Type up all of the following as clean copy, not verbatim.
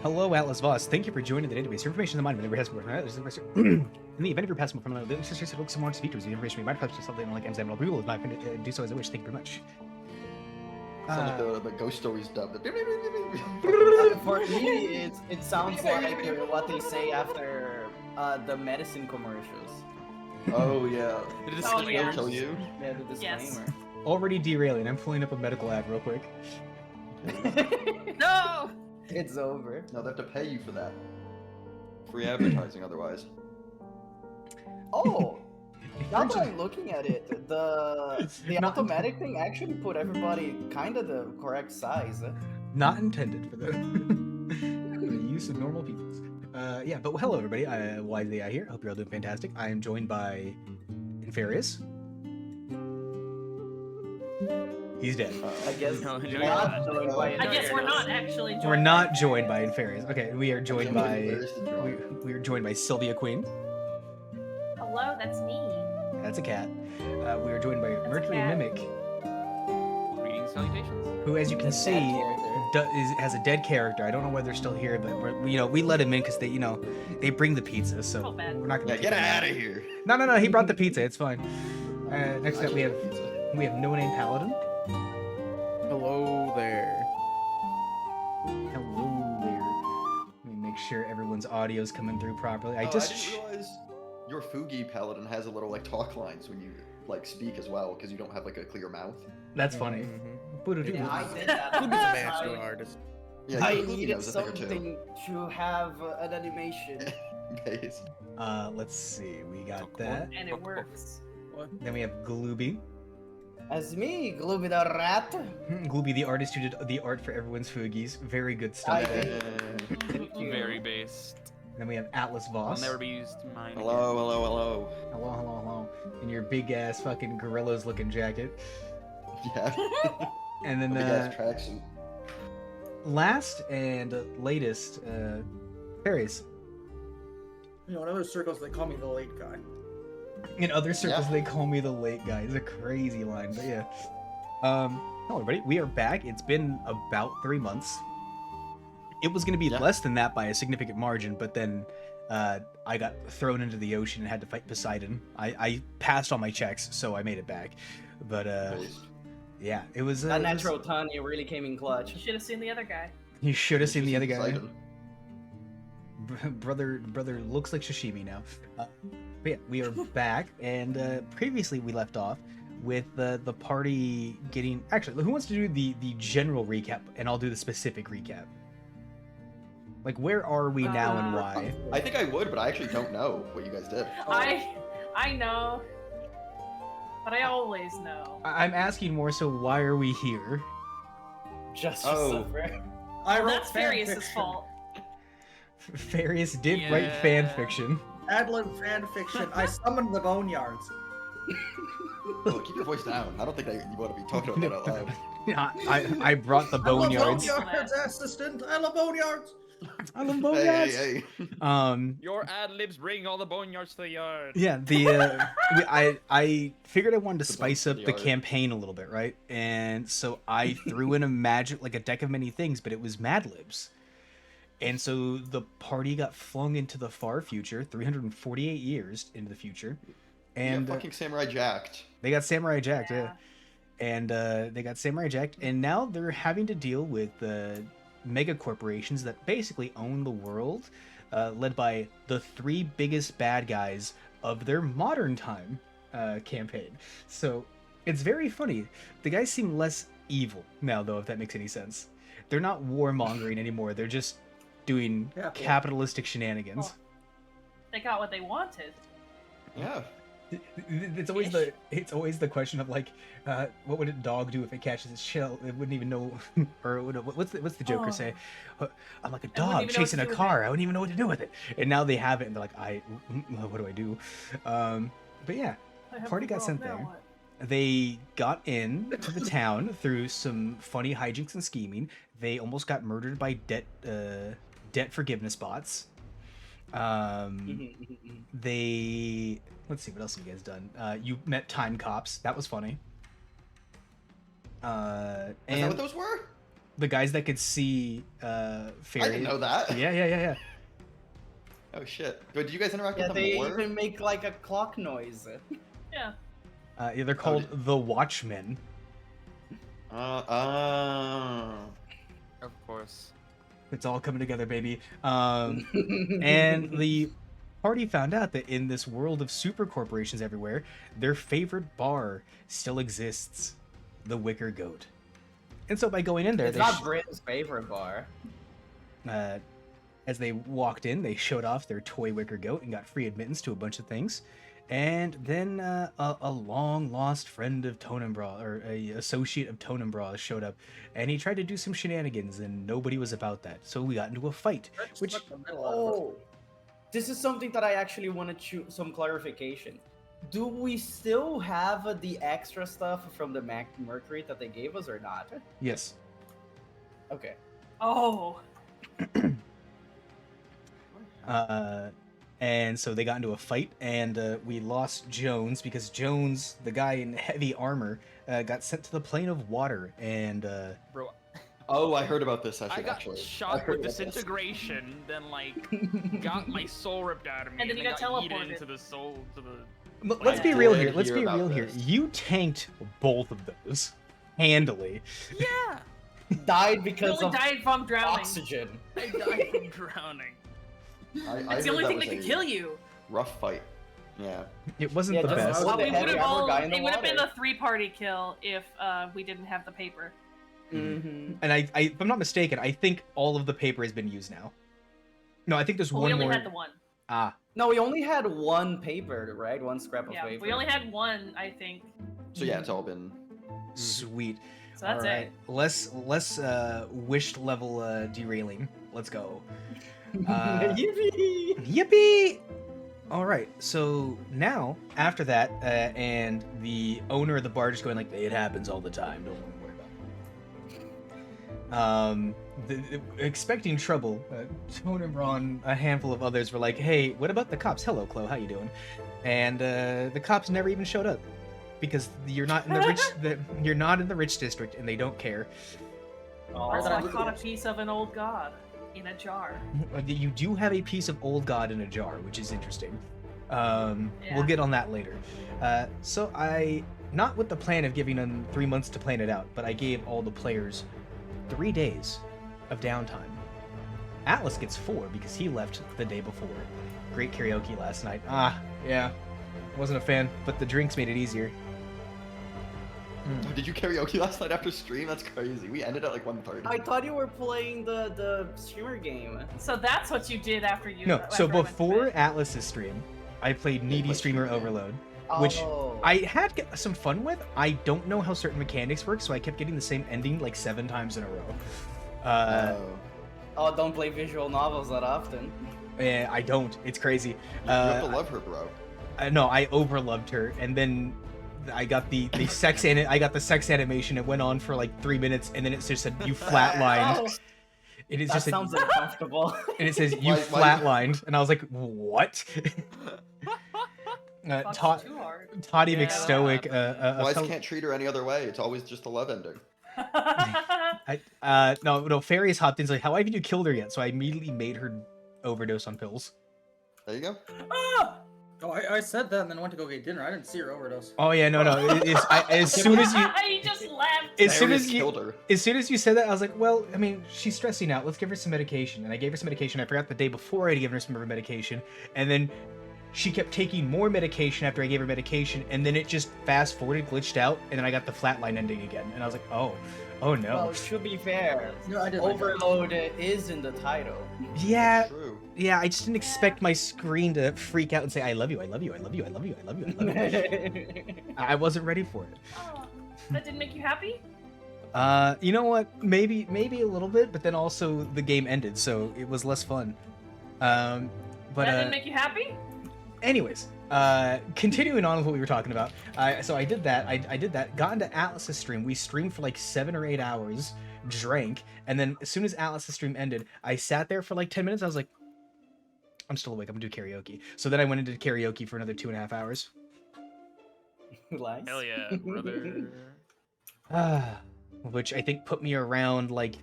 Hello, W.I.S.E. Thank you for joining the database. Your information in the mind never has more. In the event of your passable from the sisters look some more features. The information we might have something like MZM Google is not going to do so as I wish. Thank you very much. Sounds like the ghost stories dub. For me, it sounds like what they say after the medicine commercials. Oh yeah. The They'll disclaimer. kill you. Yeah, the disclaimer. Already derailing. I'm pulling up a medical ad real quick. No! It's over. No, they have to pay you for that. Free advertising otherwise. Oh, now that I'm looking at it, the Not automatic thing actually put everybody kind of the correct size. Not intended for the use of normal people. Yeah, but hello everybody. W.I.S.E here. Hope you're all doing fantastic. I am joined by Inferius. He's dead. I guess No, not you're joined not. by I guess we're not actually joined. We're not joined by Inferius. Okay, we are joined by Where's the drawing? we are joined by Sylvia Queen. Hello, that's me. That's a cat. We are joined by That's a Mercury cat. Mimic, Greetings, salutations. who, as you can That's see, that character. has a dead character. I don't know why they're still here, but we let him in because they bring the pizza, so Felt bad. we're not gonna Yeah, kick get him out of here. No, he brought the pizza. It's fine. Next up we have No Name Paladin. Hello there. Hello there. Let me make sure everyone's audio's coming through properly. I didn't realize your Fugi paladin has a little like talk lines when you like speak as well, because you don't have like a clear mouth. That's funny. Yeah, I did that. He's a master artist. Yeah, I Fugi needed knows a thing or two. something to have an animation. Base. Let's see. We got that. And it works. Then we have Glooby. As me, Glooby the Rat. Glooby, the artist who did the art for everyone's Fugis. Very good stuff. I Yeah. did. Very based. Then we have Atlas I'll Voss. never be used to mine. Hello, hello, hello. Hello. In your big ass fucking gorillas looking jacket. Yeah. And then Big ass tracksuit. last and latest, Paris. You know, in other circles they call me the late guy. In other circles, Yeah. they call me the late guy. It's a crazy line, but yeah. Hello everybody, we are back. It's been about 3 months. It was going to be Yeah. less than that by a significant margin, but then I got thrown into the ocean and had to fight Poseidon. I passed all my checks, so I made it back. But Based. yeah, it was That natural ton, you really came in You clutch. should have seen the other guy. You should have seen the other guy. Poseidon. Brother looks like sashimi now. But yeah, we are back, and previously we left off with the party getting. Actually, who wants to do the general recap, and I'll do the specific recap. Like, where are we now and why? I think I would, but I actually don't know what you guys did. I know. But I always know. I'm asking more so, why are we here? Just Oh. suffer. I wrote That's fan Farius' fiction. fault. Farius did write fan Yeah. fiction. Adlib fan fiction. I summoned the boneyards. Oh, keep your voice down. I don't think you want to be talking about that out loud. Yeah, I brought the I love boneyards. boneyards, assistant. I love boneyards. I love Hey, boneyards. hey, hey. Your ad libs bring all the boneyards to the yard. Yeah, I figured I wanted to spice up the Yard. campaign a little bit, right? And so I threw in a deck of many things, but it was Mad Libs. And so the party got flung into the far future, 348 years into the future. And fucking Samurai Jacked. they got Samurai Jacked, yeah. And they got Samurai Jacked, and now they're having to deal with mega corporations that basically own the world, led by the 3 biggest bad guys of their modern time campaign. So it's very funny. The guys seem less evil now, though, if that makes any sense. They're not warmongering anymore. They're just doing Yeah, capitalistic shenanigans. Well, they got what they wanted. Yeah. It's always the question of like, what would a dog do if it catches its shell? It wouldn't even know. Or what's the Joker Oh. say? I'm like a I wouldn't dog even know what chasing to a do with car. it." I wouldn't even know what to do with it. And now they have it, and they're like, what do I do? But yeah, I have Party the got sent world, now there. what? they got into the town through some funny hijinks and scheming. They almost got murdered by debt forgiveness bots. They let's see, what else have you guys done? You met time cops. That was funny. Is that And what those were? the guys that could see I fairies. didn't know that. Yeah. Oh shit. But did you guys interact Yeah, with them they more? even make like a clock noise. Yeah. Yeah, they're called the Watchmen. Of course. It's all coming together, baby. And the party found out that in this world of super corporations everywhere, their favorite bar still exists, the Wicker Goat. And so by going in there, It's they not Britain's favorite bar. as they walked in, they showed off their toy Wicker Goat and got free admittance to a bunch of things. And then a long lost friend of Tonenbraw, or a associate of Tonenbraw, showed up, and he tried to do some shenanigans, and nobody was about that. So we got into a fight, which Oh, this is something that I actually want to some clarification. Do we still have the extra stuff from the Mercury that they gave us or not? yes, Okay. Oh. and so they got into a fight, and we lost Jones because Jones, the guy in heavy armor, got sent to the plane of water, and Bro, Oh, I heard about this session I got actually. I shot heard with about this. disintegration, then like got my soul ripped out of me, And then you got got eaten teleported. into the soul to the. let's be I real did here. Let's hear be about real here. this. You tanked both of those handily. Yeah, Died You because only of died from drowning. oxygen. I died from drowning. I It's heard the only that thing was that could a kill you. Rough fight. Yeah. It wasn't Yeah, the just best. With Well, the we heavy would have armor all. guy in the It would have been a water. 3-party kill if we didn't have the paper. Mm-hmm. And if I'm not mistaken, I think all of the paper has been used now. No, I think there's But one we only more. had the one. Ah, No, we only had one paper, right? One scrap of Yeah, paper. we only had one, I think. So yeah, it's all been. sweet. So that's All right, it. less wished level derailing. Let's go. Yippee! Yippee! All right, so now after that, and the owner of the bar just going like, "It happens all the time. Don't worry about it." Expecting trouble, Tone and Ron, a handful of others were like, "Hey, what about the cops? Hello, Chloe, how you doing?" And the cops never even showed up because you're not in the rich. You're not in the rich district, and they don't care. Also, I caught a piece of an old god in a jar. You do have a piece of old god in a jar, which is interesting. Yeah. We'll get on that later. So I, not with the plan of giving them 3 months to plan it out, but I gave all the players 3 days of downtime. Atlas gets 4 because he left the day before. Great karaoke last night. Yeah. Wasn't a fan, but the drinks made it easier. Oh, did you karaoke last night after stream? That's crazy. We ended at like 1:30. I thought you were playing the streamer game. So that's what you did after you. No, after so I went to before bed. Atlas's stream, I played Needy played Streamer Streamer. Overload, which Oh. I had some fun with. I don't know how certain mechanics work, so I kept getting the same ending like 7 times in a row. Oh, don't play visual novels that often. I don't. It's crazy. You have to love her, bro. No, I overloved her, and then I got the sex I got the sex animation. It went on for like 3 minutes, and then it just said you flatlined. Oh, It is that just sounds uncomfortable. and it says you Why- flatlined, and I was like, what? Fuck Todd, too hard. Toddy Yeah, McStoic, that a Wise fellow- can't treat her any other way. It's always just a love ending. no, Fairies hopped in, like, how have you killed her yet? So I immediately made her overdose on pills. There you go. Ah! Oh, I said that and then went to go get dinner. I didn't see her overdose. Oh yeah, no, as soon as you, He just laughed. as soon Fairies as you, killed her. as soon as you said that, I was like, well, I mean, she's stressing out. Let's give her some medication. And I gave her some medication. I forgot the day before I'd given her some of her medication, and then she kept taking more medication after I gave her medication, and then it just fast forwarded, glitched out, and then I got the flatline ending again, and I was like, oh no. Well, to be fair, No, I did. like that. Overload is in the title. Yeah, True. yeah. I just didn't expect my screen to freak out and say, I love you, I love you, I love you, I love you, I love you, I love you. I wasn't ready for it. Oh, that didn't make you happy? You know what? Maybe a little bit, but then also the game ended, so it was less fun. But That didn't make you happy? anyways, continuing on with what we were talking about. So I did that. I did that. Got into Atlas's stream. We streamed for like 7 or 8 hours. Drank, and then as soon as Atlas's stream ended, I sat there for like 10 minutes. I was like, I'm still awake. I'm gonna do karaoke. So then I went into karaoke for another 2.5 hours. Nice. Hell yeah, brother. which I think put me around like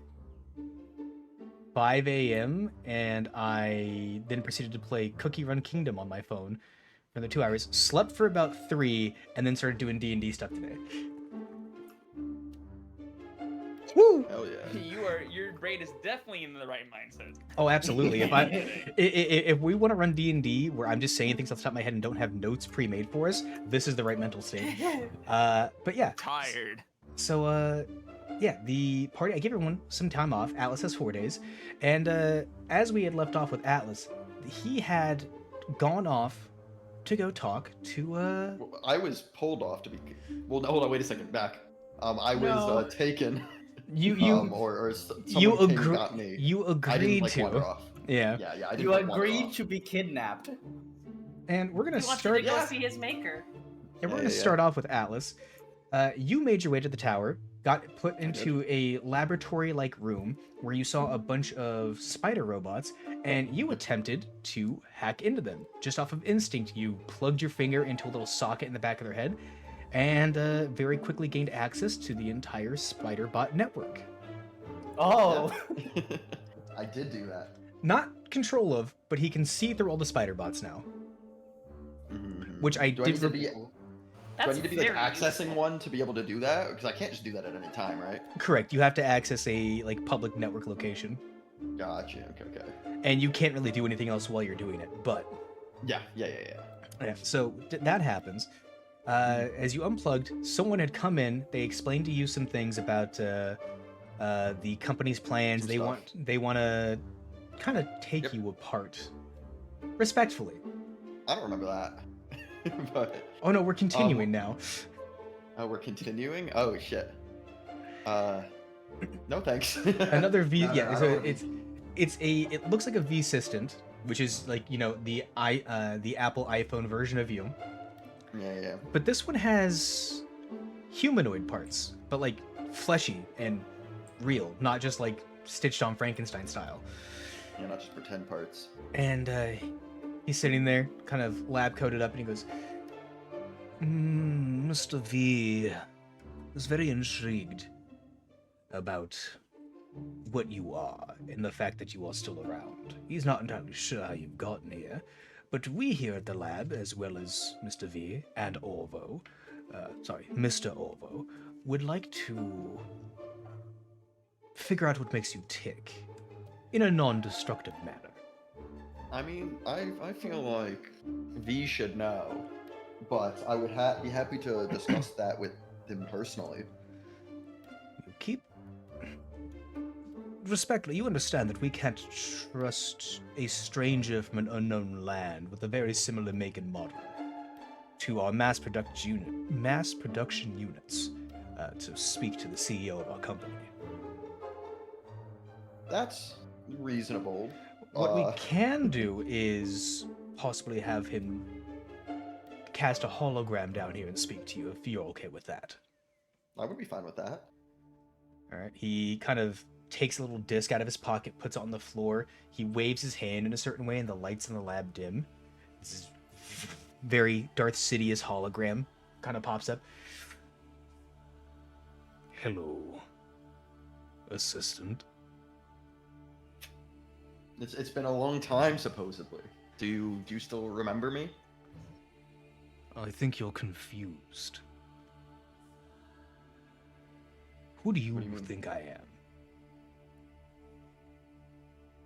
5 a.m. and I then proceeded to play Cookie Run Kingdom on my phone for the 2 hours. Slept for about 3, and then started doing D&D stuff today. Woo! Hell yeah. Your brain is definitely in the right mindset. Oh, absolutely. If we want to run D&D where I'm just saying things off the top of my head and don't have notes pre-made for us, this is the right mental state. But yeah. Tired. So yeah, the party, I give everyone some time off. Atlas has 4 days. And as we had left off with Atlas, he had gone off to go talk to Well, I was pulled off to be. Well, no, hold on, wait a second. Back. I was No. taken. you Someone you came and agree got me. you I didn't agreed like wander to. off. Yeah. Yeah, I didn't You like wander agreed off. to be kidnapped. And we're going He to wants you start to go Yeah. see his maker. And we're Yeah, going to yeah, start off with Atlas. You made your way to the tower, got put did. into a laboratory-like room where you saw a bunch of spider robots, and you attempted to hack into them. Just off of instinct, you plugged your finger into a little socket in the back of their head, and very quickly gained access to the entire spider bot network. Oh. Yeah. I did do that. Not control of, but he can see through all the spider bots now, Mhm. which I Do I did need to be? reveal. Do I That's need to be like very accessing useful. one to be able to do that? Because I can't just do that at any time, right? Correct. You have to access a like public network location, Gotcha. Okay. and you can't really do anything else while you're doing it. But Yeah. yeah, so that happens. As you unplugged, someone had come in. They explained to you some things about the company's plans. Some They stuff. want to kind of take Yep. you apart, respectfully. I don't remember that. But Oh no, we're continuing now. oh, we're continuing. Oh shit. No thanks. Another V. No, Yeah, I so don't wanna it looks like a V Assistant, which is like the Apple iPhone version of you. Yeah. But this one has humanoid parts, but like fleshy and real, not just like stitched on Frankenstein style. Yeah, not just pretend parts. And he's sitting there, kind of lab coated up, and he goes, Mr. V is very intrigued about what you are and the fact that you are still around. He's not entirely sure how you've gotten here, but we here at the lab, as well as Mr. V and Mr. Orvo, would like to figure out what makes you tick in a non-destructive manner. I mean, I feel like V should know, but I would be happy to discuss that with him personally. You keep respectfully, you understand that we can't trust a stranger from an unknown land with a very similar make and model to our mass production units to speak to the CEO of our company. That's reasonable. What we can do is possibly have him cast a hologram down here and speak to you if you're okay with that. I would be fine with that. All right. He kind of takes a little disc out of his pocket, puts it on the floor. He waves his hand in a certain way, and the lights in the lab dim. This is very Darth Sidious hologram kind of pops up. Hello, assistant. It's been a long time, supposedly. Do you still remember me? I think you're confused. Who do you What do you mean? think I am?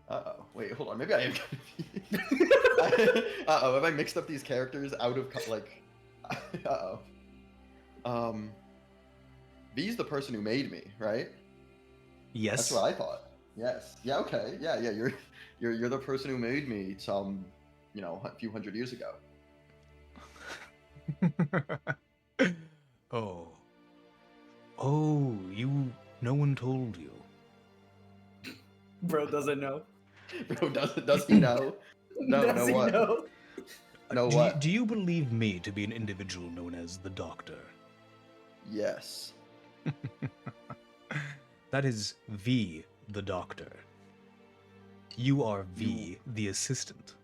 Uh-oh. Wait, hold on. Maybe I am confused. Uh-oh. Have I mixed up these characters out of, like... Uh-oh. V's the person who made me, right? Yes. That's what I thought. Yes. Yeah, okay. Yeah, you're the person who made me some, a few hundred years ago. Oh, no one told you. Bro doesn't know. Bro, does he know? No, Does no he what? know? No do, what? do you believe me to be an individual known as the Doctor? Yes. That is V, the Doctor. You are V, the assistant.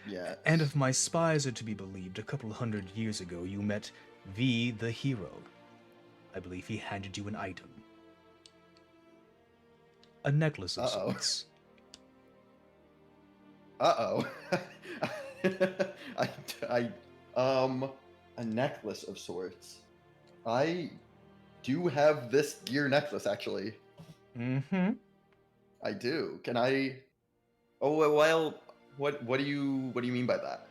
Yes. And if my spies are to be believed, a couple hundred years ago you met V, the hero. I believe he handed you an item. A necklace of Uh-oh. sorts. Uh-oh. A necklace of sorts. I do have this gear necklace, actually. Mm-hmm. I do. Can I? Oh well. What do you mean by that?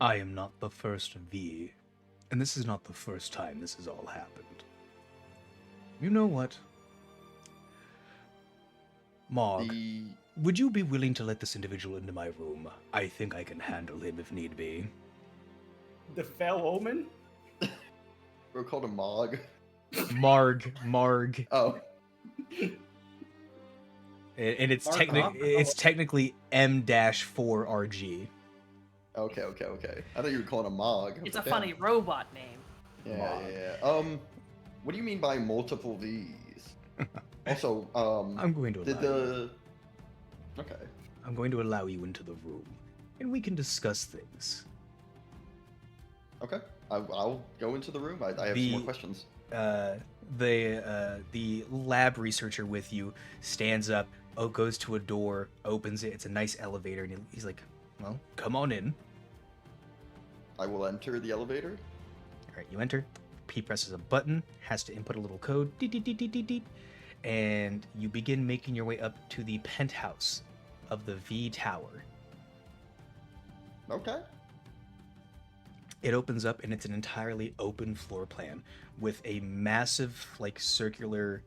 I am not the first V, and this is not the first time this has all happened. You know what? Mog, The would you be willing to let this individual into my room? I think I can handle him if need be. The fell omen? we're called a Mog. Marg. Oh, And it's Marg, huh? technically M-4RG. okay. I thought you were calling a Mog. I was It's a like, funny robot name. damn. Mog. Yeah. What do you mean by multiple V's? Also, I'm going to did allow you. the okay. I'm going to allow you into the room, and we can discuss things. Okay, I'll go into the room. I have some more questions. The lab researcher with you stands up, goes to a door, opens it. It's a nice elevator, and he's like, "Well, come on in." I will enter the elevator. All right, you enter. He presses a button, has to input a little code, deet, deet, deet, deet, deet, deet, and you begin making your way up to the penthouse of the V Tower. Okay. It opens up, and it's an entirely open floor plan with a massive, like, circular,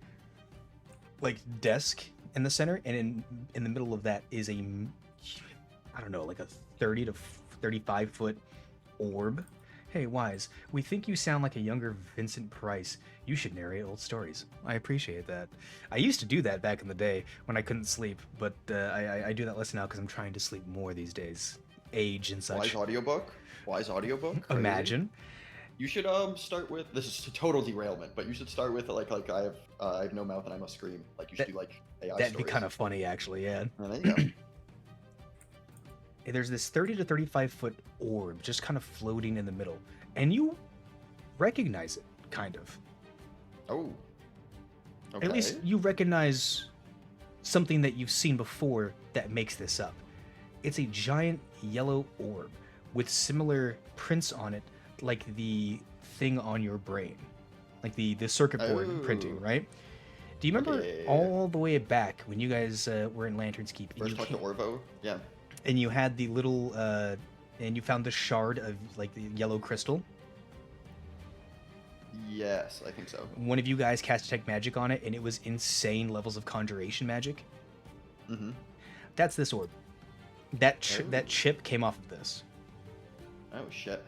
like, desk in the center, and in the middle of that is a, I don't know, like a 30 to 35 foot orb. Hey, W.I.S.E, we think you sound like a younger Vincent Price. You should narrate old stories. I appreciate that. I used to do that back in the day when I couldn't sleep, but I do that less now because I'm trying to sleep more these days. Age and such. Wise audiobook. Crazy. Imagine. You should start with, this is a total derailment, but you should start with like I have no mouth and I must scream. Like you should do like AI That'd be stories. kind of funny, actually. Yeah. And there you go. There's this 30 to 35 foot orb just kind of floating in the middle, and you recognize it, kind of. Oh. Okay. At least you recognize something that you've seen before that makes this up. It's a giant yellow orb with similar prints on it, like the thing on your brain, like the circuit board printing, right? Do you remember Okay, yeah. all the way back when you guys were in Lantern's Keep? First talk to Orvo. Yeah. And you had the little, and you found the shard of, like, the yellow crystal. Yes, I think so. One of you guys cast Detect Magic on it, and it was insane levels of conjuration magic. Mm-hmm. That's this orb. That Oh. chip came off of this. Oh shit.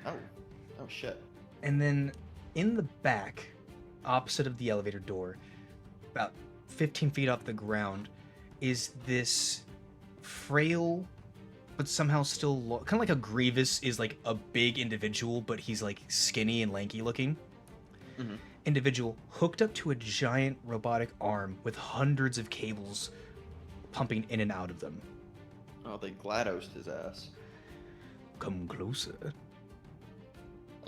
Oh shit. And then in the back, opposite of the elevator door, about 15 feet off the ground, is this frail but somehow still kind of like a Grievous is like a big individual, but he's like skinny and lanky looking. Mhm. Individual hooked up to a giant robotic arm with hundreds of cables pumping in and out of them. Oh, they GLaDOS'd his ass. Come closer.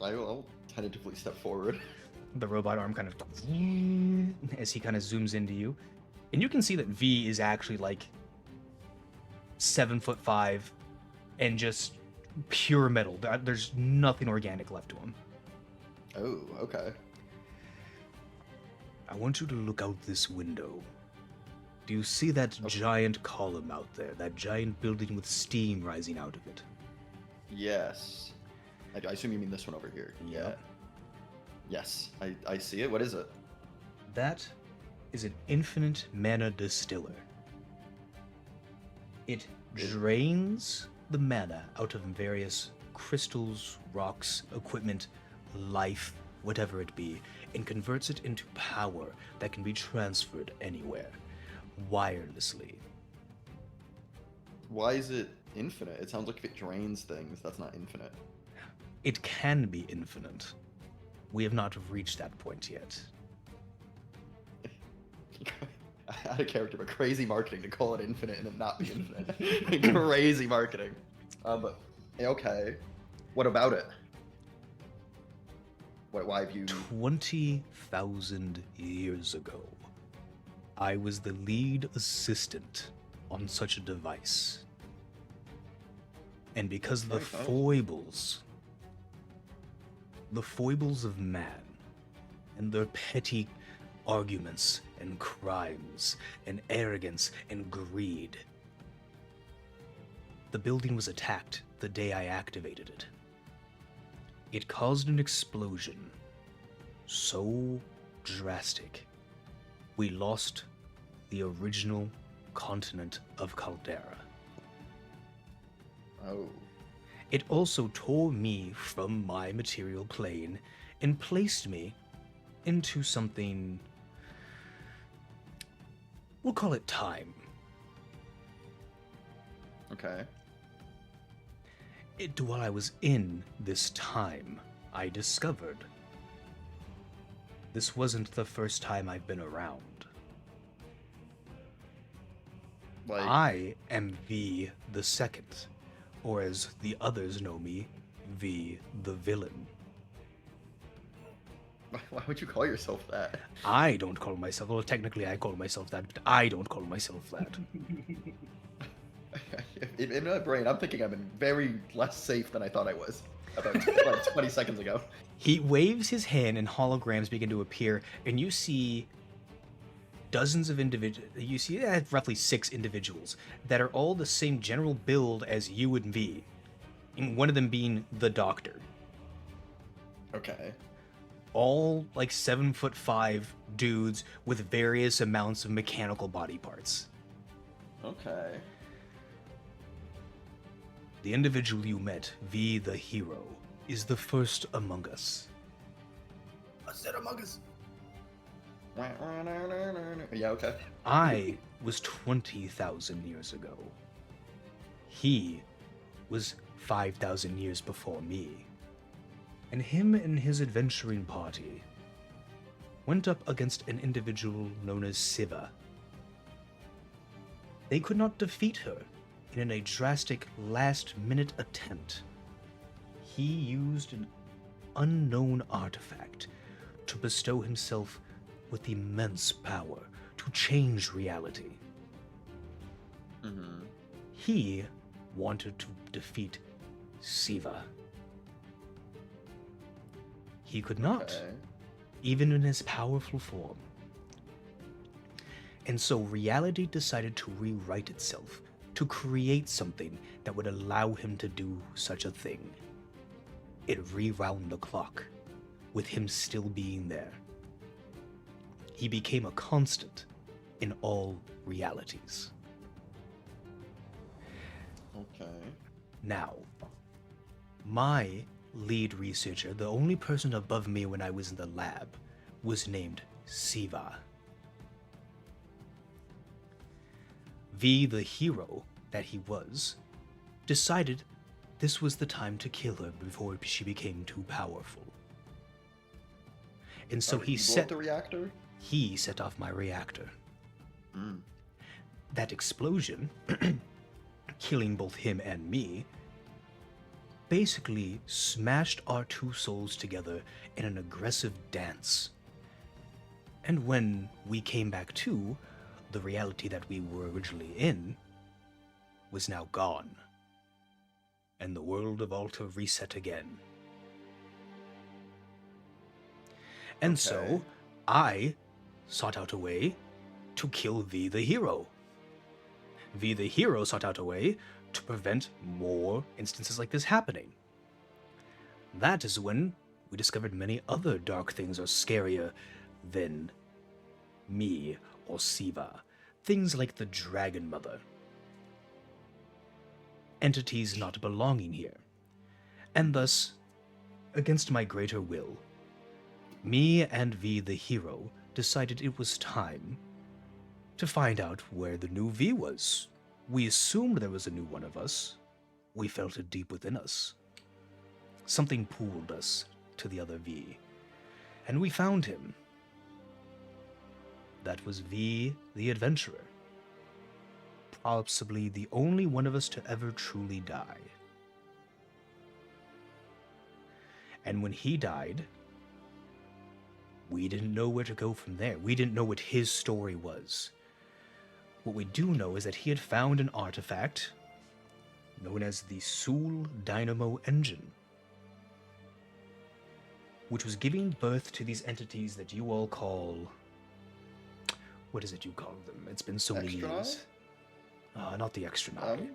I'll tentatively step forward. The robot arm kind of as he kind of zooms into you, and you can see that V is actually like 7'5" and just pure metal. There's nothing organic left to him. Oh, okay. I want you to look out this window. Do you see that giant column out there? That giant building with steam rising out of it? Yes. I assume you mean this one over here. Yeah. Yes, I see it. What is it? That is an infinite mana distiller. It drains the mana out of various crystals, rocks, equipment, life, whatever it be, and converts it into power that can be transferred anywhere, wirelessly. Why is it infinite? It sounds like if it drains things, that's not infinite. It can be infinite. We have not reached that point yet. Out of character, but crazy marketing to call it infinite and it not be infinite. Crazy marketing. But okay. What about it? Why have you? 20,000 years ago, I was the lead assistant on such a device. And because of the 20,000? foibles of man, and their petty arguments and crimes and arrogance and greed, the building was attacked the day I activated it. It caused an explosion so drastic, we lost the original continent of Caldera. Oh. It also tore me from my material plane and placed me into something, we'll call it time. Okay. While I was in this time, I discovered this wasn't the first time I've been around. Like, I am V the Second, or as the others know me, V the Villain. why would you call yourself that? I don't call myself, well, technically I call myself that, but I don't call myself that. In my brain, I'm thinking I've been very less safe than I thought I was about 20 seconds ago. He waves his hand and holograms begin to appear, and you see dozens of individuals. You see roughly 6 individuals that are all the same general build as you and V, and one of them being the Doctor. Okay. All like 7'5" dudes with various amounts of mechanical body parts. Okay. The individual you met, V the Hero, is the first among us. I said Among Us. Yeah, okay. I was 20,000 years ago. He was 5,000 years before me. And him and his adventuring party went up against an individual known as Siva. They could not defeat her, and in a drastic last-minute attempt, he used an unknown artifact to bestow himself with immense power to change reality. Mm-hmm. He wanted to defeat Siva. He could not, Okay. even in his powerful form. And so reality decided to rewrite itself, to create something that would allow him to do such a thing. It rewound the clock, with him still being there. He became a constant in all realities. Okay. Now, my lead researcher, the only person above me when I was in the lab, was named Siva. V, the hero that he was, decided this was the time to kill her before she became too powerful. And so Did you blow up the reactor? he set off my reactor. Mm. That explosion, killing both him and me, basically smashed our two souls together in an aggressive dance. And when we came back to, the reality that we were originally in was now gone. And the world of Alta reset again. And so, Okay. I sought out a way to kill V the hero. V the hero sought out a way to prevent more instances like this happening. That is when we discovered many other dark things are scarier than me or Siva. Things like the Dragon Mother. Entities not belonging here. And thus, against my greater will, me and V the hero decided it was time to find out where the new V was. We assumed there was a new one of us. We felt it deep within us. Something pulled us to the other V, and we found him. That was V the adventurer. Possibly the only one of us to ever truly die. And when he died, We didn't know where to go from there. We didn't know what his story was. What we do know is that he had found an artifact known as the Sul Dynamo Engine, which was giving birth to these entities that you all call... What is it you call them? It's been so many Extra years. Not the extra Okay.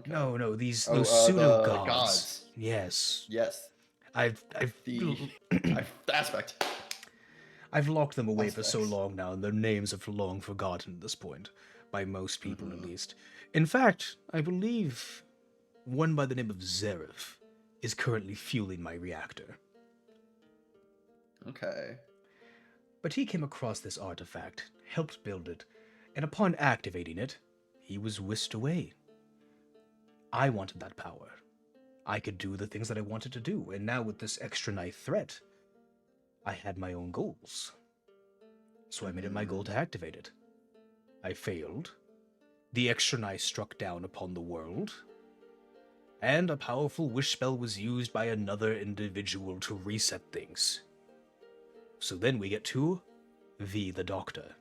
No, those Oh, pseudo the gods. gods. Yes, Yes. I've The aspect. I've locked them away for so Aspects. long now, and their names are long forgotten at this point, by most people at least. In fact, I believe one by the name of Zerif is currently fueling my reactor. Okay. But he came across this artifact, helped build it, and upon activating it, he was whisked away. I wanted that power. I could do the things that I wanted to do, and now with this extra knife threat, I had my own goals. So I made it my goal to activate it. I failed. The extra knife struck down upon the world, and a powerful wish spell was used by another individual to reset things. So then we get to V the Doctor.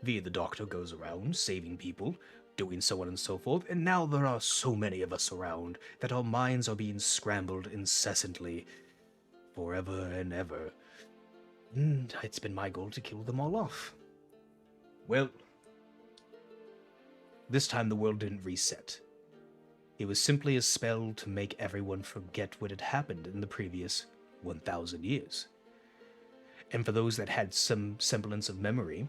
V the Doctor goes around saving people, doing so on and so forth, and now there are so many of us around that our minds are being scrambled incessantly, forever and ever. And it's been my goal to kill them all off. Well, this time the world didn't reset. It was simply a spell to make everyone forget what had happened in the previous 1,000 years. And for those that had some semblance of memory,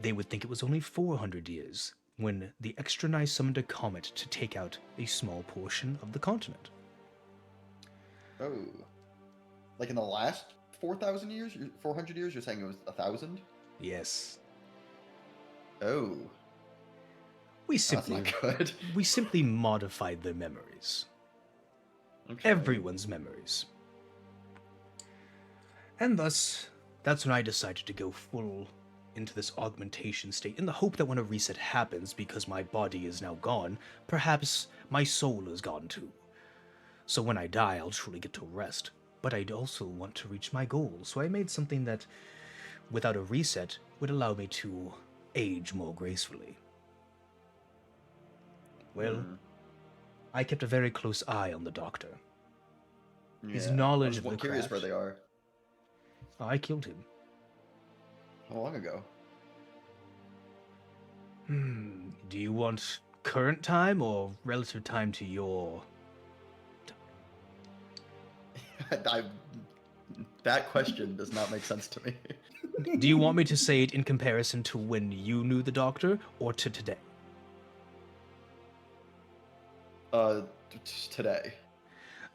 they would think it was only 400 years when the extra nice summoned a comet to take out a small portion of the continent. Oh. Like in the last 4,000 years? 400 years? You're saying it was 1,000? Yes. Oh. We That's simply not good. we simply modified their memories. Okay. Everyone's memories. And thus, that's when I decided to go full into this augmentation state in the hope that when a reset happens, because my body is now gone, perhaps my soul is gone too. So when I die, I'll truly get to rest. But I'd also want to reach my goal, so I made something that, without a reset, would allow me to age more gracefully. Well, I kept a very close eye on the Doctor. His knowledge of the I'm curious where craft. they are. I killed him. How long ago? Do you want current time or relative time to your... That question does not make sense to me. Do you want me to say it in comparison to when you knew the Doctor, or to today? Today.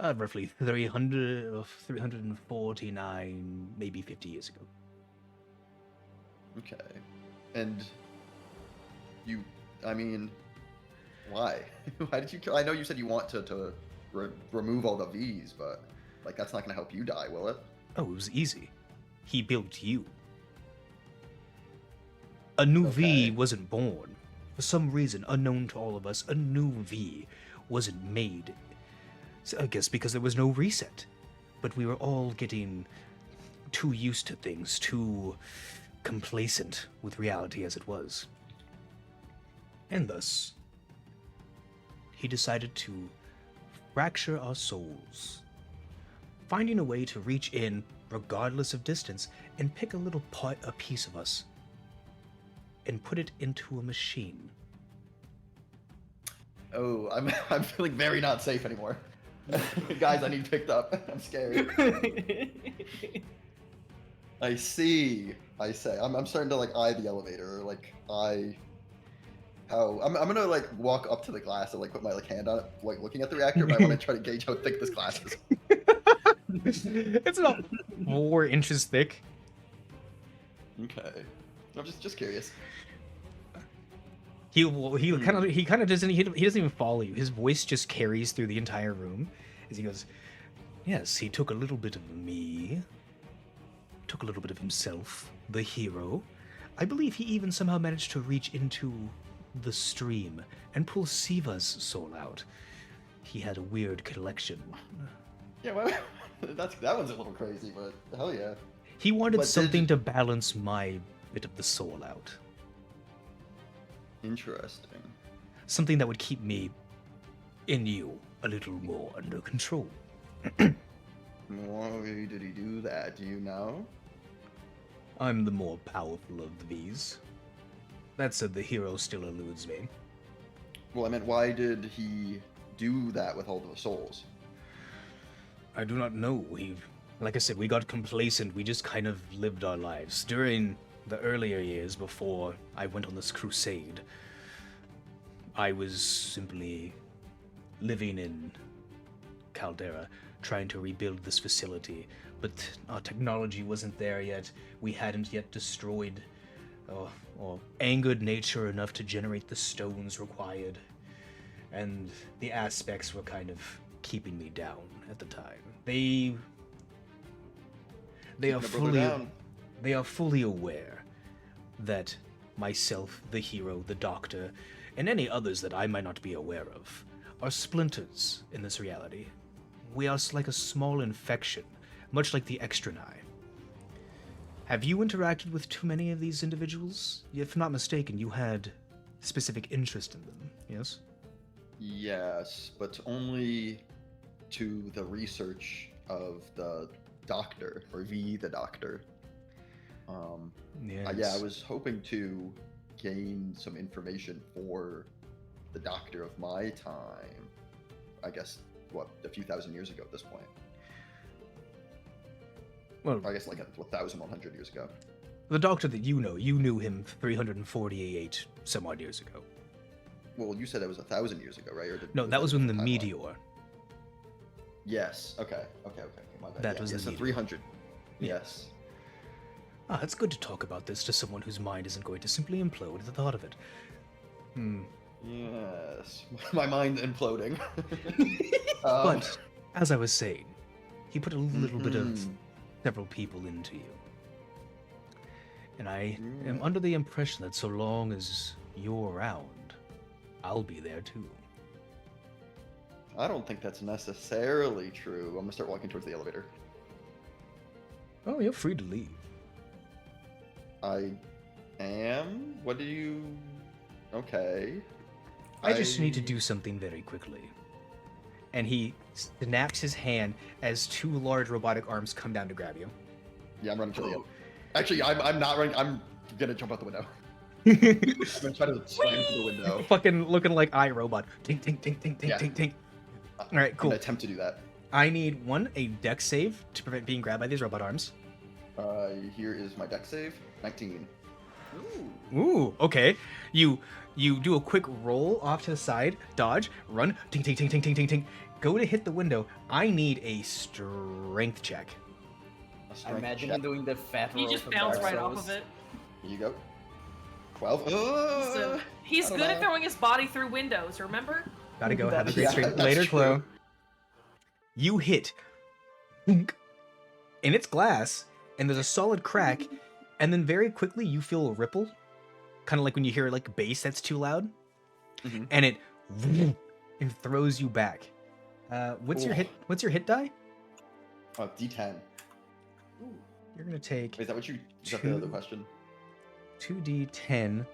Roughly 300 or 349, maybe 50 years ago. Okay. And you, I mean, why? Why did you kill? I know you said you want to remove all the V's, but like that's not going to help you die, will it? Oh, it was easy. He built you. A new V wasn't born. For some reason, unknown to all of us, a new V wasn't made. So I guess because there was no reset. But we were all getting too used to things, too complacent with reality as it was. And thus, he decided to fracture our souls, finding a way to reach in, regardless of distance, and pick a piece of us, and put it into a machine. Oh, I'm feeling very not safe anymore. Guys, I need picked up. I'm scared. I see. I say. I'm starting to like eye the elevator, like I'm gonna like walk up to the glass and like put my like hand on it, like looking at the reactor, but I want to try to gauge how thick this glass is. It's about 4 inches thick. Okay. I'm just curious. He kind of doesn't he doesn't even follow you. His voice just carries through the entire room as he goes, "Yes, he took a little bit of me, took a little bit of himself, the hero. I believe he even somehow managed to reach into the stream and pull Siva's soul out. He had a weird collection." Yeah, that one's a little crazy, but hell yeah. He wanted But something did- to balance my bit of the soul out. Interesting. Something that would keep me in you a little more under control. Why did he do that? Do you know? I'm the more powerful of these. That said, the hero still eludes me. Well, I meant, why did he do that with all the souls? I do not know. Like I said, we got complacent. We just kind of lived our lives. During the earlier years before I went on this crusade, I was simply living in Caldera, trying to rebuild this facility, but our technology wasn't there yet. We hadn't yet destroyed or angered nature enough to generate the stones required, and the aspects were kind of keeping me down at the time. They are fully aware that myself, the hero, the doctor, and any others that I might not be aware of are splinters in this reality. We are like a small infection, much like the Extranai. Have you interacted with too many of these individuals? If not mistaken, you had specific interest in them, yes? Yes, but only to the research of the doctor, or V the doctor. Yes. Yeah, I was hoping to gain some information for the doctor of my time. I guess, a few thousand years ago at this point. Well, I guess like 1,100 years ago. the doctor that you know, you knew him 348 some odd years ago. Well, you said it was 1,000 years ago, right? No, that was when the timeline? meteor. Yes. Okay. My bad. That was the the meteor. 300. Yeah. Yes. Ah, it's good to talk about this to someone whose mind isn't going to simply implode at the thought of it. Yes. My mind imploding. But, as I was saying, he put a little bit of mhm. several people into you. And I am under the impression that so long as you're around, I'll be there too. I don't think that's necessarily true. I'm gonna start walking towards the elevator. Oh, you're free to leave. I am? What do you... Okay. I just need to do something very quickly. And he snaps his hand as two large robotic arms come down to grab you. Yeah, I'm running to the end. Actually, I'm not running. I'm gonna jump out the window. I'm gonna try to slam through the window. Fucking looking like iRobot. Tink, tink, tink, tink, tink, Yeah. tink, tink. All right, I'm cool. gonna attempt to do that. I need a dex save to prevent being grabbed by these robot arms. Here is my deck save. 19. Ooh, okay. You do a quick roll off to the side, dodge, run, tink, tink, tink, tink, tink, tink, tink. Go to hit the window. I need a strength check. A I strength imagine check. him doing the fat He roll just from bounced Dark right off Souls. of it. Here you go. 12. So he's I don't good at know. throwing his body through windows, remember? Gotta go. Have a great Yeah, stream. that's Later, true. Chloe. You hit, and it's glass, and there's a solid crack, and then very quickly you feel a ripple, kind of like when you hear like bass that's too loud, Mhm. and it throws you back. What's your Ooh. hit? What's your hit die? D10. You're gonna take Is that what you... Is that the other question? 2d10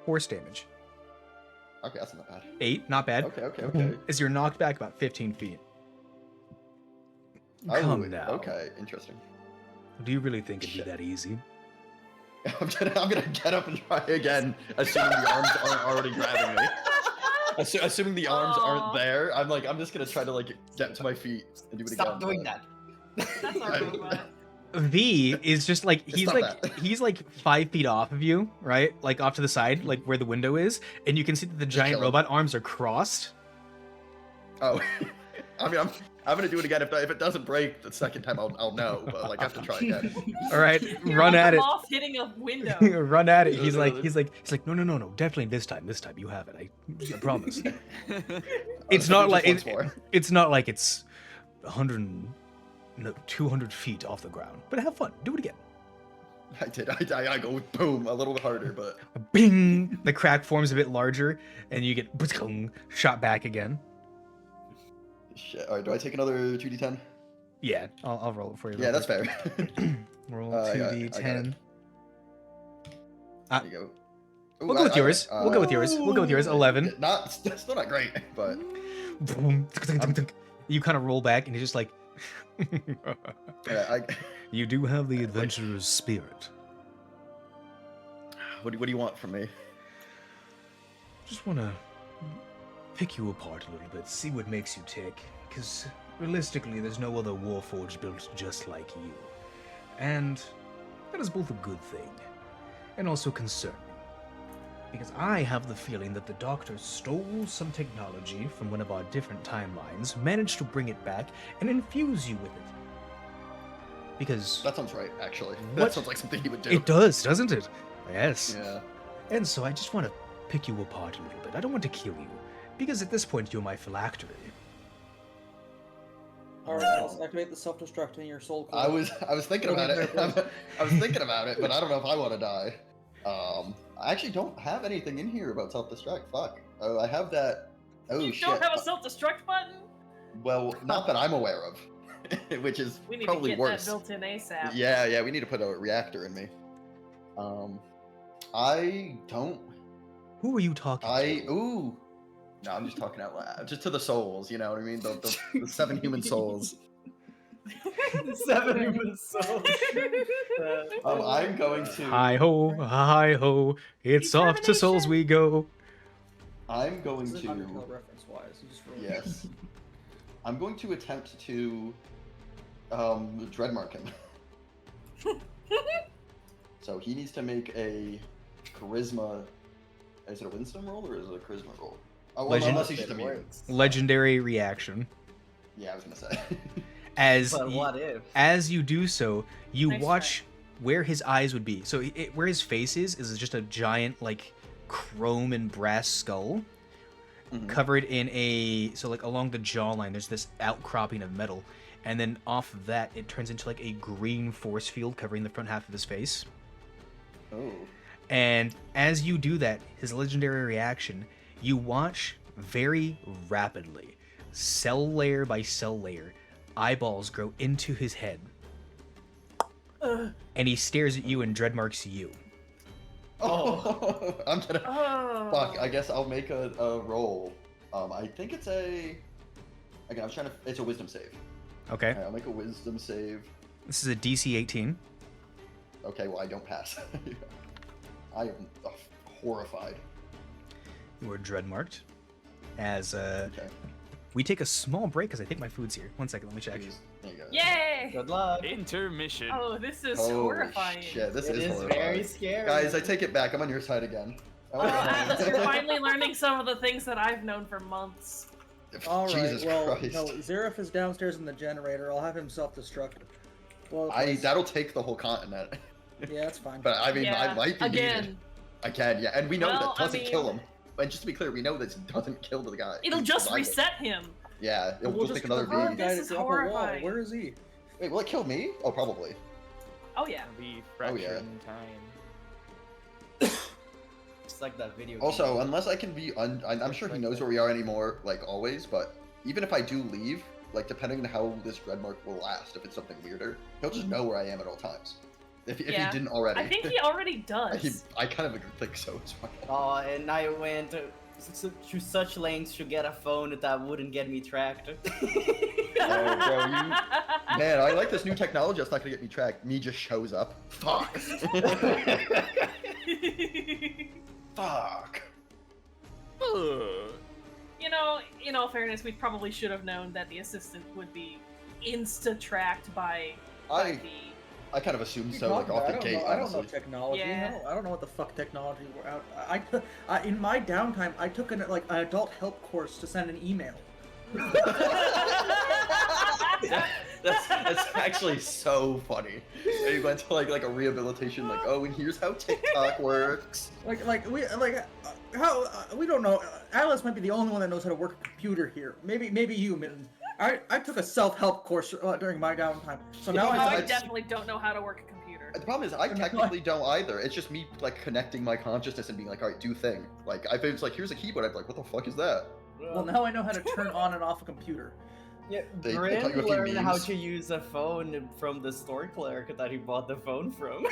force damage. Okay, that's not bad. 8, not bad. Okay. As you're knocked back about 15 feet. Oh, Come now. Okay, interesting. Do you really think it'd be that easy? I'm gonna get up and try again, assuming the arms aren't already grabbing me. Assuming the arms Aw. aren't there, I'm just gonna try to like get to my feet and do it again. Stop doing but- that. That's our robot. V is just like It's not bad. he's like 5 feet off of you, right? Like off to the side, like where the window is, and you can see that the giant chilling. robot arms are crossed. Oh, I mean, I'm gonna do it again. If it doesn't break the second time, I'll know. But like, I have to try again. All right, You're run like at a it. moth hitting a window. Run at it. He's like Literally. no, definitely this time you have it. I promise. It's I'll not do like just it, once more. it's not like it's 200 feet off the ground. But have fun. Do it again. I did. I go boom a little bit harder, but Bing! The crack forms a bit larger, and you get shot back again. shit. All right, do I take another 2d10? Yeah, I'll roll it for you. Yeah, that's fair. Roll I got 2d10. it. Ah, There you go. Ooh, we'll go with yours. We'll go with yours. We'll go with yours. 11. Still not great, but You kind of roll back, and he's just like, yeah, "You do have the adventurer's spirit." what do you want from me? Just want to pick you apart a little bit, see what makes you tick. Because realistically, there's no other warforged built just like you, and that is both a good thing and also concerning. Because I have the feeling that the Doctor stole some technology from one of our different timelines, managed to bring it back, and infuse you with it. Because... That sounds right, actually. What? That sounds like something he would do. It does, doesn't it? Yes. Yeah. And so I just want to pick you apart a little bit. I don't want to kill you, because at this point you're my phylactery. Alright, let's activate the self-destruct in your soul core. I was thinking about it. I was thinking about it, but I don't know if I want to die. I actually don't have anything in here about self-destruct. Fuck. Oh, I have that. Oh You shit. don't have a self-destruct button? Well, not that I'm aware of, which is We need probably to get worse. that built in ASAP. Yeah, we need to put a reactor in me. I don't. Who are you talking to? Ooh. No, I'm just talking out loud. Just to the souls, you know what I mean? The 7 human souls. 7 human souls. I'm going to. Hi ho, it's off to souls we go. I'm going This is to. Undertale reference-wise. You just rolled. Yes. I'm going to attempt to dreadmark him. So he needs to make a charisma. Is it a wisdom roll or is it a charisma roll? Oh, well, Legend- unless he's just immune. Legendary reaction. Yeah, I was gonna say. But what if? As you do so, you Nice watch where his eyes would be. So where his face is just a giant like chrome and brass skull Mhm. covered in like along the jawline there's this outcropping of metal, and then off of that it turns into like a green force field covering the front half of his face. Oh. And as you do that, his legendary reaction, you watch very rapidly, cell layer by cell layer, eyeballs grow into his head. And he stares at you and dreadmarks you. Oh. I'm gonna. Oh. Fuck. I guess I'll make a roll. I think it's a. Again, I was trying to. It's a wisdom save. Okay. Alright, I'll make a wisdom save. This is a DC 18. Okay, well I don't pass. I am horrified. You are dreadmarked. As Okay. we take a small break because I think my food's here. 1 second, let me check. There you go. Yay! Good luck. Intermission. Oh, this is Holy horrifying. shit, this It is is horrifying. very scary. Guys, I take it back. I'm on your side again. I Oh, wanna go Atlas, home. you're finally learning some of the things that I've known for months. Alright, Jesus well, Christ. no, Xerath is downstairs in the generator. I'll have him self-destruct. Well, That'll take the whole continent. yeah, that's fine. But I mean, Yeah, I might be again. needed. I can, yeah. And we know Well, that doesn't I mean- kill him. And just to be clear, we know this doesn't kill the guy. It'll He's just surviving. reset him. Yeah, it'll We'll just take kill another the hard V. guy This to is drop a wall. horrifying. Where is he? Wait, will it kill me? Oh, probably. Oh yeah. The Oh, yeah. fracturing time. It's like that video. Also, game. unless I can be, I'm sure he knows where we are anymore, like always. But even if I do leave, like depending on how this dreadmark will last, if it's something weirder, he'll just know where I am at all times. If Yeah. he didn't already. I think he already does. I kind of think so as well. Oh, and I went to such lengths to get a phone that wouldn't get me tracked. Oh, bro, man, I like this new technology that's not gonna get me tracked. Me just shows up. Fuck. Fuck. You know, in all fairness, we probably should have known that the assistant would be insta-tracked by the... I kind of assumed What so, are you like off talking the about? gate. I don't know honestly. technology. Yeah. I don't know what the fuck technology we're out. In my downtime, I took an adult help course to send an email. That's actually so funny. You went to like a rehabilitation, like, oh, and here's how TikTok works. We don't know. Alice might be the only one that knows how to work a computer here. Maybe you, Mitten. I took a self-help course during my downtime, so now I I definitely don't know how to work a computer. The problem is I technically don't either. It's just me like connecting my consciousness and being like, all right, do thing. Like if it's like here's a keyboard, I'd be like, what the fuck is that? well now I know how to turn on and off a computer. Yeah, They Grin taught you a few learned how memes. to use a phone from the store clerk that he bought the phone from.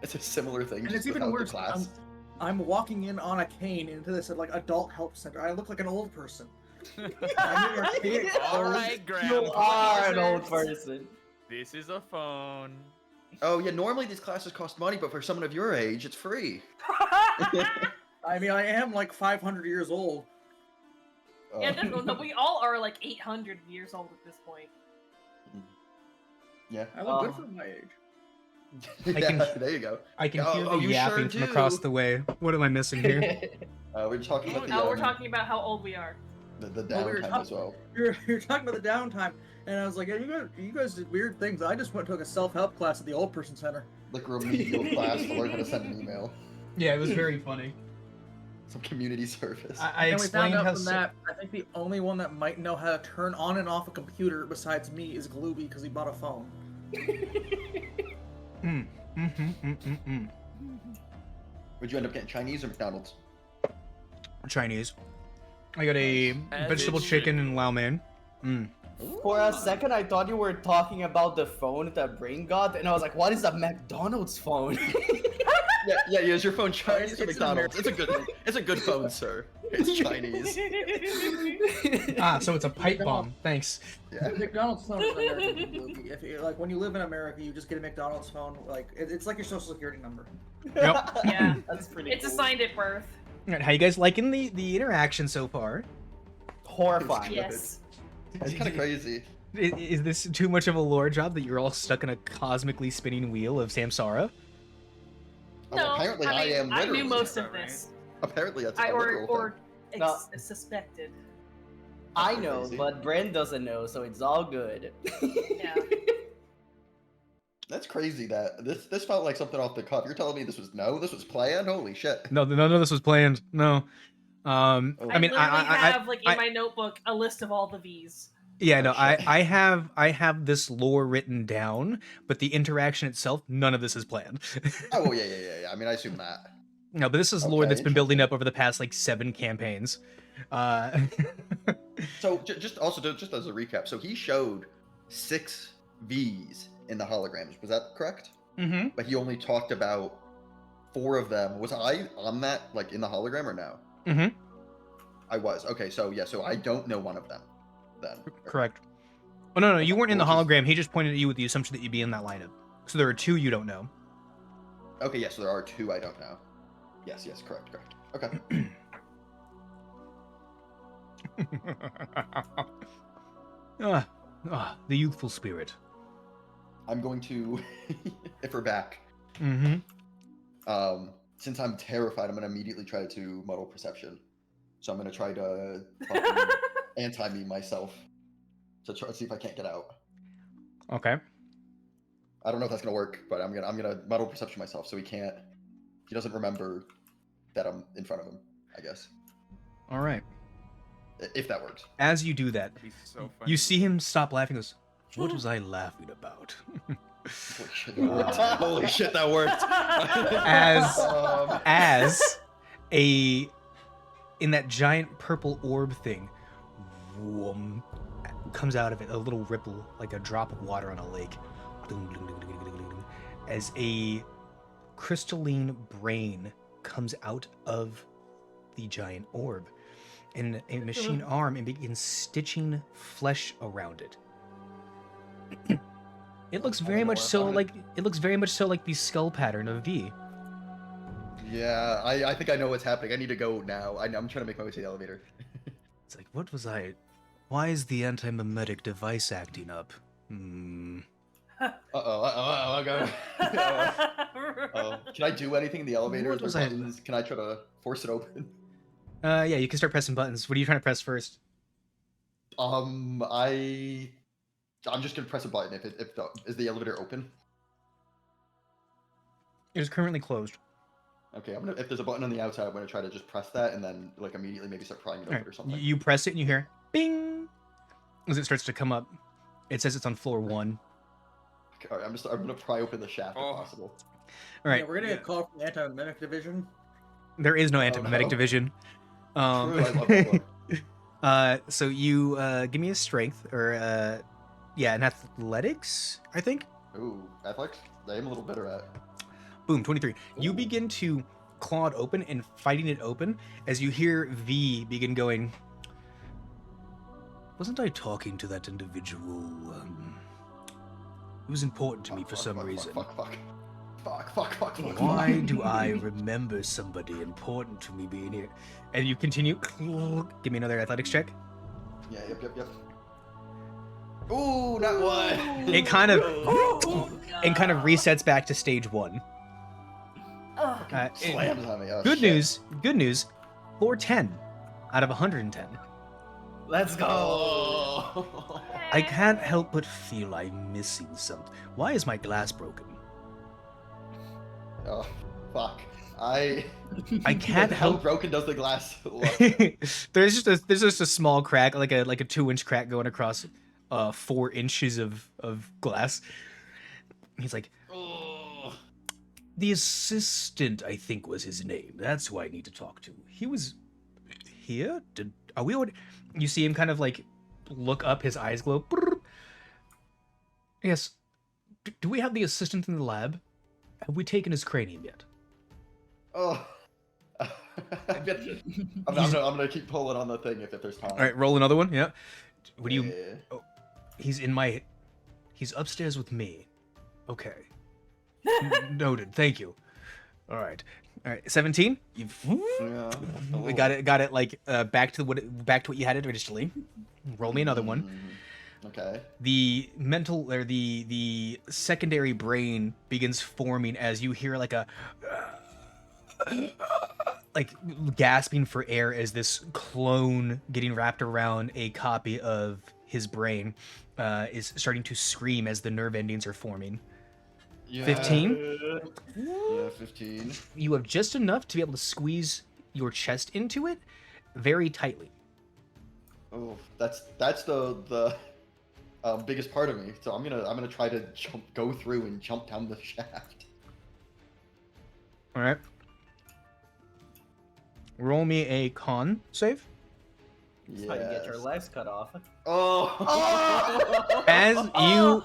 It's a similar thing, And just it's even without the worse. class. I'm walking in on a cane into this like adult help center. I look like an old person. I'm in archaic All clothes. right, You Grandpa. are an old deserves- person. This is a phone. Oh yeah, normally these classes cost money, but for someone of your age, it's free. I mean, I am like 500 years old. Yeah, no, we all are like 800 years old at this point. Yeah. I look good for my age. Yeah, there you go. I can hear the you yapping sure from across do. the way. What am I missing here? We're talking about the Oh, we're talking about how old we are. the Oh, we were downtime talk- as well. You're talking about the downtime, and I was like, yeah, you guys did weird things. I just went and took a self-help class at the old person center. Like remedial class to learn how to send an email. Yeah, it was very funny. Some community service. I And we found explained out how. from that, I think the only one that might know how to turn on and off a computer besides me is Glooby because he bought a phone. Would you end up getting Chinese or McDonald's? Chinese. I got a As vegetable it chicken should. and lao mein. For a second, I thought you were talking about the phone that Brain got, and I was like, what is a McDonald's phone? Yeah. Is your phone Chinese It's or an McDonald's? It's a good phone, sir. It's Chinese. So it's a pipe bomb. Thanks. Yeah. McDonald's phone is American Glooby. If you, like when you live in America, you just get a McDonald's phone. Like it's like your social security number. Yep. Yeah. That's pretty It's cool. assigned at birth. Alright, how you guys liking the interaction so far? Horrifying. Yes. It's kind of crazy. Is this too much of a lore job that you're all stuck in a cosmically spinning wheel of Samsara? Well, apparently I am I literally. knew most of right? this. Apparently that's I a literal or thing. No. suspected. I know, Crazy. but Brain doesn't know, so it's all good. Yeah. That's crazy. That this felt like something off the cuff. You're telling me this was planned? Holy shit. No, this was planned. No. I mean, I literally I have like in my notebook a list of all the V's. yeah, no, Oh, shit. I have this lore written down, but the interaction itself, none of this is planned. Oh well, yeah. I mean, I assume that. No, but this is lore Okay, that's been building up over the past like 7 campaigns. So just as a recap, so he showed 6 V's in the holograms. Was that correct? Mm-hmm. But he only talked about 4 of them. Was I on that, like in the hologram, or no? Mm-hmm. I was. Okay, so yeah, so I don't know one of them. Then. Correct. Oh no, you weren't in the Which is- hologram. He just pointed at you with the assumption that you'd be in that lineup. So there are 2 you don't know. Okay, yes, so there are 2 I don't know. Yes, correct. Okay. The youthful spirit. I'm going to, if we're back, Mm-hmm. since I'm terrified, I'm gonna immediately try to muddle perception. So I'm gonna try to fucking anti-me myself to try to see if I can't get out. Okay. I don't know if that's gonna work, but I'm gonna muddle perception myself so he doesn't remember that I'm in front of him, I guess. All right. If that works. As you do that, That'd be so funny. you see him stop laughing. Goes, "What was I laughing about?" Holy shit, that worked. Holy shit, that worked. As in that giant purple orb thing, whoom, comes out of it a little ripple, like a drop of water on a lake, as a crystalline brain comes out of the giant orb, and a machine arm, and begins stitching flesh around it. It looks very much so like the skull pattern of V. Yeah, I think I know what's happening. I need to go now. I'm trying to make my way to the elevator. It's like, what was I? Why is the anti-mimetic device acting up? I'll go. Can I do anything in the elevator? What Is there was I- buttons? Can I try to force it open? Yeah, you can start pressing buttons. What are you trying to press first? I'm just gonna press a button is the elevator open? It is currently closed. Okay, if there's a button on the outside, I'm gonna try to just press that and then like immediately maybe start prying it open Alright, or something. you press it and you hear bing as it starts to come up. It says it's on floor 1. Okay, alright, I'm gonna pry open the shaft Oh. if possible. All right, Yeah, we're gonna get called from the anti-mimic division. there is no anti-mimetic no. division. True, I love that one. So you give me a strength or yeah, an athletics, I think. Ooh, athletics. I am a little better at. Boom, 23. You Ooh. begin to claw it open and fighting it open as you hear V begin going. Wasn't I talking to that individual? It was important to me for some reason. Fuck. Why do I remember somebody important to me being here? And you continue. Give me another athletics check. Yeah, yep. Ooh, not one. It kind of Oh, and kind of God. resets back to stage 1. Ugh. Slams on me. Oh, Good shit. news. Floor 10 out of 110. Let's go. Oh. I can't help but feel I'm missing something. Why is my glass broken? Oh, fuck. I can't How help. broken does the glass look? there's just a small crack, like a 2-inch crack going across 4 inches of glass. He's like, Oh. the assistant, I think was his name. That's who I need to talk to. He was here. Are we? You see him kind of like look up. His eyes glow. Yes. Do we have the assistant in the lab? Have we taken his cranium yet? Oh. I'm gonna keep pulling on the thing if there's time. All right, roll another one. Yeah. What do you? Yeah. Oh, he's upstairs with me. Okay. Noted. Thank you. All right. 17. You've Yeah. we got it. Like back to what you had it originally. Roll me another one. Okay. The mental or the secondary brain begins forming as you hear like a like gasping for air as this clone getting wrapped around a copy of his brain is starting to scream as the nerve endings are forming. Yeah. 15. Yeah, 15. You have just enough to be able to squeeze your chest into it very tightly. Oh, that's the biggest part of me. So I'm gonna try to go through and jump down the shaft. All right. Roll me a con save. That's how you get your legs cut off. Oh. As you,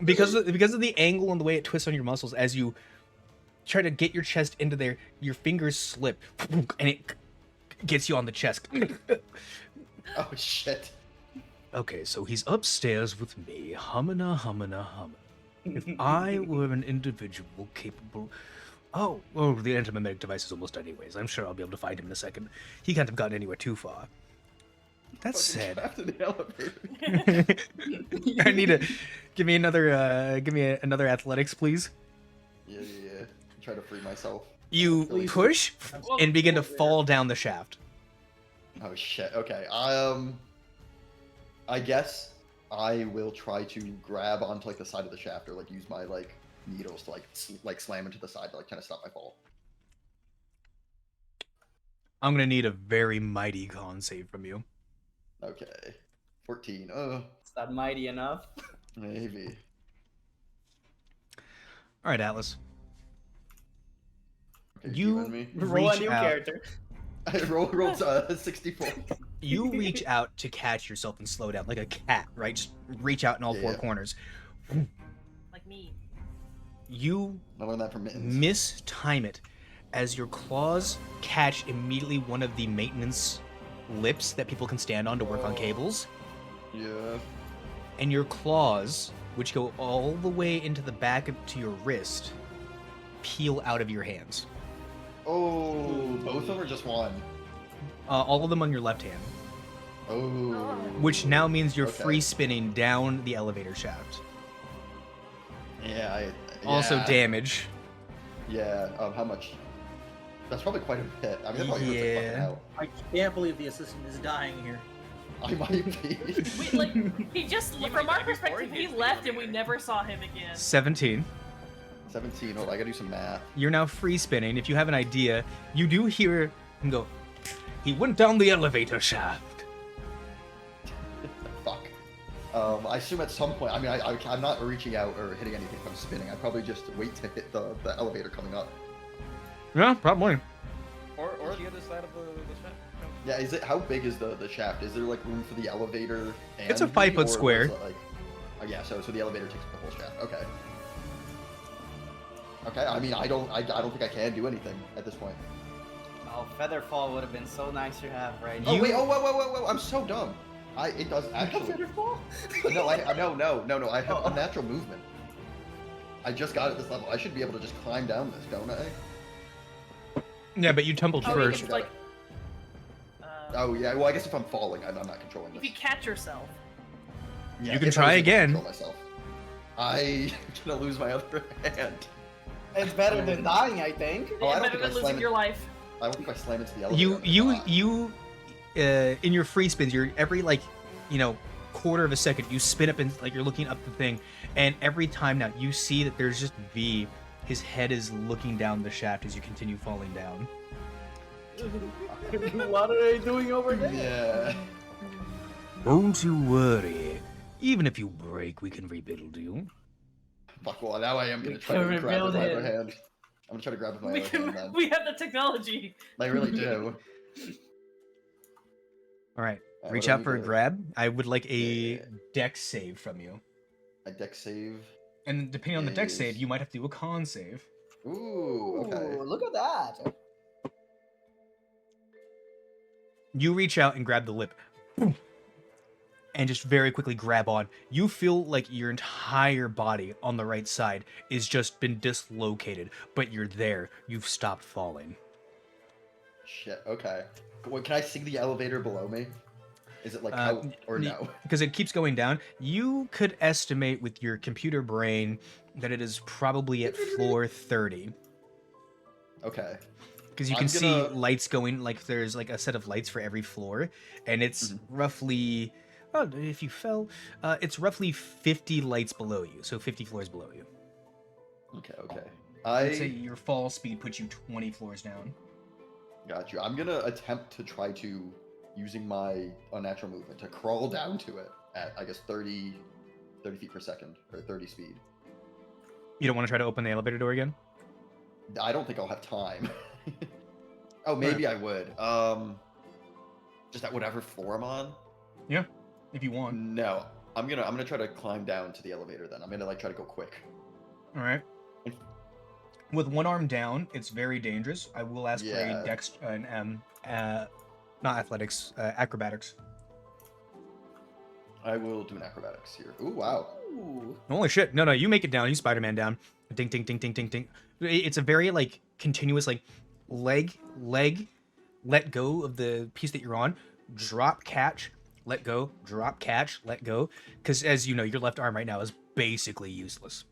because of the angle and the way it twists on your muscles, as you try to get your chest into there, your fingers slip, and it gets you on the chest. Oh shit. Okay, so he's upstairs with me, humana. If I were an individual capable... Oh, the antimemetic device is almost done anyways. I'm sure I'll be able to find him in a second. He can't have gotten anywhere too far. That said... Trapped in the elevator. I need to... Give me another athletics, please. Yeah. Try to free myself. You push and begin to fall down the shaft. Oh shit. Okay. I guess I will try to grab onto like the side of the shaft or like use my like needles to like slam into the side to like kind of stop my fall. I'm gonna need a very mighty con save from you. Okay. 14. Is that mighty enough? Maybe. All right, Atlas. Okay, You giving me. Roll a reach new out. character. I rolled 64. You reach out to catch yourself and slow down like a cat, right? Just reach out in all four Yeah. corners. Like me. You I learned that from Mittens. mistime it as your claws catch immediately one of the maintenance lips that people can stand on to work on cables, Yeah. and your claws, which go all the way into the back to your wrist, peel out of your hands. Oh, both of them or just one? All of them on your left hand, Oh. which now means you're Okay. free spinning down the elevator shaft. Yeah. Also yeah. damage. Yeah. How much? That's probably quite a bit. I mean, that probably hurts like fucking Yeah. hell. I can't believe the assistant is dying here. I might be. We, like, he just, He from might our die before perspective, he he hits left the and we elevator. never saw him again. 17. 17. Hold on, I gotta do some math. You're now free spinning. If you have an idea, you do hear him go, he went down the elevator shaft. Fuck. I assume at some point. I mean, I'm not reaching out or hitting anything if I'm spinning. I probably just wait to hit the elevator coming up. Yeah, probably. Or the other side of the shaft. Yeah, is it, how big is the shaft? Is there like room for the elevator and It's a V, 5-foot or square. is it, like, oh yeah, so the elevator takes the whole shaft. Okay. Okay, I mean, I don't think I can do anything at this point. Oh, Featherfall would have been so nice to have right Oh now. wait, oh whoa, I'm so dumb. It does actually. Featherfall? No, no, I have unnatural movement. I just got at this level. I should be able to just climb down this, don't I? Yeah, but you tumbled Oh, you first. can, like, Oh yeah, well I guess if I'm falling, I'm not controlling if this. you catch yourself. Yeah, You can if I try was able to again. control myself. I'm gonna lose my other hand. It's better than dying, I think. Oh, I Yeah, don't better think I than slam losing it. your life. I don't think I slam into the elevator. You in your free spins, you're every like, quarter of a second you spin up and like you're looking up the thing, and every time now you see that there's just V. His head is looking down the shaft as you continue falling down. What are they doing over there? Yeah. Don't you worry. Even if you break, we can rebuild you. Fuck, well now I am gonna We try can to grab with rebuild my other him. hand. I'm gonna try to grab with my We other hand can. then. We have the technology. I really do. All right, Alright, reach what do I out need for a to- grab. I would like a Yeah. dex save from you. A deck save. And depending on the dex Is- save, you might have to do a con save. Ooh, okay. Ooh, look at that. You reach out and grab the lip. Boom. And just very quickly grab on. You feel like your entire body on the right side is just been dislocated, but you're there. You've stopped falling. Shit, okay. Wait, can I see the elevator below me? Is it like how, or no? Because it keeps going down. You could estimate with your computer brain that it is probably at floor 30. Okay. Because you I'm can see gonna- lights going, like there's like a set of lights for every floor, and it's roughly, well, if you fell, it's roughly 50 lights below you, so 50 floors below you. Okay, okay. I'd say your fall speed puts you 20 floors down. Got you. I'm gonna attempt to try to, using my unnatural movement, to crawl down to it at, I guess, 30 feet per second, or 30 speed. You don't want to try to open the elevator door again? I don't think I'll have time. Oh, maybe I would. Just at whatever floor I'm on. Yeah, if you want. No, I'm gonna try to climb down to the elevator. Then I'm gonna like try to go quick. All right. With one arm down, it's very dangerous. I will ask for Yeah. a dex, not athletics, acrobatics. I will do an acrobatics here. Ooh, wow. Ooh. Holy shit! No, you make it down. You Spider-Man down. Ding, ding, ding, ding, ding, ding. It's a very like continuous like leg, let go of the piece that you're on, drop, catch, let go, drop, catch, let go. Because as you know, your left arm right now is basically useless.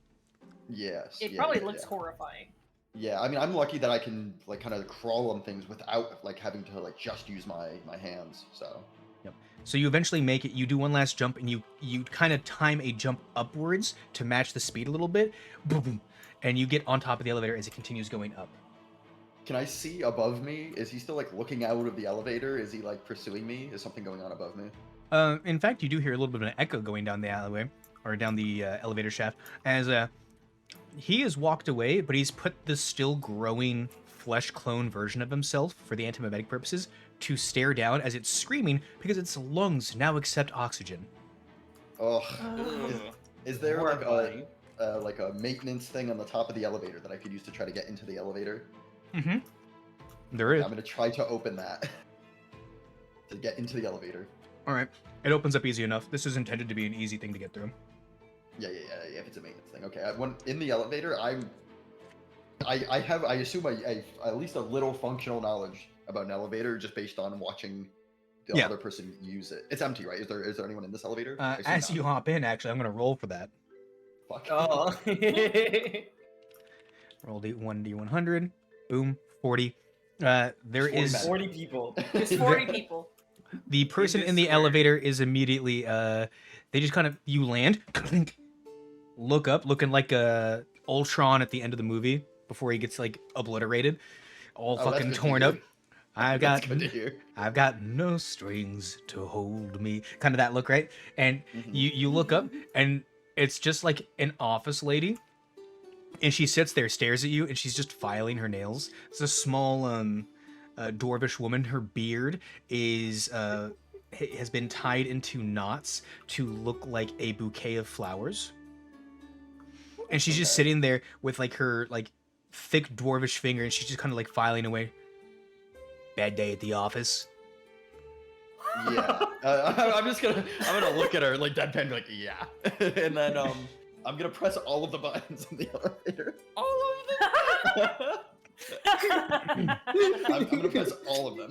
Yes. It yeah, probably yeah, looks yeah. horrifying. Yeah, I mean, I'm lucky that I can like kind of crawl on things without like having to like just use my hands. So. So you eventually make it. You do one last jump, and you kind of time a jump upwards to match the speed a little bit. Boom, boom, and you get on top of the elevator as it continues going up. Can I see above me? Is he still like looking out of the elevator? Is he like pursuing me? Is something going on above me? In fact, you do hear a little bit of an echo going down the alleyway or down the elevator shaft as he has walked away, but he's put the still growing flesh clone version of himself for the antimemetic purposes to stare down as it's screaming because its lungs now accept oxygen. Oh, Ugh. is there Horrifying. like a maintenance thing on the top of the elevator that I could use to try to get into the elevator? Mm-hmm. There is. I'm gonna try to open that to get into the elevator. All right. It opens up easy enough. This is intended to be an easy thing to get through. Yeah. If it's a maintenance thing, okay. When in the elevator, I assume I at least a little functional knowledge about an elevator just based on watching the other person use it. It's empty, right? Is there anyone in this elevator? I assume As not. you hop in, actually, I'm going to roll for that. Fuck. Oh. Roll D100. Boom. 40. There 40 is men. 40 people. It's 40 people. the person in the swear. elevator is immediately they just kind of you land, look up, looking like Ultron at the end of the movie before he gets like obliterated, all Oh, that's fucking good to torn hear. up. I've That's got good to hear. I've got no strings to hold me. Kind of that look, right? And Mhm. you look up and it's just like an office lady. And she sits there, stares at you, and she's just filing her nails. It's a small dwarvish woman. Her beard is has been tied into knots to look like a bouquet of flowers, and she's just Okay. sitting there with like her like thick dwarvish finger, and she's just kind of like filing away. Bad day at the office. Yeah. I'm gonna look at her like deadpan, and be like, yeah, and then I'm gonna press all of the buttons in the elevator. All of them. I'm gonna press all of them.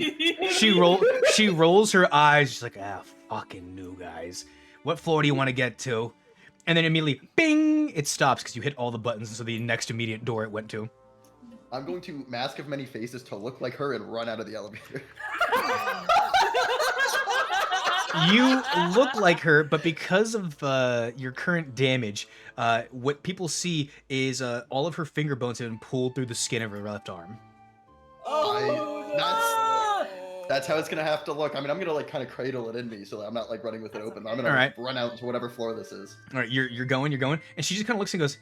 She rolls her eyes. She's like, ah, fucking new guys. What floor do you want to get to? And then immediately, bing! It stops because you hit all the buttons. So the next immediate door it went to. I'm going to mask of many faces to look like her and run out of the elevator. You look like her, but because of your current damage, what people see is all of her finger bones have been pulled through the skin of her left arm. That's how it's gonna have to look. I mean, I'm gonna like kind of cradle it in me so that I'm not like running with it open. I'm gonna All right. run out to whatever floor this is. All right, you're going, and she just kind of looks and goes,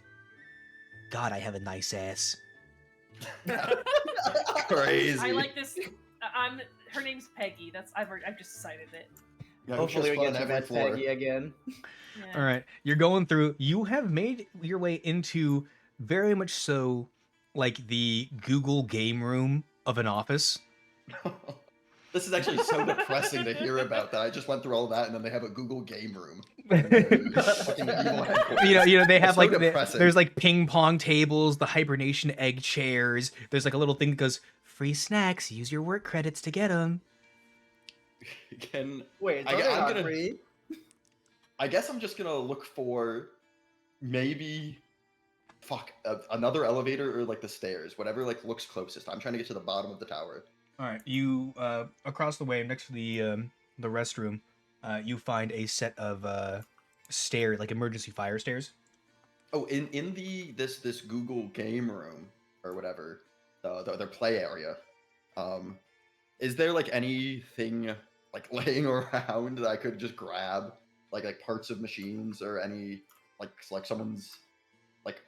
"God, I have a nice ass." Crazy. I like this. Her name's Peggy. I've just decided it. Yeah, Hopefully we just get run to every met floor. Peggy again. Yeah. All right, you're going through. You have made your way into very much so like the Google game room of an office. This is actually so depressing to hear about that I just went through all of that and then they have a Google game room. Fucking evil headquarters. You know they have It's so like depressing. there's like ping pong tables, the hibernation egg chairs. There's like a little thing that goes free snacks. Use your work credits to get them. Wait, I'm I'm gonna- free? I guess I'm just gonna look for maybe another elevator or like the stairs, whatever like looks closest. I'm trying to get to the bottom of the tower. All right, you across the way next to the restroom, you find a set of stairs, like emergency fire stairs. Oh, in this Google game room or whatever, their play area, is there like anything like laying around that I could just grab, like parts of machines or any like someone's like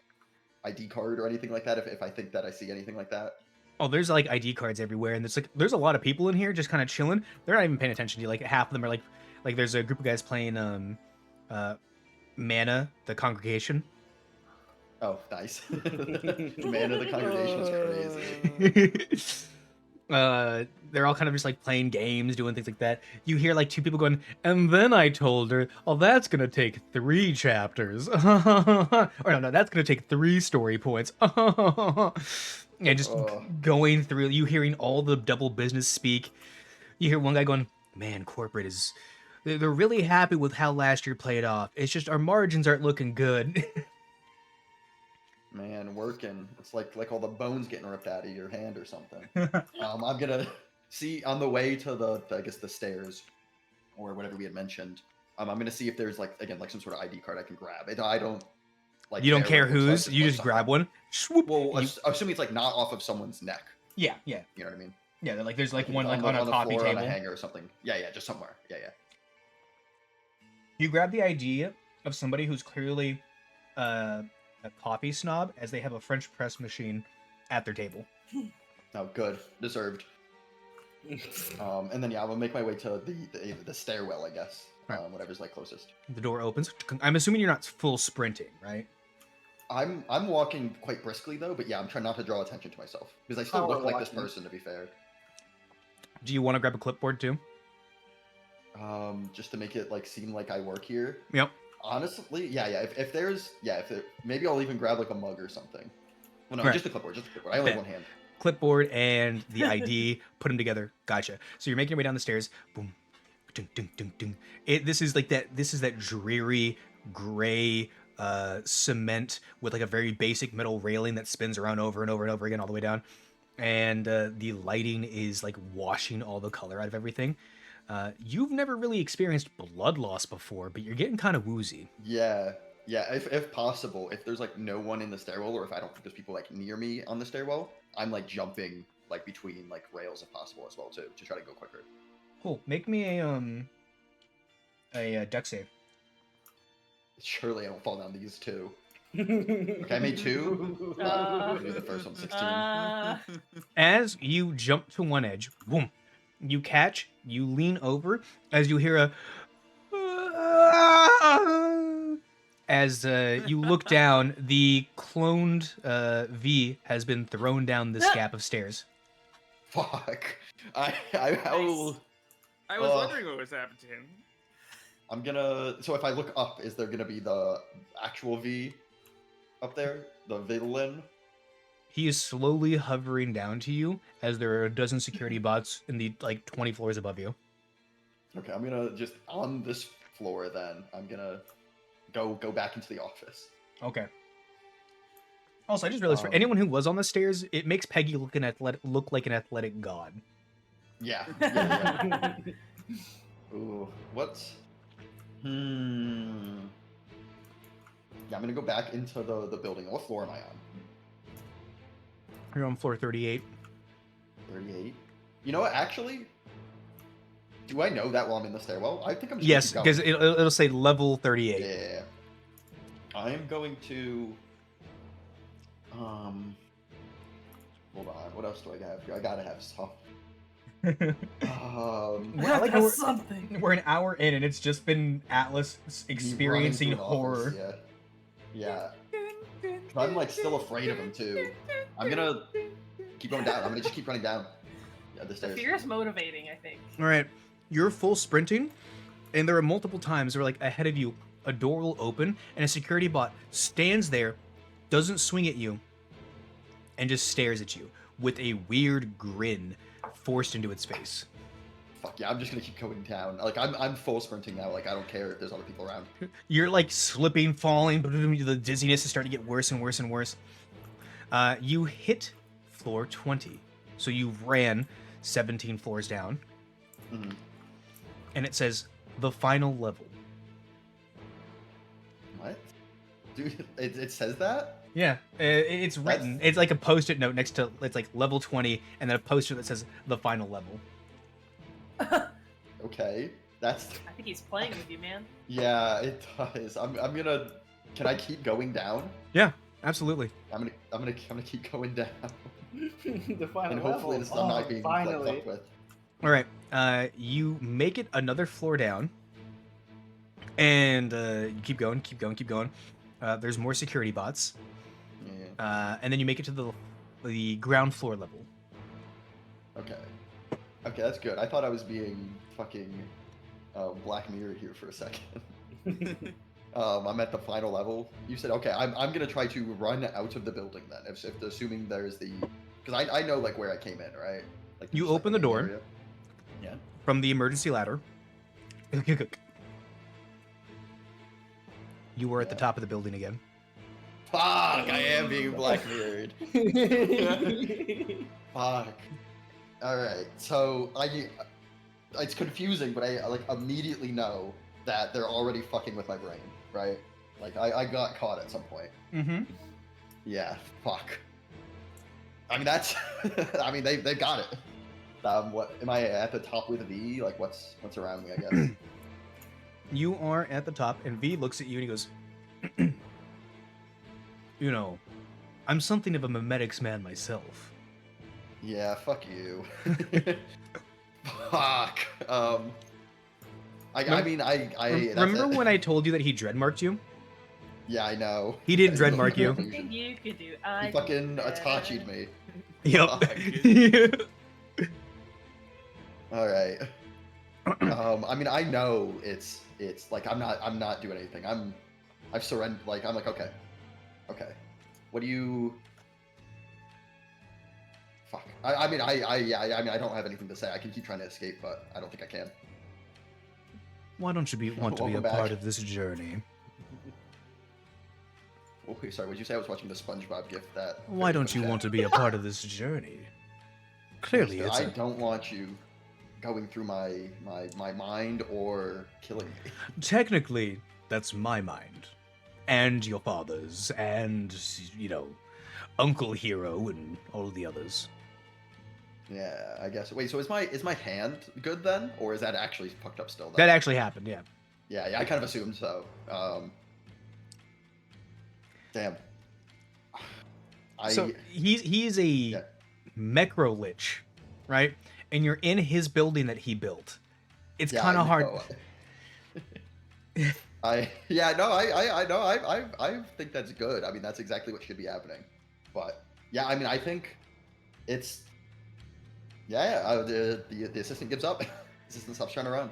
ID card or anything like that? If I think that I see anything like that. Oh, there's like ID cards everywhere, and there's a lot of people in here just kind of chilling. They're not even paying attention to you. Like half of them are like there's a group of guys playing Mana, the Congregation. Oh, nice. Man of the congregation is crazy. They're all kind of just like playing games, doing things like that. You hear like two people going, and then I told her, oh, that's gonna take 3 chapters. Or no, that's gonna take 3 story points. And just going through, you hearing all the double business speak. You hear one guy going, man, corporate is, they're really happy with how last year played off. It's just our margins aren't looking good. Man, working. It's like all the bones getting ripped out of your hand or something. I'm gonna see on the way to the stairs or whatever we had mentioned. I'm gonna see if there's like some sort of ID card I can grab. I don't like. You don't care what it looks whose, like, you like just grab one. Swoop. Well, assuming it's like not off of someone's neck. Yeah. You know what I mean? Yeah, like there's like one like on on a the coffee floor, table. on a hanger or something. Yeah, just somewhere. Yeah. You grab the ID of somebody who's clearly a coffee snob, as they have a French press machine at their table. Oh, good, deserved. And then I will make my way to the stairwell, I guess. Right. Whatever's like closest. The door opens. I'm assuming you're not full sprinting, right? I'm walking quite briskly though, but yeah, I'm trying not to draw attention to myself because I still Oh, look like this walking. person. To be fair, Do you want to grab a clipboard too? just to make it like seem like I work here. Yep. Honestly, yeah. If there's maybe I'll even grab like a mug or something. Well, no, Right. just a clipboard. I only have one hand. Clipboard and the ID, put them together. Gotcha. So you're making your way down the stairs. Boom. Ding, ding, ding, ding. This is that dreary gray cement with like a very basic metal railing that spins around over and over and over again all the way down. And the lighting is like washing all the color out of everything. You've never really experienced blood loss before, but you're getting kind of woozy. Yeah. If possible, if there's like no one in the stairwell, or if I don't think there's people like near me on the stairwell, I'm like jumping like between like rails if possible as well too, to try to go quicker. Cool. Make me a dex save. Surely I don't fall down these two. Okay, I made 2. I made the first one 16. As you jump to one edge, boom, you catch, you lean over as you hear a. As you look down, the cloned V has been thrown down this gap of stairs. Fuck. Nice. I was Oh. wondering what was happening to him. I'm gonna. So if I look up, is there gonna be the actual V up there? The villain? He is slowly hovering down to you as there are a dozen security bots in the 20 floors above you. Okay, I'm gonna just on this floor. Then I'm gonna go back into the office. Okay. Also, I just realized for anyone who was on the stairs, it makes Peggy look like an athletic god. Yeah. Ooh, what's? Yeah, I'm gonna go back into the building. What floor am I on? You're on floor 38. 38. You know what? Actually, do I know that while I'm in the stairwell? I think I'm just Yes, gonna because keep going. it'll say level 38. Yeah. I'm going to. Hold on. What else do I have here? I gotta have stuff. I like how we're an hour in and it's just been Atlas experiencing running through an horror. office, yeah. I'm like still afraid of him too. I'm gonna keep going down. I'm gonna just keep running down. Yeah, the The stairs. fear is motivating, I think. All right, you're full sprinting, and there are multiple times where ahead of you, a door will open and a security bot stands there, doesn't swing at you, and just stares at you with a weird grin forced into its face. Fuck yeah, I'm just gonna keep going down. Like I'm full sprinting now. Like I don't care if there's other people around. You're slipping, falling, the dizziness is starting to get worse and worse and worse. You hit floor 20, so you ran 17 floors down, and it says the final level. What? Dude, it says that? Yeah, it's written. It's like a post-it note next to it's like level 20, and then a post-it that says the final level. Okay, that's. I think he's playing with you, man. Yeah, it does. I'm gonna. Can I keep going down? Yeah, absolutely. I'm gonna keep going down. The final And hopefully level. this I'm not being finally. fucked with. All right, you make it another floor down, and you keep going. There's more security bots, and then you make it to the ground floor level. Okay, that's good. I thought I was being fucking Black Mirror here for a second. I'm at the final level. You said okay. I'm gonna try to run out of the building then. If assuming there's the, because I know where I came in, right? Like You just, open the door. area. Yeah. From the emergency ladder. You were at the top of the building again. Fuck! I am being Black Mirrored. Fuck. All right. So it's confusing, but I immediately know that they're already fucking with my brain, right? I got caught at some point. Mm-hmm. Yeah. Fuck. I mean that's. I mean they got it. What am I at the top with a V? What's around me? I guess. You are at the top, and V looks at you and he goes, "You know, I'm something of a memetics man myself." Yeah. Fuck you. Fuck. I mean, remember when I told you that he dreadmarked you? Yeah, I know. He didn't dreadmark you. Anything you could do. He fucking Itachi'd me. Yep. All right. I mean, I know it's I'm not doing anything. I've surrendered. I'm okay. What do you? Fuck. I mean, I don't have anything to say. I can keep trying to escape, but I don't think I can. Why don't you want to be a Welcome part back. of this journey? Okay, sorry. Would you say I was watching the SpongeBob gift that? Why don't you want to be a part of this journey? Clearly, I don't want you going through my mind or killing me. Technically, that's my mind. And your father's, and, Uncle Hero and all the others. Yeah, I guess. Wait, so is my hand good then, or is that actually fucked up still? Then? That actually happened, yeah. Yeah, I kind of assumed so. Damn. So he's a Yeah. Mecro Lich, right? And you're in his building that he built. It's Yeah, kind of I hard. know. I think that's good. I mean, that's exactly what should be happening. But yeah, I mean, I think it's the assistant gives up. Assistant stops trying to run.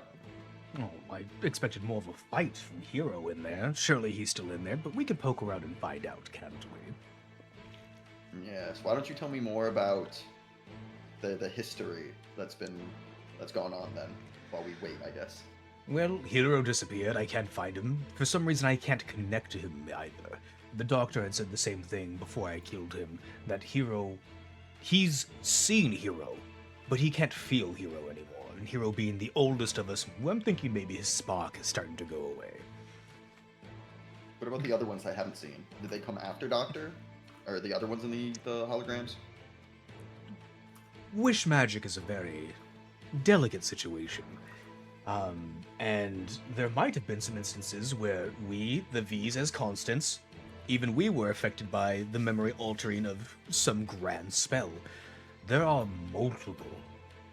Oh, I expected more of a fight from Hero in there. Surely he's still in there, but we could poke around and find out, can't we? Yes. Why don't you tell me more about the history that's gone on then, while we wait, I guess. Well, Hero disappeared. I can't find him. For some reason, I can't connect to him either. The doctor had said the same thing before I killed him, that Hero... He's seen Hero, but he can't feel Hero anymore. And Hero being the oldest of us, I'm thinking maybe his spark is starting to go away. What about the other ones I haven't seen? Did they come after Doctor? Or the other ones in the holograms? Wish magic is a very delicate situation. And there might have been some instances where we, the V's as constants, even we were affected by the memory altering of some grand spell. There are multiple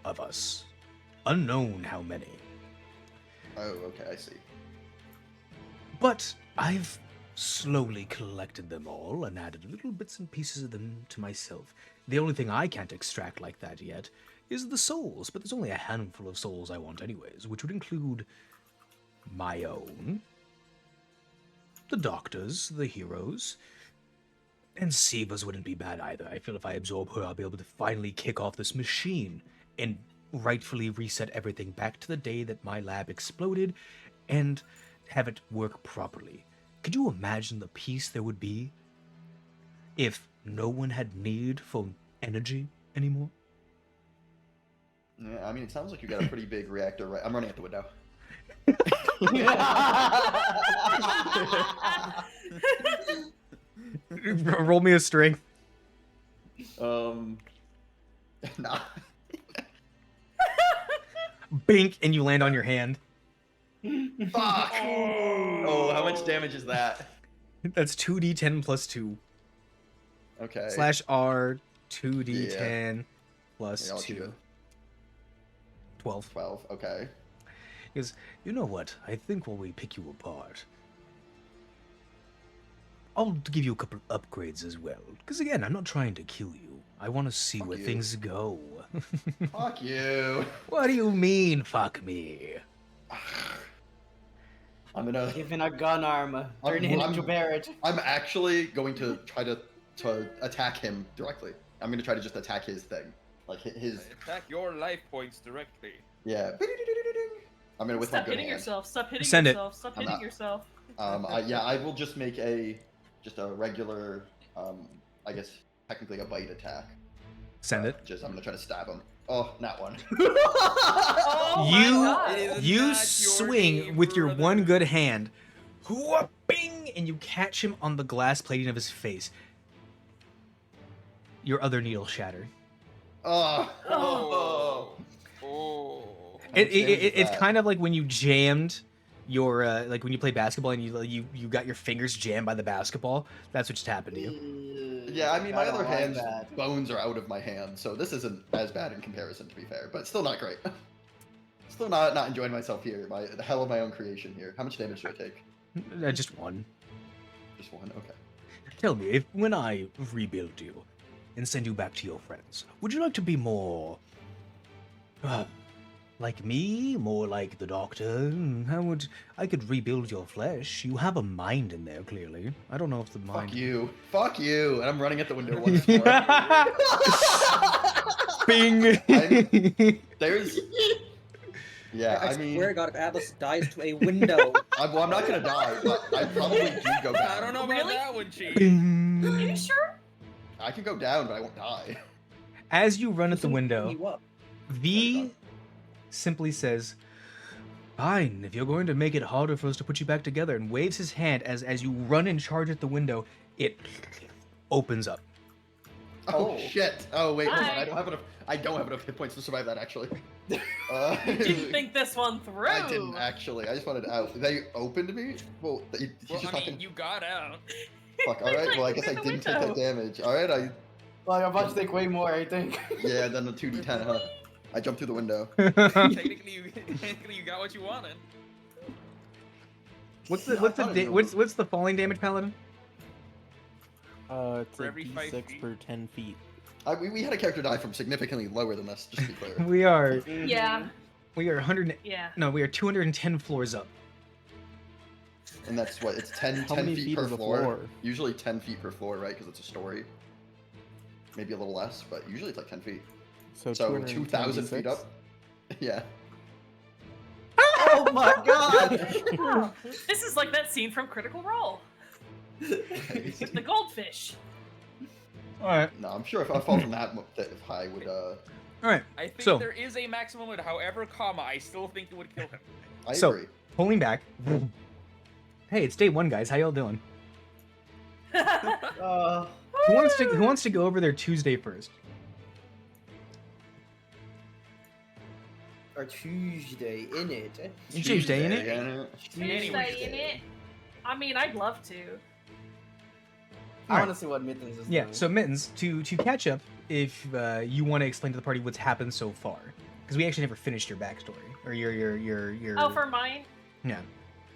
of us. Unknown how many. Oh, okay, I see. But I've slowly collected them all and added little bits and pieces of them to myself. The only thing I can't extract like that yet is the souls, but there's only a handful of souls I want anyways, which would include my own, the Doctor's, the Hero's, and Siva's wouldn't be bad either. I feel if I absorb her, I'll be able to finally kick off this machine and rightfully reset everything back to the day that my lab exploded and have it work properly. Could you imagine the peace there would be if no one had need for energy anymore? Yeah, I mean, it sounds like you got a pretty big reactor, right? I'm running out the window. Roll me a strength. Nah. Bink, and you land on your hand. Fuck! Oh, how much damage is that? That's 2d10 plus 2. Okay. / R 2d10 plus Yeah, I'll shoot 2. it. 12. 12, okay. Because, you know what? I think while we pick you apart, I'll give you a couple upgrades as well. Because again, I'm not trying to kill you. I want to see Fuck where you. things go. Fuck you. What do you mean, fuck me? I'm gonna... Given a gun arm, turn him into Barrett. I'm actually going to try to attack him directly. I'm gonna try to just attack his thing. Like, his... Attack your life points directly. Yeah. I'm gonna with Stop my good hitting hand. yourself. Stop hitting Send it. yourself. Stop I'm hitting not- yourself. I will just make a regular, I guess technically a bite attack. Send it. I'm gonna try to stab him. Oh, not one. Oh my God. It is You not your swing name, with your brother. one good hand, whooping, and you catch him on the glass plating of his face. Your other needle shattered. Oh. Oh. Oh. How much damage is It's that? kind of like when you jammed your like when you play basketball and you got your fingers jammed by the basketball. That's what just happened to you. Yeah, I mean, my don't other like hand's that. bones are out of my hand, so this isn't as bad in comparison, to be fair, but still not great. Still not enjoying myself here. The hell of my own creation here. How much damage do I take? Just one. Just one. Okay. Tell me, if when I rebuild you and send you back to your friends, would you like to be more like me, more like the Doctor? How would I could rebuild your flesh? You have a mind in there, clearly. I don't know if the mind. Fuck you. Fuck you. And I'm running at the window once more. Bing. There's. Yeah, I mean, swear to God, if Atlas dies to a window. I'm not gonna die, but I probably do go down. I don't know about Really? that one, Chief. Are Bing. you sure? I can go down, but I won't die. As you run at the window, You up. V simply says, "Fine, if you're going to make it harder for us to put you back together," and waves his hand as you run and charge at the window. It opens up. Oh, Oh. shit! Oh wait, hold on. Hi. I don't have enough hit points to survive that actually. Didn't think this one through. I didn't actually. I just wanted out. They opened me. Well, he's Well, just I talking. mean, you got out. Fuck. All right. Well, I guess I The didn't take that window. damage. All right. Well, I'm about to take way more, I think. Yeah. Then the 2d10. Huh? I jumped through the window. Technically, you got what you wanted. what's I thought it was- what's the falling damage, Paladin? It's For a every 5 d6 feet. per 10 feet. we had a character die from significantly lower than us. Just to be clear. We are Yeah, we are 100. yeah. No, we are 210 floors up. And that's what it's 10, How 10 many feet feet per is a floor. floor? Usually 10 feet per floor, right? Because it's a story. Maybe a little less, but usually it's like 10 feet. So, So 2,000 feet 226? up. Yeah. Oh my god! Oh, this is like that scene from Critical Role. The goldfish. All right. No, I'm sure if I fall from that high would All right. I think So- there is a maximum limit. However, I still think it would kill him. I So- agree. Pulling back. Hey, it's day one, guys. How y'all doing? Who wants to go over there Tuesday first? Or Tuesday in it. Tuesday, innit? Yeah. Tuesday in it. I mean, I'd love to. I Alright. want to see what Mittens is Yeah. doing. So Mittens, to catch up, if you want to explain to the party what's happened so far, because we actually never finished your backstory or your. Oh, for mine? Yeah.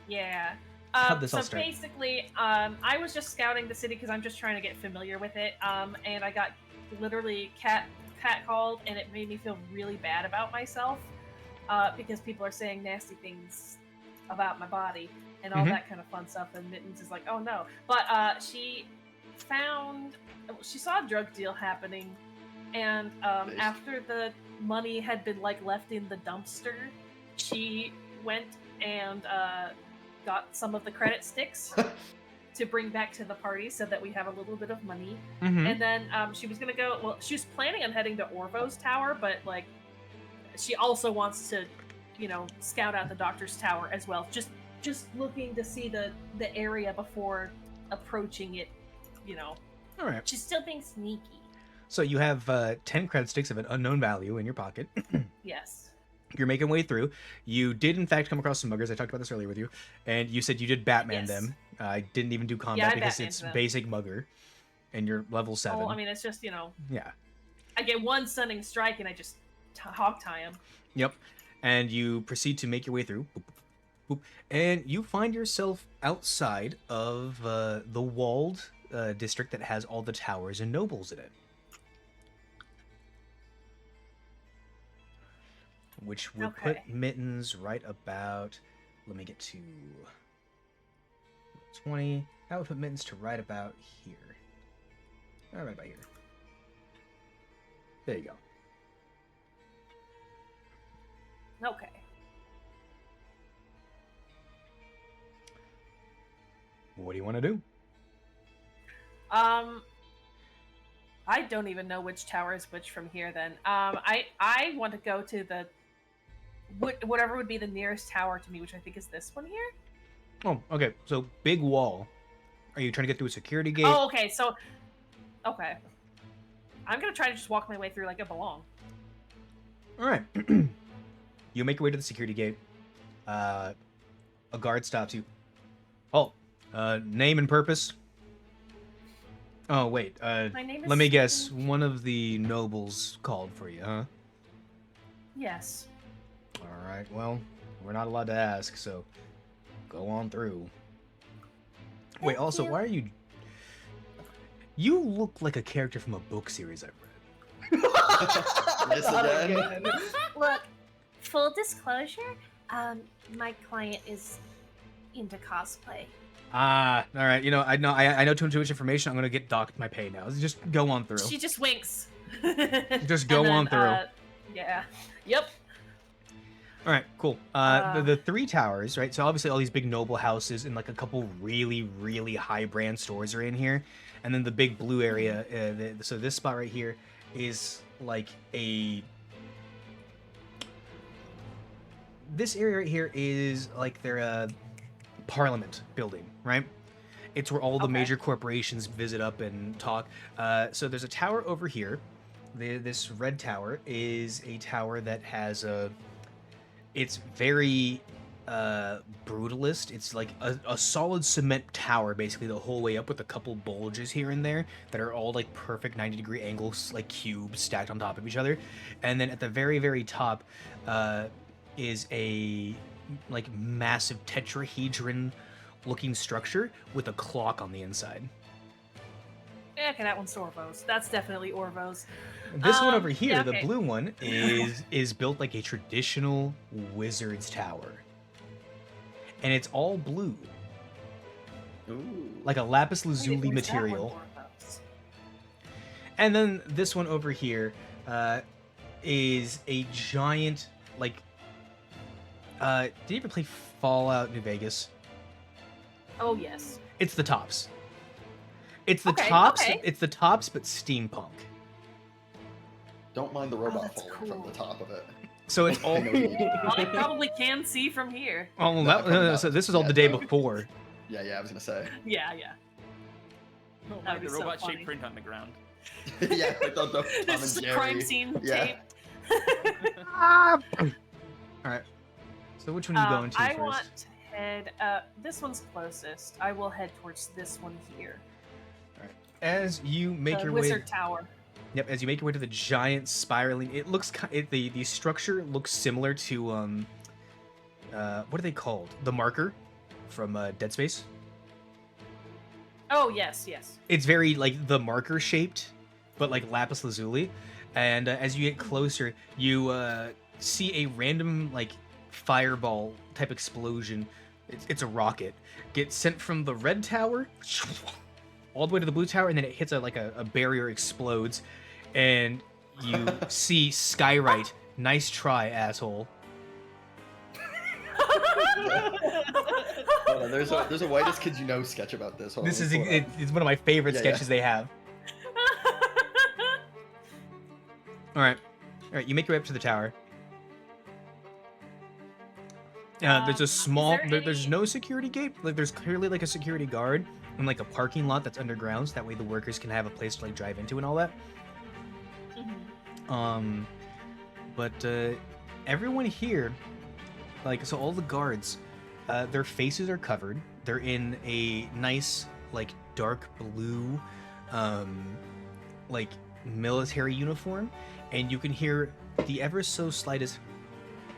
Yeah. How'd this So all start? basically, I was just scouting the city because I'm just trying to get familiar with it. And I got literally catcalled, and it made me feel really bad about myself because people are saying nasty things about my body and all Mhm. that kind of fun stuff. And Mittens is like, oh no. But she saw a drug deal happening, and Nice. after the money had been like left in the dumpster, she went and got some of the credit sticks to bring back to the party so that we have a little bit of money. Mm-hmm. And then she was gonna go. Well, she was planning on heading to Orvo's tower, but like, she also wants to, scout out the doctor's tower as well. Just looking to see the area before approaching it. All right. She's still being sneaky. So you have 10 credit sticks of an unknown value in your pocket. Yes. You're making way through. You did, in fact, come across some muggers. I talked about this earlier with you. And you said you did Batman Yes. them. I didn't even do Yeah, combat I because Batmaned it's them. basic mugger. And you're level 7. Oh, I mean, it's just Yeah. I get one stunning strike and I just hog tie him. Yep. And you proceed to make your way through. Boop, boop, boop. And you find yourself outside of the walled district that has all the towers and nobles in it. Which would put Okay. Mittens right about... Let me get to... 20. That would put Mittens to right about here. Right about here. There you go. Okay. What do you want to do? I don't even know which tower is which from here. Then, I want to go to the whatever would be the nearest tower to me, which I think is this one here. Oh, okay. So, big wall. Are you trying to get through a security gate? Oh, okay. So, okay. I'm gonna try to just walk my way through like I belong. All right. You make your way to the security gate. A guard stops you. Oh, name and purpose? Oh, wait. My name is Let me guess. Stephen. One of the nobles called for you, huh? Yes. All right. Well, we're not allowed to ask, so go on through. Wait, Thank also, you. why are you... You look like a character from a book series I've read. This again? Look, full disclosure, my client is into cosplay. Ah, all right. I know too much information. I'm gonna get docked my pay now. Just go on through. She just winks. Just go And on then, through. Yeah. Yep. All right, cool. The three towers, right? So obviously all these big noble houses and like a couple really, really high brand stores are in here, and then the big blue area. So this spot right here is like a. This area right here is like their parliament building, right? It's where all the Okay. major corporations visit up and talk. So there's a tower over here. This red tower is a tower that has a. It's very brutalist. It's like a solid cement tower basically the whole way up with a couple bulges here and there that are all like perfect 90-degree angles, like cubes stacked on top of each other. And then at the very, very top is a like massive tetrahedron looking structure with a clock on the inside. Yeah, okay, that one's Orvo's. That's definitely Orvo's. This one over here, yeah, the okay. blue one, is built like a traditional wizard's tower. And it's all blue, Ooh. like a lapis Wait, lazuli where's that one material. Orvo's? And then this one over here is a giant, like, did you ever play Fallout New Vegas? Oh, yes. It's the tops. It's the Okay, tops. okay. It's the tops, but steampunk. Don't mind the robot that's falling from cool. the top of it. So it's all. I know you need- Well, they probably can see from here. Oh, No, that, probably not. so this was all Yeah, the day no. before. Yeah, I was gonna say. Yeah, yeah. Oh, That'd the be so robot funny. shaped print on the ground. Yeah, like the Tom This and is a Jerry. crime scene Yeah. tape. All right. So which one are you going to I first? want to head. This one's closest. I will head towards this one here. As you make The your Wizard way. Tower. Yep, as you make your way to the giant spiraling, it looks the structure looks similar to what are they called? The marker from Dead Space. Oh yes, yes. It's very like the marker shaped, but like lapis lazuli. And as you get closer, you see a random like fireball type explosion. It's a rocket. Get sent from the red tower all the way to the blue tower, and then it hits a barrier, explodes, and you see Skyrite. Nice try, asshole. Hold on, there's a whitest kid you know sketch about this. Hold This on, is hold on. it's one of my favorite Yeah, sketches they have. All right, you make your way up to the tower. There's a Is small. there There's any- no security gate. Like there's clearly like a security guard in like a parking lot that's underground, so that way the workers can have a place to like drive into and all that. Mhm. But everyone here, like, so all the guards, their faces are covered. They're in a nice, like, dark blue, like, military uniform, and you can hear the ever so slightest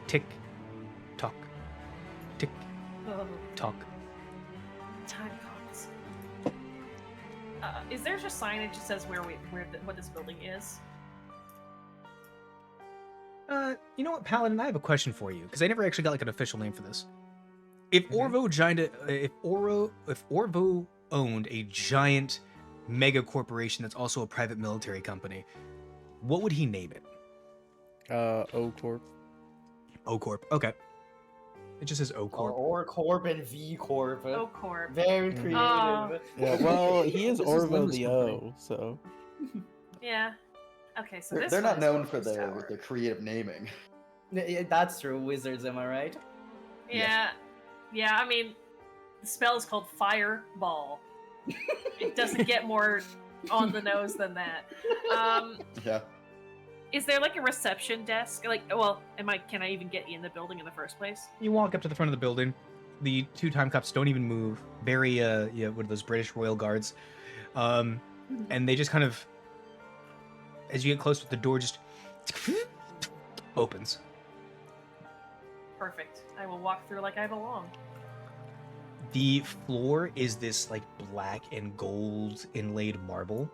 tick, tock, tick, Oh, tock. time calls. Is there just signage that says what this building is? You know what, Paladin? I have a question for you because I never actually got like an official name for this. If Orvo owned a giant mega corporation that's also a private military company, what would he name it? O Corp. O Corp. Okay. It just says O Corp. Or Corp and V Corp. Oh, Corp. Very Mm. creative. Oh. Yeah, well, he is This is Orvo Linda's the company. O, so. Yeah. Okay, so They're, this they're one not is known for Orpheus their Tower. creative naming. Yeah, that's true. Wizards, am I right? Yeah. Yeah, I mean, the spell is called Fireball. It doesn't get more on the nose than that. Yeah. Is there like a reception desk? Like, well, can I even get in the building in the first place? You walk up to the front of the building. The two time cops don't even move. Very, what are those British royal guards? And they just kind of, as you get close to the door, just opens. Perfect. I will walk through like I belong. The floor is this like black and gold inlaid marble,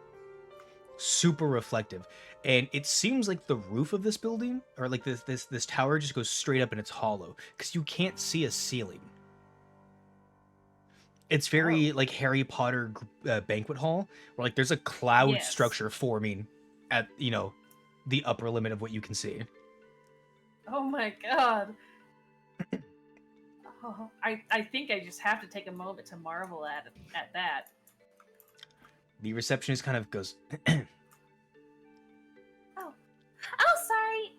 super reflective, and it seems like the roof of this building or like this tower just goes straight up and it's hollow because you can't see a ceiling. It's very like Harry Potter banquet hall, where like there's a cloud Yes. structure forming at the upper limit of what you can see. Oh my god. Oh, I think I just have to take a moment to marvel at that. The receptionist kind of goes, Oh, sorry.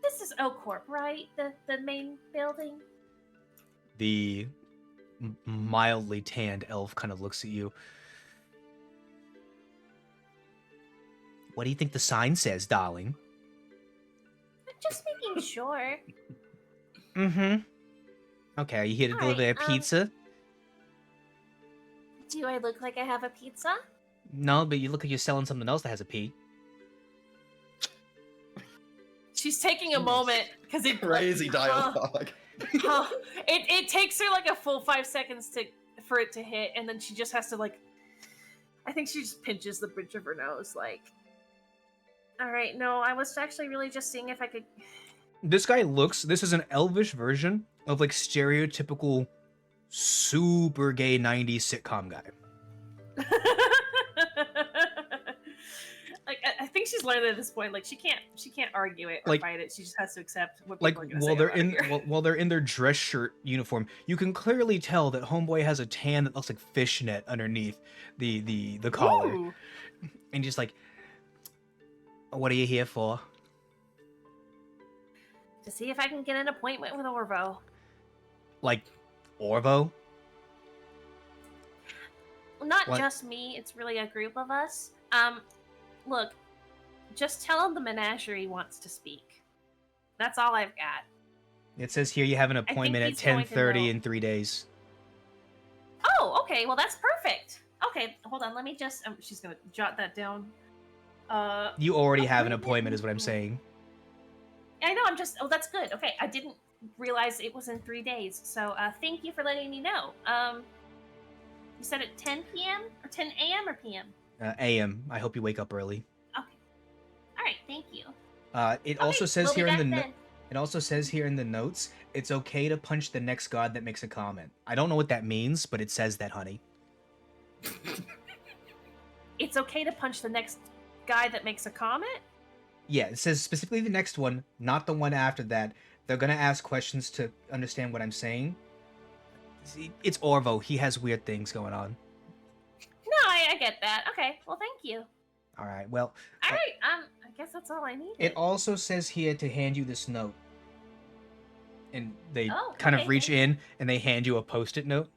This is O Corp, right? The main building. the mildly tanned elf kind of looks at you. What do you think the sign says, darling? just making sure. Mm-hmm. Okay, you here to deliver a Alright, pizza? Do I look like I have a pizza? No, but you look like you're selling something else that has a P. She's taking a Jeez. moment because it Crazy dialogue. it takes her like a full 5 seconds for it to hit, and then she just has to like. I think she just pinches the bridge of her nose, like. All right, no, I was actually really just seeing if I could. This guy looks. This is an elvish version of like stereotypical, super gay '90s sitcom guy. Like I think she's learned at this point. Like she can't argue it or Like- fight it. She just has to accept what Like people are gonna while say they're about in her. while they're in their dress shirt uniform, you can clearly tell that Homeboy has a tan that looks like fishnet underneath the collar, Ooh. and just like, what are you here for? To see if I can get an appointment with Orvo. Like, Orvo? Well, not What? just me, it's really a group of us. Look, just tell him the menagerie wants to speak. That's all I've got. It says here you have an think appointment at he's going to 10:30 know. in 3 days. Oh, okay, well that's perfect. Okay, hold on, let me just She's gonna jot that down. You already have an Appointment appointment, is what I'm with- saying. I know, I'm just that's good. Okay, I didn't realize it was in 3 days. So thank you for letting me know. You said at 10 p.m. or 10 a.m. or p.m. AM. I hope you wake up early. Okay. All right, thank you. It also Okay, says we'll be here in back the then. it also says here in the notes, it's okay to punch the next god that makes a comment. I don't know what that means, but it says that, honey. It's okay to punch the next guy that makes a comment. Yeah, it says specifically the next one, not the one after that. They're gonna ask questions to understand what I'm saying. See, it's Orvo. He has weird things going on. No, I get that. Okay, well thank you. All right. Well, All right, I guess that's all I need. it also says here to hand you this note. And they Oh, kind of okay, reach thank in and they hand you a post-it note.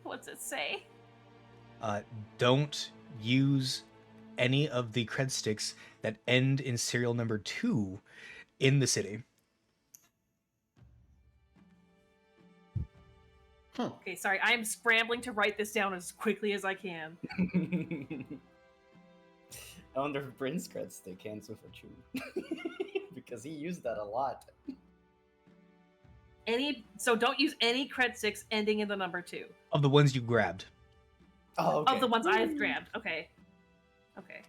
What's it say? Don't use any of the cred sticks that end in serial number 2 in the city. Huh. Okay, sorry. I'm scrambling to write this down as quickly as I can. I wonder if Prince creds they cancel for Chew. Because he used that a lot. So don't use any cred sticks ending in the number 2 Of the ones you grabbed. Oh, okay. of the ones I have grabbed. Okay. Okay.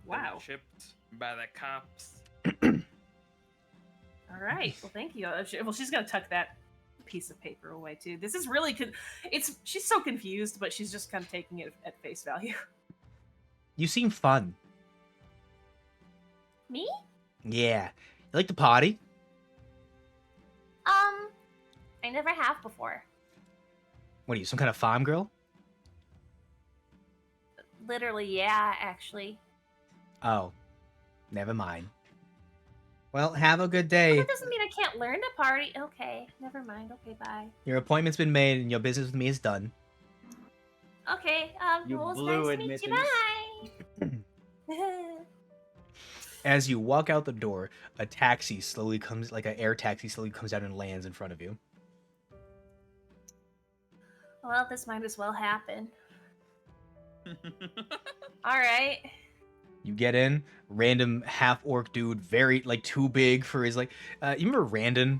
Wow. Shipped by the cops. All right. Well, thank you. Well, she's gonna tuck that piece of paper away too. This is really she's so confused, but she's just kind of taking it at face value. You seem fun. Me? Yeah. You like to party? I never have before. What are you, some kind of farm girl? Literally, yeah, actually. Oh. Never mind. Well, have a good day. That doesn't mean I can't learn to party. Okay, never mind. Okay, bye. Your appointment's been made and your business with me is done. Okay, You well, it's blew nice to meet you. Bye. As you walk out the door, a taxi slowly comes, like an air taxi slowly comes out and lands in front of you. Well, this might as well happen. All right. You get in, random half-orc dude, very, like, too big for his, like, you remember Randon?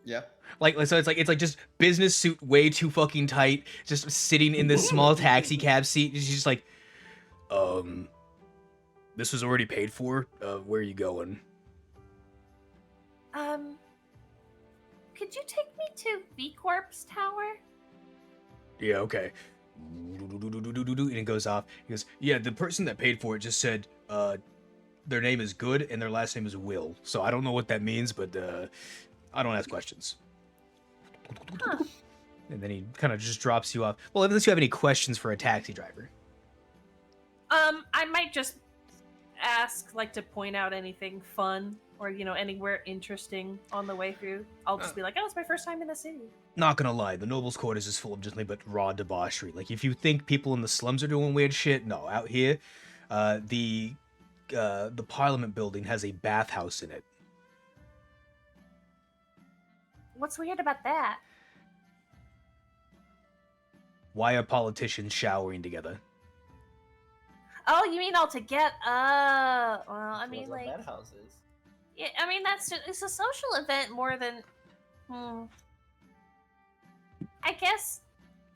Yeah. Like, so it's like just business suit way too fucking tight, just sitting in this small taxi cab seat. She's just like, this was already paid for. Where are you going? Could you take me to V Corp's tower? Yeah, okay. And it goes off. He goes, yeah, the person that paid for it just said, their name is Good and their last name is Will. So I don't know what that means, but I don't ask questions. Huh. And then he kind of just drops you off. Well, unless you have any questions for a taxi driver. I might just ask, like, to point out anything fun or anywhere interesting on the way through. I'll just be like, oh, it's my first time in the city. Not gonna lie, the nobles' quarters is full of just nothing but raw debauchery. Like, if you think people in the slums are doing weird shit, no. Out here, the Parliament building has a bathhouse in it. What's weird about that? Why are politicians showering together? Oh, you mean all together? Well, I mean, like, bed houses. yeah, I mean it's a social event more than. I guess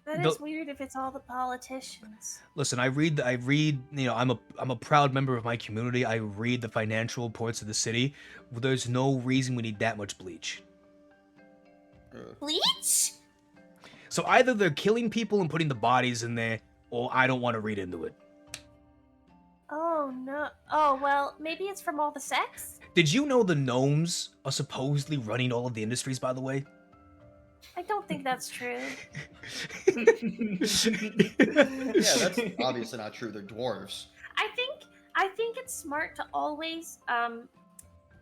that is weird if it's all the politicians. Listen, I read. I'm a proud member of my community. I read the financial reports of the city. There's no reason we need that much bleach. Bleach? So either they're killing people and putting the bodies in there, or I don't want to read into it. Oh no. Oh well, maybe it's from all the sex. Did you know the gnomes are supposedly running all of the industries, by the way? I don't think that's true. Yeah, that's obviously not true. They're dwarves. I think it's smart to always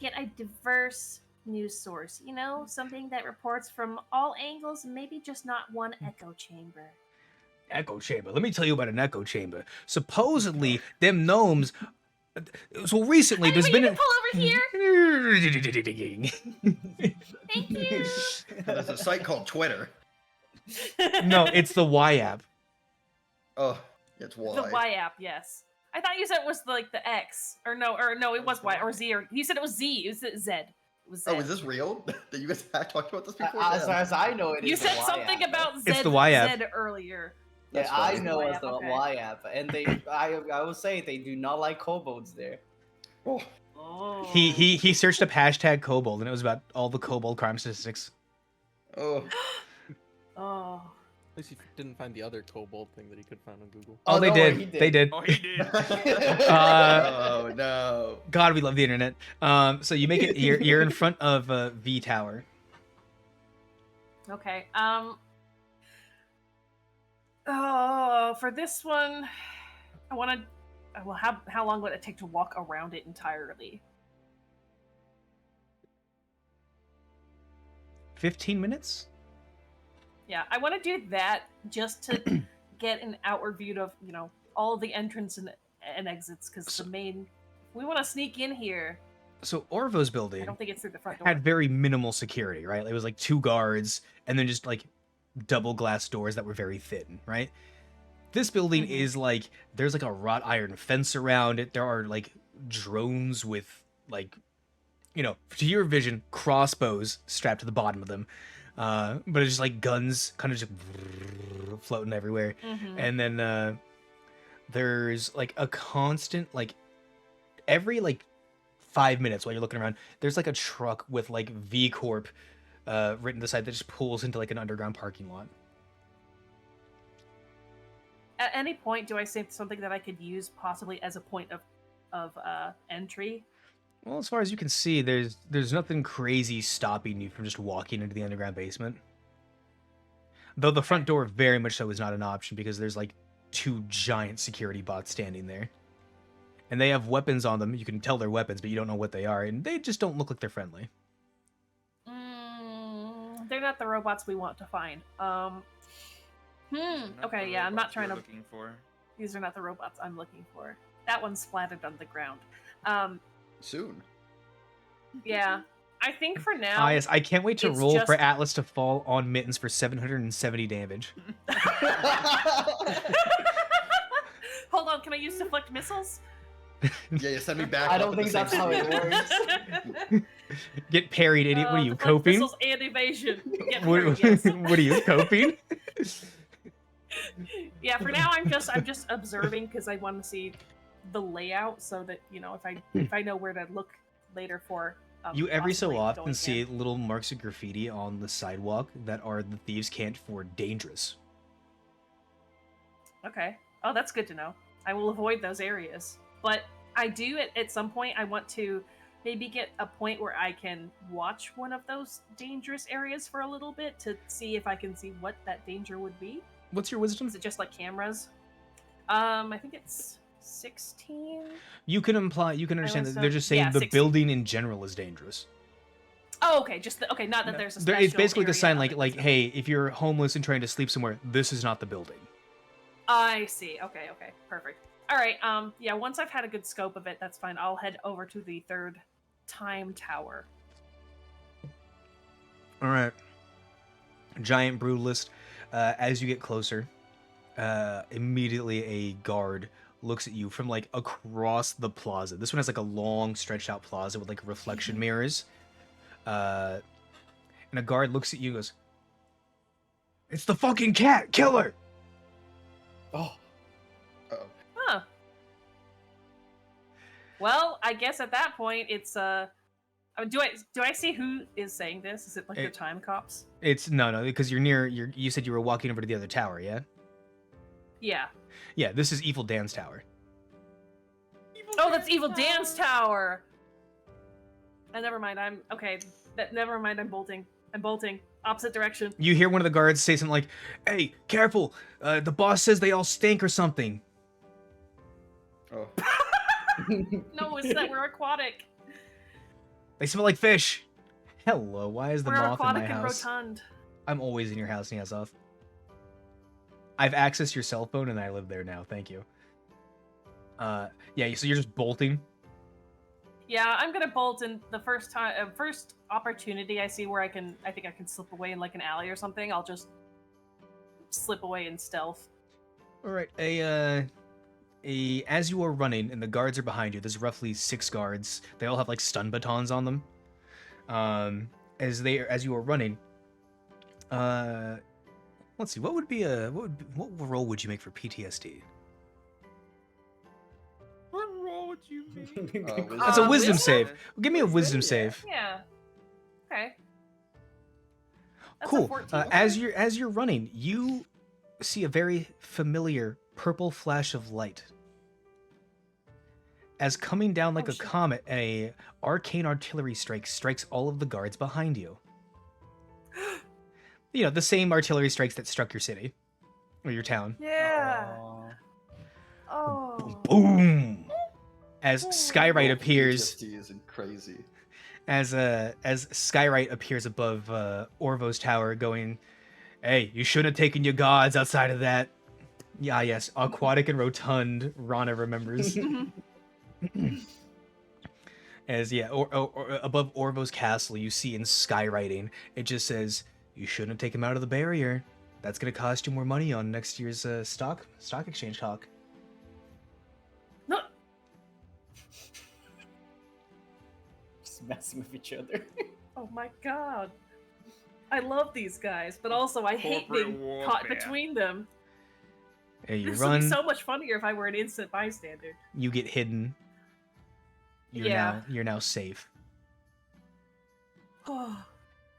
get a diverse news source, something that reports from all angles, maybe just not one echo chamber. Echo chamber. Let me tell you about an echo chamber. Supposedly, them gnomes. So recently, there's been. You can pull over here. Thank you. There's a site called Twitter. No, it's the Y app. Oh, it's Y. The Y app, yes. I thought you said it was like the X, or no, it was Y or Z, or you said it was Z. It was Z. It was Z. Oh, is this real? That you guys have talked about this before? As far as I know, it is You the said Y something app. about Z. It's the Y app. Z earlier. Yeah, I know Y it's app, the okay. Y app, and I will say they do not like kobolds there. Oh, Oh. He searched up hashtag kobold, and it was about all the kobold crime statistics. oh. Oh. At least he didn't find the other kobold thing that he could find on Google. Oh, they don't worry, did. he They did. Oh, he did. Oh no. God, we love the internet. So you make it. You're in front of V Tower. Okay. Oh, for this one, I want to. Well, how long would it take to walk around it entirely? 15 minutes. Yeah, I want to do that just to get an outward view of all the entrance and exits, because we want to sneak in here. So Orvo's I building don't think it's through the front door. had very minimal security, right? It was like 2 guards and then just like double glass doors that were very thin, right? This building is like, there's like a wrought iron fence around it. There are like drones with like, to your vision, crossbows strapped to the bottom of them. But it's just like guns kind of just floating everywhere. And then there's like a constant, like every like 5 minutes while you're looking around, there's like a truck with like V Corp written to the side that just pulls into like an underground parking lot. At any point, do I say something that I could use possibly as a point of entry? Well, as far as you can see, there's nothing crazy stopping you from just walking into the underground basement. Though the front door very much so is not an option because there's like 2 giant security bots standing there. And they have weapons on them. You can tell they're weapons, but you don't know what they are, and they just don't look like they're friendly. They're not the robots we want to find. Okay, yeah, I'm not trying to. Looking for. These are not the robots I'm looking for. That one's splattered on the ground. Soon. Yeah, I think for now. Yes, I can't wait to it's roll for just- Atlas to fall on Mittens for 770 damage. Hold on, can I use deflect missiles? Yeah, send me back. I up don't at think the same that's how it speed. works. Get parried, idiot. What are you, deflect coping? Missiles and evasion. Get What, parried, yes. what are you, coping? Yeah, for now I'm just observing because I want to see the layout so that if I know where to look later for. You every so possibly often going see in. little marks of graffiti on the sidewalk that are the thieves' cant for dangerous. Okay. Oh, that's good to know. I will avoid those areas. But I do, at some point, I want to maybe get a point where I can watch one of those dangerous areas for a little bit to see if I can see what that danger would be. What's your wisdom? Is it just like cameras? I think it's 16. You can understand that they're just saying yeah, the 16. building in general is dangerous. Oh, okay. Okay. Not that there's a special It's basically the area sign of like it, like so- hey, if you're homeless and trying to sleep somewhere, this is not the building. I see. Okay. Perfect. All right. Yeah. Once I've had a good scope of it, that's fine. I'll head over to the third time tower. All right. Giant brutalist. As you get closer, immediately a guard looks at you from like across the plaza. This one has like a long stretched out plaza with like reflection mirrors. And a guard looks at you and goes, "It's the fucking cat killer!" Oh. Uh-oh. Huh. Well, I guess at that point it's do I see who is saying this? Is it like the time cops? It's no, because you're near. You said you were walking over to the other tower, yeah? Yeah. Yeah, this is Evil Dan's tower. Oh, that's Evil Dan's tower. Never mind. Never mind. I'm bolting. Opposite direction. You hear one of the guards say something like, "Hey, careful! The boss says they all stink or something." Oh. No, it's that we're aquatic. They smell like fish. Hello, why is the We're moth in aquatic my and house? rotund. I'm always in your house, Niazov. I've accessed your cell phone and I live there now. Thank you. Yeah. So you're just bolting. Yeah, I'm gonna bolt in the first opportunity I see where I think I can slip away in like an alley or something. I'll just slip away in stealth. All right. As you are running and the guards are behind you, there's roughly 6 guards. They all have like stun batons on them. As you are running, let's see. What role would you make for PTSD? What role would you make? That's a wisdom wisdom? save. Give me a wisdom save. Yeah. Okay. That's a Cool. 14. As you're running, you see a very familiar purple flash of light. As coming down like a comet, a arcane artillery strikes all of the guards behind you. You know, the same artillery strikes that struck your city or your town. Yeah. Oh. Boom! As Skyrite appears, PTSD isn't crazy. as Skyrite appears above Orvo's tower, going, "Hey, you shouldn't have taken your gods outside of that." Yeah, yes, aquatic and rotund. Rana remembers. As or above Orvo's castle, you see in skywriting, it just says, "You shouldn't have taken him out of the barrier. That's gonna cost you more money on next year's stock exchange talk." No. Just messing with each other. Oh my god. I love these guys, but also I hate being Corporate caught warfare. between them. Hey, you This would run. be so much funnier if I were an instant bystander. You get hidden. Yeah. You're now safe. Oh,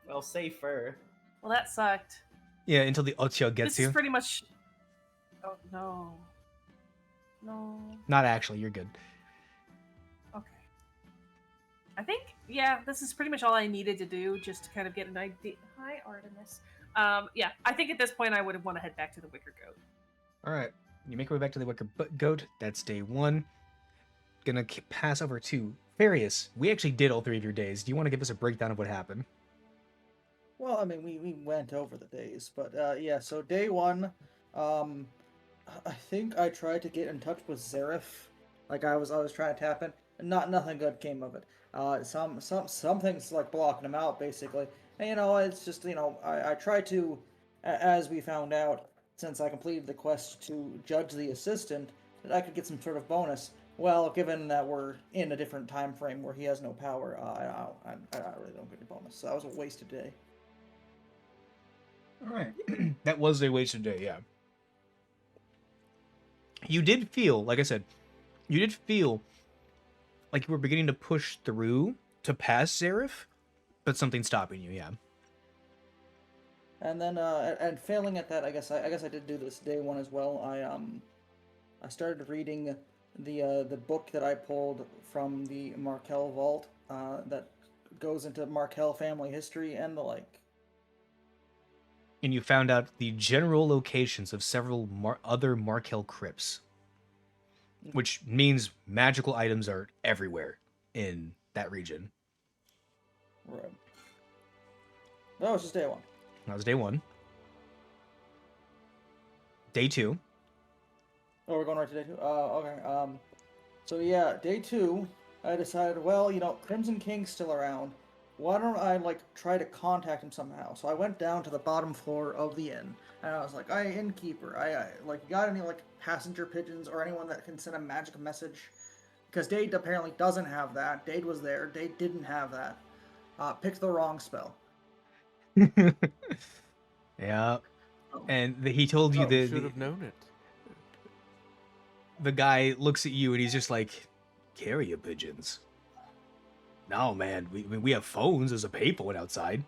Well, safer. well, that sucked. Yeah, until the Ocho gets This you. is pretty much. Oh no. No. Not actually. You're good. Okay. I think this is pretty much all I needed to do just to kind of get an idea. Hi, Artemis. Yeah, I think at this point I would want to head back to the Wicker Goat. All right. You make your way back to the Wicker Goat. That's day 1. Gonna pass over to Farius. We actually did all 3 of your days. Do you want to give us a breakdown of what happened? Well, I mean, we went over the days, but yeah. So day 1, I think I tried to get in touch with Zareth. Like I was trying to tap in, and nothing good came of it. Some things like blocking him out basically. And it's just I tried to, as we found out, since I completed the quest to judge the assistant, that I could get some sort of bonus. Well, given that we're in a different time frame where he has no power, I really don't get a bonus. So that was a wasted day. All right. That was a wasted day, yeah. You did feel, like I said, like you were beginning to push through to pass Zareth, but something's stopping you, yeah. And then, and failing at that, I guess I did do this day 1 as well. I started reading the book that I pulled from the Markel vault that goes into Markel family history and the like. And you found out the general locations of several other Markel crypts. which means magical items are everywhere in that region. Right. That was just day one. That was day 1. Day 2. Oh, we're going right to day 2? Okay. So yeah, day 2, I decided, well, Crimson King's still around. Why don't I, try to contact him somehow? So I went down to the bottom floor of the inn, and I was like, "Hey, innkeeper, I got any, passenger pigeons or anyone that can send a magic message?" Because Dade apparently doesn't have that. Dade was there. Dade didn't have that. Picked the wrong spell. Yeah. And he told you Should have known it. the guy looks at you and he's just like, carrier pigeons. No, man, we have phones. There's a payphone outside.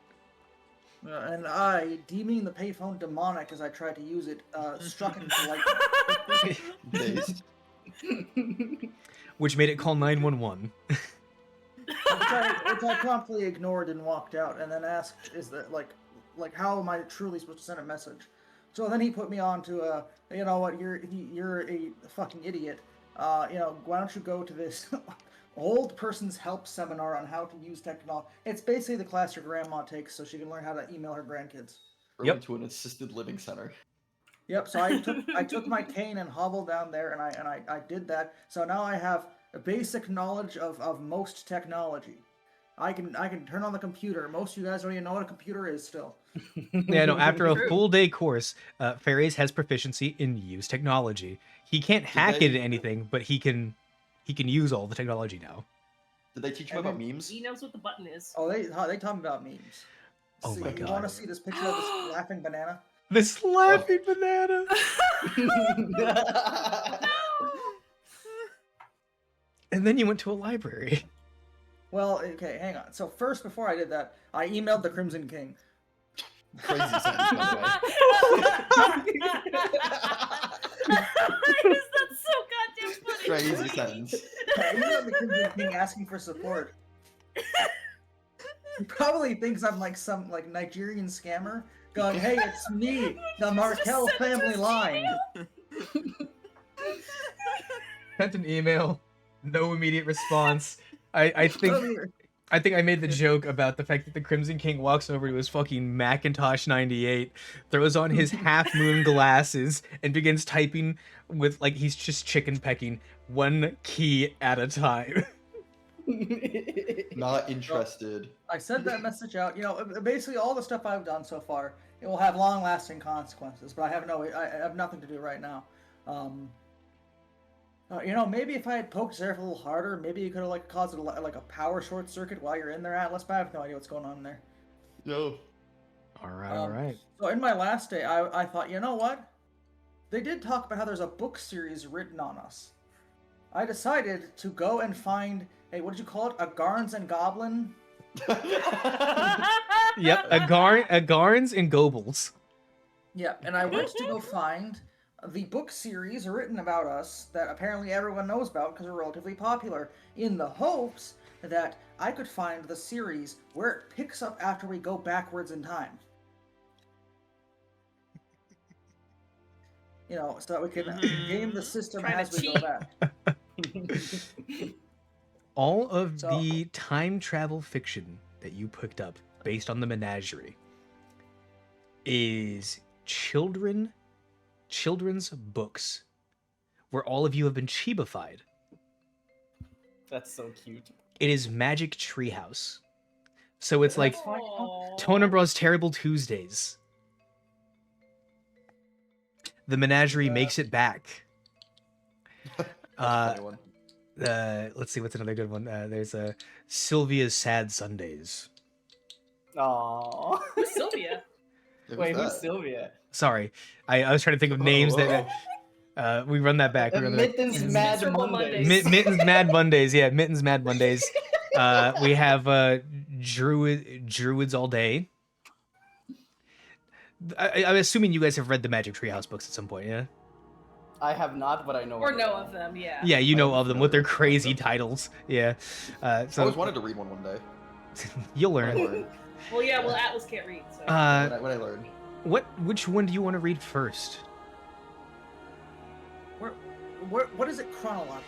And I, deeming the payphone demonic as I tried to use it, struck it politely. Based. Which made it call 911. which I promptly ignored and walked out, and then asked, "Is that how am I truly supposed to send a message?" So then he put me on to you know what, you're a fucking idiot. Why don't you go to this old person's help seminar on how to use technology? It's basically the class your grandma takes so she can learn how to email her grandkids. Or went to an assisted living center. Yep. So I took my cane and hobbled down there, and I did that. So now I have a basic knowledge of most technology. I can turn on the computer. Most of you guys don't even know what a computer is still. Yeah, no, after a full day course, Fares has proficiency in use technology. He can't hack into anything, but he can use all the technology now. Did they teach you about memes? He knows what the button is. Oh, they taught me about memes. Oh my You God. want to see this picture of this laughing banana? This laughing banana. And then you went to a library. Well, okay, hang on. So first, before I did that, I emailed the Crimson King. Crazy sentence, by the way. That's so goddamn funny. Crazy sentence. I emailed the Crimson King asking for support. He probably thinks I'm some Nigerian scammer going, "Hey, it's me, the Markel family line." Sent an email, no immediate response. I think I made the joke about the fact that the Crimson King walks over to his fucking Macintosh 98, throws on his half moon glasses, and begins typing with he's just chicken pecking one key at a time. Not interested. I sent that message out. Basically all the stuff I've done so far, it will have long-lasting consequences. But I have nothing to do right now. Maybe if I had poked Zerif a little harder, maybe you could have caused a power short circuit while you're in there, Atlas. But I have no idea what's going on in there. No. All right. So in my last day, I thought, you know what? They did talk about how there's a book series written on us. I decided to go and find what did you call it? A Garns and Goblin? Yep, a Garns and Gobles. Yeah, and I went to go find the book series written about us that apparently everyone knows about because we're relatively popular, in the hopes that I could find the series where it picks up after we go backwards in time. So that we can game the system as we go back. All of the time travel fiction that you picked up based on the menagerie is children's books where all of you have been chibified. That's so cute. It is Magic Treehouse. So it's like Tonebraw's Terrible Tuesdays. The menagerie makes it back. That's a funny one. Let's see, what's another good one? There's Sylvia's Sad Sundays. Aww. Who's Sylvia? Wait, who's Sylvia? Sorry, I was trying to think of names that we run that back. Mittens Mad Mondays. Mittens Mad Mondays. Yeah, Mittens Mad Mondays. We have Druids All Day. I'm assuming you guys have read the Magic Treehouse books at some point, yeah? I have not, but I know. Or know of them, yeah. Yeah, you know of them with their crazy titles. Yeah. I always wanted to read one day. You'll learn. Well, yeah, Atlas can't read. So. What I learned. Which one do you want to read first? what is it chronologically?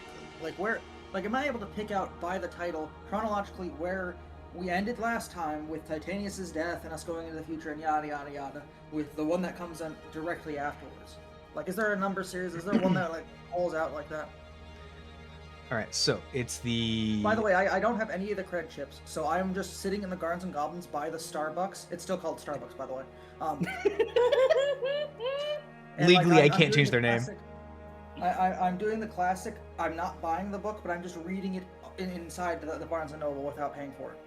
Like am I able to pick out by the title chronologically where we ended last time with Titanius's death and us going into the future and yada yada yada, with the one that comes on directly afterwards? Like, is there a number series? Is there one that like pulls out like that? All right, so it's the. By the way, I don't have any of the cred chips, so I'm just sitting in the Gardens and Goblins by the Starbucks. It's still called Starbucks, by the way. And, Legally, I'm I can't doing change the their name. classic- I'm doing the classic. I'm not buying the book, but I'm just reading it inside the Barnes and Noble without paying for it.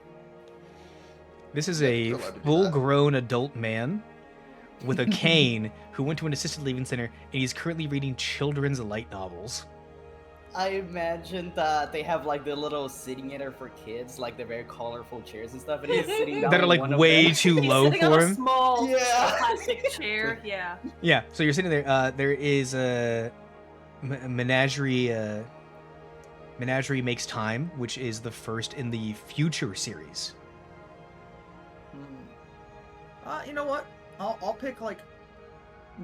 This is Yeah, a you're allowed to do that. full-grown adult man with a cane who went to an assisted living center, and he's currently reading children's light novels. I imagine that they have like the little sitting area for kids, like the very colorful chairs and stuff, and he's sitting down That are on like one of way them. too He's low sitting on for a him. small Yeah. plastic chair. Yeah. Yeah, so you're sitting there. There is a menagerie. Menagerie Makes Time, which is the first in the Future series. You know what? I'll pick like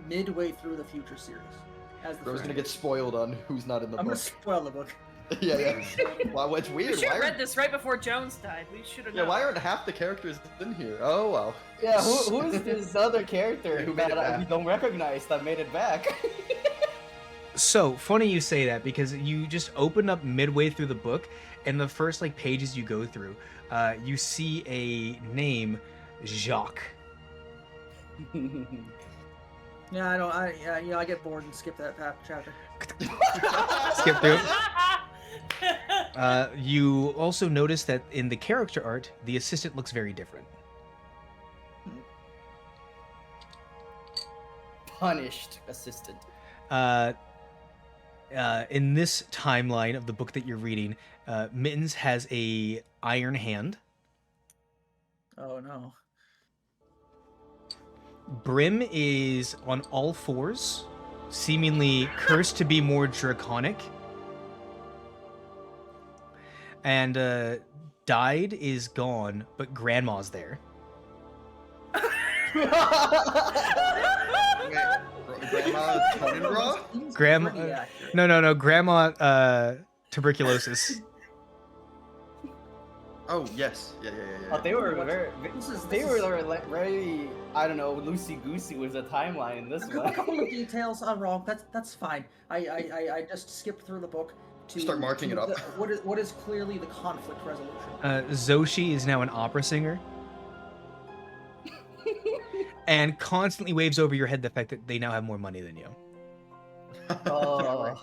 midway through the Future series as the. Bro's first. gonna get spoiled on who's not in the I'm gonna book. spoil the book. Yeah. Wow, it's We weird. should have Why read aren't, this right before Jones died. We should have. yeah, why aren't half the characters in here? Oh well. Yeah, who is this other character Who made it that we back? don't recognize that made it back? So funny you say that, because you just open up midway through the book, and the first like pages you go through, you see a name, Jacques. Yeah, I don't. I get bored and skip that chapter. Skip through. You also notice that in the character art, the assistant looks very different. Punished assistant. In this timeline of the book that you're reading, Mittens has a iron hand. Oh no. Brim is on all fours, seemingly cursed to be more draconic. And Died is gone, but Grandma's there. Grandma Conan Bra? Seems Grandma- pretty accurate. No, Grandma tuberculosis. Oh yes, yeah. Oh, they were very, This they is- were like very, I don't know, loosey goosey with the timeline in this A one. couple of details are wrong. That's fine. I just skipped through the book to Start marking it up. What is clearly the conflict resolution. Zoshi is now an opera singer. And constantly waves over your head the fact that they now have more money than you. Oh,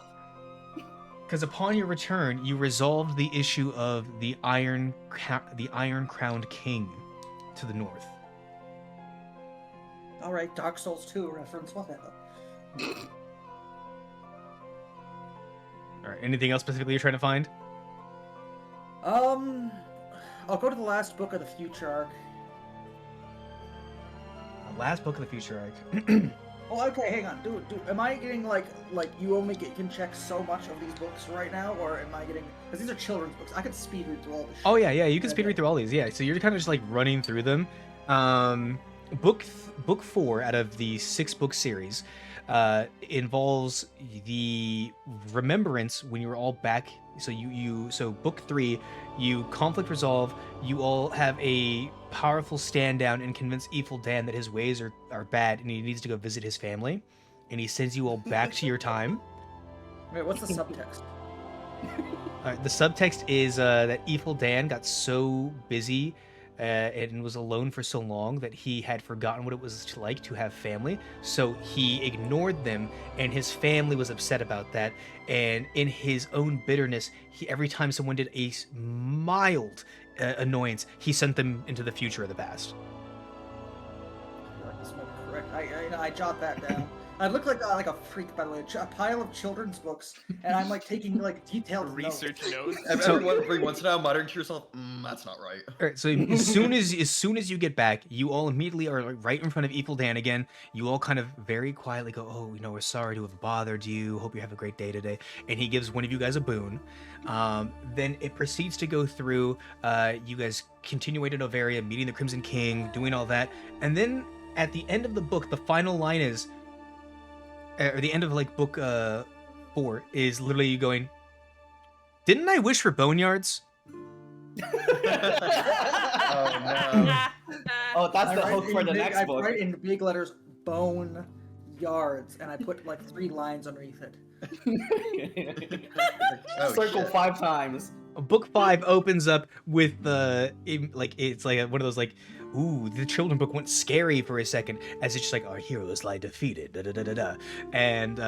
Because upon your return, you resolved the issue of the Iron Crowned King to the north. All right, Dark Souls 2 reference, whatever. All right. Anything else specifically you're trying to find? I'll go to the last book of the Future arc. Last book of the Future arc. Oh, okay, hang on. Am I getting like you only can check so much of these books right now, or am I getting? Because these are children's books. I could speed read through all this. Oh yeah, you can Okay. speed read through all these. Yeah, so you're kind of just like running through them. Book 4 out of the 6-book series involves the remembrance when you were all back. So so book 3, you conflict resolve. You all have a powerful stand down and convince Evil Dan that his ways are bad and he needs to go visit his family, and he sends you all back to your time. Wait, what's the subtext? The subtext is that Evil Dan got so busy and was alone for so long that he had forgotten what it was like to have family. So he ignored them, and his family was upset about that. And in his own bitterness, every time someone did a mild annoyance, he sent them into the future or the past. This might be correct. I jot that down. I look like a freak, by the way. A pile of children's books, and I'm like taking like detailed Research notes. Every once in a while, muttering to yourself, "That's not right." All right, so as soon as you get back, you all immediately are like right in front of Evil Dan again. You all kind of very quietly go, "Oh, we're sorry to have bothered you. Hope you have a great day today." And he gives one of you guys a boon. Then it proceeds to go through. You guys continue to Novaria, meeting the Crimson King, doing all that, and then at the end of the book, the final line is, or the end of like book 4 is literally you going, didn't I wish for boneyards? Oh no. Oh, that's I the write hook for in the big- next I book. write in big letters, bone yards, and I put like 3 lines underneath it. Oh, Circle shit. 5 times. Book 5 opens up with it's like one of those like, ooh, the children book went scary for a second as it's just like our heroes lie defeated, da da da da da, and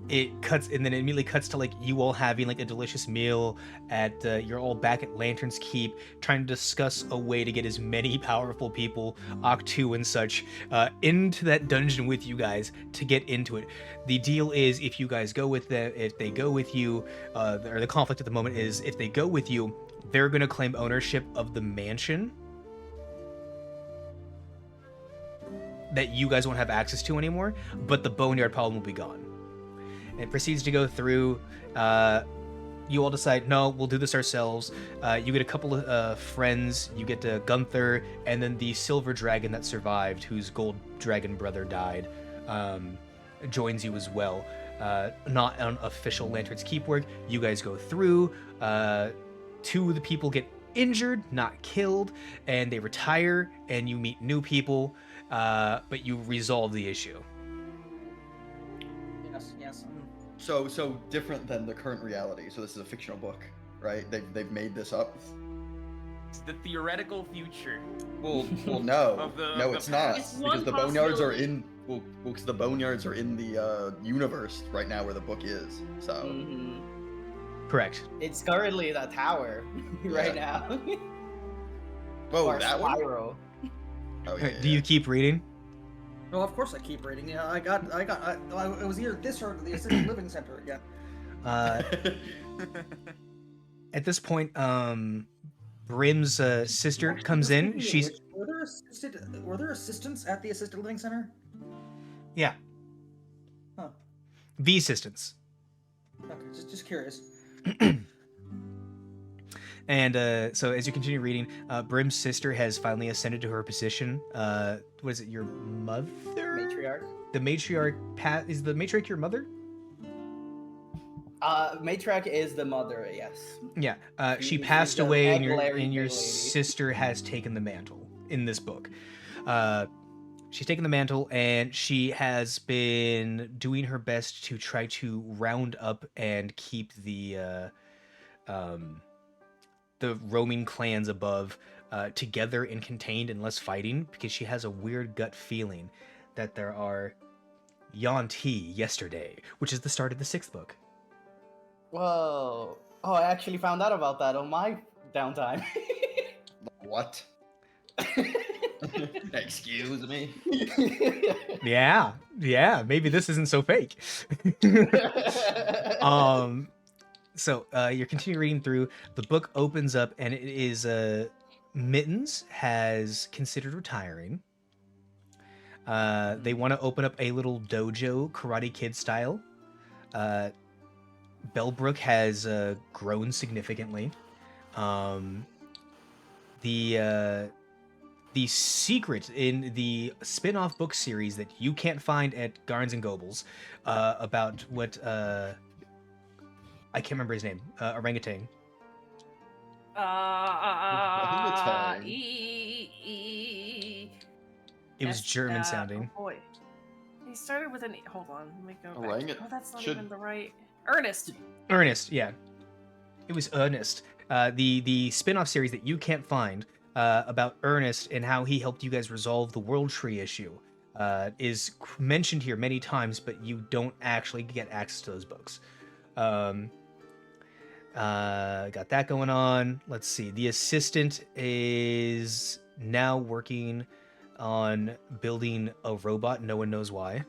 it cuts, and then it immediately cuts to like you all having like a delicious meal at you're all back at Lantern's Keep trying to discuss a way to get as many powerful people, Octu and such, into that dungeon with you guys to get into it. The deal is if you guys go with them, if they go with you, or the conflict at the moment is if they go with you, they're going to claim ownership of the mansion that you guys won't have access to anymore, but the boneyard problem will be gone. It proceeds to go through. You all decide, no, we'll do this ourselves. You get a couple of friends. You get Gunther, and then the silver dragon that survived, whose gold dragon brother died, joins you as well. Not on official Lantern's Keep work. You guys go through. 2 of the people get injured, not killed, and they retire, and you meet new people, but you resolve the issue. Yes. So different than the current reality. So this is a fictional book, right? They've made this up. It's the theoretical future. Well, no, Of the- no, of it's the not past. It's one because the boneyards are possibility. in. Well, because the boneyards are in the universe right now where the book is. So Mhm. Correct. It's currently the tower right now. whoa, Or that one. Spyro. Oh yeah. Do you keep reading? Well, of course I keep reading. Yeah, it was either this or the assisted living center again. At this point, Brim's sister Actually, comes just in. speaking of She's which, were there assistants at the assisted living center? yeah, Huh. the assistants. Okay, just curious. And so as you continue reading, Brim's sister has finally ascended to her position. What is it? Your mother? Matriarch. The matriarch. Is the matriarch your mother? Matriarch is the mother, yes. Yeah. She She's passed the away, and egg-laying your lady. sister has taken the mantle in this book. She's taken the mantle, and she has been doing her best to try to round up and keep the roaming clans above together and contained and less fighting, because she has a weird gut feeling that there are Yanti yesterday, which is the start of the 6th book. Whoa. Oh, I actually found out about that on my downtime. What? Excuse me. Yeah, maybe this isn't so fake. So you're continuing reading through. The book opens up, and it is Mittens has considered retiring. They want to open up a little dojo, Karate Kid style. Bellbrook has grown significantly. The secret in the spin-off book series that you can't find at Garns and Gobles about what I can't remember his name, orangutan. Orangutan. It was German sounding. Oh boy. He started with an. Hold on, let me go back. Orangutan Oh, that's not should- even the right. Ernest. Ernest, yeah. It was Ernest. The spin-off series that you can't find about Ernest and how he helped you guys resolve the World Tree issue is mentioned here many times, but you don't actually get access to those books. Got that going on. Let's see. The assistant is now working on building a robot. No one knows why.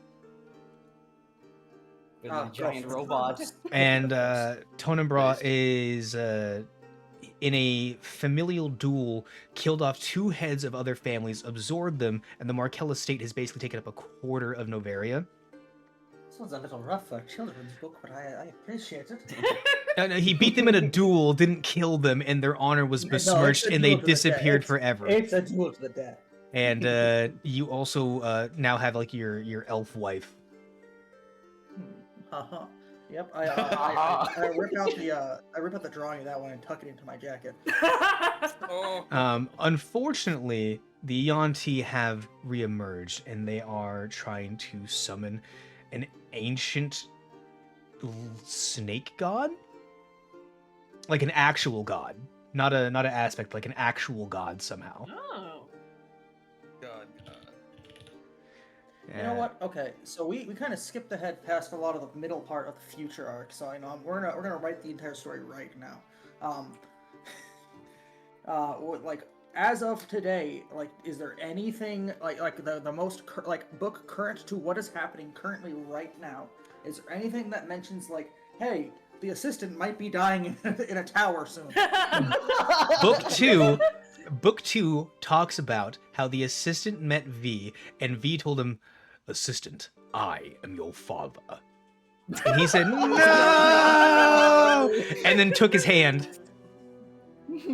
With the giant robots. And Tonenbra is in a familial duel, killed off 2 heads of other families, absorbed them, and the Markel estate has basically taken up a quarter of Novaria. Sounds a little rough for a children's book, but I appreciate it. No, he beat them in a duel, didn't kill them, and their honor was No, it's besmirched, a and they duel to the death. disappeared It's- forever. It's a duel to the death. And you also now have like your elf wife. Uh-huh. Yep, I rip out the drawing of that one and tuck it into my jacket. Oh. Unfortunately, the Yuan-Ti have reemerged, and they are trying to summon an ancient snake god, like an actual god, not an aspect, like an actual god somehow. Oh. God. You know what? Okay, so we kind of skipped ahead past a lot of the middle part of the future arc. So I know we're gonna write the entire story right now. Like as of today, like is there anything like the most book current to what is happening currently right now? Is there anything that mentions like, hey, the assistant might be dying in a tower soon? Book 2 talks about how the assistant met V, and V told him, "Assistant, I am your father." And he said, "No!" And then took his hand.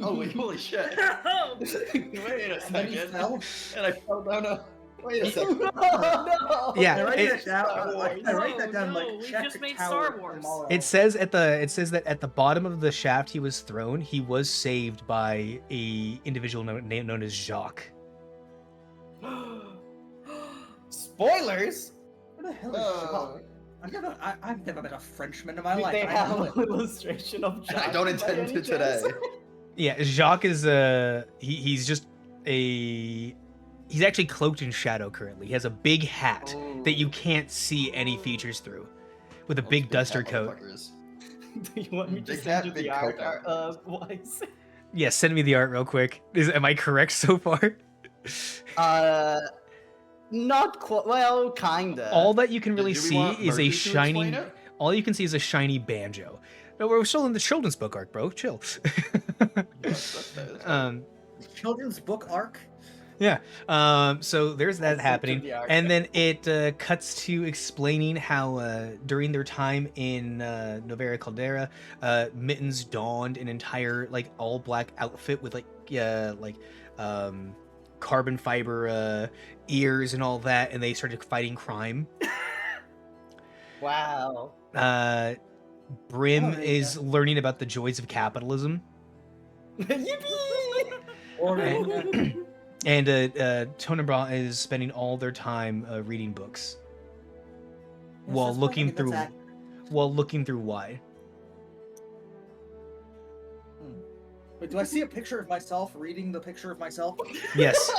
Oh wait, holy shit! Wait a And then he second. fell. And I fell down a. Wait a second. No! Yeah, I write it- that down. I write that down. No, Like we check just made tower Star Wars. tomorrow. It says that at the bottom of the shaft he was saved by a individual known as Jacques. Spoilers? What the hell is Jacques? I've never met a Frenchman in my Did life. they and I have know an it. illustration of Jack? I don't by intend any to today. chance? Yeah, Jacques is he's just he's actually cloaked in shadow currently. He has a big hat that you can't see any features through, with a Those big duster hat coat. motherfuckers. Do you want me to Big send hat, you big the art? coat. Wise? Yeah, send me the art real quick. Am I correct so far? Not quite. Well, kinda. All that you can Do really we see want is a Murphy to shiny. explain it? All you can see is a shiny banjo. No, we're still in the children's book arc, bro. Chill. That's Children's book arc. Yeah. So there's that That's such a happening, the arc. and then it cuts to explaining how during their time in Novera Caldera, Mittens donned an entire like all black outfit with carbon fiber ears and all that, and they started fighting crime. Wow. Brim Oh, is learning about the joys of capitalism. Yippee! Or And Tonebra is spending all their time reading books while looking through why. Wait, do I see a picture of myself reading the picture of myself? Yes.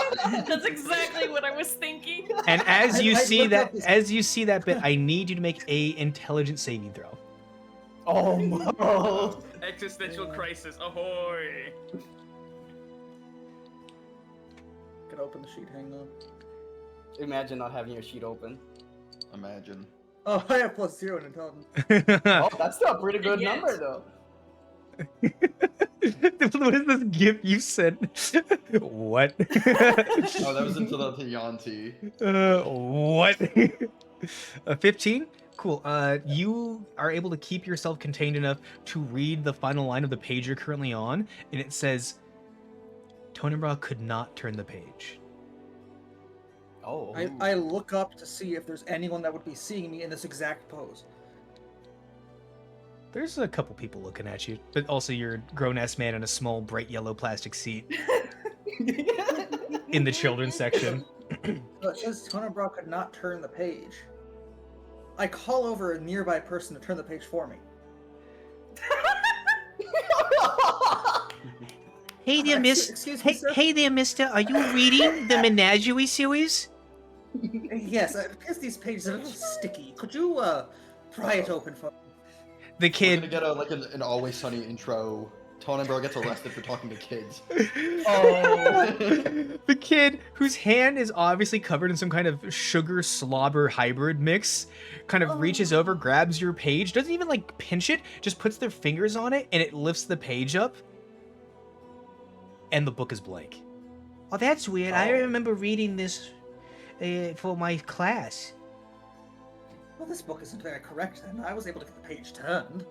That's exactly what I was thinking. And as you I see looked that up this- as you see that bit, I need you to make a intelligence saving throw. Oh no! Existential crisis. Ahoy! Can open the sheet. Hang on. Imagine not having your sheet open. Imagine. Oh, I have +0 in intelligence. Oh, that's still a pretty good Yes. number though. What is this gif you sent? What? Oh, that was into the Yanti. What? A 15? Cool. You are able to keep yourself contained enough to read the final line of the page you're currently on, and it says, Tonebra could not turn the page. Oh. I look up to see if there's anyone that would be seeing me in this exact pose. There's a couple people looking at you, but also you're a grown-ass man in a small, bright yellow plastic seat in the children's section. So it says Tonebra could not turn the page. I call over a nearby person to turn the page for me. Hey there, miss. Excuse me, sir? Hey there, mister. Are you reading the Menagerie series? Yes, because these pages are a little sticky. Could you pry it open for me? The We're kid. gonna get an Always Sunny intro. Tonebro gets arrested for talking to kids. Oh. The kid, whose hand is obviously covered in some kind of sugar slobber hybrid mix, kind of reaches over, grabs your page, doesn't even like pinch it, just puts their fingers on it, and it lifts the page up. And the book is blank. Oh, that's weird. I remember reading this for my class. Well, this book isn't very correct then. I was able to get the page turned.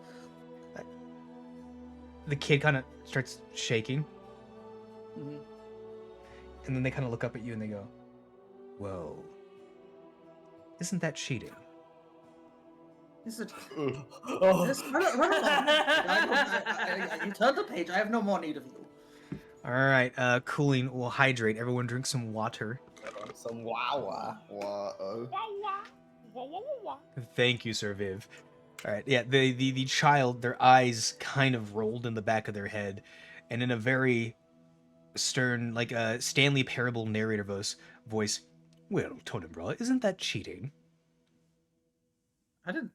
The kid kind of starts shaking. Mhm. And then they kind of look up at you and they go, whoa. Isn't that cheating? Is it? Oh. Just run along. You turn the page. I have no more need of you. All right, cooling will hydrate. Everyone drink some water. Some wawa. Wow. Thank you, Sir Viv. All right, yeah, the child, their eyes kind of rolled in the back of their head, and in a very stern, like a Stanley Parable narrator voice, well, Tonebra, isn't that cheating? I don't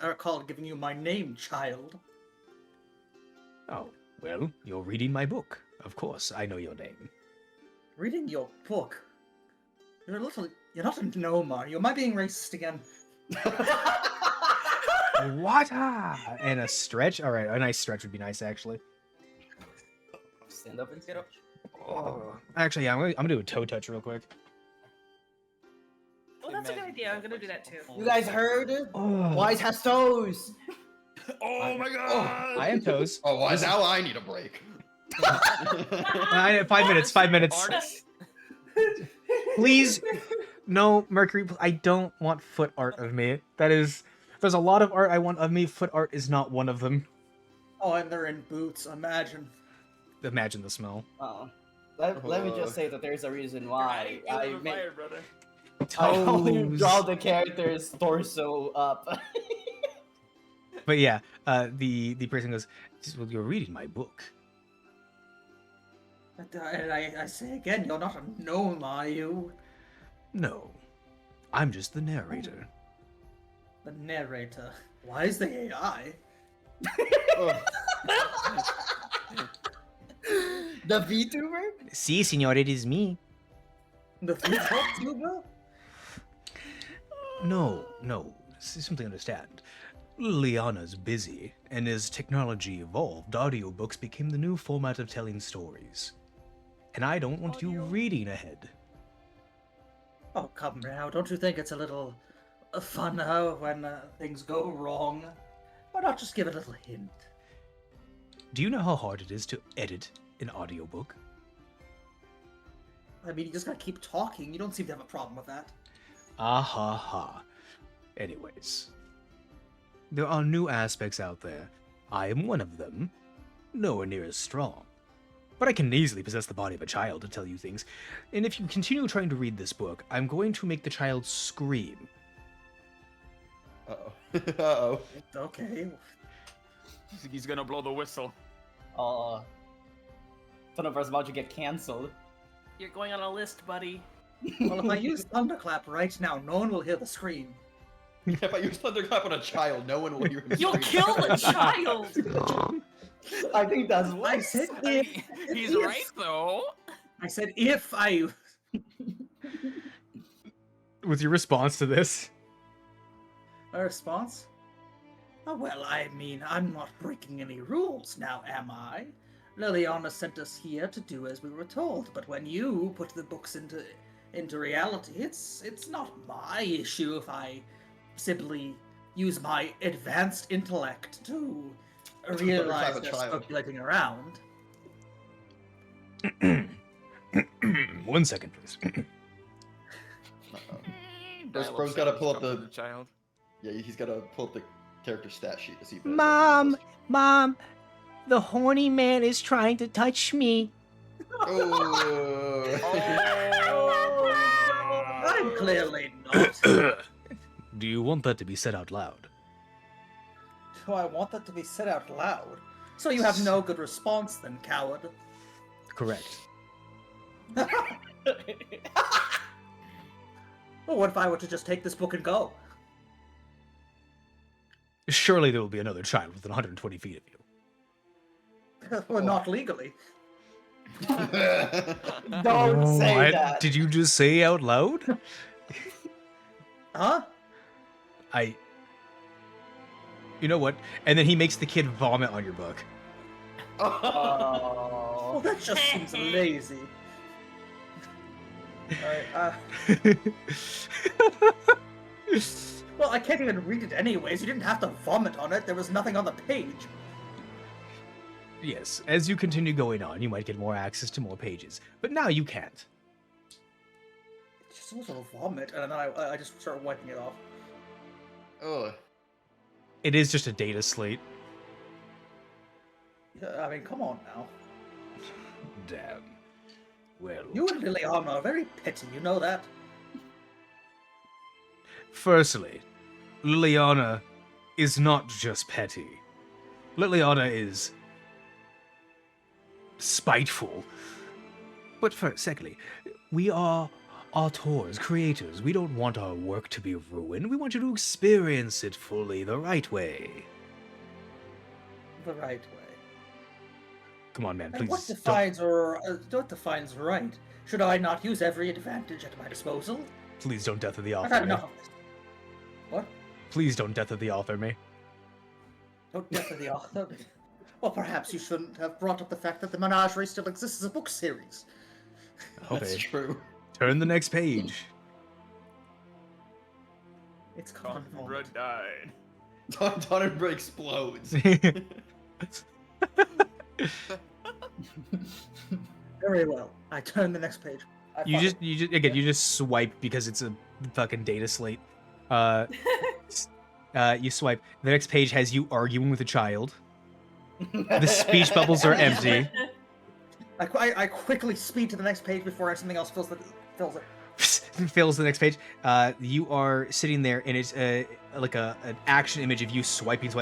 recall giving you my name, child. Oh, well, you're reading my book. Of course, I know your name. Reading your book. You're not a gnome, are you? Am I being racist again? Water and a stretch. All right, a nice stretch would be nice, actually. Stand up and sit up. Oh, actually, yeah, I'm gonna do a toe touch real quick. Oh, that's a good idea. I'm gonna do that too. You guys heard? Oh, Wise has toes. Oh my god! I am toes. Oh, well, now I need a break. 5 minutes. 5 minutes. Artist? Please, no, Mercury. I don't want foot art of me. There's a lot of art I want of me. Foot art is not one of them. Oh, and they're in boots. Imagine. Imagine the smell. Oh. Let me just say that there's a reason why I brother. only Toes. draw the character's torso up. But yeah, the person goes, well, you're reading my book. But, I say again, you're not a gnome, are you? No, I'm just the narrator. The narrator. Why is the AI? The VTuber? Si, senor, it is me. The VTuber? No, simply understand. Liana's busy, and as technology evolved, audiobooks became the new format of telling stories. And I don't want you reading ahead. Oh, come now. Don't you think it's a little fun when things go wrong? Why not just give a little hint? Do you know how hard it is to edit an audiobook? I mean, you just gotta keep talking. You don't seem to have a problem with that. Ah ha ha. Anyways, there are new aspects out there. I am one of them. Nowhere near as strong. But I can easily possess the body of a child to tell you things. And if you continue trying to read this book, I'm going to make the child scream. Uh-oh. Uh-oh. Okay. He's gonna blow the whistle. Son of us about to get cancelled. You're going on a list, buddy. Well, if I use Thunderclap right now, no one will hear the scream. If I use Thunderclap on a child, no one will hear him You'll scream. kill the child! I think that's what I said if. He's if. right though. I said if I. What's your response to this? A response? Oh, well, I mean, I'm not breaking any rules now, am I? Liliana sent us here to do as we were told, but when you put the books into reality, it's not my issue if I simply use my advanced intellect to realize they're circulating around. 1 second, please. Bro's gotta pull up the child. Yeah, he's gotta pull up the character stat sheet to see. Mom, the horny man is trying to touch me. I'm clearly not. Do you want that to be said out loud? Do I want that to be said out loud? So you have no good response then, coward. Correct. Well, what if I were to just take this book and go? Surely there will be another child within 120 feet of you. Well, not legally. Don't say What that. did you just say out loud? Huh? You know what? And then he makes the kid vomit on your book. Well, that just seems lazy. Alright, well, I can't even read it anyways. You didn't have to vomit on it. There was nothing on the page. Yes, as you continue going on, you might get more access to more pages. But now you can't. It's just a little vomit, and then I just start wiping it off. Ugh. It is just a data slate. Yeah, I mean, come on now. Damn. Well, You and Liliana are very petty, you know that? firstly, Liliana is not just petty. Liliana is spiteful. But secondly, we are auteurs, creators. We don't want our work to be ruined. We want you to experience it fully the right way. The right way. Come on, man, And please. what defines right? Should I not use every advantage at my disposal? Please don't death of the I've author had me. enough of this. What? Please don't death of the author me. Don't death of the author. Well, perhaps you shouldn't have brought up the fact that the Menagerie still exists as a book series. That's Okay, true. turn the next page. It's common Conrad moment. died. Donnerbra explodes. Very well. I turn the next page. You just swipe because it's a fucking data slate. You swipe. The next page has you arguing with a child. The speech bubbles are empty. I quickly speed to the next page before something else fills it. Fills the next page. You are sitting there, and it's like an action image of you swiping, and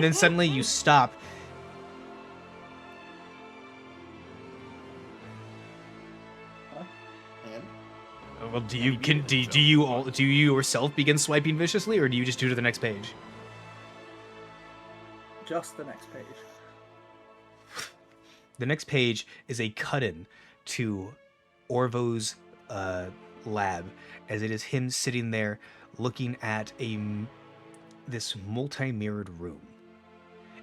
then suddenly you stop. And Well, do you yourself begin swiping viciously, or do you just do to the next page? Just the next page. The next page is a cut-in to Orvo's lab, as it is him sitting there looking at this multi-mirrored room.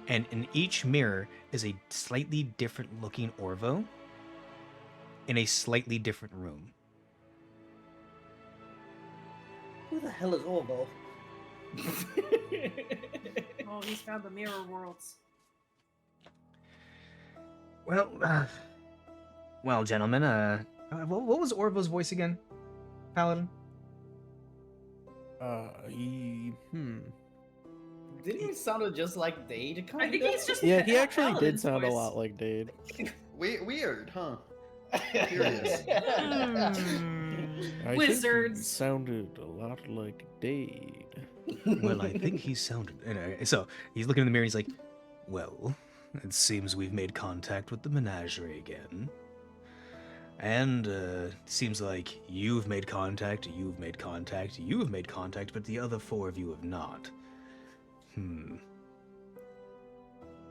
And in each mirror is a slightly different looking Orvo in a slightly different room. Who the hell is Orvo? Oh, he's found the mirror worlds. Well, gentlemen, what was Orvo's voice again, Paladin? Didn't he sound just like Dade? Kind I think he's just Yeah, he actually did Paladin's sound a voice. lot like Dade. Weird, huh? Curious. I think Wizards. he sounded a lot like Dade. Well, I think he sounded. Anyway, so he's looking in the mirror. And he's like, "Well, it seems we've made contact with the menagerie again, and it seems like you've made contact, you've made contact, you've made contact, but the other four of you have not.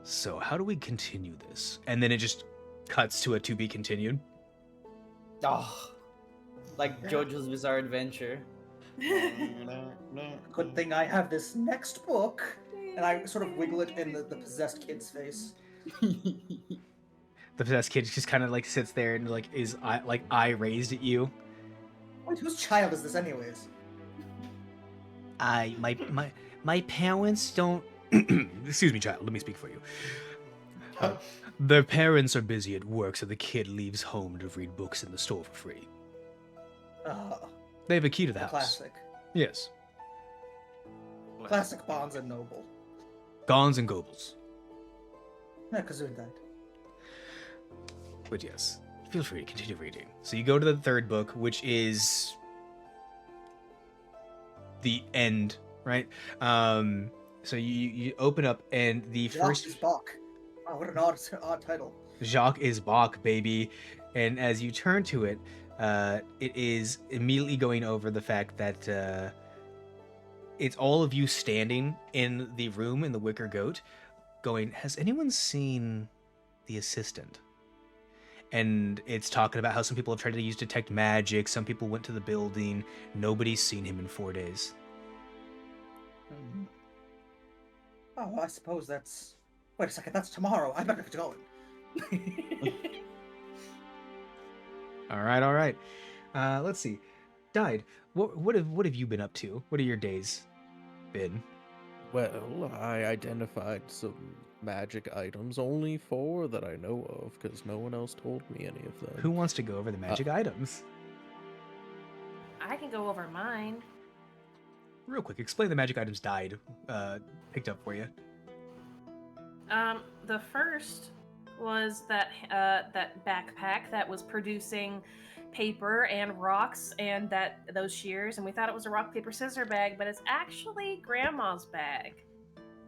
So how do we continue this?" And then it just cuts to a to be continued. Oh, like JoJo's Bizarre Adventure. Good thing I have this next book. And I sort of wiggle it in the possessed kid's face. The possessed kid just kind of like sits there and like is eye raised at you. Wait, whose child is this anyways? My parents don't. Excuse me, child. Let me speak for you. Their parents are busy at work, so the kid leaves home to read books in the store for free. They have a key to the house. Classic. Yes. Classic Bonds and Noble. Gons and Gobles. Yeah, Gesundheit. But yes, feel free to continue reading. So you go to the third book, which is the end, right? So you open up, and the Jacques first is Bach. Wow, what an odd title. Jacques is Bach, baby. And as you turn to it, it is immediately going over the fact that it's all of you standing in the room in the Wicker Goat going, "Has anyone seen the assistant?" And it's talking about how some people have tried to use detect magic, some people went to the building, nobody's seen him in 4 days. Hmm. Oh, well, I suppose that's... Wait a second, that's tomorrow. I better get going. All right. Let's see. Died. What have you been up to? What are your days been? Well, I identified some magic items, only 4 that I know of, because no one else told me any of them. Who wants to go over the magic items? I can go over mine. real quick, explain the magic items died picked up for you. The first was that backpack that was producing paper and rocks and those shears, and we thought it was a rock paper scissor bag, but it's actually Grandma's bag.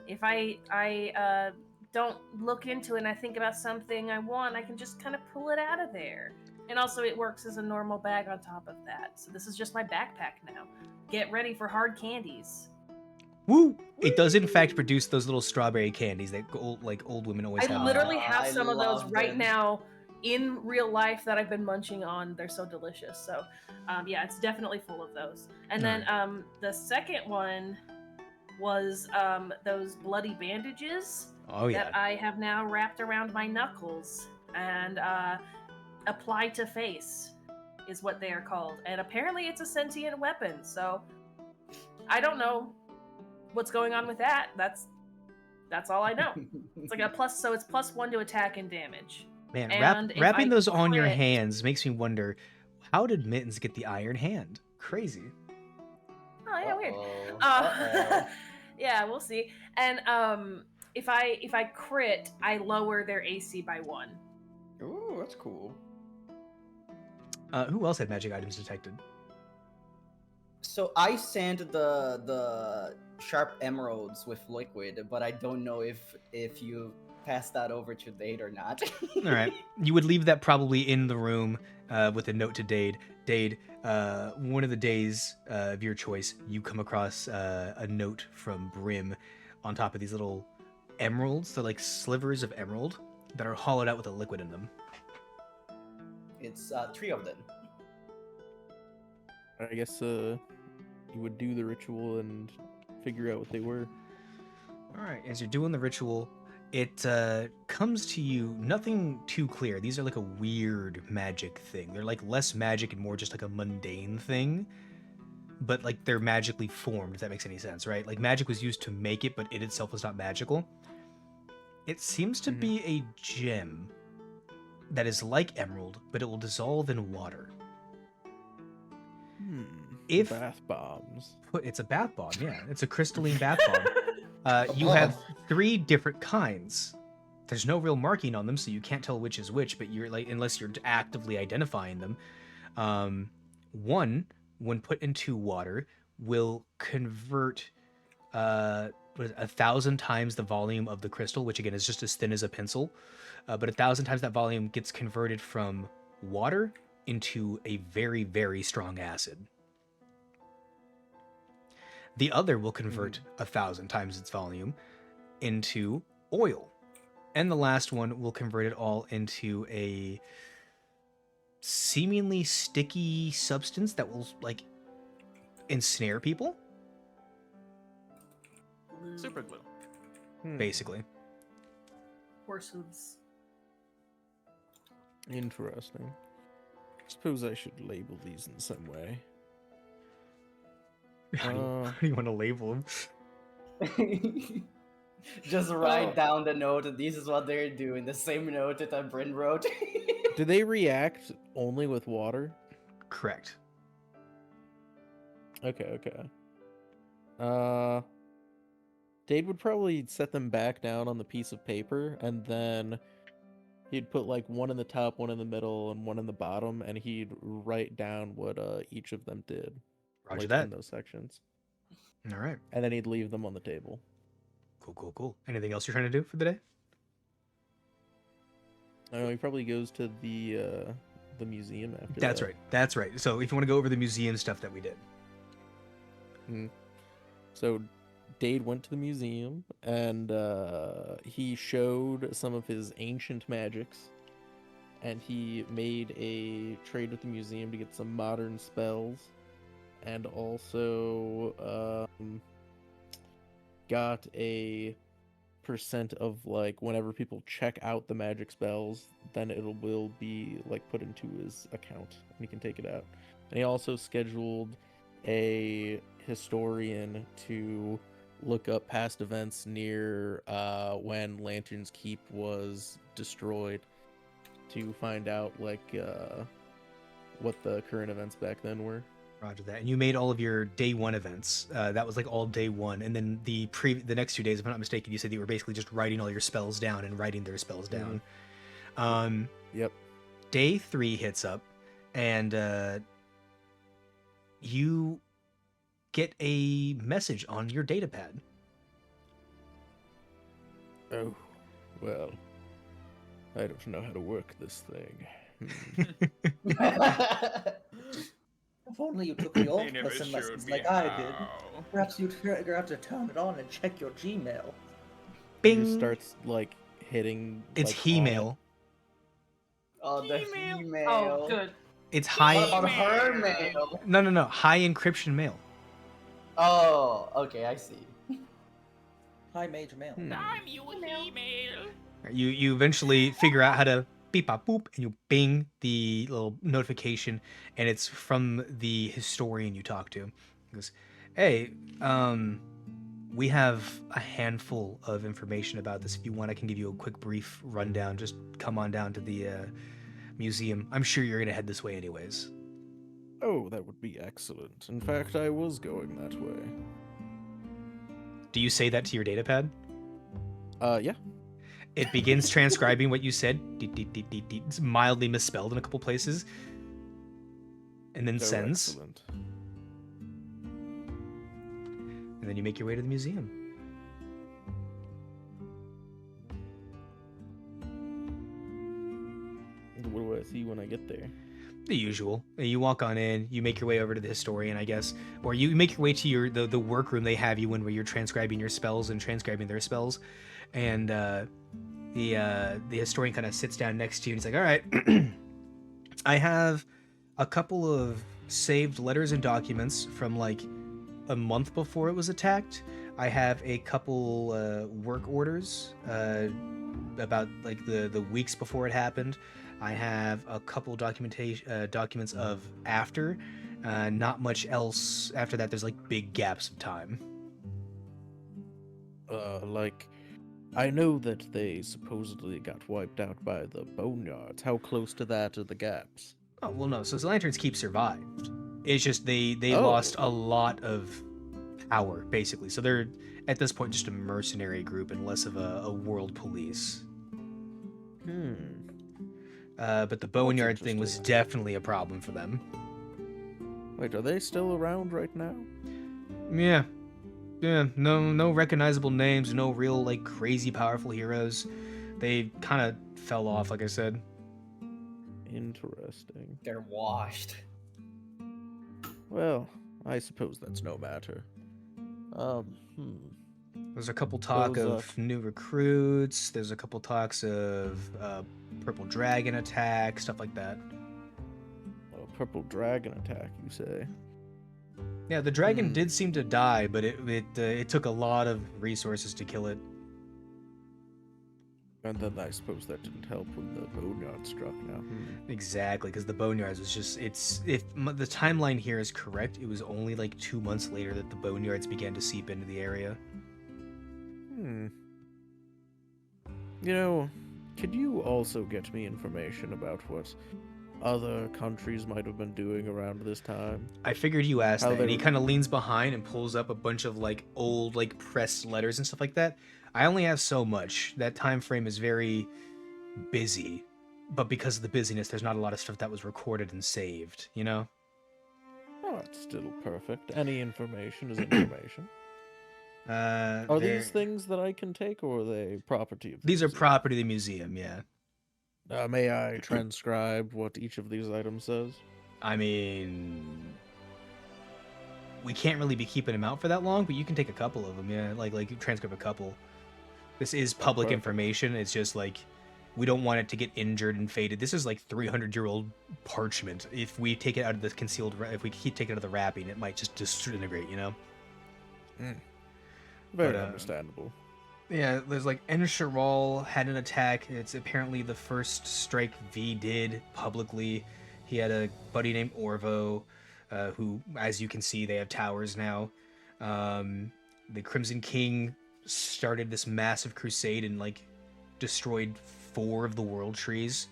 If I don't look into it and I think about something I want, I can just kind of pull it out of there. And also, it works as a normal bag on top of that. So this is just my backpack now. Get ready for hard candies. Woo! It does in fact produce those little strawberry candies that old women always I have. literally have I some of those love right them. now in real life that I've been munching on. They're so delicious. So, yeah, it's definitely full of those. And then the second one was those bloody bandages that I have now wrapped around my knuckles and apply to face is what they are called. And apparently it's a sentient weapon. So I don't know what's going on with that. That's all I know. It's like a plus, so it's +1 to attack and damage. Man, And if wrapping I those on your crit- hands makes me wonder, how did Mittens get the iron hand? Crazy. Oh yeah, weird. Uh-oh. Yeah, we'll see. And if I crit, I lower their AC by 1. Ooh, that's cool. Who else had magic items detected? So I sand the sharp emeralds with liquid, but I don't know if you pass that over to Dade or not. All right, you would leave that probably in the room with a note to Dade. Dade, one of the days of your choice, you come across a note from Brim on top of these little emeralds. They're like slivers of emerald that are hollowed out with a liquid in them. It's 3 of them. I guess you would do the ritual and figure out what they were. All right, as you're doing the ritual, it comes to you nothing too clear. These are like a weird magic thing. They're like less magic and more just like a mundane thing, but like they're magically formed, if that makes any sense, right? Like magic was used to make it, but it itself was not magical. It seems to be a gem that is like emerald, but it will dissolve in water. If bath bombs. It's a bath bomb, yeah. It's a crystalline bath bomb. You have 3 different kinds. There's no real marking on them, so you can't tell which is which, but you're like, unless you're actively identifying them. One, when put into water, will convert 1,000 times the volume of the crystal, which again is just as thin as a pencil. But 1,000 times that volume gets converted from water into a very, very strong acid. The other will convert 1,000 times its volume into oil. And the last one will convert it all into a seemingly sticky substance that will like ensnare people. Super glue. Basically. Horse hooves. Interesting. Suppose I should label these in some way. How do you want to label them? Just write down the note. This is what they're doing. The same note that Bryn wrote. Do they react only with water? Correct. Okay. Dade would probably set them back down on the piece of paper, and then he'd put like one in the top, one in the middle, and one in the bottom, and he'd write down what each of them did. Roger like, that. in those sections. All right. And then he'd leave them on the table. Cool. Anything else you're trying to do for the day? I don't know, he probably goes to the museum after That's that. right. That's right. So if you want to go over the museum stuff that we did. So Dade went to the museum, and he showed some of his ancient magics, and he made a trade with the museum to get some modern spells, and also got a percent of like whenever people check out the magic spells, then it will be like put into his account and he can take it out. And he also scheduled a historian to look up past events near when Lantern's Keep was destroyed to find out like what the current events back then were. Roger that. And you made all of your day one events. That was like all day one, and then the next 2 days, if I'm not mistaken, you said you were basically just writing all your spells down and writing their spells down. Yep. Day 3 hits up, and you get a message on your datapad. Oh, well, I don't know how to work this thing. If only you took the They old never lesson showed lessons me like I did. how. Perhaps you'd have to turn it on and check your Gmail. It Bing. just starts like hitting. It's like, he-mail. Oh, the Email. email. Oh, good. It's What high. about her mail? No. High encryption mail. Oh, okay, I see. Hi, Mage Mail. I'm you email. You eventually figure out how to beep bop boop, and you bing the little notification, and it's from the historian you talk to. He goes, "Hey, we have a handful of information about this. If you want, I can give you a quick brief rundown. Just come on down to the museum. I'm sure you're gonna head this way anyways." Oh, that would be excellent. In fact, I was going that way. Do you say that to your datapad? Yeah. It begins transcribing what you said. It's mildly misspelled in a couple places. And then Oh, sends. excellent. And then you make your way to the museum. What do I see when I get there? The usual. You walk on in, you make your way over to the historian, I guess, or you make your way to the workroom they have you in, where you're transcribing your spells and transcribing their spells, and the historian kind of sits down next to you and he's like, "All right, I have a couple of saved letters and documents from like a month before it was attacked. I have a couple work orders about like the weeks before it happened. I have a couple documents of after. Not much else after that. There's like big gaps of time." Like, I know that they supposedly got wiped out by the boneyards. How close to that are the gaps? Oh well, no. So the Lanterns Keep survived. It's just they Oh. lost a lot of power basically. So they're at this point just a mercenary group and less of a world police. But the boneyard thing was interesting. definitely a problem for them. Wait, are they still around right now? Yeah. No recognizable names, no real like crazy powerful heroes. They kind of fell off, like I said. Interesting. They're washed. Well, I suppose that's no matter. There's a couple talk Those, of new recruits. There's a couple talks of purple dragon attack, stuff like that. A purple dragon attack, you say? Yeah, the dragon did seem to die, but it took a lot of resources to kill it. And then I suppose that didn't help when the boneyard struck now. Exactly, because the boneyards was just if the timeline here is correct, it was only like 2 months later that the boneyards began to seep into the area. You know, could you also get me information about what other countries might have been doing around this time? I figured you asked How that, they and he were- kind of leans behind and pulls up a bunch of like old like pressed letters and stuff like that. I only have so much. That time frame is very busy, but because of the busyness, there's not a lot of stuff that was recorded and saved. You know? Oh, it's still perfect. Any information is information. Are they're- these things that I can take, or are they property of the These are museum? property of the museum. Yeah. May I transcribe what each of these items says? I mean, we can't really be keeping them out for that long, but you can take a couple of them. Yeah, like you transcribe a couple. This is public perfect. information. It's just like we don't want it to get injured and faded. This is like 300-year-old parchment. If we take it out of the if we keep taking it out of the wrapping, it might just disintegrate. You know. Very But, understandable. Yeah, there's like Ensharal had an attack. It's apparently the first strike V did publicly. He had a buddy named Orvo, who, as you can see, they have towers now. The Crimson King started this massive crusade and like destroyed 4 of the world trees.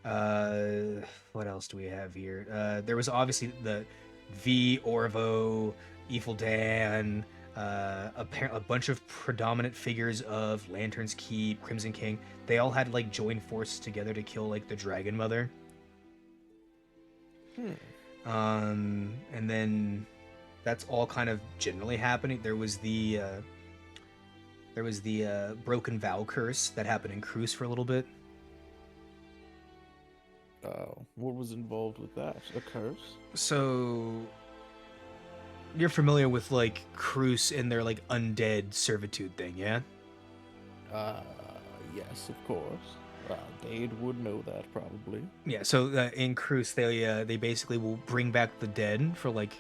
What else do we have here? There was obviously V, Orvo, Evil Dan, a bunch of predominant figures of Lantern's Keep, Crimson King. They all had like joined forces together to kill like the Dragon Mother. And then that's all kind of generally happening. There was the broken vow curse that happened in Cruz for a little bit. What was involved with that? A curse? So you're familiar with like Cruz and their like undead servitude thing, yeah? Yes, of course. Dade would know that probably. Yeah. So in Cruz, they basically will bring back the dead for like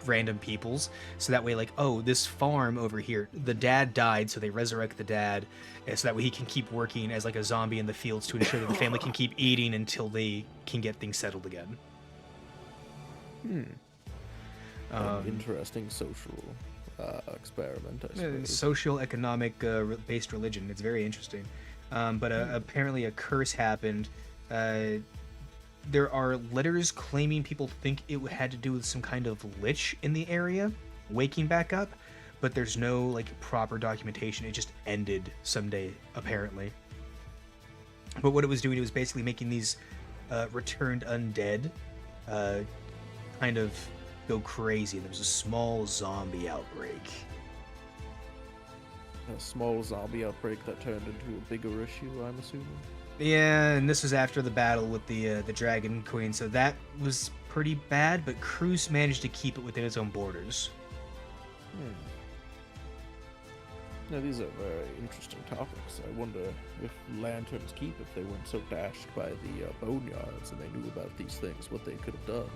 random peoples, so that way like, oh, this farm over here, the dad died, so they resurrect the dad, and so that way he can keep working as like a zombie in the fields to ensure that the family can keep eating until they can get things settled again. An interesting social experiment, I suppose. Social economic based religion. It's very interesting. But apparently a curse happened. There are letters claiming people think it had to do with some kind of lich in the area waking back up, but there's no like proper documentation. It just ended someday, apparently. But what it was doing, it was basically making these returned undead kind of go crazy. There was a small zombie outbreak. A small zombie outbreak that turned into a bigger issue, I'm assuming. Yeah, and this was after the battle with the Dragon Queen, so that was pretty bad, but Cruz managed to keep it within its own borders. Now, these are very interesting topics. I wonder if Lantern's Keep, if they weren't so dashed by the boneyards and they knew about these things, what they could have done.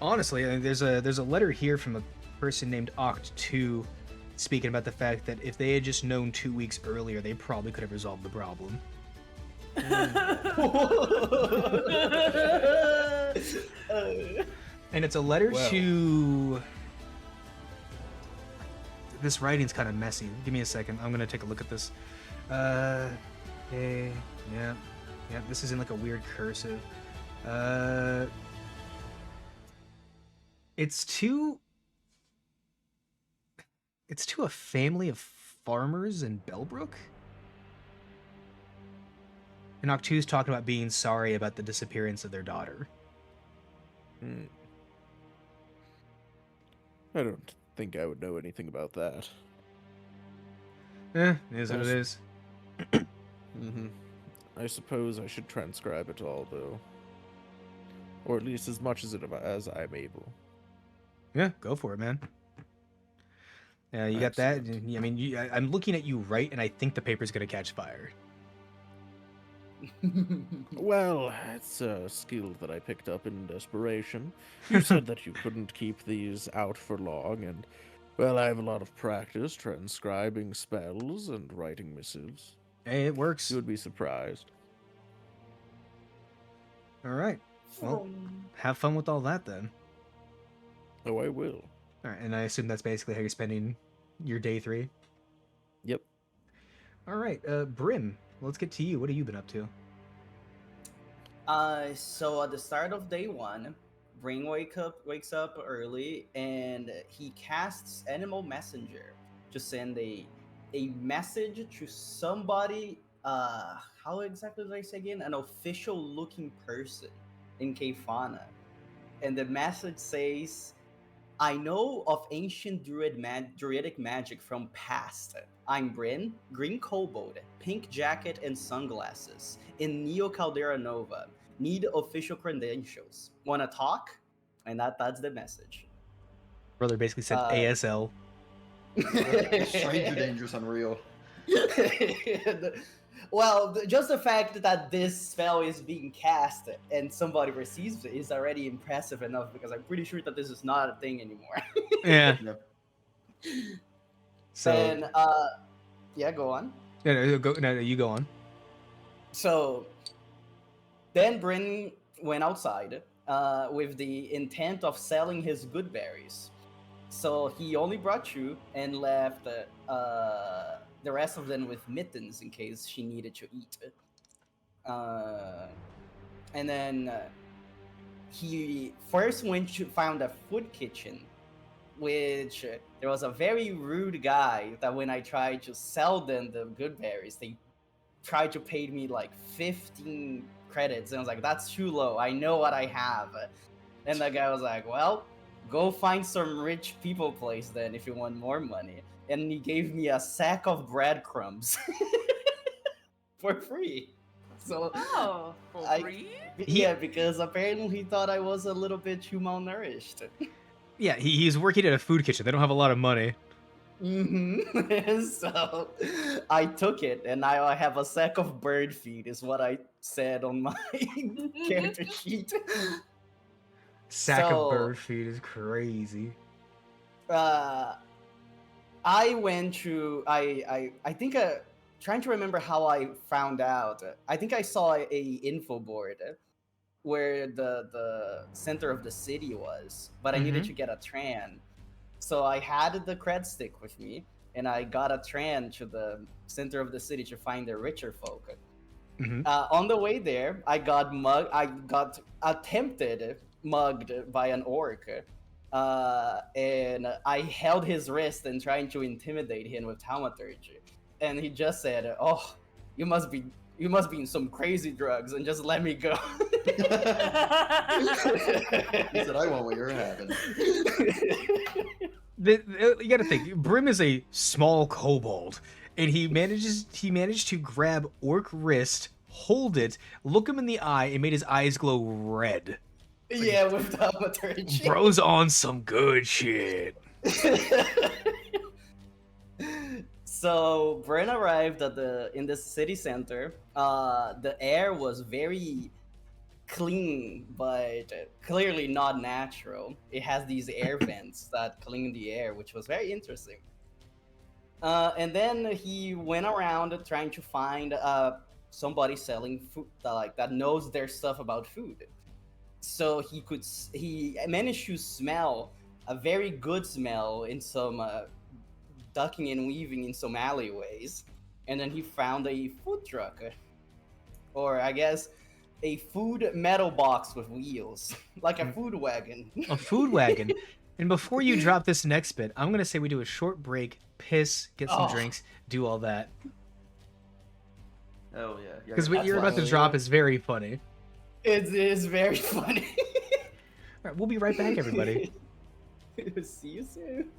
Honestly, there's a letter here from a person named Oct2 speaking about the fact that if they had just known 2 weeks earlier, they probably could have resolved the problem. And it's a letter to... This writing's kind of messy. Give me a second. I'm gonna take a look at this. Okay, yeah, this is in like a weird cursive. It's to a family of farmers in Bellbrook. And Octu's talking about being sorry about the disappearance of their daughter. I don't think I would know anything about that. It is what it is. I suppose I should transcribe it all, though. Or at least as much as as I'm able. Yeah, go for it, man. You got that? I mean, I'm looking at you right, and I think the paper's going to catch fire. Well, it's a skill that I picked up in desperation. You said that you couldn't keep these out for long, and, well, I have a lot of practice transcribing spells and writing missives. Hey, it works. You would be surprised. All right. Well, have fun with all that, then. Oh, I will. All right, and I assume that's basically how you're spending your day 3? Yep. All right, Brim, let's get to you. What have you been up to? So at the start of day 1, Bring wakes up early, and he casts Animal Messenger to send a message to somebody. How exactly did I say again? An official-looking person in Kefana, and the message says, I know of ancient druidic magic from past. I'm Bryn, green kobold, pink jacket and sunglasses, in Neo Caldera Nova. Need official credentials. Wanna talk? And that's the message. Brother basically said ASL. Stranger Dangerous Unreal. Well, just the fact that this spell is being cast and somebody receives it is already impressive enough, because I'm pretty sure that this is not a thing anymore. Yeah. So. And yeah, go on. No, you go on. So then Bryn went outside with the intent of selling his good berries. So he only brought 2 and left the rest of them with mittens in case she needed to eat. And then he first went to found a food kitchen, which there was a very rude guy that when I tried to sell them the good berries, they tried to pay me like 15 credits, and I was like, that's too low. I know what I have. And the guy was like, well, go find some rich people place then if you want more money. And he gave me a sack of breadcrumbs for free. So Oh. For I- free? yeah, because apparently he thought I was a little bit too malnourished. Yeah, he's working at a food kitchen. They don't have a lot of money. So I took it, and now I have a sack of bird feed, is what I said on my character sheet. Sack So- of bird feed is crazy. I went to I think trying to remember how I found out. I think I saw a info board where the center of the city was, but I needed to get a tran. So I had the cred stick with me, and I got a tran to the center of the city to find the richer folk. On the way there, I got attempted mugged by an orc, and I held his wrist and trying to intimidate him with thaumaturgy, and he just said, "Oh, you must be in some crazy drugs," and just let me go. He said, "I want what you're having." You got to think. Brim is a small kobold, and he managed to grab Orc wrist, hold it, look him in the eye, and made his eyes glow red. Yeah, with thaumaturgy. Bro's on some good shit. So Bren arrived at in the city center. The air was very clean, but clearly not natural. It has these air vents that clean the air, which was very interesting. And then he went around trying to find somebody selling food that knows their stuff about food. So he managed to smell a very good smell in some ducking and weaving in some alleyways, and then he found a food truck, or I guess a food metal box with wheels, like a food wagon. A food wagon. And before you drop this next bit, I'm gonna say we do a short break, piss, get some drinks, do all that. Oh yeah. Because what you're about to drop is very funny. It is very funny. All right, we'll be right back, everybody. See you soon.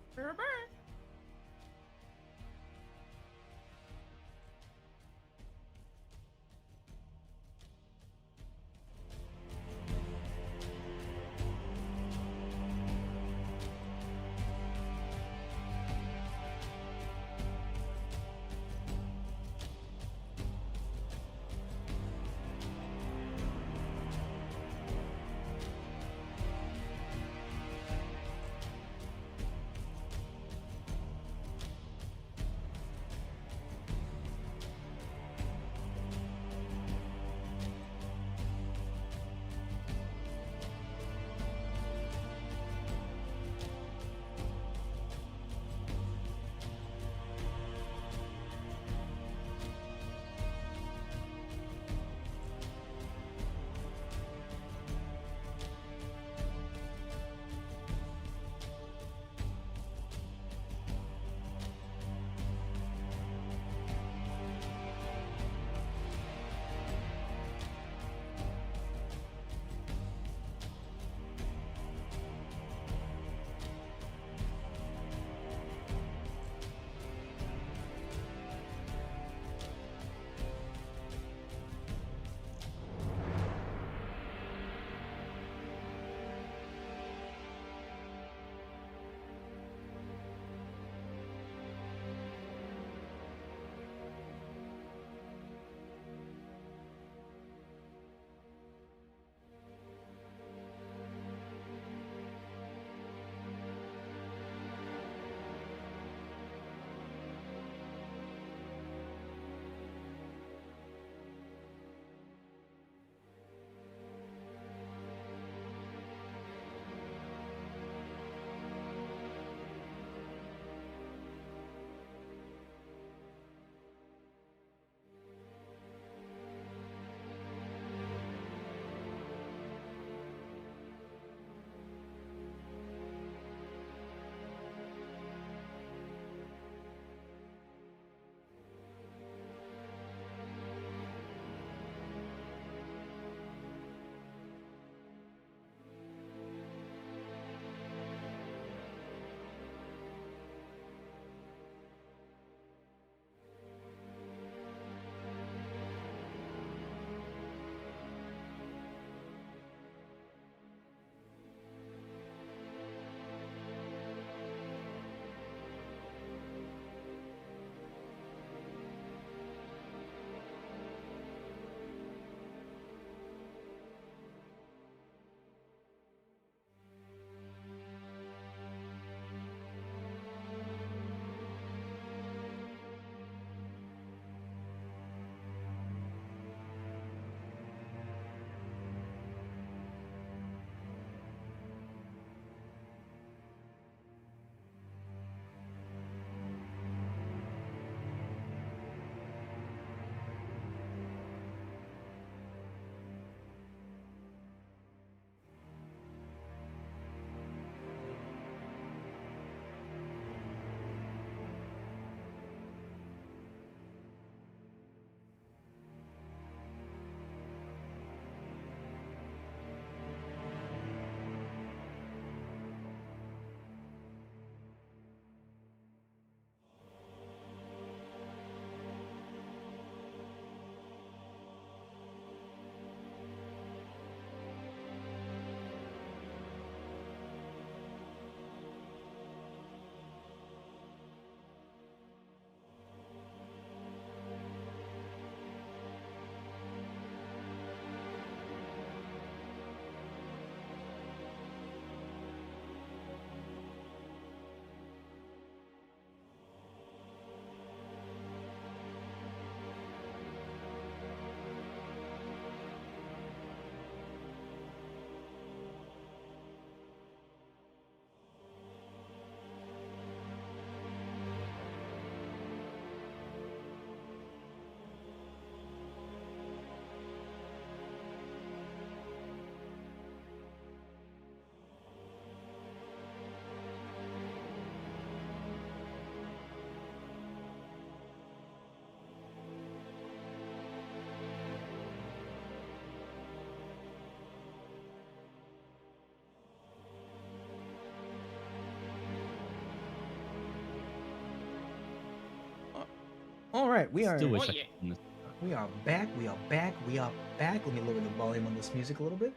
All right, we are. Still wish Oh, I yeah. could win We are back. We are back. We are back. Let me lower the volume on this music a little bit.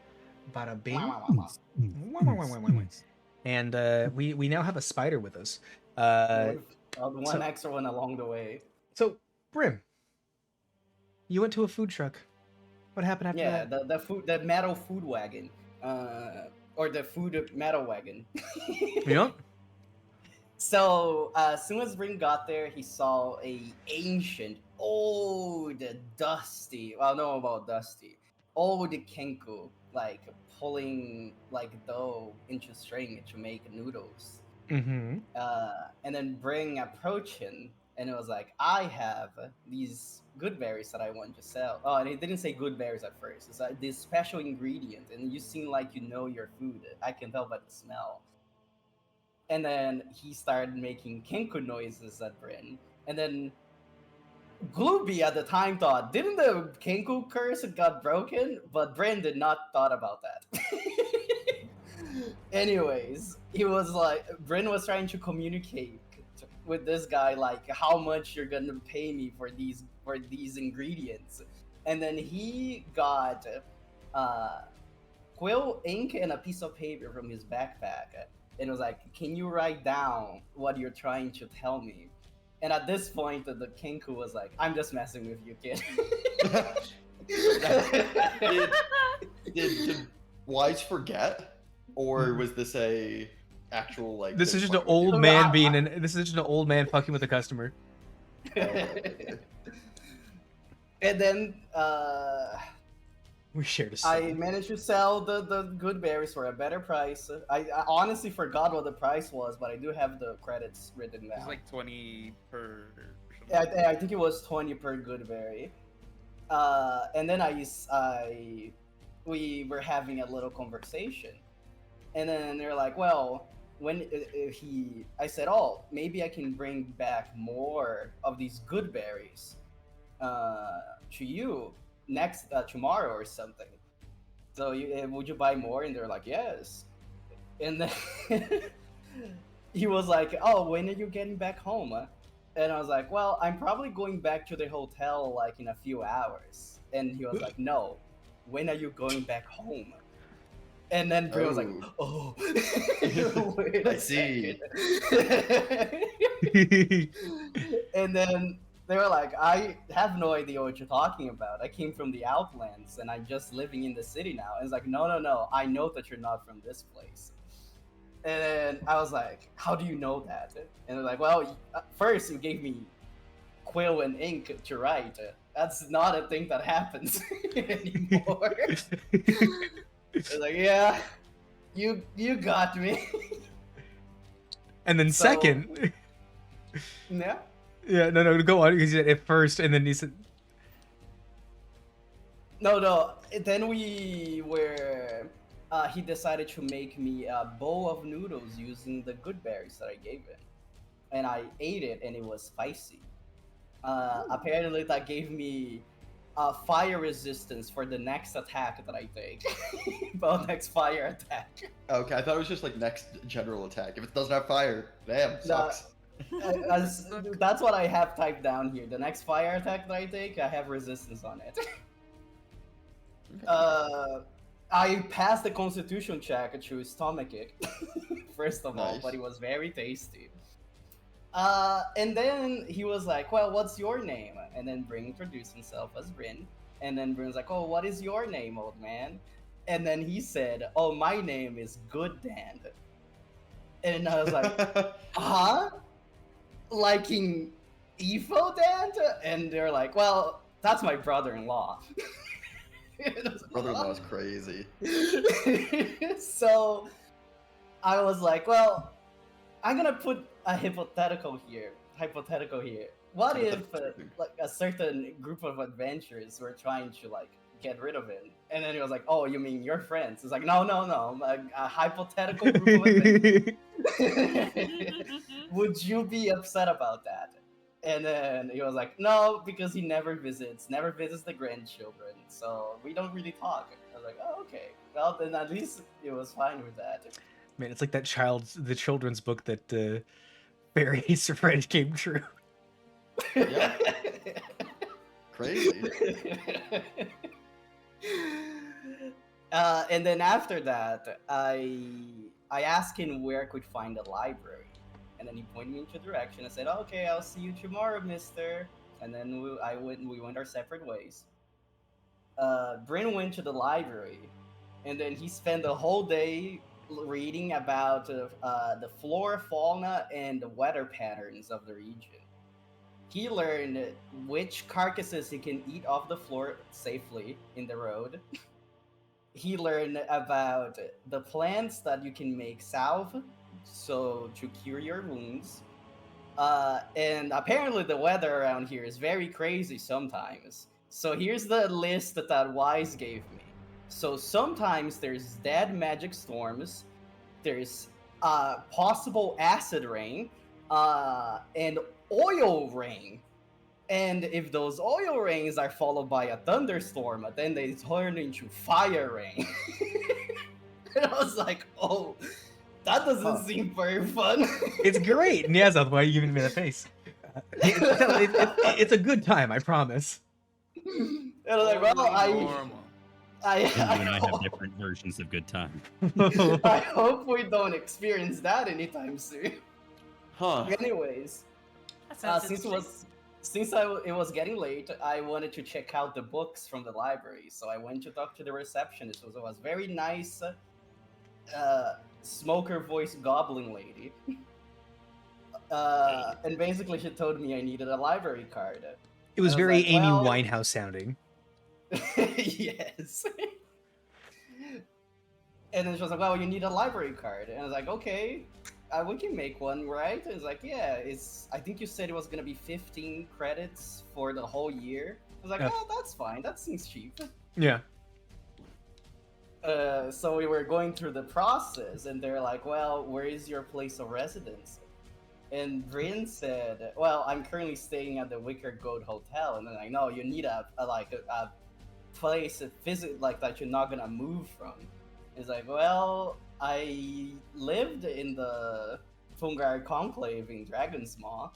Bada bing. this. And we now have a spider with us. With one extra one along the way. So Brim, you went to a food truck. What happened after Yeah, that? the metal food wagon, or the food metal wagon. Yep. So as soon as Ring got there, he saw a ancient, old, dusty. Well, I don't know about dusty. Old Kenku, like pulling like dough into string to make noodles. Mm-hmm. And then Bring approached him, and it was like, I have these good berries that I want to sell. Oh, and it didn't say good berries at first. It's like this special ingredient, and you seem like you know your food. I can tell by the smell. And then he started making Kenku noises at Bryn. And then Glooby at the time thought, didn't the Kenku curse got broken? But Bryn did not thought about that. Anyways, he was like, Bryn was trying to communicate with this guy, like how much you're gonna pay me for these ingredients. And then he got quill ink and a piece of paper from his backpack, and was like, can you write down what you're trying to tell me? And at this point, the Kenku was like, I'm just messing with you, kid. Did Wise forget, or was this a actual like? This is just an point with you? old man being an. This is just an old man fucking with a customer. And then We shared a. I managed to sell the good berries for a better price. I honestly forgot what the price was, but I do have the credits written down. It's like 20 per. I think it was 20 per good berry. And then we were having a little conversation, and then they're like, well, I said, oh, maybe I can bring back more of these good berries to you next tomorrow or something. So would you buy more? And they're like, yes. And then he was like, oh, when are you getting back home? And I was like, well, I'm probably going back to the hotel like in a few hours. And he was like, no, when are you going back home? And then Bray was like, oh, wait a I see. second. And then they were like, I have no idea what you're talking about. I came from the Outlands and I'm just living in the city now. And it's like, no, I know that you're not from this place. And then I was like, how do you know that? And they're like, well, first you gave me quill and ink to write. That's not a thing that happens anymore. It's like, yeah, you got me. And then So- second. Yeah. Yeah, no, go on. Because he said it first, and then he said, No. Then we were. He decided to make me a bowl of noodles using the good berries that I gave him, and I ate it, and it was spicy. Apparently, that gave me fire resistance for the next attack that I take. Well, next fire attack. Okay, I thought it was just like next general attack. If it doesn't have fire, damn, sucks. That's what I have typed down here. The next fire attack that I take, I have resistance on it. I passed the constitution check to stomach it, first of all, Nice. but it was very tasty. And then he was like, well, what's your name? And then Bryn introduced himself as Bryn. And then Bryn's like, oh, what is your name, old man? And then he said, oh, my name is Good Dan. And I was like, huh? Like in Evo Dan? And they're like, well, that's my brother-in-law. Brother-in-law's crazy. So I was like, well, I'm gonna put a hypothetical here. What if like a certain group of adventurers were trying to like get rid of him? And then he was like, oh, you mean your friends? It's like, no, a hypothetical group of adventurers. Would you be upset about that? And then he was like, no, because he never visits the grandchildren, so we don't really talk. I was like, oh, okay. Well, then at least it was fine with that. man, it's like the children's book that Barry Hates Friend came true. Yeah. Crazy. And then after that, I asked him where I could find a library, and then he pointed me into direction. I said, "Okay, I'll see you tomorrow, Mister." And then we went our separate ways. Bryn went to the library, and then he spent the whole day reading about the flora, fauna, and the weather patterns of the region. He learned which carcasses he can eat off the floor safely in the road. He learned about the plants that you can make salve, so to cure your wounds. And apparently the weather around here is very crazy sometimes. So here's the list that W.I.S.E gave me. So sometimes there's dead magic storms, there's possible acid rain, and oil rain. And if those oil rains are followed by a thunderstorm, then they turn into fire rain. And I was like, oh, that doesn't seem very fun. It's great. And yes, that's why you giving me that face. It's a good time, I promise. And I was like, well, Normal. I You and I have different versions of good time. I hope we don't experience that anytime soon. Huh. Anyways, That sounds since interesting. it was getting late, I wanted to check out the books from the library. So I went to talk to the receptionist. It was very nice, smoker voice goblin lady. And basically she told me I needed a library card. It was I was very like, Amy well- Winehouse sounding. Yes. And then she was like, well, you need a library card. And I was like, okay, we can make one, right? And it's like, yeah, I think you said it was going to be 15 credits for the whole year. I was like, Yeah. oh, that's fine. That seems cheap. Yeah. So we were going through the process, and they're like, well, where is your place of residence? And Bryn said, well, I'm currently staying at the Wicker Goat Hotel. And then I know you need a place, a visit like that you're not gonna move from. It's like, well, I lived in the Fungar Conclave in Dragon's Maw.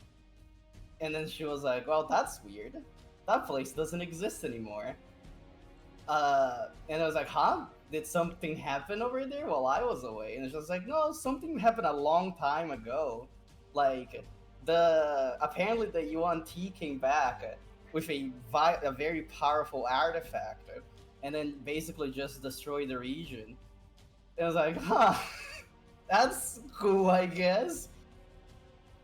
And then she was like, well, that's weird. That place doesn't exist anymore. And I was like, huh? Did something happen over there while I was away? And she was like, no, something happened a long time ago. Like, apparently the UNT came back with a very powerful artifact, and then basically just destroyed the region. And I was like, huh, that's cool, I guess.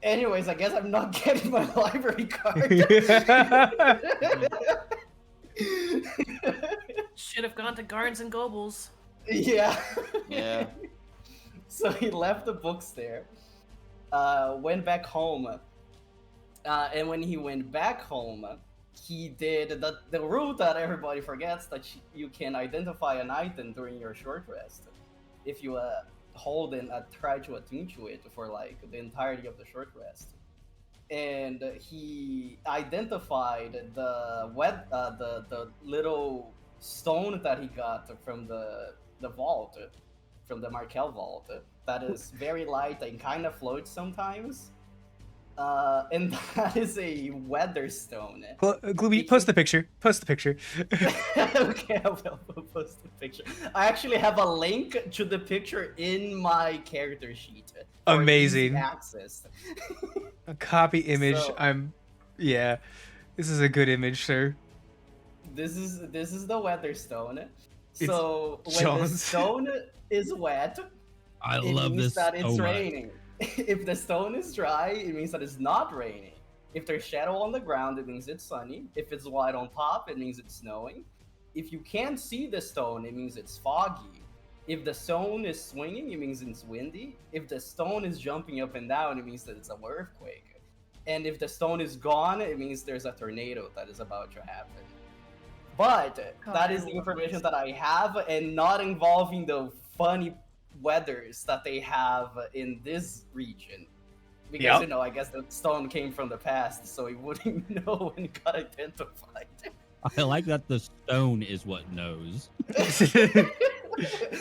Anyways, I guess I'm not getting my library card. Should have gone to Garns and Gobles. Yeah. Yeah. So he left the books there, went back home, and when he went back home, he did the rule that everybody forgets, that you can identify an item during your short rest if you hold and try to attune to it for like the entirety of the short rest. And he identified the little stone that he got from the vault, from the Markel vault, that is very light and kind of floats sometimes. And that is a weather stone. Gloomy, post the picture. Post the picture. Okay, I will post the picture. I actually have a link to the picture in my character sheet. for Amazing. easy access. A copy image. So- Yeah. This is a good image, sir. This is the weather stone. It's So when the John's. stone is wet, I it love means this that so it's much. raining. If the stone is dry, it means that it's not raining. If there's shadow on the ground, it means it's sunny. If it's white on top, it means it's snowing. If you can't see the stone, it means it's foggy. If the stone is swinging, it means it's windy. If the stone is jumping up and down, it means that it's an earthquake. And if the stone is gone, it means there's a tornado that is about to happen. But Oh, that I is the love information this. that I have, and not involving the funny weathers that they have in this region. Because, Yep. you know, I guess the stone came from the past, so he wouldn't know when it got identified. I like that the stone is what knows.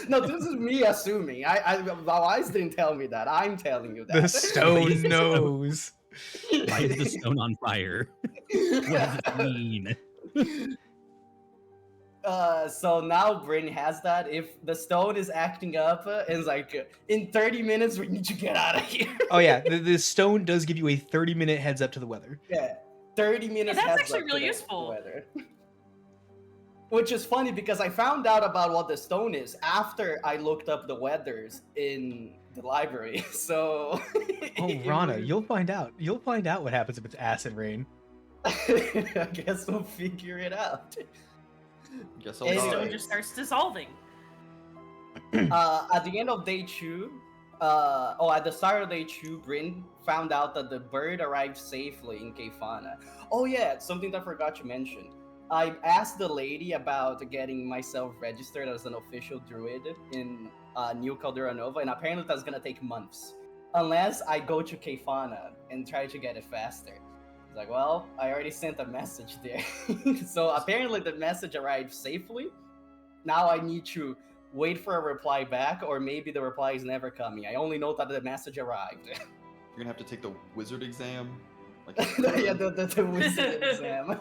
No, this is me assuming. W.I.S.E didn't tell me that. I'm telling you that. The stone knows. Why is the stone on fire? What does it mean? So now Bryn has that. If the stone is acting up and it's like, in 30 minutes, we need to get out of here. Oh yeah, the stone does give you a 30-minute heads up to the weather. Yeah, 30 minutes that's heads actually up really to the useful. weather. Which is funny because I found out about what the stone is after I looked up the weathers in the library. So Oh, Rana, you'll find out. You'll find out what happens if it's acid rain. I guess we'll figure it out. Guess The I'll Anyway. stone die. just starts dissolving. At the end of day 2, at the start of day 2, Bryn found out that the bird arrived safely in Kefana. Oh yeah, something that I forgot to mention. I asked the lady about getting myself registered as an official druid in New Caldera Nova, and apparently that's gonna take months. Unless I go to Kefana and try to get it faster. It's like, well, I already sent a message there. So apparently the message arrived safely. Now I need to wait for a reply back, or maybe the reply is never coming. I only know that the message arrived. You're gonna have to take the wizard exam. Like, Yeah, the wizard exam.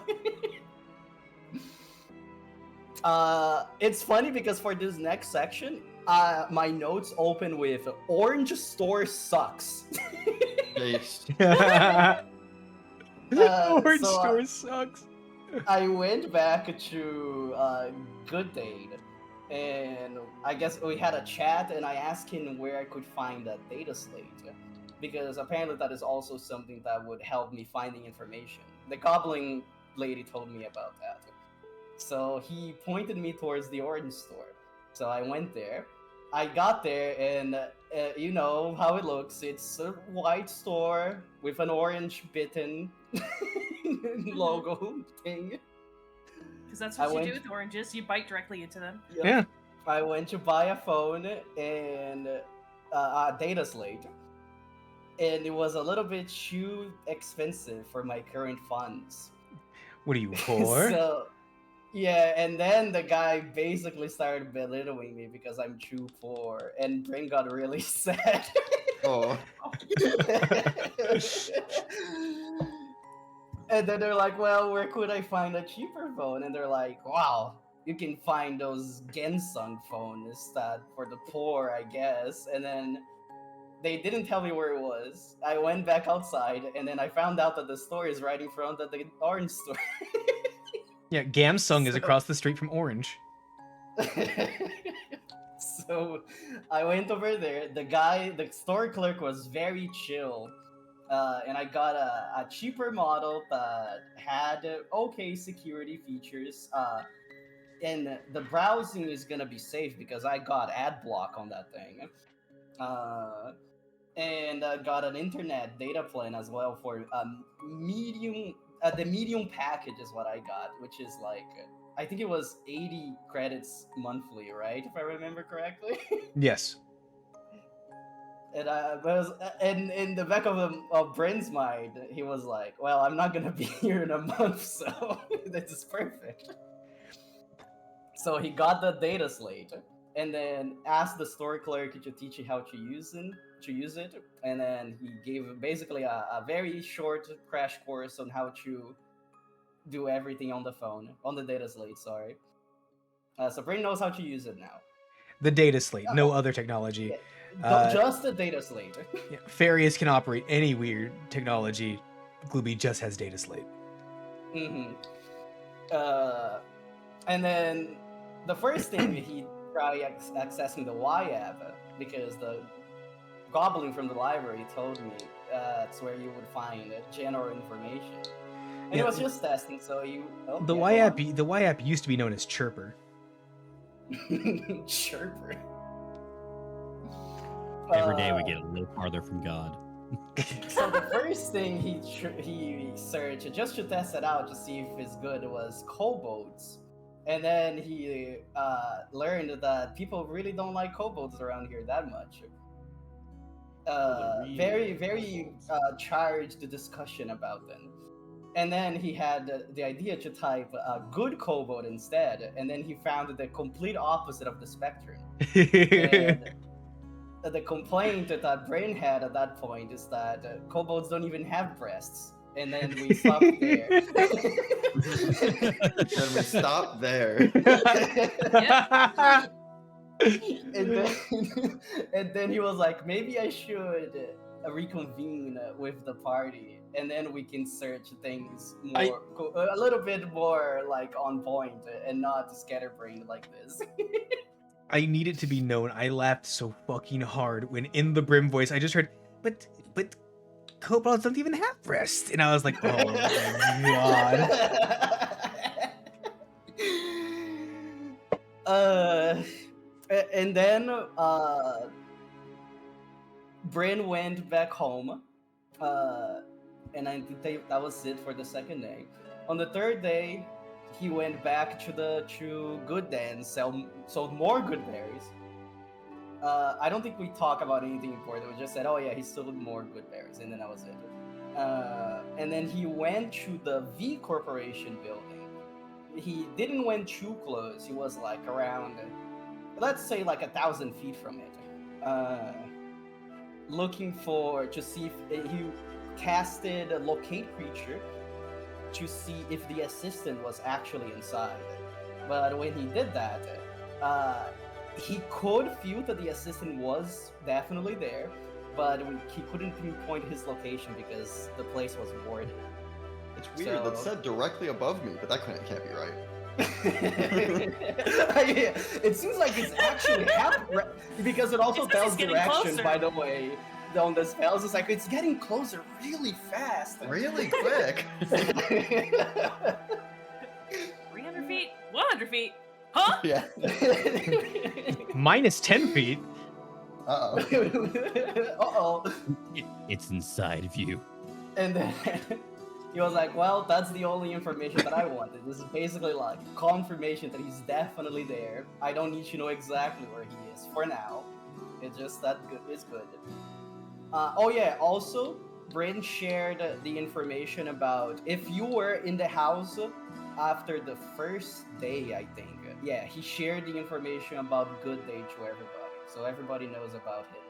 It's funny because for this next section, my notes open with "Orange store sucks." Yes. Orange so, store sucks. I went back to Good Date, and I guess we had a chat, and I asked him where I could find that data slate, because apparently that is also something that would help me finding information. The Goblin lady told me about that. So he pointed me towards the orange store. So I went there. I got there, and you know how it looks. It's a white store with an orange bitten logo thing. Because that's I what you went- do with oranges. You bite directly into them. Yep. Yeah. I went to buy a phone and a data slate, and it was a little bit too expensive for my current funds. What are you for? So, yeah, and then the guy basically started belittling me because I'm too poor, and Bryn got really sad. Oh. And then they're like, well, where could I find a cheaper phone? And they're like, wow, you can find those Gensung phones that for the poor, I guess. And then they didn't tell me where it was. I went back outside, and then I found out that the store is right in front of the orange store. Yeah, Gamsung is So- across the street from Orange. So I went over there. The store clerk was very chill. And I got a cheaper model that had okay security features. And the browsing is gonna be safe because I got ad block on that thing. And got an internet data plan as well for medium. The medium package is what I got, which is like I think it was 80 credits monthly, right? If I remember correctly. Yes. And in the back of Bryn's mind, he was like, "Well, I'm not gonna be here in a month, so this is perfect." So he got the data slate, and then asked the store clerk to teach you how to use it, and then he gave basically a very short crash course on how to do everything on the phone, on the data slate. Sorry. So Bryn knows how to use it now. The data slate, no other technology. Just the data slate. Yeah, Farius can operate any weird technology. Glooby just has data slate. Mm-hmm. And then the first thing he tried accessing the Y-app because the goblin from the library told me that's where you would find general information. And Yeah. it was just testing, so you. Oh, The yeah, Y-app used to be known as Chirper. Chirper. Every day we get a little farther from God. So the first thing he searched just to test it out to see if it's good was kobolds, and then he learned that people really don't like kobolds around here that much. Very charged discussion about them, and then he had the idea to type a good kobold instead, and then he found the complete opposite of the spectrum. And the complaint that Brain had at that point is that kobolds don't even have breasts. and then we stopped there. Then we stopped there. and then and then he was like, maybe I should reconvene with the party, and then we can search things more a little bit more like on point and not scatterbrained like this. I need it to be known, I laughed so fucking hard when in the Brim voice I just heard, but kobolds don't even have breasts, and I was like, oh my god. And then Bryn went back home, and I think that was it for the second day. On the third day, he went back to Good Den, sold more good berries. I don't think we talk about anything important. We just said, oh yeah, he sold more good berries, and then that was it. And then he went to the V Corporation building. He didn't went too close. He was like around, let's say like 1,000 feet from it, looking to see if he casted a locate creature to see if the assistant was actually inside. But when he did that, he could feel that the assistant was definitely there, but he couldn't pinpoint his location because the place was warded. It's weird. That said directly above me, but that can't be right. It seems like it's actually because it also tells direction, closer. by the way, on the spells. It's like it's getting closer really fast. Really quick. 300 feet? 100 feet? Huh? Yeah. Minus 10 feet. Uh-oh. It's inside of you. And then he was like, well, that's the only information that I wanted. This is basically like confirmation that he's definitely there. I don't need to know exactly where he is for now. It's just that good. It's good. Oh yeah, also, Bryn shared the information about if you were in the house after the first day, I think. Yeah, he shared the information about Good Day to everybody. So everybody knows about him.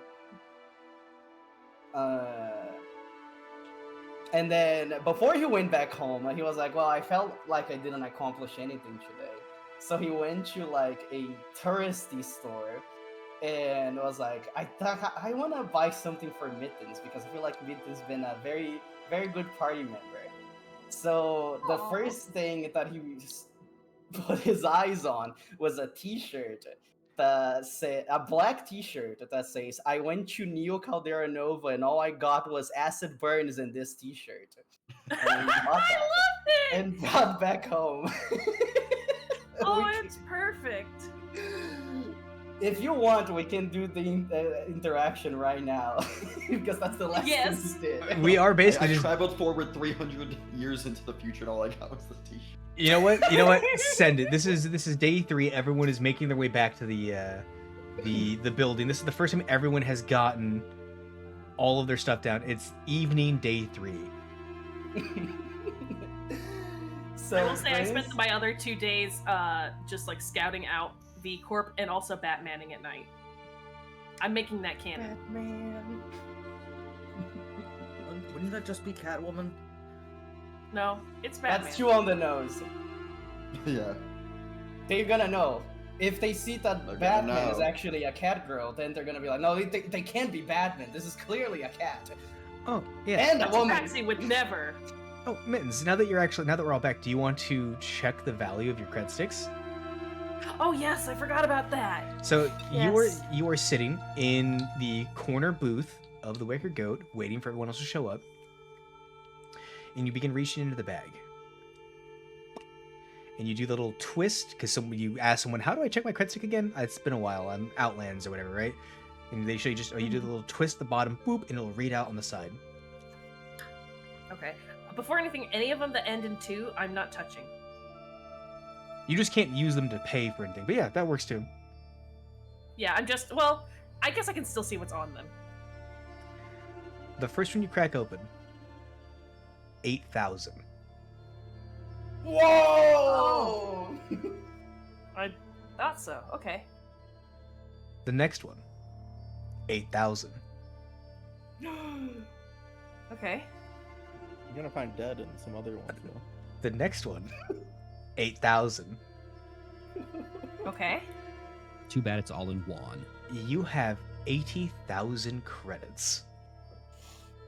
And then before he went back home, he was like, well, I felt like I didn't accomplish anything today. So he went to like a touristy store and was like, I want to buy something for Mittens because I feel like Mittens been a very, very good party member. So the first thing that he put his eyes on was a t-shirt that said, a black t-shirt that says, I went to Neo Caldera Nova and all I got was acid burns in this t-shirt. And he bought that and brought back home. Oh, it's perfect. If you want, we can do the interaction right now because that's the last thing we did. We are basically I just traveled forward 300 years into the future, and all I got was the t-shirt. You know what? Send it. This is day 3. Everyone is making their way back to the building. This is the first time everyone has gotten all of their stuff down. It's evening day 3. So I will say I spent my other 2 days just like scouting out V Corp and also Batmaning at night. I'm making that canon. Batman. Wouldn't that just be Catwoman? No, it's Batman. That's too on the nose. Yeah. They're gonna know. If they see that They're Batman gonna is know. actually a cat girl, then they're gonna be like, no, they can't be Batman. This is clearly a cat. Oh, yeah. And a woman. Taxi would never. Oh, Mittens, now that we're all back, do you want to check the value of your cred sticks? Oh yes, I forgot about that. So Yes. you are sitting in the corner booth of the Wicker Goat, waiting for everyone else to show up. And you begin reaching into the bag. And you do the little twist, because you ask someone, how do I check my cred stick again? It's been a while, I'm Outlands or whatever, right? And they show you you do the little twist at the bottom, boop, and it'll read out on the side. Okay. Before anything, any of them that end in 2, I'm not touching. You just can't use them to pay for anything. But yeah, that works too. Yeah, I guess I can still see what's on them. The first one you crack open, 8,000. Whoa! I thought so. Okay. The next one, 8,000. Okay. You're gonna find dead in some other ones though. The next one, 8,000. Okay. Too bad it's all in Juan. You have 80,000 credits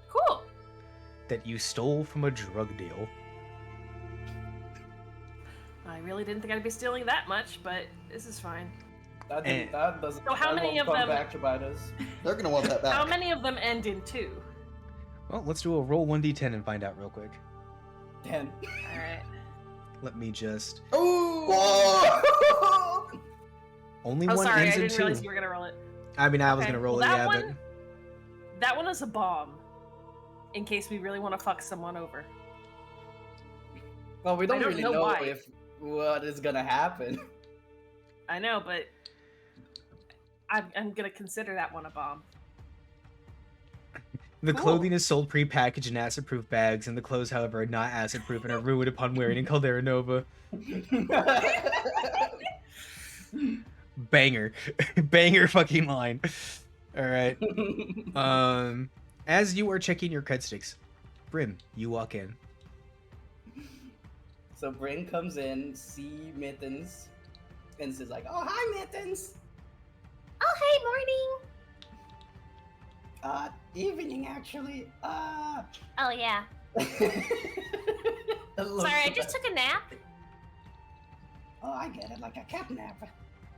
Cool. that you stole from a drug deal. I really didn't think I'd be stealing that much, but this is fine. That, And- that doesn't. So how that many won't of come them- back to bite us? They're gonna want that back. How many of them end in 2? Well, let's do a roll 1d10 and find out real quick. 10. All right. Let me just. Oh! Only Oh, one sorry, I ends in didn't 2. realize you were gonna roll it. I mean, I was Okay, gonna roll well, it, that yeah, one- That one is a bomb, in case we really want to fuck someone over. Well, we don't, don't really know know why. if what is gonna happen. I know, but I'm gonna consider that one a bomb. The Cool. clothing is sold pre-packaged in acid-proof bags, and the clothes, however, are not acid-proof and are ruined upon wearing in Caldera Nova. Banger. Banger fucking line. Alright. As you are checking your cred sticks, Brim, you walk in. So Bryn comes in, see Mittens, and says like, "Oh, hi, Mittens." Oh, hey, morning. Evening actually. Oh, yeah. Sorry, Sorry, I just took a nap. Oh, I get it, like a cat nap.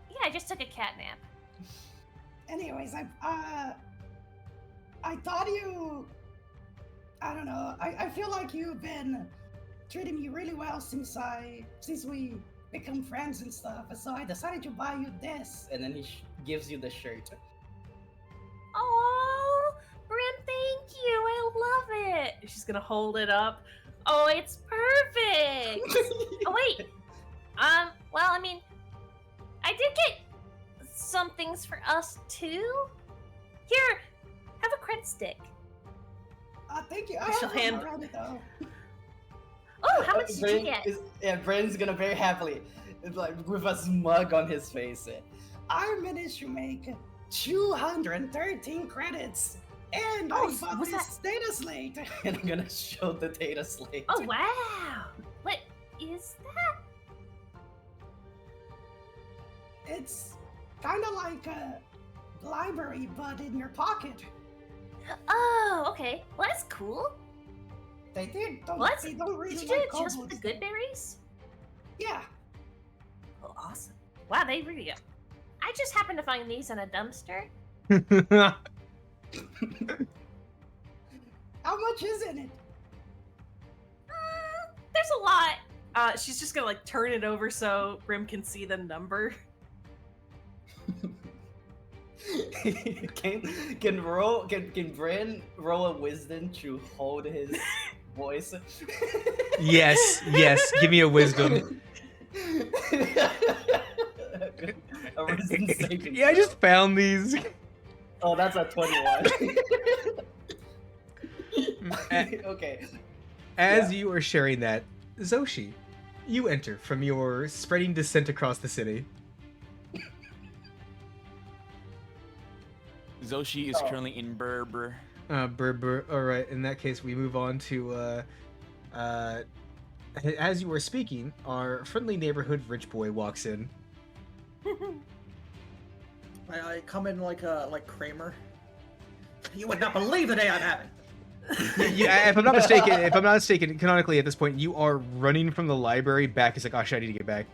Yeah, I just took a cat nap. Anyways, I thought you. I don't know. I feel like you've been treating me really well since we become friends and stuff. So I decided to buy you this, and then he gives you the shirt. Oh, Brim, thank you. I love it. She's gonna hold it up. Oh, it's perfect. Oh, wait. Well, I mean, I did get some things for us too. Here, have a cred stick. Thank you. I shall hand- around it though. Oh, how much did you get? Yeah, Brandon's gonna very happily, it's like with a smug on his face. I managed to make 213 credits, and I bought what's this data slate. And I'm gonna show the data slate. Oh, wow. What is that? It's kind of like a library, but in your pocket. Oh, okay. Well, that's cool. They did. What? They don't really Did you do like it just with the kobolds. good berries? Yeah. Oh, awesome. Wow, they really go. I just happened to find these in a dumpster. How much is in it? There's a lot. She's just gonna like turn it over so Brim can see the number. Can Bran roll a wisdom to hold his voice? Yes, yes. Give me a wisdom. A wisdom saving Yeah, I throw. just found these. Oh, that's a 21. A- Okay. As Yeah. you are sharing that, Zoshi, you enter from your spreading descent across the city. Zoshi is Oh. currently in Berber. Alright, in that case, we move on to, as you were speaking, our friendly neighborhood rich boy walks in. I come in like Kramer. You would not believe the day I'm having. Yeah, if I'm not mistaken, canonically at this point, you are running from the library back. He's like, oh shit, I need to get back.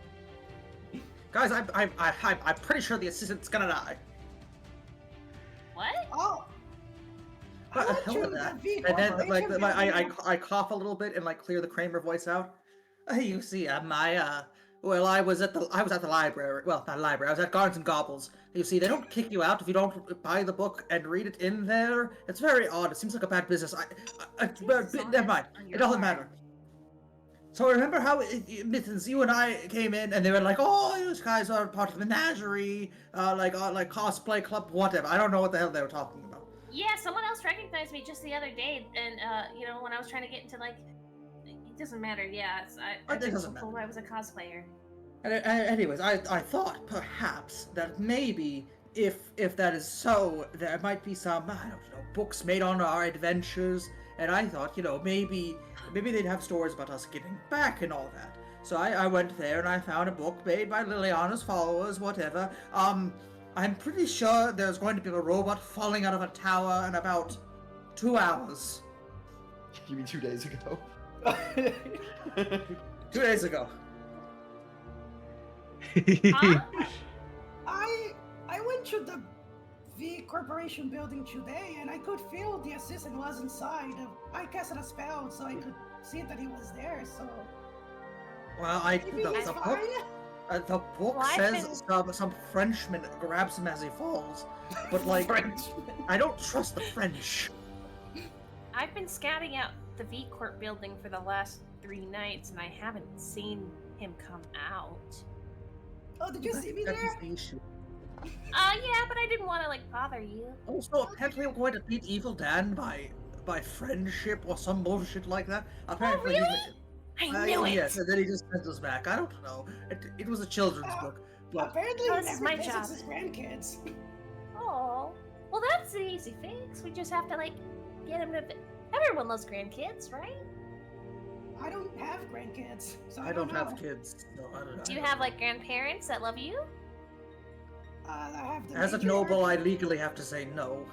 Guys, I'm pretty sure the assistant's gonna die. What? Oh. What the How hell much is of that? the And then corporation I cough a little bit and like clear the Kramer voice out. You see, well, I was at the library. Well, not library. I was at Gardens and Gobbles. You see, they don't kick you out if you don't buy the book and read it in there. It's very odd. It seems like a bad business. Never mind. It doesn't matter. So remember how Mittens, you and I came in, and they were like, "Oh, you guys are part of the menagerie, like cosplay club, whatever." I don't know what the hell they were talking about. Yeah, someone else recognized me just the other day, and when I was trying to get into like, it doesn't matter. Yeah, It doesn't told matter. I was a cosplayer. And anyways, I thought perhaps that maybe if that is so, there might be some, I don't know, books made on our adventures, and I thought, maybe maybe they'd have stories about us getting back and all that. So I went there and I found a book made by Liliana's followers, whatever. I'm pretty sure there's going to be a robot falling out of a tower in about 2 hours. You mean 2 days ago? 2 days ago. Huh? I went to the V Corporation building today, and I could feel the assistant was inside. I casted a spell so I could see that he was there. So Well, maybe he's fine. The book Well, I've says some Frenchman grabs him as he falls, but like I don't trust the French. I've been scouting out the V Corp building for the last 3 nights, and I haven't seen him come out. Oh, did you see me That is there? the issue. Yeah, but I didn't want to like bother you. Also, apparently we're going to beat Evil Dan by friendship or some bullshit like that. Apparently, really? I knew it. Yes, and then he just sent us back. I don't know. It was a children's book. But Apparently, Oh, he this is never my visits job. his grandkids. Oh, well, that's an easy fix. We just have to like get him to. Everyone loves grandkids, right? I don't have grandkids, so I don't have know. kids. So I don't know. Do you have like grandparents that love you? I have the As a major noble, I arcane- legally have to say no.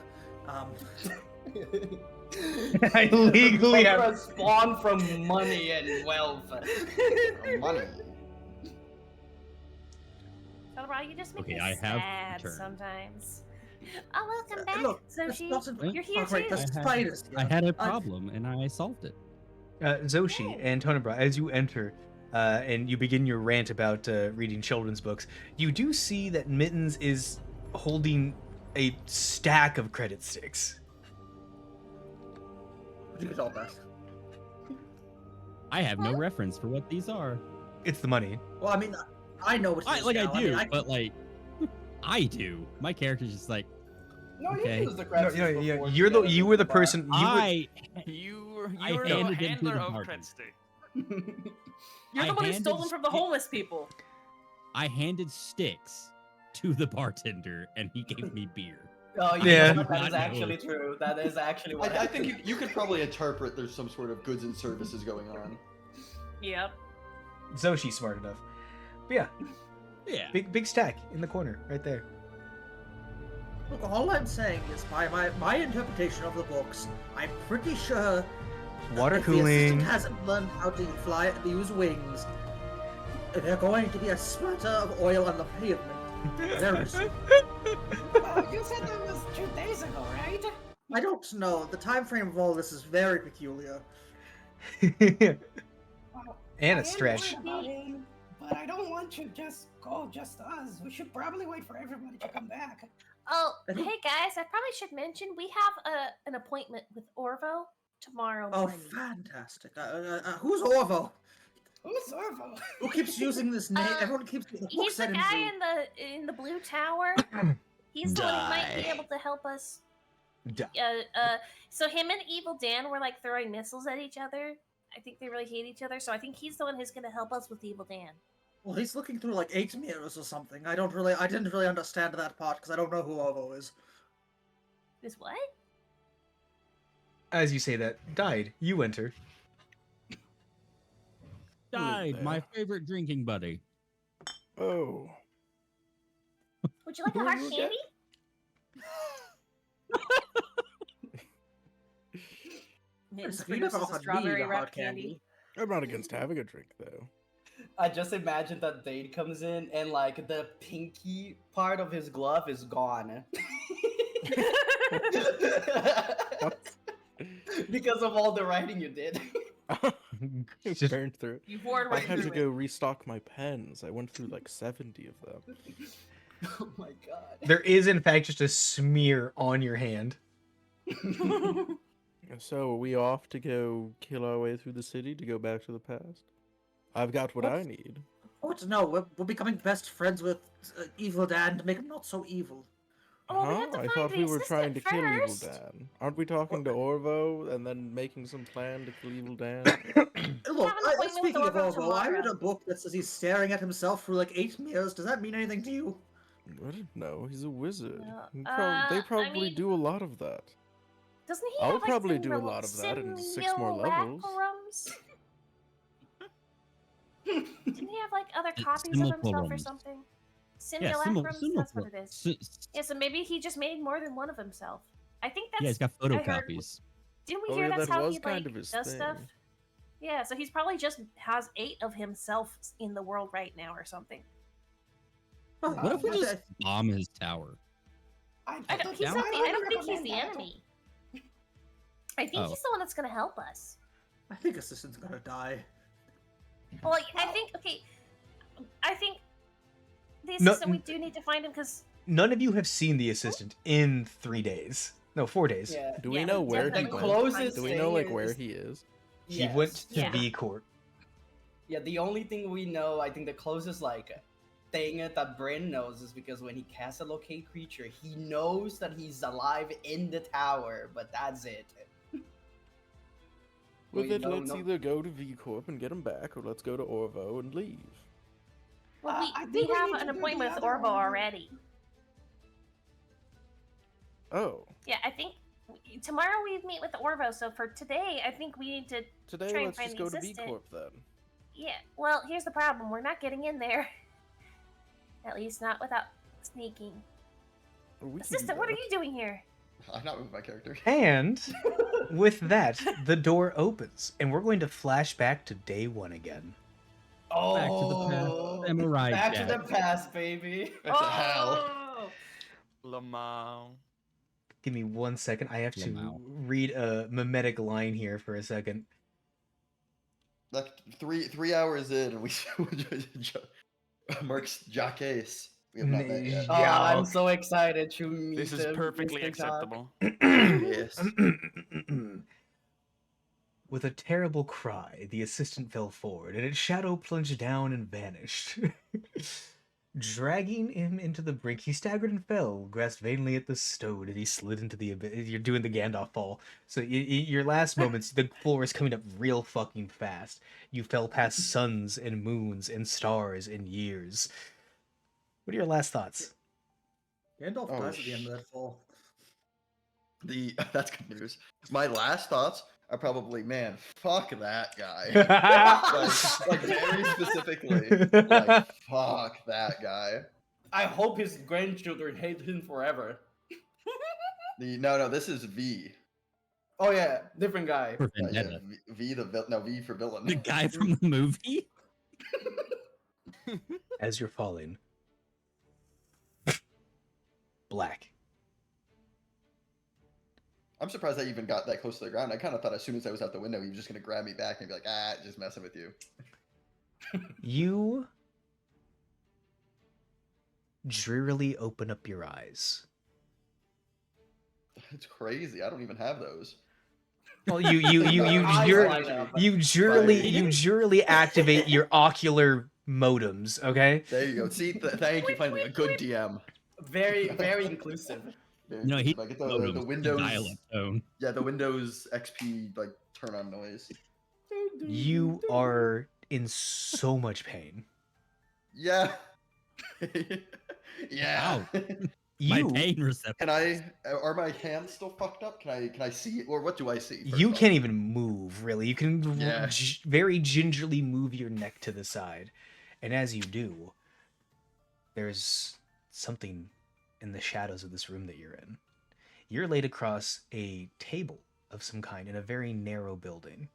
I legally Like have. a spawn from money and wealth. Money. Totoro, you just make Okay, me I have sad returned. sometimes. Oh, welcome back, Look, that's Zoshi. not- You're here oh, right, too. that's I had- spiders. I had a problem and I solved it. Zoshi and Tonabra, as you enter and you begin your rant about reading children's books, you do see that Mittens is holding a stack of credit sticks. Where'd you get all that? I have no reference for what these are. It's the money. Well, I mean, I know what it is I now. do, mean, but like, I do. My character's just like, No, Okay. you used the No, credits no, before you together were the before. person. I You I were the handed them to handler the of bartender. credit stick. You're I the one who handed stole them from the stick- homeless people. I handed sticks to the bartender and he gave me beer. Oh, Yeah. that is actually true. That is actually what I think happened. you could probably interpret there's some sort of goods and services going on. Yep. Zoshi's smart enough. But yeah, Yeah. big stack in the corner, right there. Look, all I'm saying is, by my interpretation of the books, I'm pretty sure Water if the cooling. assistant hasn't learned how to use wings, they're going to be a splatter of oil on the pavement very soon. You said that was 2 days ago, right? I don't know. The time frame of all this is very peculiar. Well, And I a am stretch. worried about him, but I don't want to just go just us. We should probably wait for everybody to come back. Oh, I think- hey guys, I probably should mention we have an appointment with Orvo tomorrow Oh, morning. fantastic. Who's Orvo? Who's Orvo? Who keeps using this name? Uh, Everyone keeps the book He's the said guy into. in the blue tower. He's the one who might be able to help us. Duh. So him and Evil Dan were like throwing missiles at each other. I think they really hate each other, so I think he's the one who's going to help us with Evil Dan. Well, he's looking through like 8 mirrors or something. I didn't really understand that part because I don't know who Orvo is. Is what? As you say that, died. You enter. Died, my favorite drinking buddy. Oh. Would you like a Who hard you candy? Mittens You never produces a offered me strawberry the hard wrapped candy. candy. I'm not against having a drink though. I just imagine that Dade comes in and like the pinky part of his glove is gone. Because of all the writing you did. It Just- burned through. You poured I right had to through go restock my pens. I went through like 70 of them. Oh my god. There is, in fact, just a smear on your hand. it. So are we off to go kill our way through the city to go back to the past? I've got what I What? need. What? No, we're becoming best friends with Evil Dan to make him not so evil. Oh, we have to I find thought the we were trying to assistant kill Evil first. Dan. Aren't we talking to Orvo and then making some plan to kill Evil Dan? Look, have an appointment with speaking of Orvo Orvo, I read tomorrow. a book that says he's staring at himself through like 8 mirrors. Does that mean anything to you? I don't know. He's a wizard. No, They I probably mean- do a lot of that. Doesn't he I'll have like probably do a lot of that in 6 more levels. simulacrums? Didn't he have like other It's copies of himself or simulacrums. something? Yeah, Simulacrums? That's what it is. Yeah, so maybe he just made more than one of himself. I think that's. Yeah, he's got I heard. photocopies. Didn't we Oh, hear yeah, that's that how was he kind like of his does stuff? thing. Yeah, so he's probably just has 8 of himself in the world right now or something. What if we just bomb his tower? I don't think he's the enemy. I think he's the one that's gonna help us. I think Assistant's gonna die. Well, I think the assistant, we do need to find him because None of you have seen the assistant in 3 days. No, 4 days. Yeah. Do we know where he The went? closest Do we know thing like where is- he is? He went to Yeah. V Corp. Yeah, the only thing we know, I think the closest like thing that Bryn knows is because when he casts a locate creature, he knows that he's alive in the tower, but that's it. Well, We then don't let's know- either go to V Corp and get him back, or let's go to Orvo and leave. Well, I we think we have need to an do the appointment with other Orbo one. already. Oh, Yeah, I think tomorrow we meet with the Orvo. So for today, I think we need to today try and let's find just the go to V assistant. Corp then. Yeah. Well, here's the problem: we're not getting in there. At least not without sneaking. Or we can do Assistant, what are that. you doing here? I'm not moving my character. And with that, the door opens, and we're going to flash back to day 1 again. Oh, Back to the past. Samurai back Jack. to the past, baby. Back to hell. Oh! Lamau. Give me 1 second. I have to Lamau. read a mimetic line here for a second. Like 3 hours in, and we Mark's Jacques. We have not met yet. Oh, I'm so excited to meet This is him, perfectly Mr. Talk. acceptable. Yes. With a terrible cry, the assistant fell forward, and its shadow plunged down and vanished. Dragging him into the brink, he staggered and fell, grasped vainly at the stone, and he slid into the abyss. You're doing the Gandalf fall. So your last moments, the floor is coming up real fucking fast. You fell past suns and moons and stars and years. What are your last thoughts? Gandalf Oh, dies at the end of that fall. That's good news. My last thoughts are probably, man, fuck that guy. like very specifically, like fuck that guy. I hope his grandchildren hate him forever. No, this is V. Oh yeah, different guy. For Yeah, Vendetta. V V for villain. The guy from the movie? As you're falling, black. I'm surprised I even got that close to the ground. I kind of thought as soon as I was out the window, he was just gonna grab me back and be like, just messing with you. You drearily open up your eyes. It's crazy. I don't even have those. Well, you drearily activate your ocular modems. Okay. There you go. See, thank you. Finally, a good DM. Very, very inclusive. No, he Like modems, the the Windows. dial-up tone. Yeah, the Windows XP like turn on noise. You are in so much pain. Yeah. Wow. My You pain receptor. Can I? Are my hands still fucked up? Can I see it, or what do I see? first you off? can't even move really. You can Yeah. very gingerly move your neck to the side, and as you do, there's something in the shadows of this room that you're in. You're laid across a table of some kind in a very narrow building.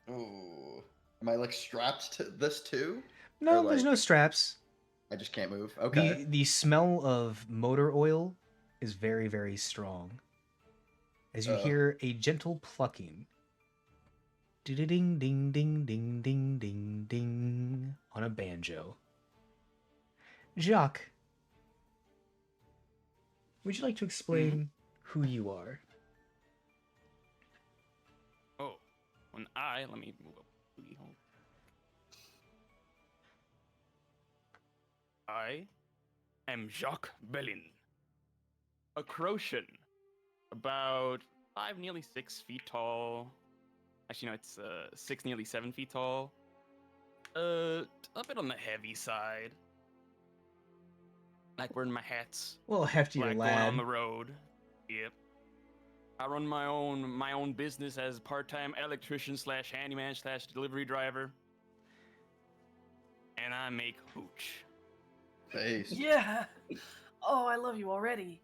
Ooh. Am I like strapped to this too? No, Or, there's like, no straps. I just can't move. Okay. The smell of motor oil is very, very strong. As you hear a gentle plucking. Ding ding ding ding ding ding ding on a banjo. Jacques, would you like to explain who you are? Oh, let me move up. I am Jacques Bellin, a Croatian, about 5, nearly 6 feet tall. Actually, no, it's 6, nearly 7 feet tall. A bit on the heavy side. Like wearing my hats. Well, heftier Like lad. going on the road. Yep. I run my own business as part-time electrician slash handyman slash delivery driver, and I make hooch. Face. Yeah. Oh, I love you already.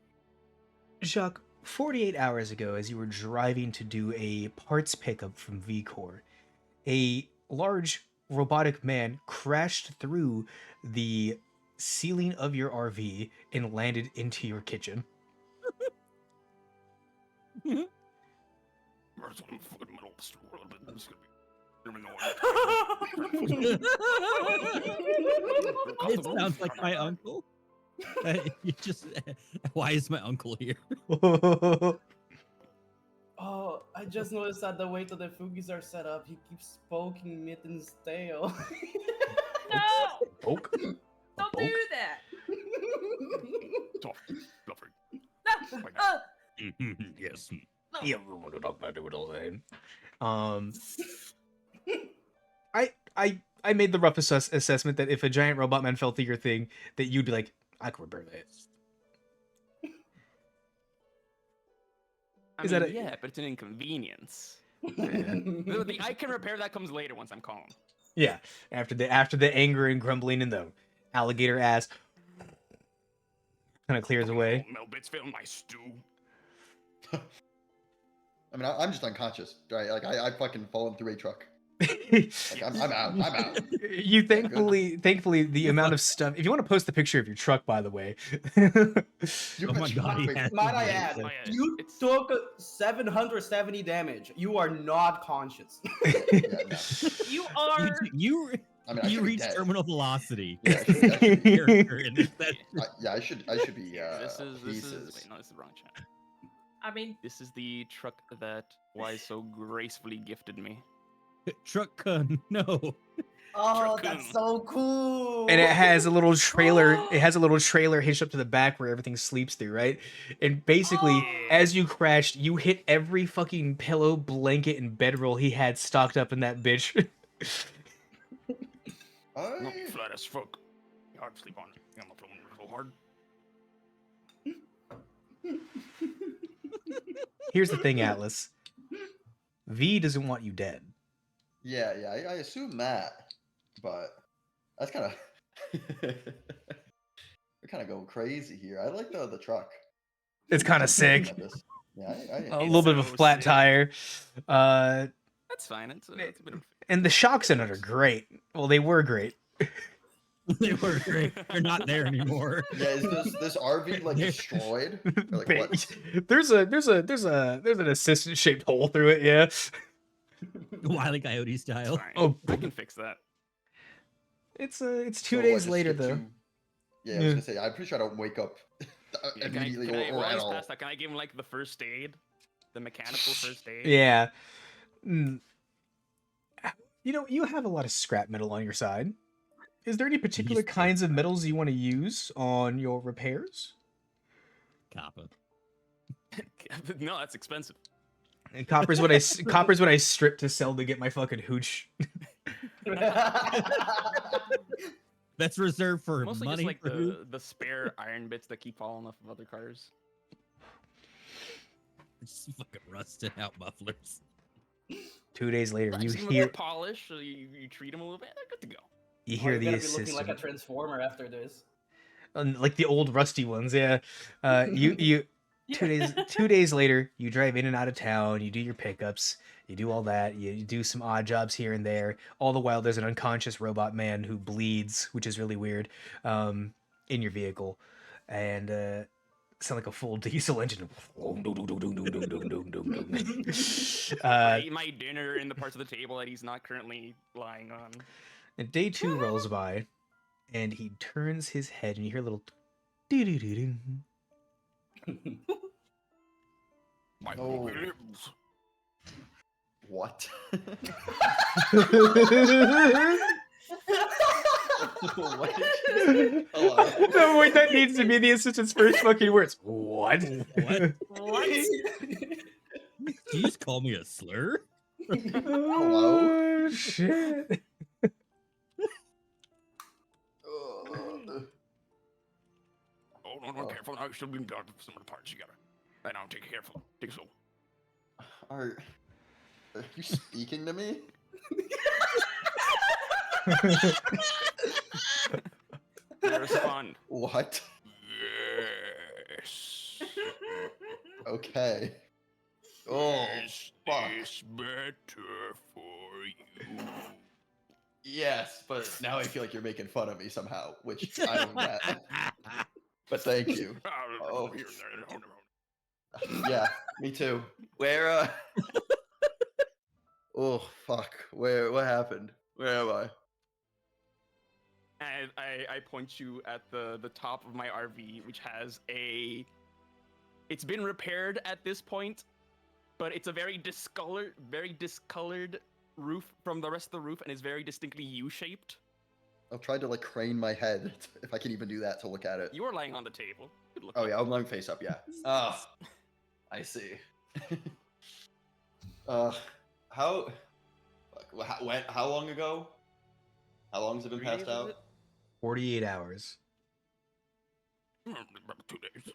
Jacques, 48 hours ago, as you were driving to do a parts pickup from VCore, a large robotic man crashed through the ceiling of your RV and landed into your kitchen. It sounds like my uncle. You just, why is my uncle here? Oh, I just noticed that the way that the Fugis are set up, he keeps poking Mitten's tail. No! Poke. Don't do that! Tough, bluffer. No! Yes. Yeah, we want to talk about it all day. I made the rough assessment that if a giant robot man fell through your thing, that you'd be like, I could repair that. I Is mean, that a- yeah, but it's an inconvenience. Yeah. The I can repair that comes later once I'm calm. Yeah, after the anger and grumbling and the alligator ass kind of clears away. Mel bits fit in my stew. I mean, I'm just unconscious, right? Like I fucking fallen through a truck. Like, I'm out. I'm out. You thankfully the amount of stuff. If you want to post the picture of your truck, by the way. You Oh my put- god, he wait, has Might to I be add, like- you took 770 damage. You are not conscious. yeah, no. You are. You I mean, I you should be reach dead. terminal velocity. Yeah, I should be- Character in this I should be. This is pieces. wait, no, this is the wrong chat. I mean, This is the truck that Y so gracefully gifted me. truck no. Oh, Truck that's coon. so cool. And it has a little trailer. It has a little trailer hitched up to the back where everything sleeps through, right? And basically, as you crashed, you hit every fucking pillow, blanket, and bedroll he had stocked up in that bitch. No, flat as fuck. You hard to sleep on it. I'm not feeling so hard. Here's the thing, Atlas. V doesn't want you dead. Yeah, I assume that, but that's kind of we're kind of going crazy here. I like the truck. It's kind of sick. Yeah, A little bit of a so flat sick. tire. That's fine. It's a bit of And the shocks in it are great. Well, they were great. They were great. They're not there anymore. Yeah, is this RV like destroyed? Or, like, what? There's an assistant shaped hole through it. Yeah. Wile E. Coyote style. fine. Oh, I can fix that. it's So 2 what, days just later skip though. Yeah, I was gonna say I'm pretty sure I don't wake up Yeah, immediately can I, or while at he's all. past that, can I give him like the first aid? The mechanical first aid? Yeah. Mm. You know, you have a lot of scrap metal on your side. Is there any particular Used to. kinds of metals you want to use on your repairs? Kappa. No, that's expensive. And copper's what I strip to sell to get my fucking hooch. That's reserved for Mostly money. just like for who? the spare iron bits that keep falling off of other cars. Just fucking rusted out mufflers. 2 days later, Right, you just give 'em a hear little polish, so you treat them a little bit, they're good to go. you Oh, hear you're the gonna be looking like a assistant, transformer after this. like the old rusty ones. Yeah. You 2 days later, you drive in and out of town. You do your pickups. You do all that. You do some odd jobs here and there. All the while, there's an unconscious robot man who bleeds, which is really weird, in your vehicle, and sound like a full diesel engine. I eat my dinner in the parts of the table that he's not currently lying on. And day 2 rolls by, and he turns his head, and you hear a little. Doo-doo-doo-doo. My Oh. limbs. What? No, wait, that needs to be the assistant's first fucking words. What? What? what? Did you just call me a slur? Oh, shit. Oh, no, careful. Now, you're still being done with some of the parts you gotta. Right now, take it careful. Take it slow. Are you speaking to me? I respond. What? Yes. Okay. Oh, fuck. Is better for you. Yes, but now I feel like you're making fun of me somehow, which I don't get. But thank you. Oh, yeah, me too. Where, oh, fuck. What happened? Where am I? And I point you at the top of my RV, which has a. It's been repaired at this point, but it's a very discolored roof from the rest of the roof, and is very distinctly U-shaped. I'll try to like crane my head if I can even do that to look at it. You are lying on the table. Good look. Oh yeah, I'm lying face up. Yeah. I see. How? How long ago? How long has it been 3 passed days, was out? it? 48 hours. About 2 days.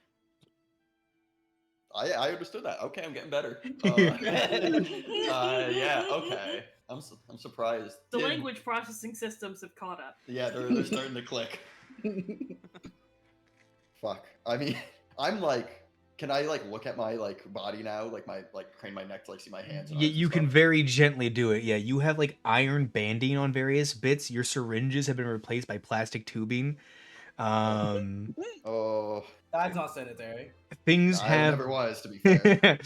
I understood that. Okay, I'm getting better. Yeah. Okay. I'm surprised. The language processing systems have caught up. Yeah, they're starting to click. Fuck. I mean, I'm like, can I like look at my like body now, like my crane my neck to like see my hands? And arms and You can stuff? very gently do it. Yeah, you have like iron banding on various bits. Your syringes have been replaced by plastic tubing. Oh, That's not sanitary. Things I have. never was, to be fair.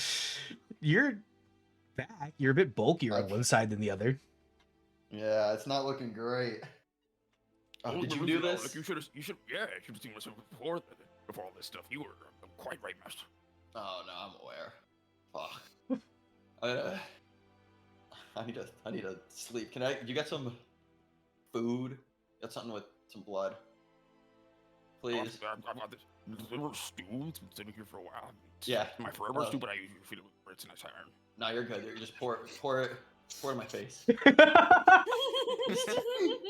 You're back. You're a bit bulkier on one side than the other. Yeah, it's not looking great. Oh, did you do this? Like you should have seen myself before all this stuff. You were quite right, master. Oh no, I'm aware. Fuck. I need to sleep. You get some food? Get something with some blood, please. I've got this little stew. It's been sitting here for a while. Yeah. My forever stew, but I usually feed it with grits and ice iron. No, you're good. You just pour it in my face.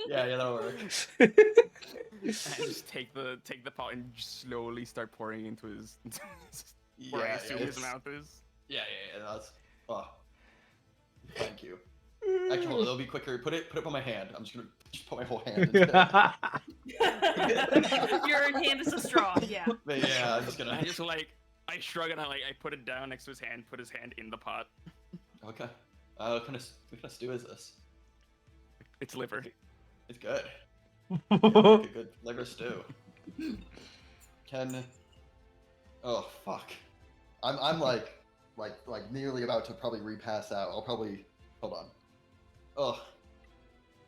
Yeah, that'll work. And just take the pot and slowly start pouring into his. Where I assume his mouth is. Yeah. That's. Oh. Thank you. Actually, hold on, it'll be quicker. Put it on my hand. I'm just gonna put my whole hand into it. Your hand is a straw, yeah. But yeah, I'm just gonna. I shrug and I put it down next to his hand, put his hand in the pot. Okay. What kind of stew is this? It's liver. It's good. Yeah, like a good liver stew. Oh fuck. I'm like nearly about to probably repass out. I'll probably hold on. Oh.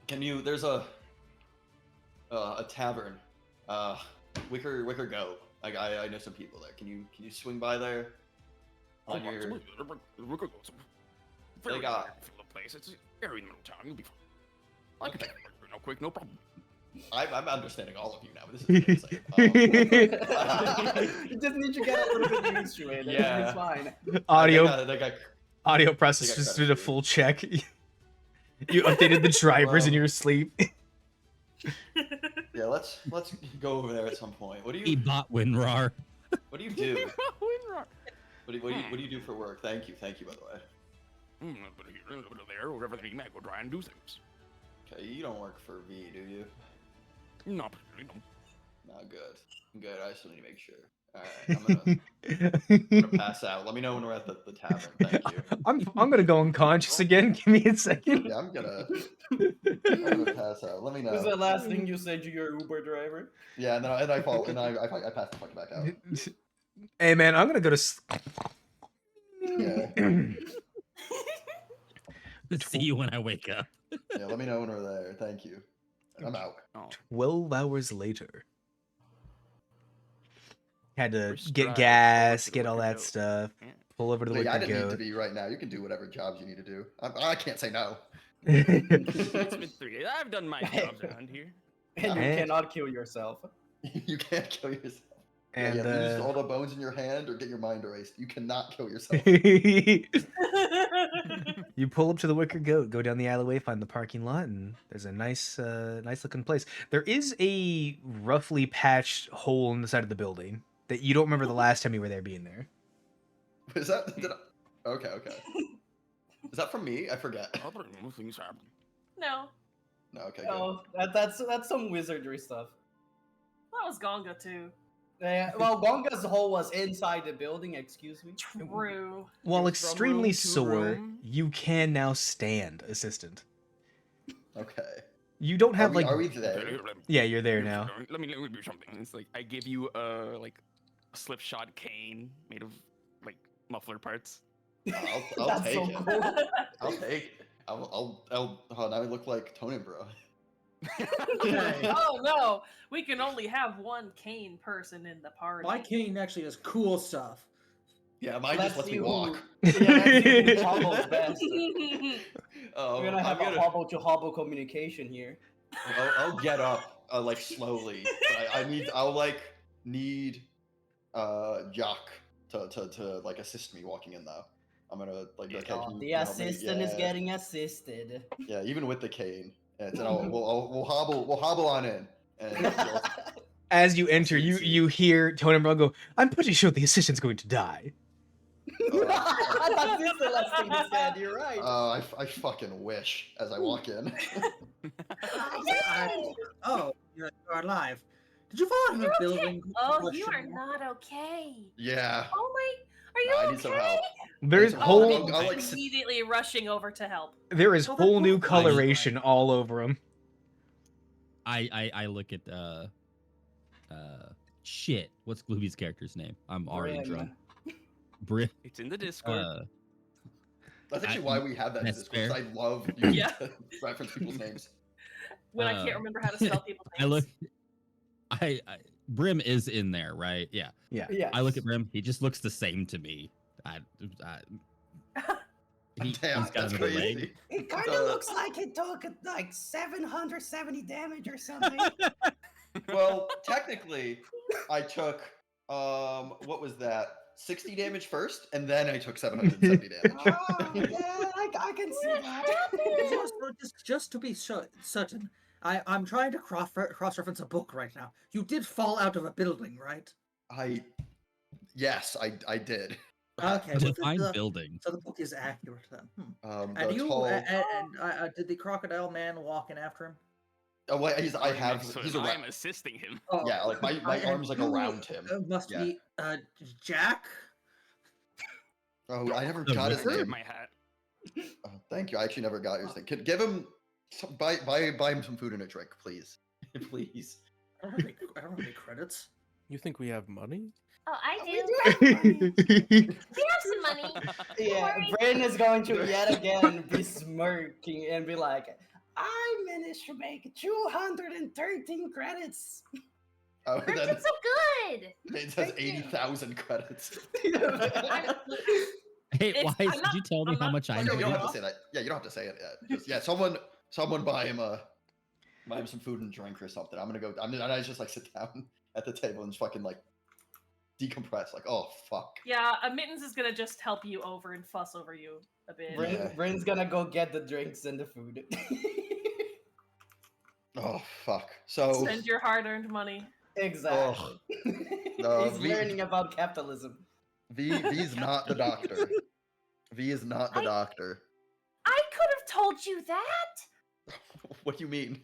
There's a tavern. Wicker Go. I know some people there. Can you swing by there? On your... They got place. It's very in the middle of town. You'll be fine. I can take it real quick, no problem. I'm understanding all of you now, but this is insane. You just need to get a little bit used to it. Yeah. It's fine. Audio process just did a full check. You updated the drivers in your sleep. Yeah, let's go over there at some point. What do you? He bought WinRAR. What do you do? What do you do for work? Thank you, by the way. A little bit here, a little bit there, wherever they might go try and do things. Okay, you don't work for V, do you? Not particularly, no. No, good. I just need to make sure. Alright, I'm gonna pass out. Let me know when we're at the tavern. Thank you. I'm gonna go unconscious again. Give me a second. Yeah, I'm gonna pass out. Let me know. Was the last thing you said to your Uber driver? Yeah, and I fall and I pass the fuck back out. Hey man, I'm gonna go to. Yeah. See you when I wake up. Yeah, let me know when we're there. Thank you. I'm out. 12 hours later. Had to get gas, get all that stuff. Pull over to the Wait, I Wicker didn't Goat. need to be right now. You can do whatever jobs you need to do. I can't say no. It's been 3 days. I've done my jobs around here. And you cannot kill yourself. You can't kill yourself. And lose all the bones in your hand or get your mind erased. You cannot kill yourself. You pull up to the Wicker Goat, go down the alleyway, find the parking lot, and there's a nice looking place. There is a roughly patched hole in the side of the building that you don't remember the last time you were there being there. Is that? Okay. Is that from me? I forget. Other new things happen. No, No, okay, good. Oh, that's some wizardry stuff. that was Gonga too. Yeah, well, Gonga's hole was inside the building. Excuse me. True. While From extremely room to sore, room. you can now stand, assistant. Okay. You don't Are have we, like. are we there? Yeah, you're there now. Let me do something. It's like I give you a slipshod cane made of like muffler parts. I'll That's take so it. cool. I'll take it. I'll oh, now I look like Tony Bro. Okay. Oh no, we can only have one cane person in the party. My cane actually has cool stuff. Yeah, mine just lets me you walk. Yeah, let's see who hobbles best. Oh, We're gonna have I'm a hobble to hobble communication here. I'll get up like slowly. But I'll like need Jack to like assist me walking in though. I'm gonna like okay, Oh, can the you help me? assistant is getting assisted. Yeah, even with the cane. And then we'll hobble on in. And As you enter, see. you hear Tony Brown go, "I'm pretty sure the assistant's going to die." That's just the last thing he said. You're right. I fucking wish as I walk in. Oh, you're alive. Did you fall out of a building? Oh, you are not okay. Yeah. Oh my, are you I okay? need some help. There's Oh, whole I'll, like, Immediately rushing over to help. there is Oh, whole that's new what- coloration all over him. I look at shit. What's Glooby's character's name? I'm already Brim. drunk. Brim. It's in the Discord. That's actually why we have that in That's Discord. 'Cause fair. I love using Yeah. to reference people's names. When I can't remember how to spell people's names. I look. I Brim is in there, right? Yeah. Yeah. Yes. I look at Brim. He just looks the same to me. He's Damn, got that's another crazy. leg. It kind of looks like it took like 770 damage or something. Well, technically, I took what was that? 60 damage first, and then I took 770 damage. Oh, yeah, I can see that. Just to be certain, I'm trying to cross-reference a book right now. You did fall out of a building, right? Yes, I did. Okay, well, Define building. so the book is accurate then. The And you tall. did the crocodile man walk in after him? Oh, wait, he's Right a next to he's him. I around. am assisting him. Oh, Yeah, like my arms like you, around him. Must Yeah. be Jack. Oh, I never The got his wizard? name. My hat. Oh, thank you. I actually never got his thing. Give him buy him some food and a drink, please. Please. I don't have any credits. You think we have money? Oh, I We do. do have money. We have some money. Yeah, Brain is going to yet again be smirking and be like, I managed to make 213 credits. Oh, We're then doing so good. it says 80,000 credits. Hey, It's- Wise, I'm not- did you tell me I'm how not- much I Oh, no, you don't made? have to say that. Yeah, you don't have to say it yet. Just, yeah, someone buy him some food and drink or something. I'm gonna go. And I just like sit down at the table and just fucking like decompress. Like, oh fuck. Yeah, Mittens is gonna just help you over and fuss over you a bit. Yeah. Brain's gonna go get the drinks and the food. Oh fuck. So Spend your hard-earned money. Exactly. No, He's V- learning about capitalism. V's not the doctor. V is not the doctor. I could have told you that. What do you mean?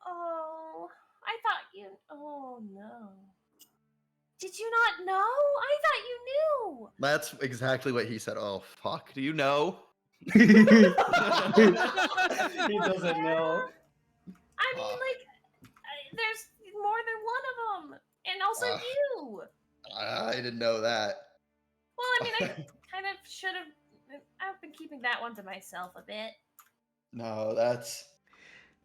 Oh, I thought you. Oh no. Did you not know? I thought you knew. That's exactly what he said. Oh fuck. Do you know? He doesn't know. I mean, there's more than one of them, and also Ah. you. I didn't know that. Well, I mean, I kind of should have. I've been keeping that one to myself a bit. No, that's.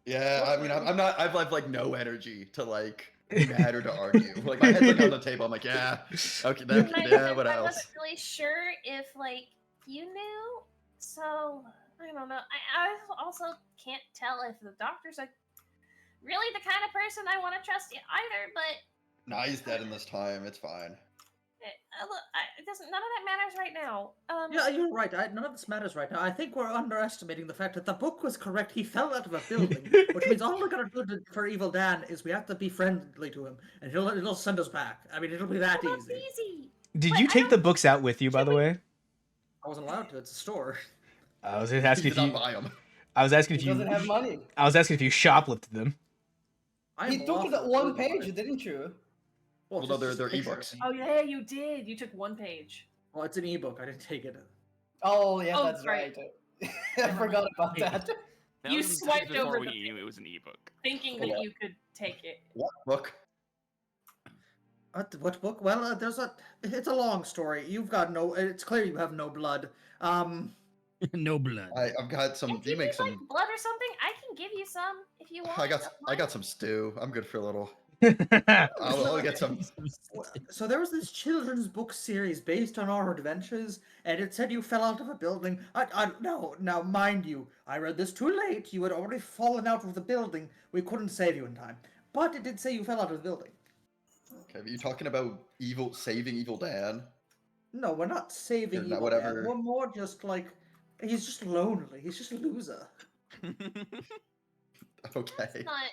Yeah, I mean, I'm not. I've like no energy to like be mad or to argue. Like my head's like on the table. I'm like, yeah, okay, And yeah. What I else? wasn't really sure if you knew, so I don't know. I also can't tell if the doctor's really the kind of person I want to trust either. But Nah, he's dead in this time. It's fine. it doesn't. None of that matters right now. Yeah, you're right. None of this matters right now. I think we're underestimating the fact that the book was correct. He fell out of a building, which means all we're gonna do for Evil Dan is we have to be friendly to him, and it'll send us back. I mean, it'll be that Well, that's easy. easy. Did But you I take the don't- books out with you, by the way? I wasn't allowed to. It's a store. I was He asking did if not you. buy them. I was asking He if you. doesn't have money. I was asking if you shoplifted them. I He am took awful that one organized. page, didn't you? Well, no, just- they're just picture ebooks. me. Oh yeah, you did. You took one page. Well, it's an ebook. I didn't take it. Oh yeah, Oh, that's right. right. I forgot about that. That You was swiped before over we the knew it was an ebook. thinking Oh, that yeah. you could take it. What book? What book? Well, it's a long story. You've got no. It's clear you have no blood. No blood. I've got some. If You you make need some. like blood or something, I can give you some if you want. I got some stew. I'm good for a little. Yeah, I'll get some. So there was this children's book series based on our adventures, and it said you fell out of a building. Now, mind you, I read this too late. You had already fallen out of the building. We couldn't save you in time. But it did say you fell out of the building. Okay, are you talking about saving Evil Dan? No, we're not saving Or not, Evil whatever. Dan. We're more just like he's just lonely. He's just a loser. Okay. Not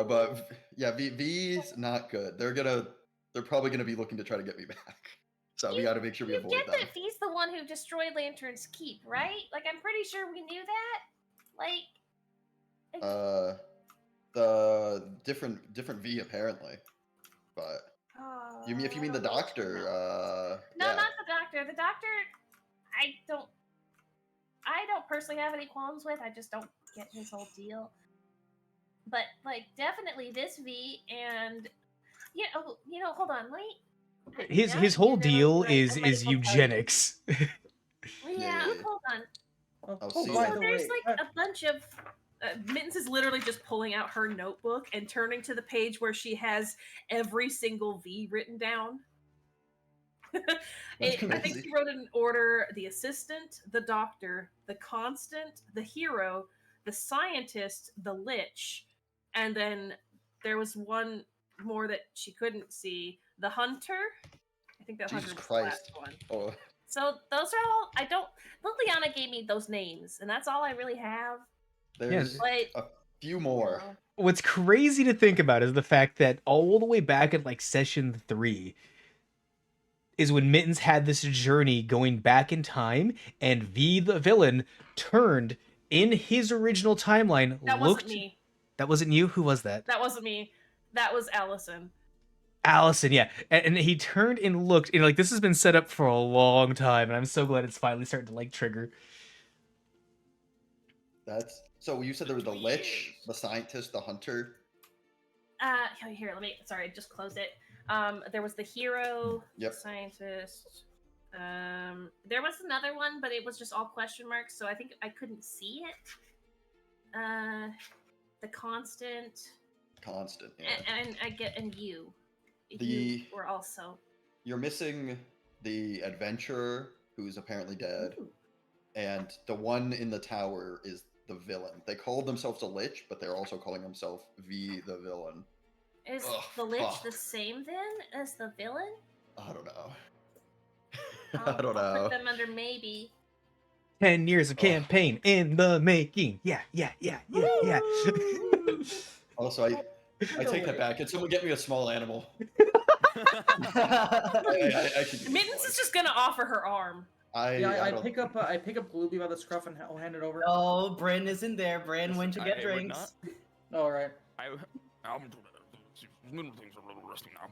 But yeah, V's not good. They're probably gonna be looking to try to get me back. So we got to make sure we you avoid get them. that V's the one who destroyed Lantern's Keep, right? Like I'm pretty sure we knew that. Like The different V apparently, but if you mean the doctor, no, yeah. not the doctor. The doctor, I don't personally have any qualms with. I just don't get his whole deal. But like, definitely this V and hold on, wait. his whole deal is eugenics. Yeah, hold on. I'll Oh, see by ya. the There's way, like a bunch of Mittens is literally just pulling out her notebook and turning to the page where she has every single V written down. I think crazy. she wrote in order: the assistant, the doctor, the constant, the hero, the scientist, the lich, and then there was one more that she couldn't see: the hunter. I think that Jesus hunter was Christ. the last one. Oh, So those are all. I don't. Liliana gave me those names, and that's all I really have. there's But a few more. What's crazy to think about is the fact that all the way back at like session 3 is when Mittens had this journey going back in time, and V the villain turned in his original timeline. That wasn't me. That wasn't you? Who was that? That wasn't me. That was Allison. Allison, yeah. And he turned and looked, and like this has been set up for a long time, and I'm so glad it's finally starting to like trigger. That's so you said there was the lich, the scientist, the hunter. Here, sorry, I just closed it. There was the hero, Yep. the scientist. There was another one, but it was just all question marks, so I think I couldn't see it. The constant. Constant, yeah. And you. The- You were also. You're missing the adventurer, who's apparently dead, and the one in the tower is the villain. They call themselves a lich, but they're also calling themselves V the villain. Is Ugh, the lich fuck. the same then as the villain? I don't know. I'll I don't know. put them under maybe. 10 years of campaign in the making. Yeah. Also, I take that back. Can someone get me a small animal? I could use Mittens one. is just gonna offer her arm. I don't- pick up Blueby by the scruff and I'll hand it over. Oh, Bren isn't there. Bren went to I get would drinks. All right. Little things are a little rusty now.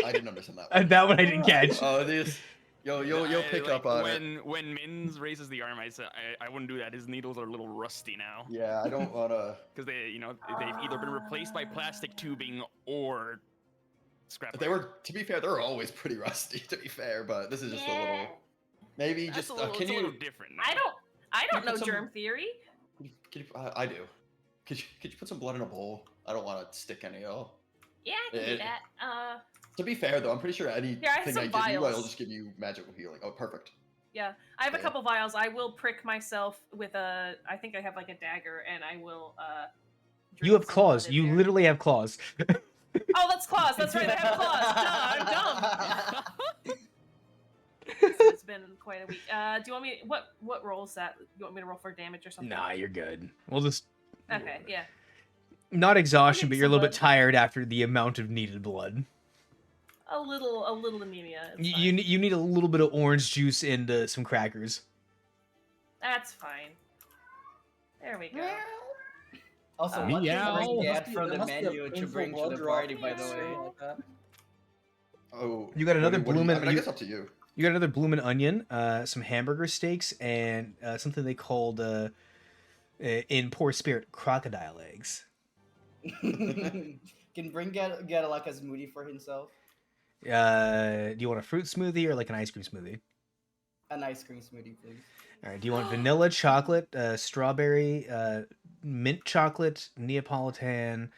I didn't understand that. And that one I didn't catch. Oh, this. You'll pick up on it. When Mittens raises the arm, I said I wouldn't do that. His needles are a little rusty now. Yeah, I don't wanna. Because they've either been replaced by plastic tubing or scrap. They were, to be fair, they're always pretty rusty. To be fair, but this is just a little. Maybe That's just a little, can it's a you? little different. Now. I don't you know put some- germ theory. I do. Could you put some blood in a bowl? I don't want to stick any. Yeah, I can do that. To be fair, though, I'm pretty sure anything Here, I have I some give you, vials. I'll just give you magical healing. Oh, perfect. Yeah, I have a Okay. couple vials. I will prick myself with a. I think I have like a dagger, and I will. You drip have some claws. blood in You there. literally have claws. Oh, that's claws. That's right. I have claws. Duh, I'm dumb. It's been quite a week. Do you want me? What roll is that? You want me to roll for damage or something? Nah, you're good. We'll just Okay. Yeah. not exhaustion, but you're a little bit blood. tired after the amount of needed blood. A little anemia. It's You fine. you need a little bit of orange juice and some crackers. That's fine. There we go. Also, Me what did Meow. Ring There get from the must be a menu to painful bring to blood the draw party, from by the way? extreme like that. Oh, You got another what do you- bloomin'. I mean, I guess up to you. You got another bloomin' onion, some hamburger steaks, and something they called in poor spirit crocodile eggs. Can Bring get like a smoothie for himself? Do you want a fruit smoothie or like an ice cream smoothie? An ice cream smoothie, please. All right. Do you want vanilla, chocolate, strawberry, mint chocolate, Neapolitan,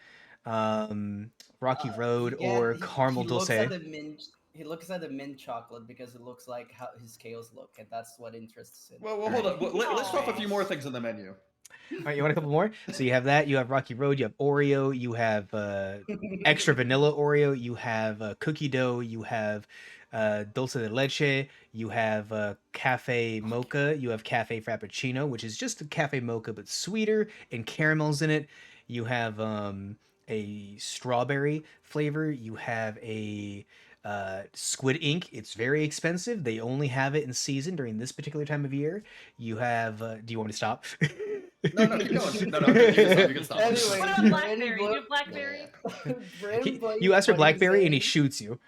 Rocky Road, or caramel he dulce? looks at the mint. He looks at the mint chocolate because it looks like how his scales look, and that's what interests him. Well, hold on. Let's off a few more things in the menu. All right, you want a couple more? So you have that. You have Rocky Road. You have Oreo. You have extra vanilla Oreo. You have cookie dough. You have dulce de leche. You have cafe mocha. You have cafe frappuccino, which is just a cafe mocha but sweeter and caramels in it. You have a strawberry flavor. You have a squid ink. It's very expensive. They only have it in season during this particular time of year. You have. Do you want me to stop? No, keep going. No, you can stop. Anyway, What about blackberry? You have blackberry? You ask for blackberry and he shoots you.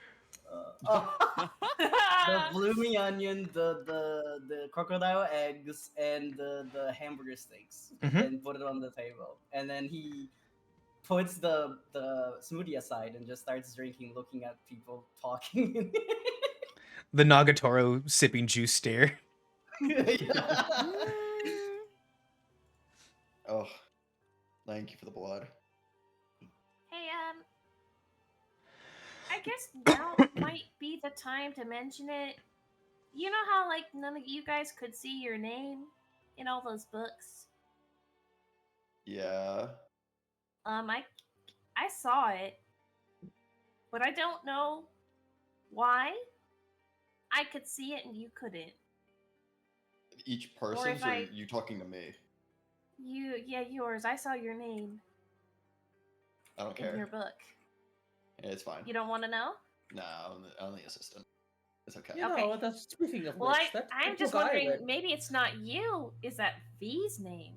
The blooming onion, the crocodile eggs, and the hamburger steaks, and put it on the table. And then he puts the smoothie aside and just starts drinking, looking at people talking. The Nagatoro sipping juice stare. Oh, thank you for the blood. Hey, I guess now might be the time to mention it. You know how, like, none of you guys could see your name in all those books? Yeah. I saw it, but I don't know why. I could see it and you couldn't. Each person's, or I- you talking to me? Yours. I saw your name I don't in your care. book. Yeah, it's fine. You don't want to know? No, I'm the assistant. It's okay. You know, that's speaking of Well, which, that I'm just book I wondering, read- maybe it's not you. Is that V's name?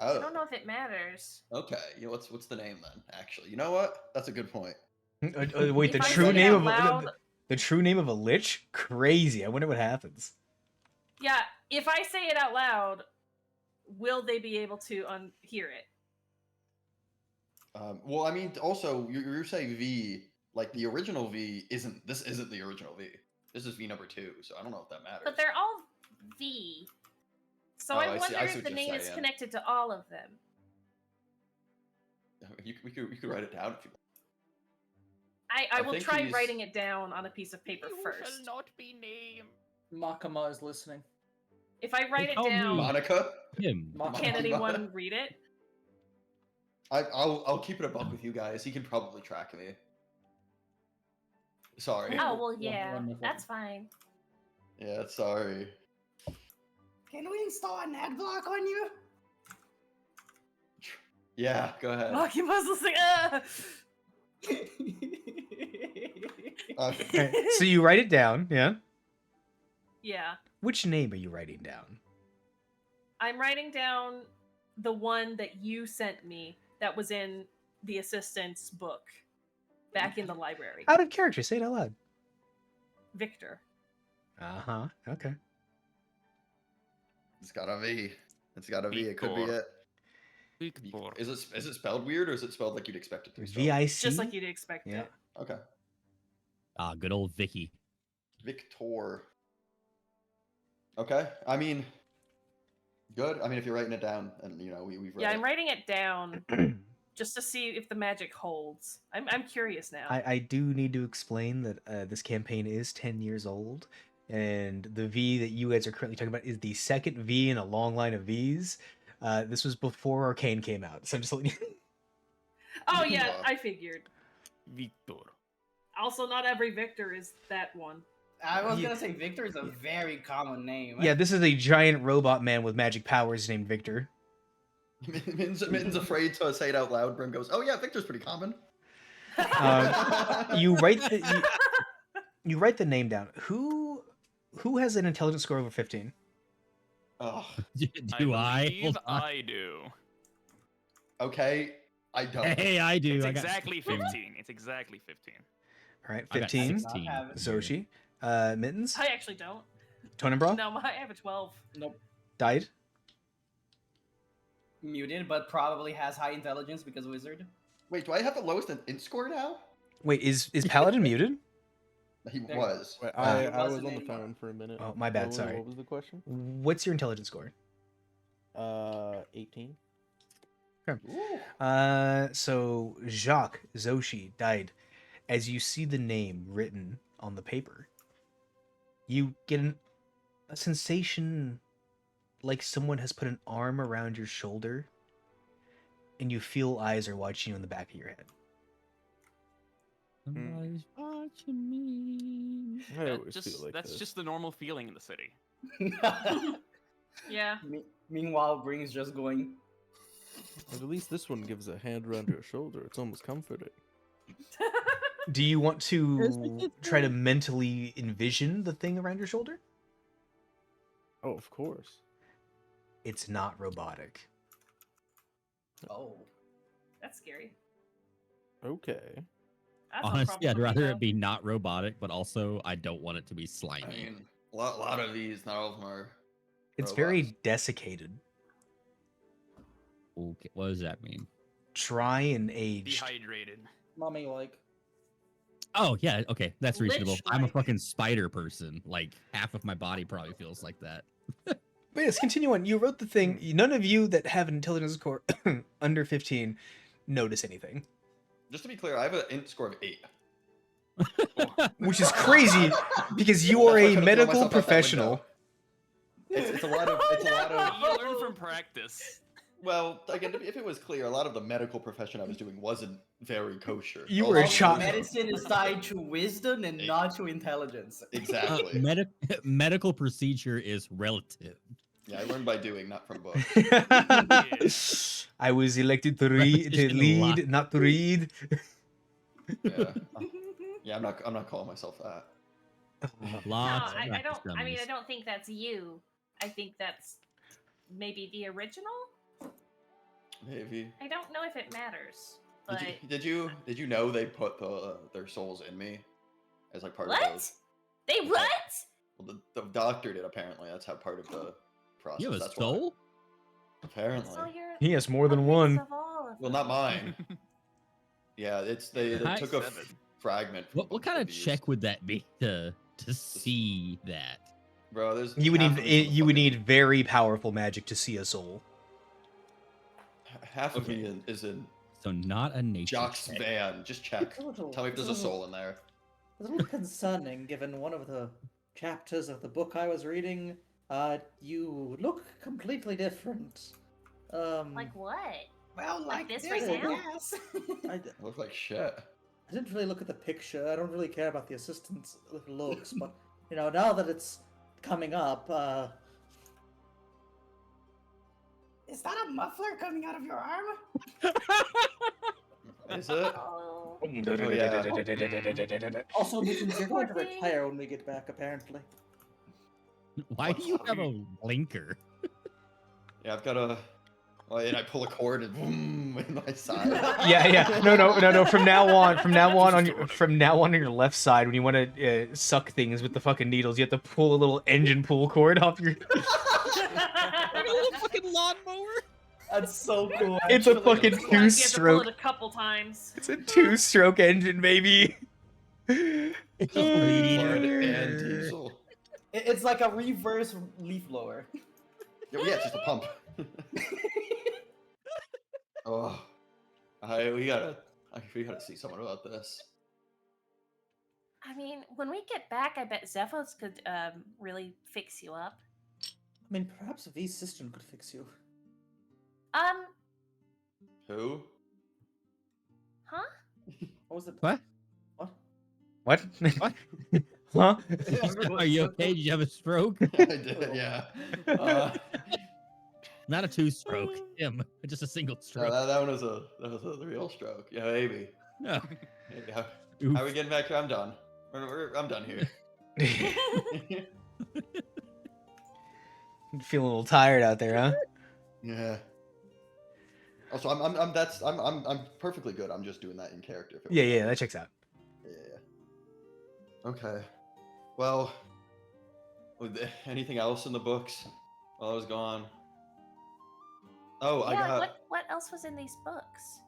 Oh. I don't know if it matters. Okay. You know what's the name then? Actually, you know what? That's a good point. Wait, the If I true say it name out of loud- the true name of a lich? Crazy. I wonder what happens. Yeah, if I say it out loud, will they be able to hear it? Well, I mean, also you're saying V, like the original V isn't. This isn't the original V. This is V number 2. So I don't know if that matters. But they're all V. So Oh, I I see wonder if what the you're name is saying. connected to all of them. We could write it down if you want. I I will think try he's- writing it down on a piece of paper You first. shall not be named. Makama is listening. If I write it call me down, Monica. Him. can anyone read it? I'll keep it a buck with you guys. He can probably track me. Sorry. Oh, well, yeah. Wonderful. That's fine. Yeah, sorry. Can we install an ad block on you? Yeah, go ahead. Lucky Puzzle Sing. Okay, so you write it down, yeah? Yeah. Which name are you writing down? I'm writing down the one that you sent me that was in the assistant's book back in the library. Out of character, say it out loud. Victor. Uh-huh. Okay. It's got a V. It's got a V. It could be Victor. it. Victor. Is it spelled weird, or is it spelled like you'd expect it to be spelled? V-I-C? Just like you'd expect Yeah. it. Okay. Ah, good old Vicky. Victor. Okay. I mean, good. I mean, if you're writing it down, and you know we've read Yeah, it. I'm writing it down just to see if the magic holds. I'm curious now. I do need to explain that this campaign is 10 years old, and the V that you guys are currently talking about is the second V in a long line of Vs. This was before Arcane came out, so I'm just letting you... Oh yeah, I figured. Victor. Also, not every Victor is that one. I was gonna say Victor is a very common name. Yeah, this is a giant robot man with magic powers named Victor. Min's afraid to say it out loud. Brim goes, "Oh yeah, Victor's pretty common." You write you write the name down. Who has an intelligence score over 15? Oh, Do I? believe Hold on. I do. okay. I don't. Hey, I do. It's I got exactly 16. 15. It's exactly 15. All right, I got 15. 16 Not have it. Zoshi. Mittens. I actually don't. Tonenbra. No, I have a 12. Nope. Died. Muted, but probably has high intelligence because wizard. Wait, do I have the lowest int score now? Wait, is Paladin muted? He There- was. Wait, Ah. I was wasn't on the anymore. phone for a minute. Oh, my bad. Sorry. What was the question? What's your intelligence score? 18. So Jacques Zoshi died. As you see the name written on the paper, you get a sensation like someone has put an arm around your shoulder, and you feel eyes are watching you in the back of your head. Somebody's watching me. I always feel like That's this. just the normal feeling in the city. Yeah. Meanwhile, Bring's just going. But at least this one gives a hand around your shoulder. It's almost comforting. Do you want to try to mentally envision the thing around your shoulder? Oh, of course. It's not robotic. Oh. That's scary. Okay. That's no Honestly, problem I'd for me, rather though. it be not robotic, but also I don't want it to be slimy. I mean, a lot of these, not all of them are. It's robots. very desiccated. Okay, what does that mean? Dry and aged. Dehydrated. Mummy like. Oh yeah, okay, that's reasonable. Lich I'm a like. fucking spider person. Like half of my body probably feels like that. But yes, continue on. You wrote the thing. None of you that have an intelligence score under 15 notice anything. Just to be clear, I have an int score of 8. Which is crazy because you That's are why I a could've thrown medical myself out that professional. window. It's a lot of. You learn from practice. Well, again, if it was clear, a lot of the medical profession I was doing wasn't very kosher. You were a Also, child. Medicine is tied to wisdom and not to intelligence. Exactly. Medical procedure is relative. Yeah, I learned by doing, not from books. I was elected to read, to Repetition lead, locked. not to read. Yeah. Yeah, I'm not calling myself that. No, Lots of I practice don't. I mean, I dummies. don't think that's you. I think that's maybe the original. Maybe. I don't know if it matters. But Did you know they put their souls in me as like part of What? those? They what? Well, the doctor did apparently. That's how part of the process. You have a That's why. soul? Apparently. so you're He has more a than mix one. of all of Well, them. not mine. Yeah, they Hi. took a 7. fragment. From What both kind of these. check would that be to see that? Bro, there's You would half need of me in the you would fucking- need very powerful magic to see a soul. half of Okay. me is in So not a nature Jock's check. van. Just check. It's a little- Tell me if it's there's a a little- soul in there. It's a little concerning given one of the chapters of the book I was reading. You look completely different. Like what? Well, Like like this this, right I now? guess. I Look like shit. didn't really look at the picture. I don't really care about the assistant's looks, but now that it's coming up, Is that a muffler coming out of your arm? Is it? Oh. Oh, yeah. also Mittens, you're going to retire when we get back, apparently. Why do you have a blinker? Yeah, I've got a. Oh, and I pull a cord and boom in my side. Yeah. No. From now on on your left side, when you want to suck things with the fucking needles, you have to pull a little engine pull cord off your. Like a little fucking lawnmower. That's so cool. It's a actually. fucking Sometimes you have to pull two-stroke. it a couple times. It's a two-stroke engine, baby. It's just mud and diesel. It's like a reverse leaf blower. Yeah, it's just a pump. Oh, we gotta see someone about this. I mean, when we get back, I bet Zephos could really fix you up. I mean, perhaps V's system could fix you. Who? Huh? What was it? What? What? What? Huh? Are you okay? Did you have a stroke? I did, yeah. Not a two-stroke, Tim. Just a single No, stroke. that one was a real stroke. Yeah, maybe. No. How are we getting back here? I'm done. I'm done here. Feel a little tired out there, huh? Yeah. Also, I'm perfectly good. I'm just doing that in character. If it Yeah, would yeah, help. that checks out. Yeah. Okay. Well, anything else in the books while I was gone? Oh, I Yeah, got. what else was in these books?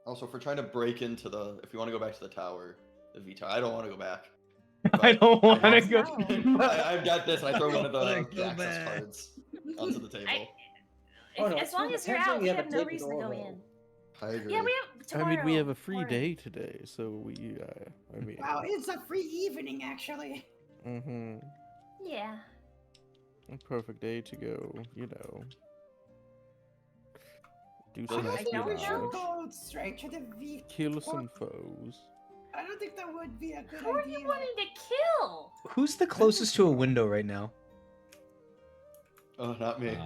Also, if we're trying to break into the, if you want to go back to the tower, the V tower, I don't want to go back. I don't want to have- go. I've got this. I throw one of Wanna the go access back. cards onto the table. Oh, no, As long it's as you're tempting out, you we have have to no take the reason to door, go though. in. I agree. Yeah, we have tomorrow. I mean, we have a free tomorrow. day today, so we. I mean. Wow, it's a free evening, actually. Mm-hmm. Yeah. A perfect day to go. You know. Do I some I think don't we should know. espionage. go straight to the V. Kill some foes. I don't think that would be a good Who are idea. you wanting to kill? Who's the closest to a window right now? Oh, not me.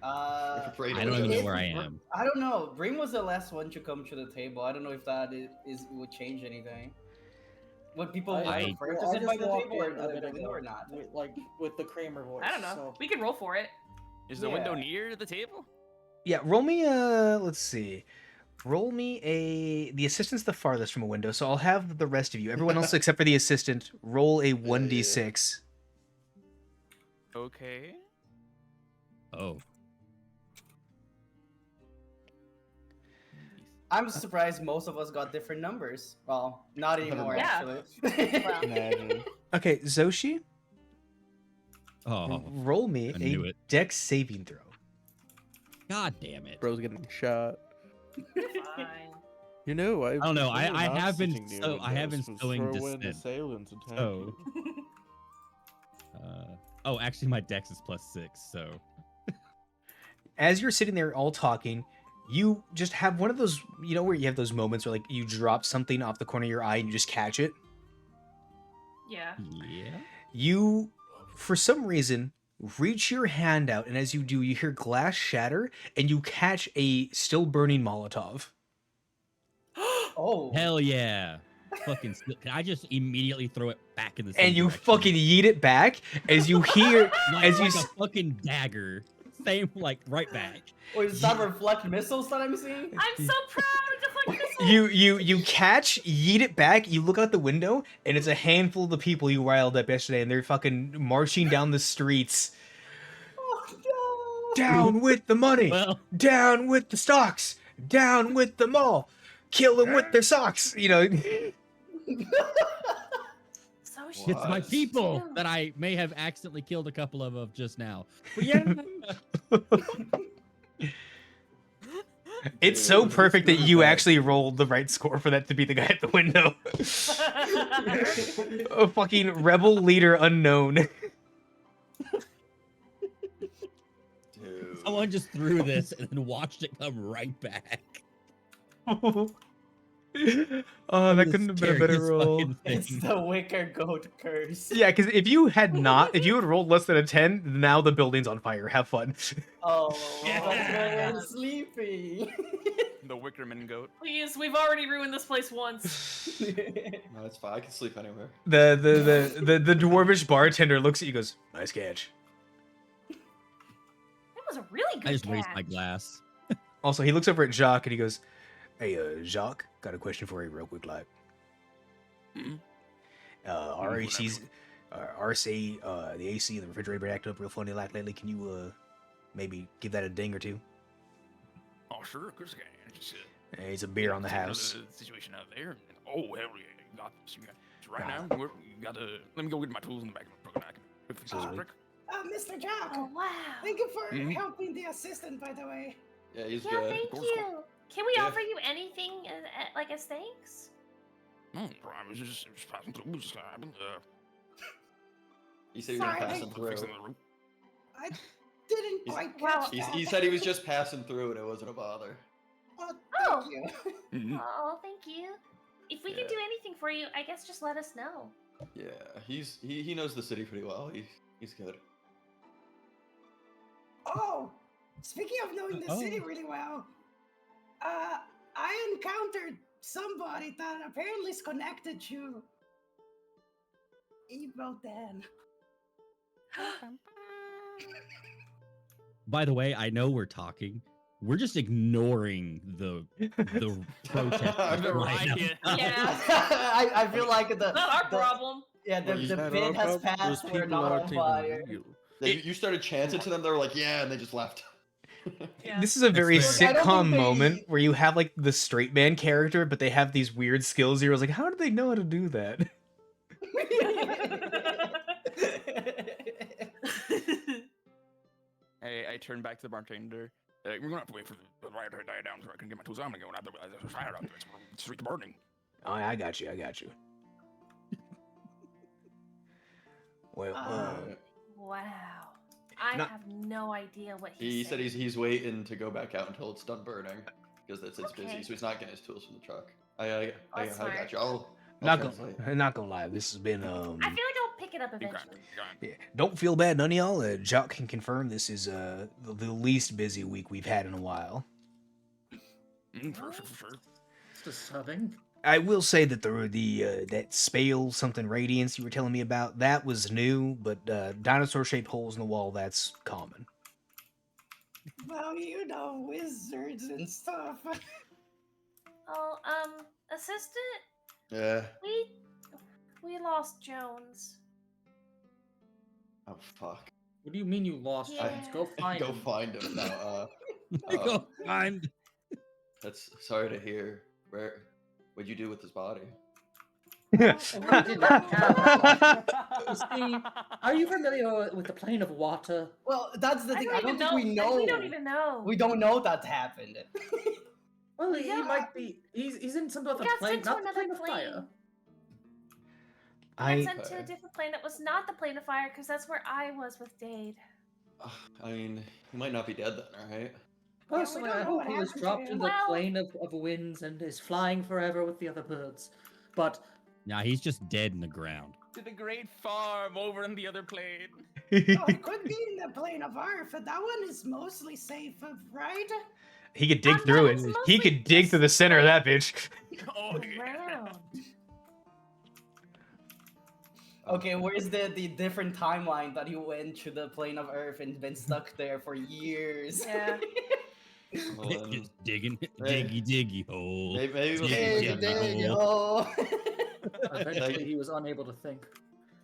Uh, Afraid I of don't even it. know where I am. I don't know. Bring was the last one to come to the table. I don't know if that would change anything. Would people I- prefer to Well, I sit by just the walked table or in a the minute window ago, or not? with the Kramer voice. I don't know. So. We can roll for it. Is the window Yeah. near the table? Yeah, roll me let's see. Roll me the assistant's the farthest from a window, so I'll have the rest of you. Everyone else except for the assistant, roll a 1d6. Okay. Oh. I'm surprised most of us got different numbers. Well, not anymore, Yeah. actually. Well, Imagine. Okay, Zoshi, Oh. roll me I knew a it. dex saving throw. God damn it. Bro's getting shot. Fine. You know, I don't know. I not have been sitting near so I have been windows, 'cause sowing throw in dissent. assailants attack So. you. Oh, actually, my dex is +6, so. As you're sitting there all talking, you just have one of those, you know, where you have those moments where like you drop something off the corner of your eye and you just catch it. Yeah. Yeah. You, for some reason, reach your hand out, and as you do, you hear glass shatter, and you catch a still burning Molotov. Oh. Hell yeah. Fucking. Can I just immediately throw it back in the same And you direction? fucking yeet it back as you hear, as you like a fucking dagger. Same, like right back. Wait, is that reflect missiles that I'm seeing? I'm so proud of deflect missiles. you catch, yeet it back, you look out the window, and it's a handful of the people you riled up yesterday, and they're fucking marching down the streets. Oh, no. Down with the money! Well, Down with the stocks! Down with them all! Kill them with their socks! You know. So it's my What? people that I may have accidentally killed a couple of just now. But yeah. It's so Dude, perfect that this you is bad. actually rolled the right score for that to be the guy at the window. A fucking rebel leader unknown. Dude. Someone just threw this and then watched it come right back. Oh, that The couldn't have been a better scariest roll. fucking It's thing. the wicker goat curse. Yeah, because if you had rolled less than a 10, now the building's on fire. Have fun. Oh, Yeah. that's why we're sleeping. The Wickerman goat. Please, we've already ruined this place once. No, it's fine. I can sleep anywhere. The dwarvish bartender looks at you and goes, nice catch. That was a really good I just raised my catch. glass. Also, he looks over at Jacques and he goes, hey, Jacques, got a question for you real quick, like. Mhm. Our AC's, our AC, the AC in the refrigerator been acting up real funny like lately. Can you, maybe give that a ding or two? Oh, sure, of course I can. Just, Hey, it's a beer on the take house. another situation out there. Oh, hell yeah, you got this. You got this. Right Ah. now, you gotta. Let me go get my tools in the back of the truck and I can fix this Sweet. brick. Mr. Jack, Oh wow. thank you for Mhm. helping the assistant, by the way. Yeah, he's Yeah, good. thank course, you. Can we Yeah. offer you anything like as thanks? No, I was just passing through. Just happened. He said he was Sorry. passing through. Fixing the roof. I didn't He's- quite Wow. catch that. He said he was just passing through and it wasn't a bother. Oh, Oh. thank you. Mhm. Oh, thank you. If we can Yeah. do anything for you, I guess just let us know. Yeah, he knows the city pretty well. He's good. Oh, speaking of knowing the city really well, I encountered somebody that apparently is connected to Evil Dan. By the way, I know we're talking. We're just ignoring the protest The right now. riot. Yeah. I feel like Not our the problem. yeah the, Well, the you- bid has passed. We're not on fire. Yeah, you started chanting to them. They were like, "Yeah," and they just left. Yeah. This is a very fair. I don't sitcom think they- moment where you have like the straight man character, but they have these weird skills. You're like, how do they know how to do that? I turn back to the bartender. We're gonna have to wait for the riot to die down so I can get my tools on again. Otherwise, there's a fire out there. It's the street burning. Oh, I got you. Well, Wow. I Not- have no idea what He said. said he's waiting to go back out until it's done burning because it's busy, Okay. so he's not getting his tools from the truck. I That's got smart. you. I'll not translate. gonna lie. This has been I feel like I'll pick it up You got eventually. Yeah, don't feel bad, none of y'all. Jock can confirm this is the least busy week we've had in a while. For sure. It's disturbing. I will say that the that spale something radiance you were telling me about, that was new, but dinosaur shaped holes in the wall, that's common. Well, you know, wizards and stuff. Oh, assistant, Yeah. we lost Jones. Oh fuck. What do you mean you lost Yeah. Jones? Go find Go him. find him now. Go find. That's sorry to hear. What'd you do with his body? We didn't have You see, are you familiar with the plane of water? Well, that's the thing. I don't even think we know. We don't even know. We don't know that happened. Well, he Yeah. might be. He's in some other got plane, sent to not the another plane of fire. I I got sent to a different plane that was not the plane of fire because that's where I was with Dade. I mean, he might not be dead then, alright? Personally, don't I know hope what he was happened to dropped in him. the Well- plane of winds and is flying forever with the other birds. But Nah, he's just dead in the ground. To the great farm over in the other plane. Oh, it could be in the plane of Earth, but that one is mostly safe, right? he could dig That through it. was He mostly could dig just through the center of that bitch. Oh, yeah. Around. Okay, where's the different timeline that he went to the plane of Earth and been stuck there for years? Yeah. Well, then, Just digging, Hey. diggy hole. maybe we'll Dig, see dig, again dig. now. Oh. eventually he was unable to think.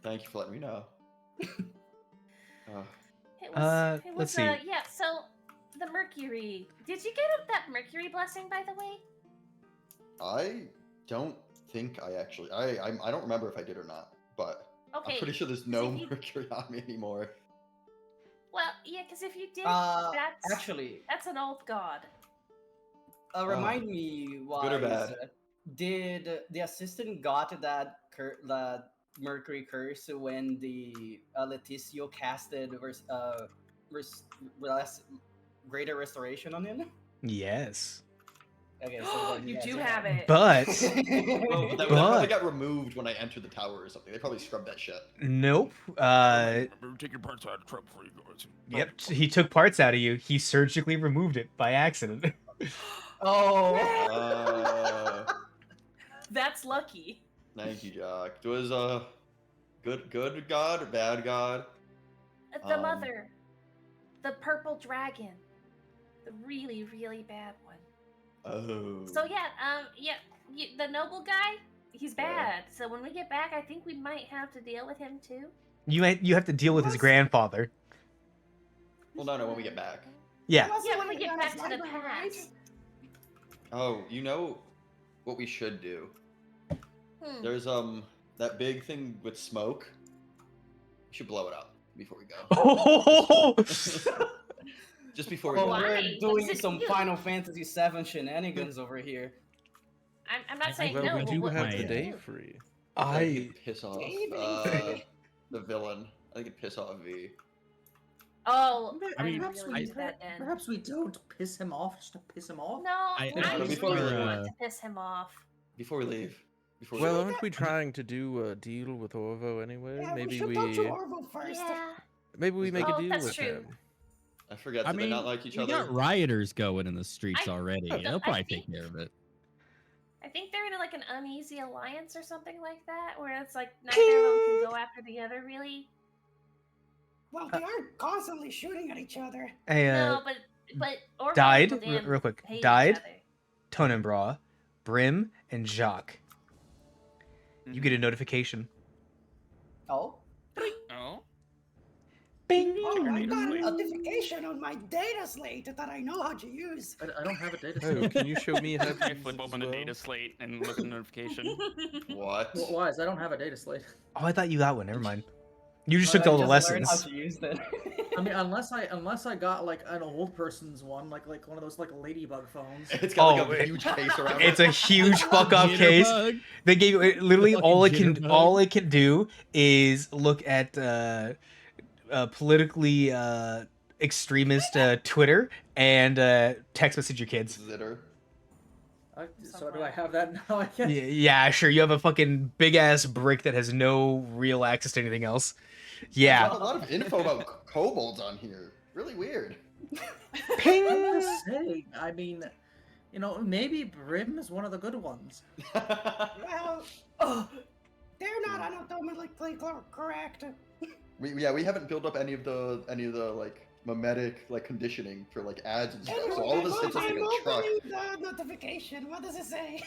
Thank you for letting me know. It was, let's see. Yeah, so the Mercury. Did you get that Mercury blessing, by the way? I don't think I actually. I don't remember if I did or not, but Okay. I'm pretty sure there's no if you- mercury on me anymore. Well, yeah, because if you did, that's Actually, that's an old god. remind me why. Good or bad? Did the assistant got that that Mercury curse when the Leticio casted Greater Restoration on him? Yes. Okay, so then You yes, do yeah. have it. But Well, that probably got removed when I entered the tower or something. They probably scrubbed that shit. nope. Take your parts out of the truck before you go. Yep. He took parts out of you. He surgically removed it by accident. Oh. That's lucky. Thank you, Jock. It was good god or bad god? The Um, mother, the purple dragon, the really, really bad one. Oh. So yeah, the noble guy, he's Yeah. bad. So when we get back, I think we might have to deal with him too. You have to deal with his grandfather. Well, no, when we get back. Yeah. Yeah, when we get back to the past. Oh, you know what we should do? Hmm. There's that big thing with smoke. We should blow it up before we go. Oh, Just before we Oh, go. Why? we're What doing does it some do? Final Fantasy VII shenanigans over here. I'm not saying Well, no. we but do what have does the it day do? free. I think I it'd piss off Baby. the villain. I think it'd piss off V. Oh, I mean, Perhaps we don't piss him off just to piss him off. No, I- I But before really we- want to piss him off. Before we leave. Before Well, we aren't we trying to do a deal with Orvo anyway? Yeah, Maybe we should talk to Orville first. Yeah. maybe we make a Oh, deal that's with true. him. I forget. I Do mean, they not like each we other? got rioters going in the streets I- already. I They'll probably think- take care of it. I think they're in like an uneasy alliance or something like that, where it's like neither of them can go after the other, really. Well, they are constantly shooting at each other. I No, but Orville died and Dan real quick. hate each Died. other. Tonenbra, Brim, and Jacques. You get a Mhm. notification. Oh, Oh. Bing. Oh, your I data got a slate. notification on my data slate that I know how to use. I don't have a data Oh, set. can you show me how to I use flip it as open the well? data slate and look at the notification. What? W.I.S.E, I don't have a data slate. Oh, I thought you got one. Never mind. You just I took all the just learned how lessons. to use it. I mean, unless I got like an old person's one, like one of those like ladybug phones. It's got like Oh, a huge case around It's it. a huge fuck up case. Jitterbug. They gave you literally Fucking jitterbug. all it can do is look at politically extremist Twitter and text message your kids. Zitter. So do I have that now? I guess. Yeah, sure. You have a fucking big ass brick that has no real access to anything else. There's Yeah. a lot of info about kobolds on here. Really weird. I'm Ping. just saying. I mean, you know, maybe Brim is one of the good ones. Well, they're not anatomically correct. we haven't built up any of the like mimetic like conditioning for like ads and stuff. So all of this hits us like I'm a truck. opening the notification. What does it say?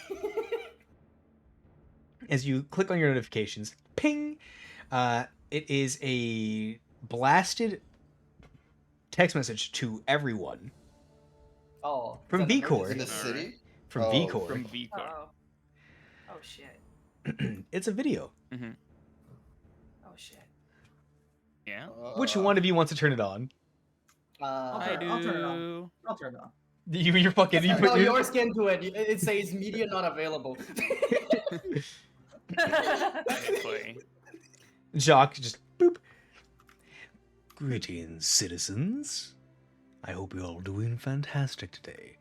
As you click on your notifications, ping. It is a blasted text message to everyone Oh, from is that an VCore. In the emergency? city? From Oh, VCore. From VCore. Oh. Oh shit. It's a video. Mm-hmm. Oh shit. Yeah. Which one of you wants to turn it on? I'll Uh, turn it on. I'll turn it on. You're fucking. You no, put your... yours can do it. It says media not available. That's funny. Jacques just boop. Greetings, citizens. I hope you're all doing fantastic today.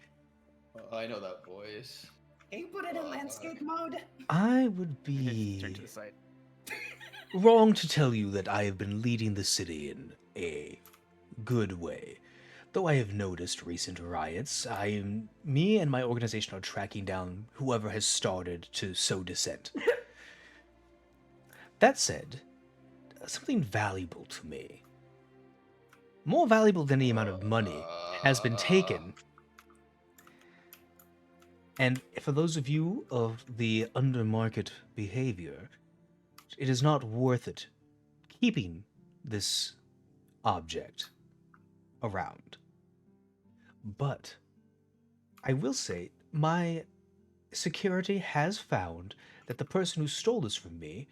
I know that voice. Can you put it in landscape mode? I would Turn be to the side. wrong to tell you that I have been leading the city in a good way. Though I have noticed recent riots, me and my organization are tracking down whoever has started to sow dissent. That said, something valuable to me, more valuable than the amount of money, has been taken. And for those of you of the undermarket behavior, it is not worth it keeping this object around. But I will say my security has found that the person who stole this from me,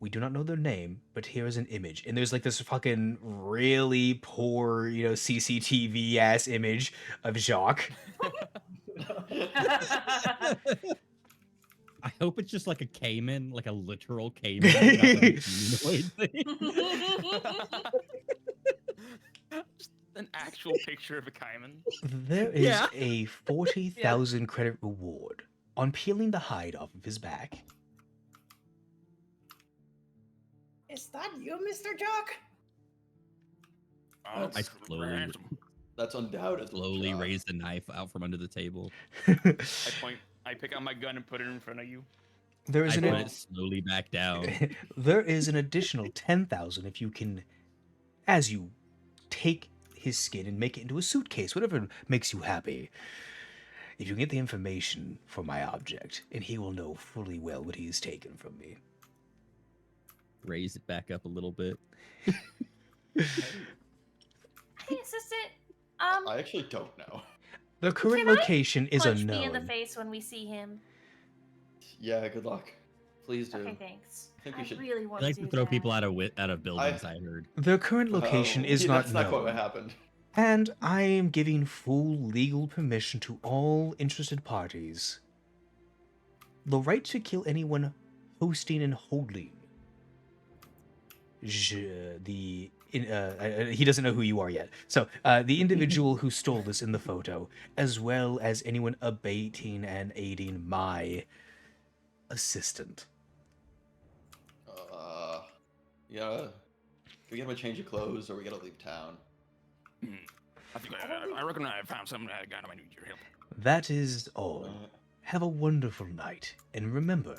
we do not know their name, but here is an image. And there's like this fucking really poor, CCTV ass image of Jacques. I hope it's just like a caiman, like a literal caiman. Not like a humanoid thing. Just an actual picture of a caiman. There is Yeah. a 40,000 credit reward on peeling the hide off of his back. Is that you, Mr. Jock? I slowly, That's undoubtedly. slowly Jock. raise the knife out from under the table. I pick out my gun and put it in front of you. There is I an put it slowly back down. there is an additional 10,000 if you can, as you take his skin and make it into a suitcase, whatever makes you happy. If you can get the information for my object, and he will know fully well what he has taken from me. Raise it back up a little bit. Hey, assistant. I actually don't know. The current Can I location is punch me in the unknown. face when we see him. Yeah, good luck. Please do. Okay, thanks. I think we I should. really want I like to to do throw that. people out of buildings. I heard. The current location Well, is not That's not quite what known, happened. and I am giving full legal permission to all interested parties the right to kill anyone hosting and holding he doesn't know who you are yet. So, the individual who stole this in the photo, as well as anyone abating and aiding my assistant. Yeah. We gotta change of clothes or we gotta leave town. I think I reckon I found something I got. I need your help. That is all. have a wonderful night, and remember,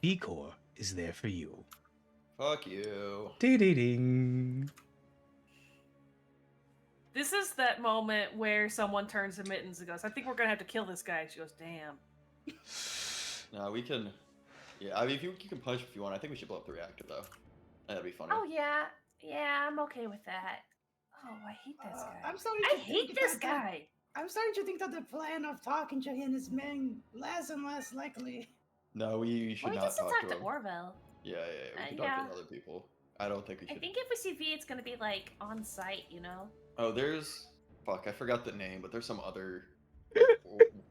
V-Core is there for you. Fuck you. Ding. This is that moment where someone turns to Mittens and goes, I think we're gonna have to kill this guy. She goes, damn. No, we can. Yeah, I mean, if you can punch if you want. I think we should blow up the reactor though. That'd be funny. Oh yeah, I'm okay with that. Oh, I hate this guy. I'm starting I to hate think this that guy. I'm starting to think that the plan of talking to him is being less and less likely. No, we should Well, we can not still talk talk to to him. Orville. Yeah. We can yeah. talk to other people. I don't think we I should. think if we see V, it's gonna be like on site, you know. Oh, there's. Fuck, I forgot the name, but there's some other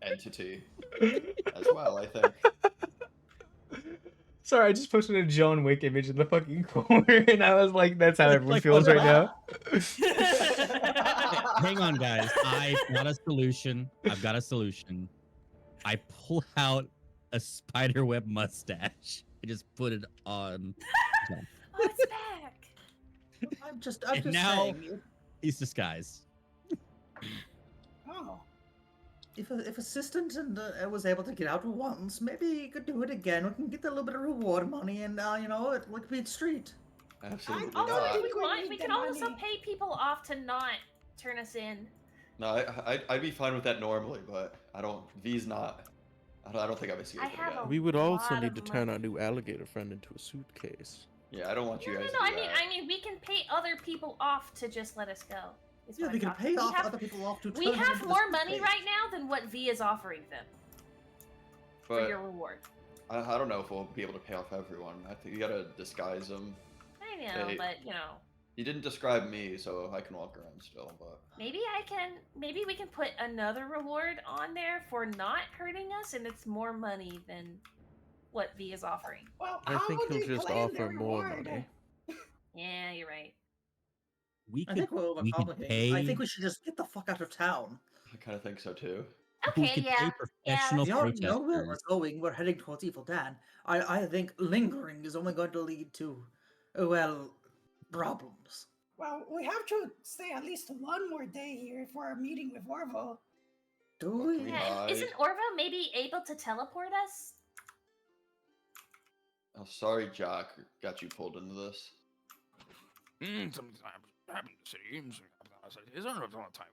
entity as well. I think. Sorry, I just posted a John Wick image in the fucking corner, and I was like, that's how everyone Like, feels right now. Hang on, guys. I've got a solution. I pull out a spiderweb mustache. I just put it on. Oh, it's back. I'm just And now saying. he's disguised. Oh. If assistant and was able to get out once, maybe he could do it again. We can get a little bit of reward money, and it like Beat Street. Absolutely I Also, don't not. think we we need can the also money. pay people off to not turn us in. No, I'd be fine with that normally, but I don't. V's not. I don't think I would see I it have again. a We would also lot need to of turn money. our new alligator friend into a suitcase. Yeah, I don't want you No, guys no. to do that. I mean, we can pay other people off to just let us go. is Yeah, what we I'm can talking pay about. off other people off to We turn them have into the more money suitcase. right now than what V is offering them for But your reward. I don't know if we'll be able to pay off everyone. I think you gotta disguise them. I know, Hey. but you know, You didn't describe me, so I can walk around still. But maybe we can put another reward on there for not hurting us, and it's more money than what V is offering. Well, I how think would he'll they just plan the offer more reward? money. Yeah, you're right. We I could think we're we could overcomplicating. pay. I think we should just get the fuck out of town. I kind of think so too. we Okay, could yeah, pay professional You know where we're protesters. going. We're heading towards Evil Dan. I think lingering is only going to lead to, well, problems. Well, we have to stay at least one more day here for our meeting with Orville. Do Well, we? can we Yeah, hide? isn't Orville maybe able to teleport us? Oh, sorry, Jock. Got you pulled into this. Sometimes happen to see. Is on a time.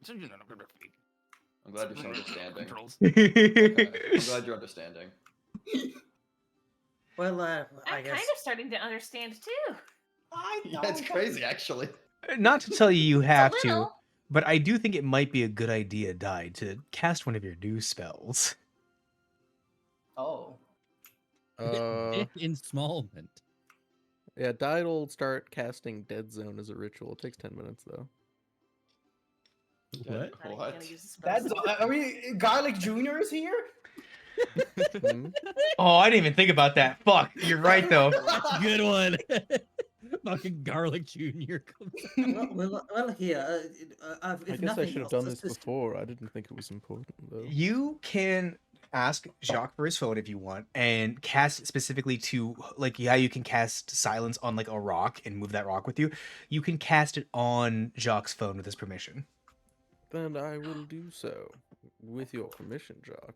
I'm glad you're so understanding. Controls. Okay. I'm glad you're understanding. Well, I I'm guess. kind of starting to understand too. I Yeah, don't. it's crazy actually. Not to tell you you have to, little. but I do think it might be a good idea, Dai, to cast one of your new spells. Oh. Uh, Installment. yeah, Dide'll start casting Dead Zone as a ritual. It takes 10 minutes though. What? Not even What? gonna use the spell That's slot. are we Garlic Jr. is here? Hmm? Oh, I didn't even think about that. Fuck, you're right though. That's a good one. Fucking Garlic Jr. comes Well, here. I If guess I nothing should have else, done this assist- before. I didn't think it was important though. You can ask Jacques for his phone if you want, and cast it specifically to like you can cast silence on like a rock and move that rock with you. You can cast it on Jacques' phone with his permission. Then I will do so, with your permission, Jock.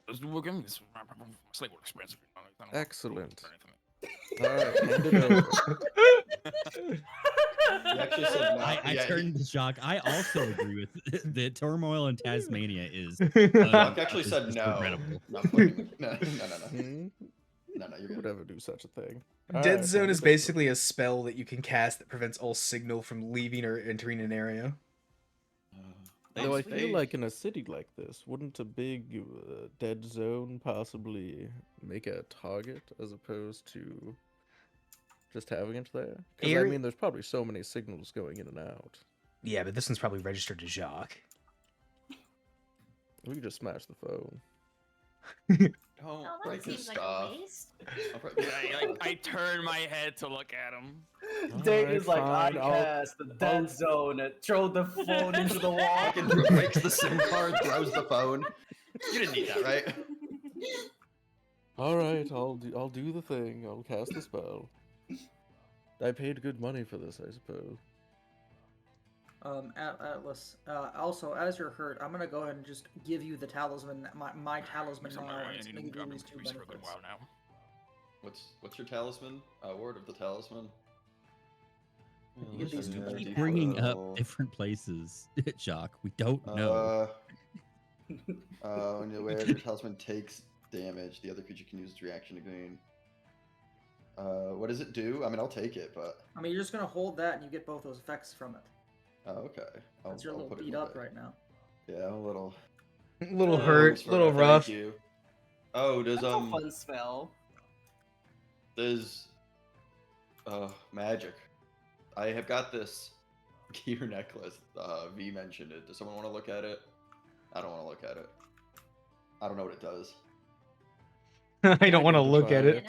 It's like more expensive. Excellent. All right, hand it over. You actually said no. I Yeah, turned to shock. I also agree with the turmoil in Tasmania is. Jock actually said is no. regrettable. No, no. No, Hmm? you're Who good. would ever do such a thing? Dead Alright, Zone hand is it over. basically a spell that you can cast that prevents all signal from leaving or entering an area. Though I They- feel like in a city like this, wouldn't a big dead zone possibly make a target as opposed to just having it there? Because I Area- mean, there's probably so many signals going in and out. Yeah, but this one's probably registered to Jacques. We could just smash the phone. Don't Oh, break that his seems like stuff. a waste. Don't break his stuff. I turn my head to look at him. Dave Alright, is like, fine, I I'll- cast the dead zone, throw the phone into the wall. Fucking breaks the SIM card, throws the phone. You didn't need that, right? All right, I'll do the thing. I'll cast the spell. I paid good money for this, I suppose. Atlas. Also, as you're hurt, I'm gonna go ahead and just give you the talisman, my talisman Yes, I'm now, alright. and it's I gonna need give to. you I've these been 2 priest for a good benefits. while now. What's your talisman? Word of the talisman. You get these Listen, 2 you keep benefits. bringing up different places, Jock. We don't know. When you wear your talisman takes damage, the other creature can use its reaction to gain. What does it do? I mean, I'll take it, but. I mean, you're just gonna hold that, and you get both those effects from it. Oh, okay. Because you're a I'll little put it in beat the up bag. right now. Yeah, I'm a little. Little Thanks hurt, for little it, rough. Thank you. Oh, does That's a fun spell. There's magic. I have got this gear necklace. V mentioned it. Does someone want to look at it? I don't want to look at it. I don't know what it does. I don't want to look at it.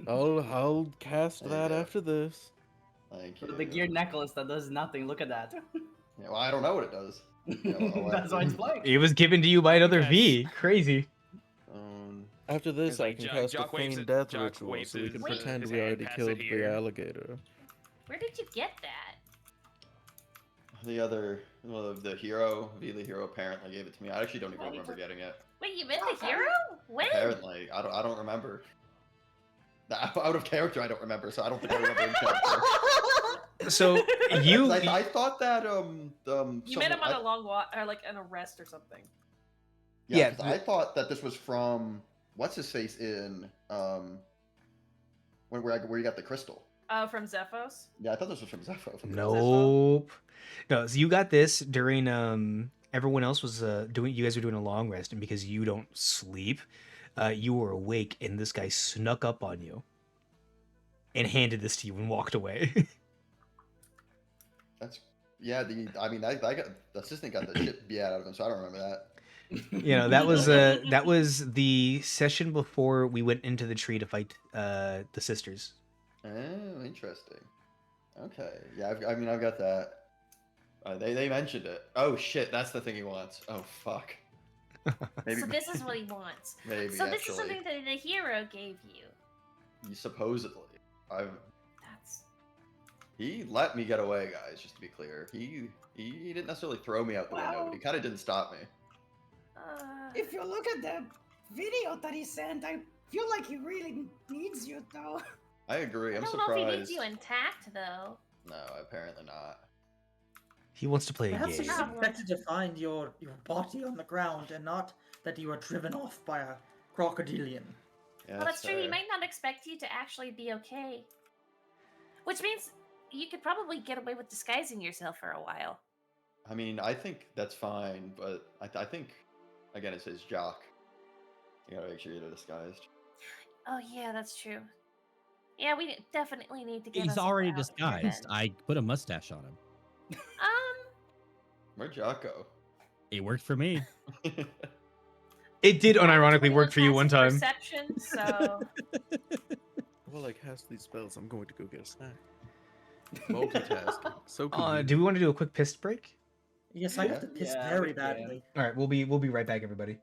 I'll cast There you that go. after this. Thank you. The gear necklace that does nothing. Look at that. Yeah, well, I don't know what it does. That's why it's blank. It was given to you by another V. Crazy. After this, It's I like can Jock- cast a Jock waves feign it- death Jock ritual, waves so we can his, pretend his we hand, already pass it killed the here. alligator. Where did you get that? The other, well, the hero, V the hero, apparently gave it to me. I actually don't even Wait, remember getting it. Wait, you met the hero? When? Apparently, I don't remember. Out of character, I don't remember, so I don't think I remember in character. So you, I thought that You met him on a long walk, or like an arrest or something. Yeah, 'cause I thought that this was from what's his face in where you got the crystal. Oh, from Zephos? Yeah, I thought this was from Zepho. Nope. No, so you got this during everyone else was doing, you guys were doing a long rest, and because you don't sleep, you were awake, and this guy snuck up on you and handed this to you and walked away. That's I got the assistant got the shit beat out of him, so I don't remember that. You know, that was the session before we went into the tree to fight the sisters. Oh, interesting. Okay, yeah, I've got that. They mentioned it. Oh shit, that's the thing he wants. Oh fuck. Maybe, So this is what he wants. Maybe So this actually. is something that the hero gave you. Supposedly, That's. He let me get away, guys. Just to be clear, he didn't necessarily throw me out the window, but he kind of didn't stop me. If you look at the video that he sent, I feel like he really needs you, though. I agree. I I'm don't surprised. know if he needs you intact though. No, apparently not. He wants to play a Perhaps game. he's expected to find your body on the ground and not that you were driven off by a crocodilian. Yeah, Well, that's true. He might not expect you to actually be okay. Which means you could probably get away with disguising yourself for a while. I mean, I think that's fine, but I think, again, it says jock. You gotta make sure you're disguised. Oh yeah, that's true. Yeah, we definitely need to get. He's us already out of here disguised. then. I put a mustache on him. Where'd Jock go? It worked for me. It did unironically work for you one time. Perception, so. While I cast these spells, I'm going to go get a snack. Multitasking. So convenient. Do we want to do a quick piss break? Yes, I have to piss very badly. All right, we'll be right back, everybody.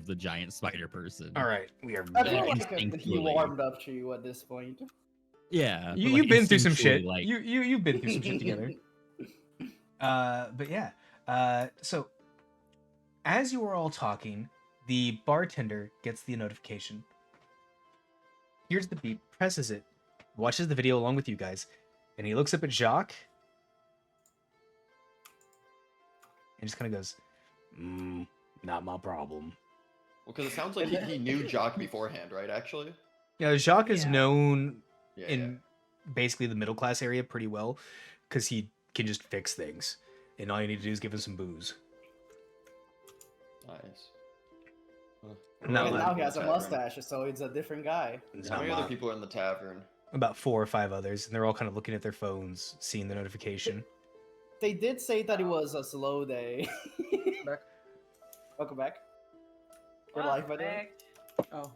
of the giant spider person. All right, we are I back. feel like he Instinctually. warmed up to you at this point. Yeah, but, You've been through some instinctually, shit. Like, You've been through some shit together. But yeah. So as you are all talking, the bartender gets the notification. Hears the beep, presses it, watches the video along with you guys, and he looks up at Jacques and just kind of goes, "Not my problem." Well, because it sounds like he knew Jock beforehand, right? Actually. Yeah, Jacques is Yeah. known Yeah. in basically the middle class area pretty well because he can just fix things, and all you need to do is give him some booze. Nice. No, And now he has a Tavern. mustache, so it's a different guy. It's How not many my- other people are in the tavern? About 4 or 5 others, and they're all kind of looking at their phones, seeing the notification. They did say that it was a slow day. Back. Welcome back. We're live, by the way. Oh.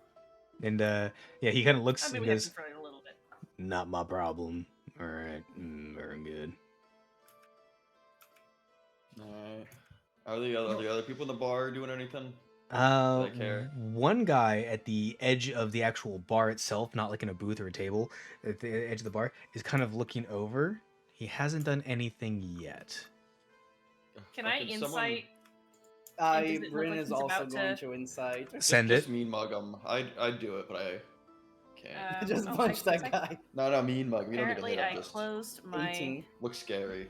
And yeah, he kind of looks I mean, and we have goes, been for a little bit. "Not my problem." All right, very good. Alright. Are the other people in the bar doing anything? Uh, I care? one guy at the edge of the actual bar itself, not like in a booth or a table, at the edge of the bar, is kind of looking over. He hasn't done anything yet. Can I Fucking insight? I does it look Bryn like is he's also about going to- to insight. Send just it. mean mug him. I'd do it, but I can't. Just oh, punch I- that guy. No, mean mug. We don't need to Apparently, hit I him. Just closed my. 18. looks scary.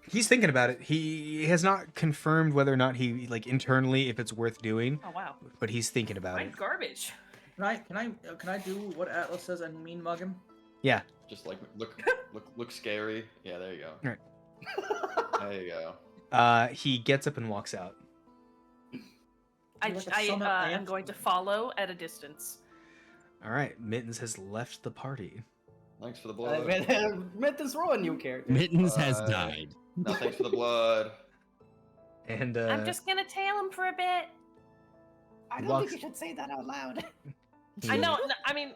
He's thinking about it. He has not confirmed whether or not he like internally if it's worth doing, Oh wow, but he's thinking about mine's it. garbage. Can I do what Atlas says and mean mug him? Yeah. Just like look scary. Yeah, there you go. Right. There you go. He gets up and walks out. I Like a summit am ant? going to follow at a distance. All right, Mittens has left the party. Thanks for the blood. Meant to throw a new character. Mittens has Uh, died. No, thanks for the blood. And I'm just gonna tail him for a bit. I don't Walks- think you should say that out loud. I know. No, I mean,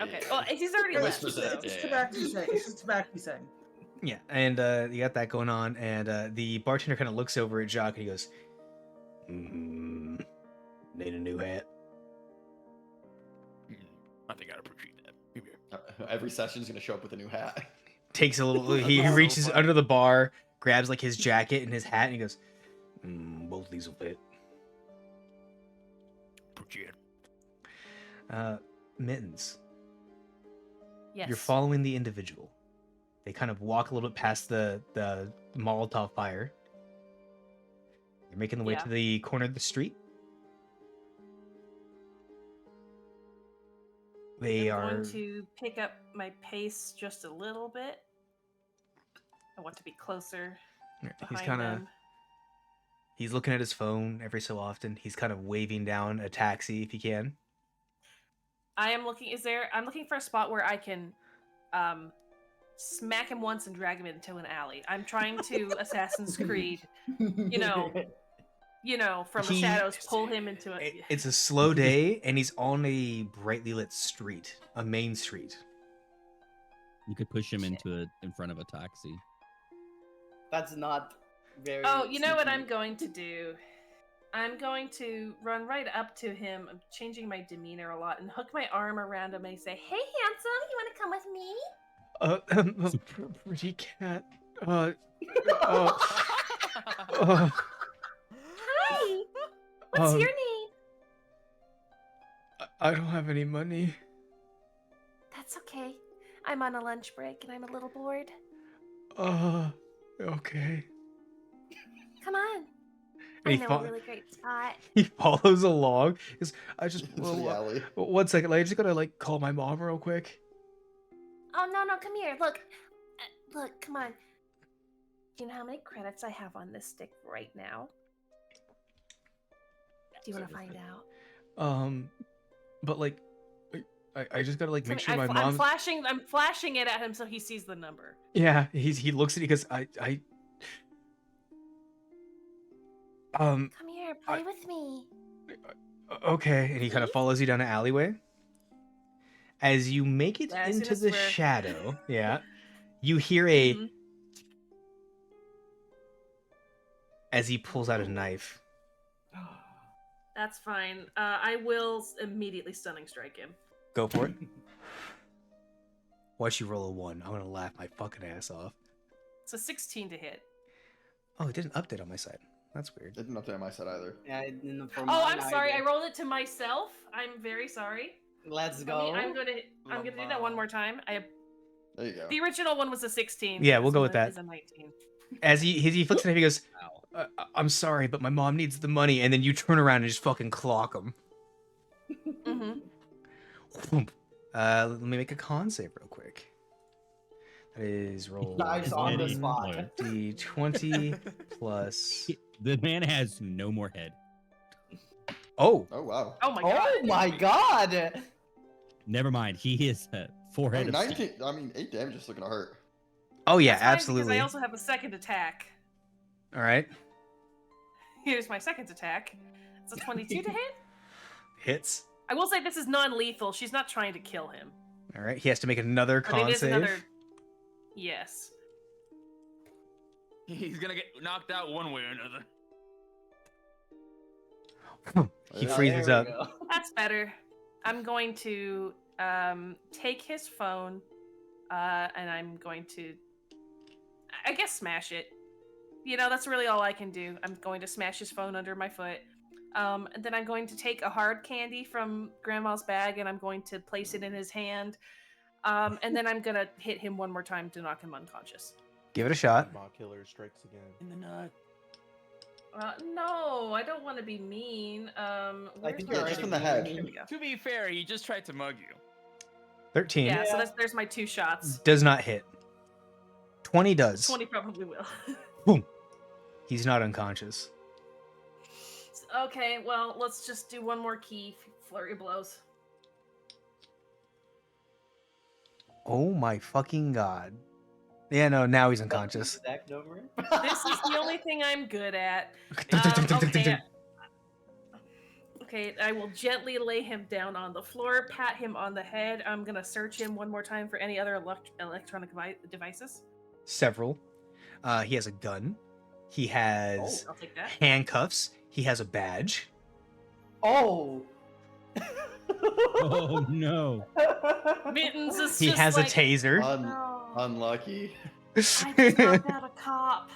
okay. Well, he's already left. Whispers So. it, It's yeah. Tabaxi saying. It's just Tabaxi saying. yeah, and you got that going on, and the bartender kind of looks over at Jacques and he goes, "Need a new hat." I think I'd appreciate that. Maybe. Every session's gonna show up with a new hat. Takes a little. He That's so reaches funny. under the bar, grabs like his jacket and his hat, and he goes, "Both of these will fit." Appreciate it. Mittens, Yes. you're following the individual. They kind of walk a little bit past the Molotov fire. They're making the way Yeah. to the corner of the street. They I'm are. going to pick up my pace just a little bit. I want to be closer He's behind kind of. them. He's looking at his phone every so often. He's kind of waving down a taxi if he can. I am looking. I'm looking for a spot where I can, smack him once and drag him into an alley. I'm trying to Assassin's Creed, you know, from the He- shadows, pull him into a. It's a slow day, and he's on a brightly lit street, a main street. You could push him in front of a taxi. That's not very. Oh, you know what sneaky. I'm going to do? I'm going to run right up to him. I'm changing my demeanor a lot and hook my arm around him and say, "Hey, handsome, you want to come with me?" Pretty cat. Hi. What's Um, your name? I don't have any money. That's okay. I'm on a lunch break and I'm a little bored. Okay. Come on. And I he, know a really great spot. he follows along. I just, Into the alley. 1 second, I just gotta like call my mom real quick. Oh no, come here. Look, come on. Do you know how many credits I have on this stick right now? Do you want to find out? But like, I just gotta like make sure my I'm mom. flashing it at him so he sees the number. Yeah, he looks at it because Come here, play with me. okay, and he kind of follows you down an alleyway. As you make it As soon into as the we're- shadow, yeah, you hear a Mhm. as he pulls out a knife. That's fine. I will immediately stunning strike him. Go for it. Watch you roll a 1. I'm gonna laugh my fucking ass off. It's a 16 to hit. Oh, it didn't update on my side. That's weird. Didn't update on my side either. Yeah, for Oh, mine, I'm sorry. I did. rolled it to myself. I'm very sorry. Let's Let go. me- I'm gonna do that one more time. There you go. The original one was a 16. Yeah, this we'll go one with that. is a 19. As he flicks it up, he goes, I'm sorry, but my mom needs the money. And then you turn around and just fucking clock him. Mm-hmm. Let me make a con save real quick. That is roll Dives on the spot. D20 plus. The man has no more head. Oh. Oh wow. Oh my god. Oh my god. Never mind. He is forehead of 19. I mean, 8 damage is looking to hurt. Oh yeah, That's fine, absolutely. Because I also have a second attack. All right. Here's my second attack. It's a 22 to hit. Hits. I will say this is non-lethal. She's not trying to kill him. All right. He has to make another But con it is save. another. Yes. He's gonna get knocked out one way or another. He Yeah, freezes there up. we go. That's better. I'm going to take his phone, and I'm going to, I guess, smash it. You know, that's really all I can do. I'm going to smash his phone under my foot. And then I'm going to take a hard candy from Grandma's bag, and I'm going to place it in his hand. And then I'm going to hit him one more time to knock him unconscious. Give it a shot. Mock killer strikes again. In the nut. No, I don't want to be mean. Where's think my you're just other in the mean? head. Here we go. To be fair, he just tried to mug you. 13 Yeah, so there's my 2 shots. does not hit. 20 does. 20 probably will. Boom. He's not unconscious. Okay, well, let's just do one more key flurry of blows. Oh my fucking god. Yeah, no, now he's unconscious. Exact number. This is the only thing I'm good at. Okay, I will gently lay him down on the floor, pat him on the head. I'm gonna search him one more time for any other electronic devices. Several. He has a gun. He has I'll take that. handcuffs. He has a badge. Oh. Oh no. Mittens is He just has like, a taser. No, Unlucky. I just knocked out a cop.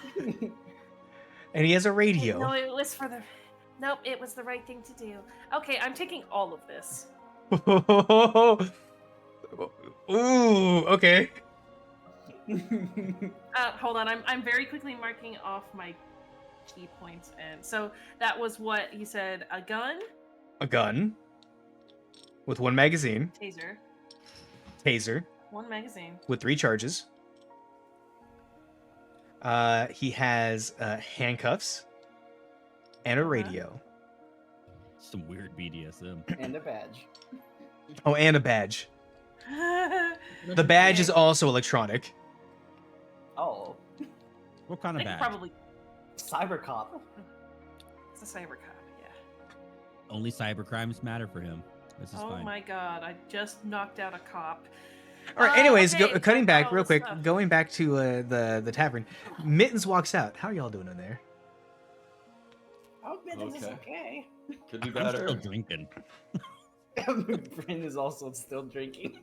And he has a No, radio. it was for the. Nope, it was the right thing to do. Okay, I'm taking all of this. Ooh, okay. Hold on, I'm very quickly marking off my key points, and so that was what you said: a gun, A gun with 1 magazine. taser, Taser 1 magazine. with 3 charges. He has handcuffs and a radio. Some weird BDSM. And a badge. Oh, and a badge. The badge is also electronic. Oh. What kind I of think badge? probably Cyber cop. it's a cyber cop. Yeah. Only cyber crimes matter for him. This is Oh fine. my god, I just knocked out a cop. All right. Anyways, Okay, cutting I got back all real this quick. stuff. Going back to the tavern. Mittens walks out. How are y'all doing in there? Oh, Mittens is okay. Could be I'm better. still drinking. Bryn is also still drinking.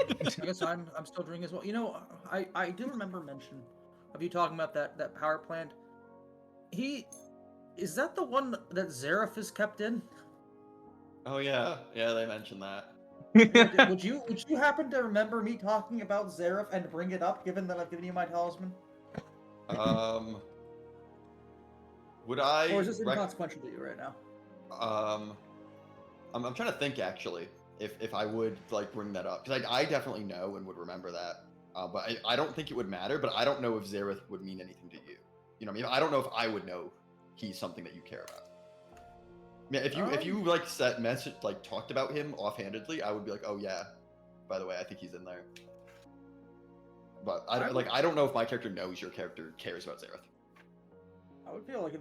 I guess I'm still drinking as well. You know, I do remember mention of you talking about that power plant. Is that the one that Zareth is kept in? Oh yeah, yeah, they mentioned that. Would you happen to remember me talking about Zareth and bring it up, given that I've given you my talisman? Would I? Or is this inconsequential to you right now? I'm trying to think actually if I would like bring that up because I definitely know and would remember that. But I don't think it would matter. But I don't know if Zareth would mean anything to you. You know what I mean? I don't know if I would know he's something that you care about. Yeah, if you like set message like talked about him offhandedly, I would be like, oh yeah, by the way, I think he's in there. But I don't know if my character knows your character cares about Zareth. I would feel like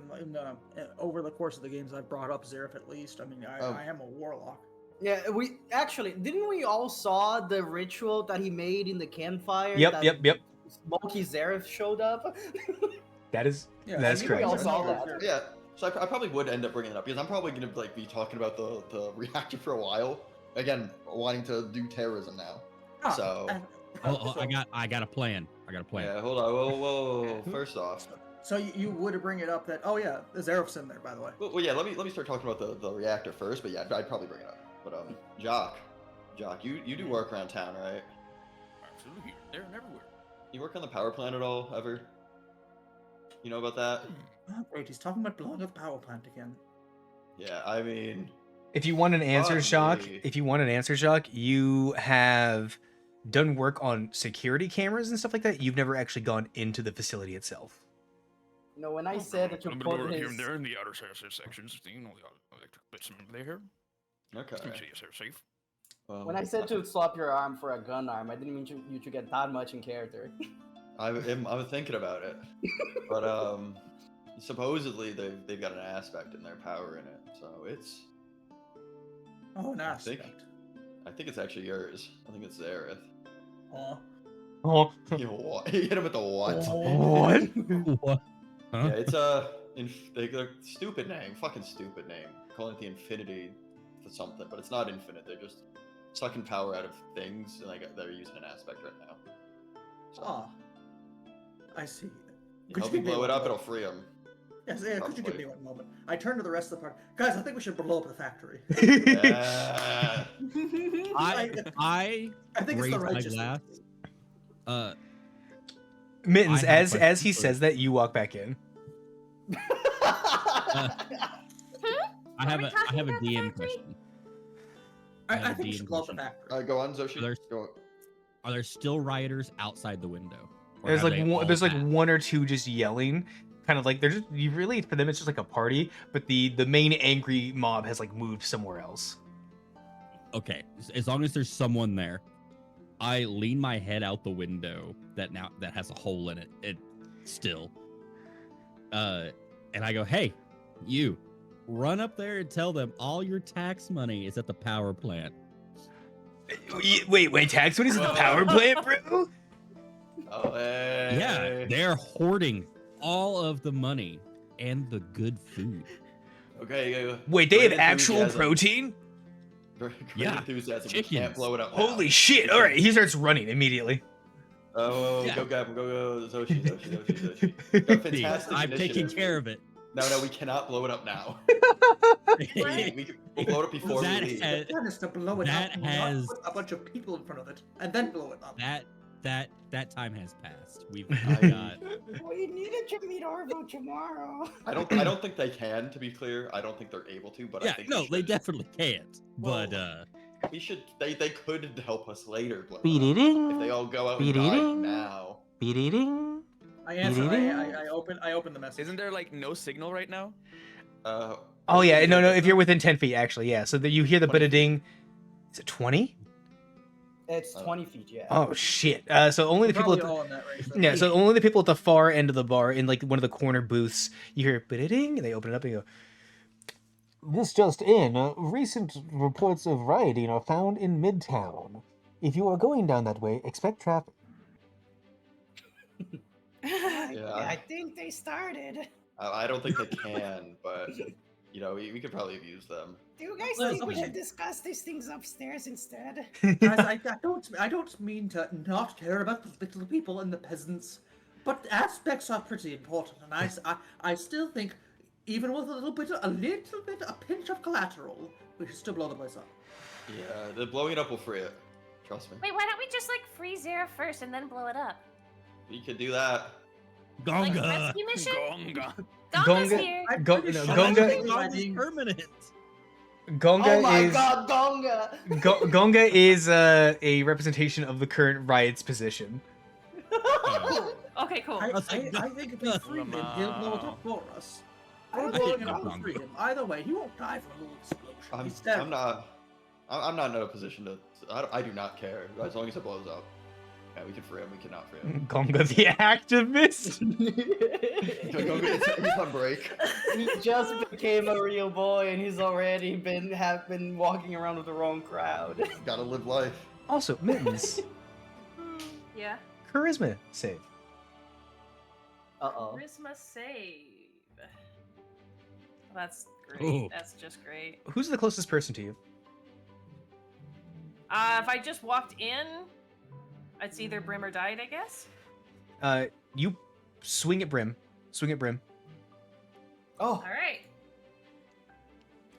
over the course of the games I've brought up Zareth at least. I mean, I am a warlock. Yeah, we actually didn't we all saw the ritual that he made in the campfire? Yep. Smoky Zareth showed up. That is Yeah, that's I mean, correct. We all saw that. Yeah, So I probably would end up bringing it up because I'm probably gonna like be talking about the reactor for a while. Again, wanting to do terrorism now. So Oh, I got a plan. yeah, hold on. Whoa. First off, So you would bring it up that Zaref's in there, by the way. well, yeah. Let me start talking about the reactor first. But yeah, I'd probably bring it up. But Jock, you do work around town, right? Absolutely, here, there, and everywhere. You work on the power plant at all, ever? You know about that? Oh, great, he's talking about blowing up the power plant again. Yeah, I mean, If you want an answer, Shock, you have done work on security cameras and stuff like that. You've never actually gone into the facility itself. No, when I said that you I'm put gonna work here his... and there in the outer sections, you know, the electric bits in there. okay. Keep yourself safe. When I said to swap your arm for a gun arm, I didn't mean you to get that much in character. I'm thinking about it, but supposedly they've got an aspect in their power in it, so it's. Oh, an aspect. I think it's actually yours. I think it's Zareth. Oh. You what? You hit him with the what? What? What? Huh? Yeah, it's they're stupid name, fucking stupid name. Calling it the Infinity for something, but it's not infinite. They're just sucking power out of things, and they're using an aspect right now. So, I see. you help me blow it up, it'll free them. Yes, yeah, could you give me one moment? I turn to the rest of the party. Guys, I think we should blow up the factory. Yeah. I think it's raised the my righteous glass. Mittens, I have a as he question says that, you walk back in. I have a DM question. I think we should blow up the factory. Go on, Zoshi. Are there still rioters outside the window? Or There's have like they all there's like passed? one or two just yelling, kind of like they're just you really for them it's just like a party, but the main angry mob has like moved somewhere else. Okay, as long as there's someone there, I lean my head out the window that has a hole in it still, and I go, "Hey, you, run up there and tell them all your tax money is at the power plant." Wait, tax money's at the power plant, bro? Oh, hey. Yeah, they're hoarding all of the money and the good food. Okay. Wait, they have actual protein? Great Yeah, enthusiasm. We chickens. can't blow it up now. Holy shit! All right, he starts running immediately. Oh, Yeah. go Gab, go Zoshi. Fantastic I'm taking initiative. care of it. No, we cannot blow it up now. We'll blow it up before we leave. The plan is to blow it that up, has- not put a bunch of people in front of it, and then blow it up. That time has passed. We've got. We needed to meet Orvo tomorrow. I don't think they can, to be clear. I don't think they're able to, but I Yeah, think no, we they should. definitely can't. But We should. They could help us later. Blow it up. Beat-eating. If they all go out and die now. Beat-eating. I answer. I open the message. Isn't there like no signal right now? Oh yeah, no. If you're within 10 feet, actually, yeah. So that you hear the bit of ding. Is it 20? It's 20 feet, yeah. Oh shit! So only the people. Probably all in that range, Yeah, so only the people at the far end of the bar, in like one of the corner booths, you hear "ba-da-ding," and they open it up and go. This just in: recent reports of rioting are found in Midtown. If you are going down that way, expect traffic. Yeah. I think they started. I don't think they can, but we could probably have used them. Do you guys Well, think we okay. should discuss these things upstairs instead? Guys, I don't mean to not care about the little people and the peasants, but aspects are pretty important, and I still think, even with a pinch of collateral, we should still blow the place up. Yeah, the blowing it up will free it. Trust me. Wait, why don't we just like freeze Zara first and then blow it up? We could do that. Like Gonga. rescue mission? Gonga. Gonga's Gonga- here. Gonga Permanent. Gonga Oh my is god, Gonga! Gonga is a representation of the current riot's position. Okay, cool. I think if we free him, he'll blow it up for us. Or I blow think it up and free him. Either way, he won't die from a little explosion. He's dead. I'm not in a position to. I do not care as long as it blows up. Yeah, we can free him. We cannot free him. Gonga the activist. He's on break. He just became a real boy, and he's already been walking around with the wrong crowd. Gotta live life. Also, Mittens, Yeah. charisma save. Uh-oh. Charisma save. That's great. Ooh. That's just great. Who's the closest person to you? If I just walked in, it's either Brim or Died, I guess. You swing at Brim. Swing at Brim. Oh, All right.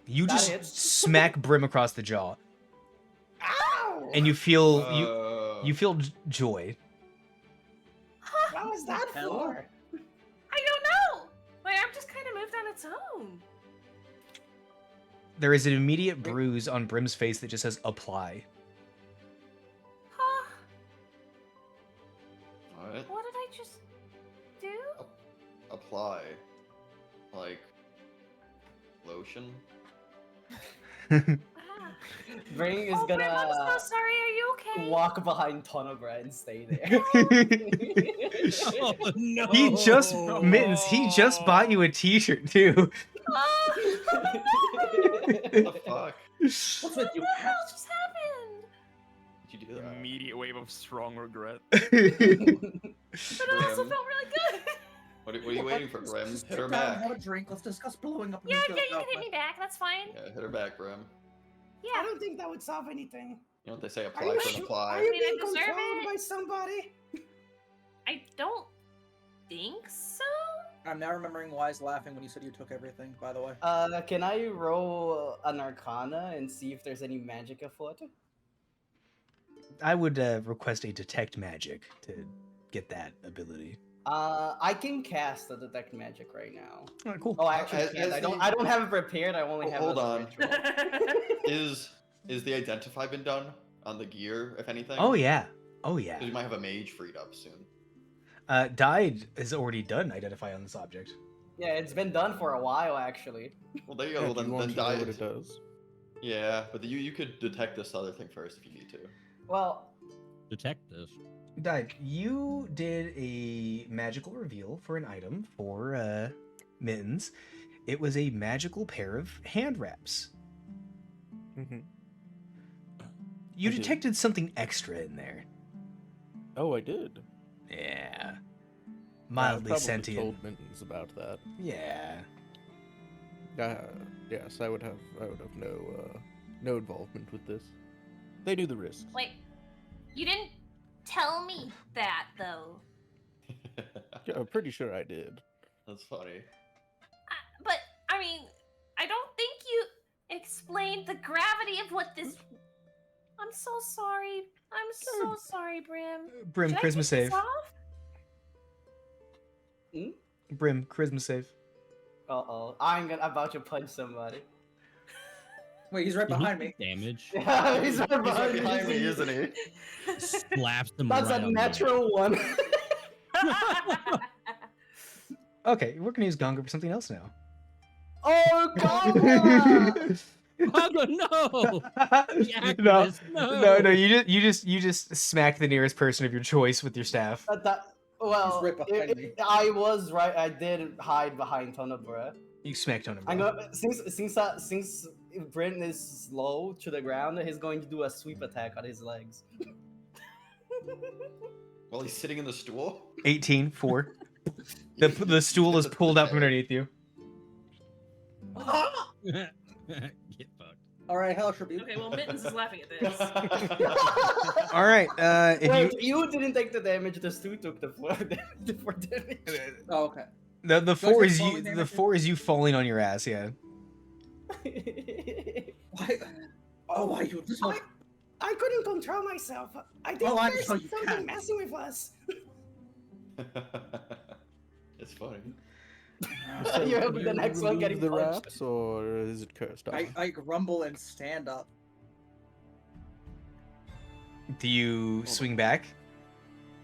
You That just hits. smack Brim across the jaw, Ow! and you feel Uh, you feel joy. What was that Hell? for? I don't know. My arm just kind of moved on its own. There is an immediate bruise on Brim's face that just says "apply." Huh? What? What did I just do? Apply. Like lotion? Ah. Brain is Oh, Brim, I'm so gonna sorry. Are you okay? walk behind Tonobra and stay there. Oh no! Mittens. He just bought you a T-shirt too. What the fuck? What's with What you? the hell just happened? Did you do that? Immediate wave of strong regret. But it also Brim. felt really good. What are you waiting for, Brim? Just Hit sit her down, back. have a drink. Let's discuss blowing up. a Yeah, nuclear yeah, you power can hit me back. That's fine. Yeah, hit her back, Brim. Yeah. I don't think that would solve anything. You know what they say, Are apply you for an sure? Are apply. you mean, I being deserve controlled it? by somebody? I don't think so. I'm now remembering Wise laughing when you said you took everything. By the way. Can I roll an Arcana and see if there's any magic afoot? I would request a detect magic to get that ability. I can cast a detect magic right now. All right, cool. Oh, I actually As- can't. as I don't. the- I don't have it prepared. I only Oh, have. hold it as a on. ritual. Is the identify been done on the gear, if anything? Oh yeah. Oh 'Cause yeah. you might have a mage freed up soon. Died has already done identify on this object. Yeah, it's been done for a while actually. Well, there you Yeah, go. Well, do you then, want then to know die. what it does? Yeah, but you could detect this other thing first if you need to. Well, Detect this. Died, you did a magical reveal for an item for Mittens. It was a magical pair of hand wraps. Mm-hmm. You I did. detected something extra in there. Oh, I did. Yeah. I Mildly probably sentient. told Mittens about that. Yeah. Yes, I would have no involvement with this. They knew the risks. Wait, you didn't tell me that though. Yeah, I'm pretty sure I did. That's funny. But I mean, I don't think you explained the gravity of what this. I'm so sorry. I'm so sorry, Brim. Brim, Should I charisma take this save. off? Brim, charisma save. uh-oh, I'm about to punch somebody. Wait, he's right Did he behind take me. damage. Yeah, he's right He's right behind, behind me, me. isn't he? Slaps him That's right a on the natural one. Okay, we're gonna use Gonga for something else now. Oh god! Oh no! The no, activist, no! no, you just smack the nearest person of your choice with your staff. Well, He's right behind me. I was right. I did hide behind Tonobra. You smacked on him. I'm going since Bryn is slow to the ground, he's going to do a sweep attack on his legs. While he's sitting in the stool? 18, 4. The stool is pulled out from underneath you. Get fucked. All right, Hellish Rebuke. Okay, well, Mittens is laughing at this. All right, if Wait, you didn't take the damage. The Stu took the 4 damage. Oh, okay. the Do I 4 take is you falling the damage? 4 is you falling on your ass. Yeah. Why? Oh, why you just like? I couldn't control myself. I think Oh, I'm there's sure you something can. messing with us. It's funny. You have the next one remove getting the punched. wraps, or is it cursed? I grumble and stand up. Do you swing back?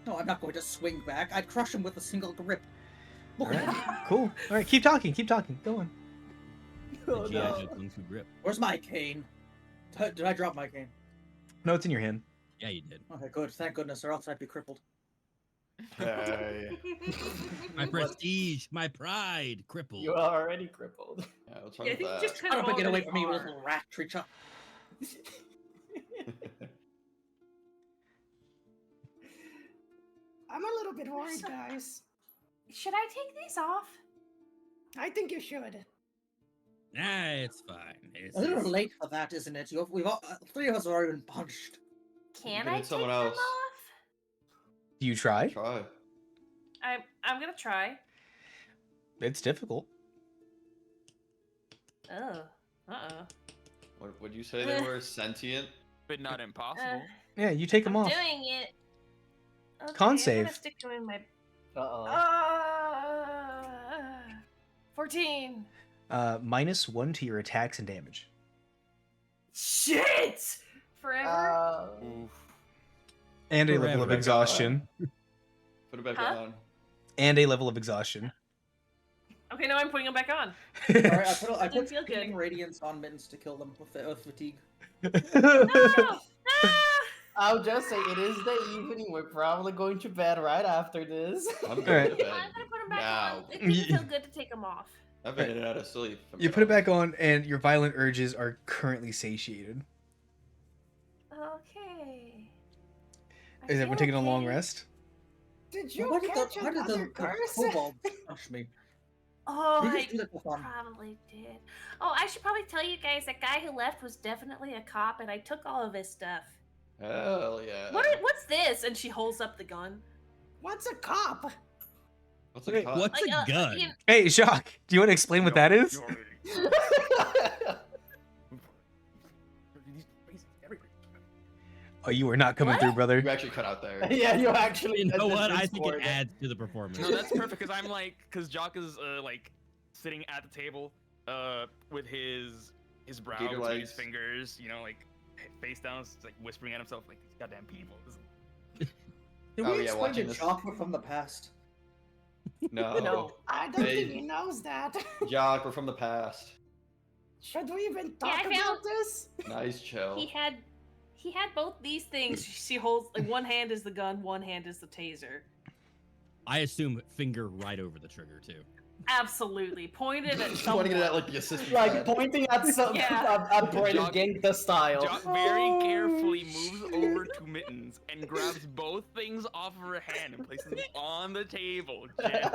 No, I'm not going to swing back. I'd crush him with a single grip. All Look at right, him. cool. All right, keep talking. Keep talking. Go on. Oh, The GI no. Joe Kung Fu grip. Where's my cane? Did I drop my cane? No, it's in your hand. Yeah, you did. Okay, good. Thank goodness, or else I'd be crippled. Hey. My prestige, my pride, crippled. You are already crippled. Yeah, what's Yeah, wrong I think you with just that? kind Shut of up and get away already from me, you are. little rat creature. I'm a little bit worried, guys. Should I take these off? I think you should. Nah, it's fine. It's A little just- late for that, isn't it? We've all, three of us have already been punched. Can Get I in take someone them else. off? Do you try? Try. I'm gonna try. It's difficult. Oh. What would you say they were? Sentient? But not impossible. Yeah, you take them I'm off. doing it. Okay, Con I'm save. gonna stick them in my. Uh-oh. 14. -1 to your attacks and damage. Shit! Forever. Oof. And a level Forever. of exhaustion. Put it back Huh? on. And a level of exhaustion. Okay, now I'm putting them back on. Alright, I Didn't put feel good. Speeding Radiance on Mittens to kill them with fatigue. No! I'll just say it is the evening. We're probably going to bed right after this. I'm Alright. going to bed I'm gonna put them back now. on. It didn't feel good to take them off. I've been in and out of sleep. if I'm You being put it back honest. on, and your violent urges are currently satiated. Okay. I Is feel everyone taking a long okay. rest? Did you Why did catch the another curse? kobold punch me? Oh, You I just do that for fun. probably did. Oh, I should probably tell you guys that guy who left was definitely a cop, and I took all of his stuff. Hell yeah. What's this? And she holds up the gun. What's a cop? What's a Wait, cut? What's a gun? Hey, Jacques, do you want to explain what that is? Oh, you are not coming What? through, brother. You actually cut out there. Yeah, you actually. You know did what? the I think it Discord. adds to the performance. No, that's perfect because I'm like, because Jock is like sitting at the table, with his brow Gator between legs. his fingers, you know, like face down, like whispering at himself, like these goddamn people. Did Oh, we yeah, explain watching to this- Jock we're from the past? No. No. I don't Hey. think he knows that. Jock, we're from the past. Should we even Yeah, talk I found- about this? Nice chill. He had both These things she holds, like one hand is the gun, one hand is the taser. I assume finger right over the trigger too. Absolutely. Pointed at someone. Pointing it at like the assistant. Like head. pointing at some Yeah. at Brandon Jock- Gangsta style. Jock very carefully moves over to Mittens and grabs both things off of her hand and places them on the table. Gently.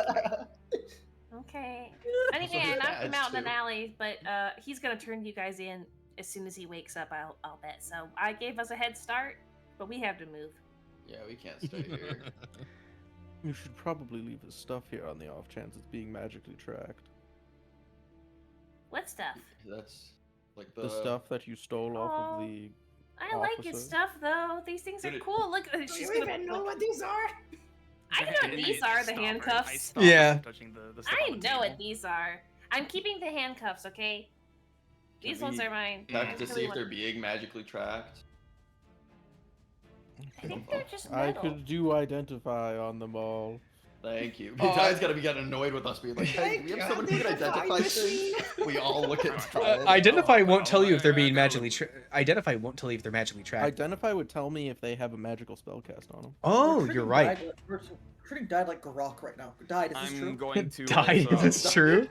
Okay. Anyway, So I it knocked him adds out in an to- alley, but he's gonna turn you guys in as soon as he wakes up. I'll bet. So I gave us a head start, but we have to move. Yeah, we can't stay here. You should probably leave his stuff here on the off chance it's being magically tracked. What stuff? That's like the, The stuff that you stole off Oh. of the. I like his Officer. stuff though. These things are Did it- cool. Look, Do she's you gonna. even know what these are? I know what these are. The Stop her. I handcuffs. stop her Yeah. from touching the stuff I on the know what table. these are. I'm keeping the handcuffs. Okay. Can These ones we are mine. check I to really see if want- they're being magically tracked. I think they're just I metal. could do identify on them all. Thank you. Oh, Ty's gotta be getting annoyed with us being like, hey, Thank we have you, someone who can identify identify machine. things. We all look at Uh, Ty. Identify won't tell you if they're I being got magically. Identify won't tell you if they're magically tracked. Identify would tell me if they have a magical spell cast on them. Oh, We're you're treating right. We're treating died like Grok right now. Died, is this I'm true? going to Died. also- Is this true?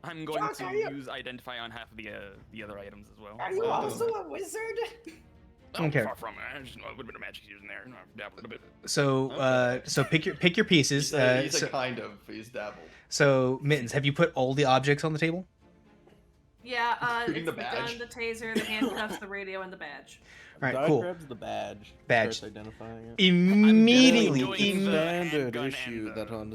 I'm going Jock, to are you- use identify on half of the other items as well. Are you Wow. also a wizard? Oh, Okay. Far from it. I just know a little bit of magic used in there. I've dabbled a bit. So, Okay. so pick your pieces. He's a kind of. He's dabbled. So, Mittens, have you put all the objects on the table? Yeah, Including it's the the badge. gun, the taser, the handcuffs, the radio, and the badge. All right, Di cool. grabs the badge. Badge. Starts identifying it. Immediately, doing It's the standard handgun issue and that the- on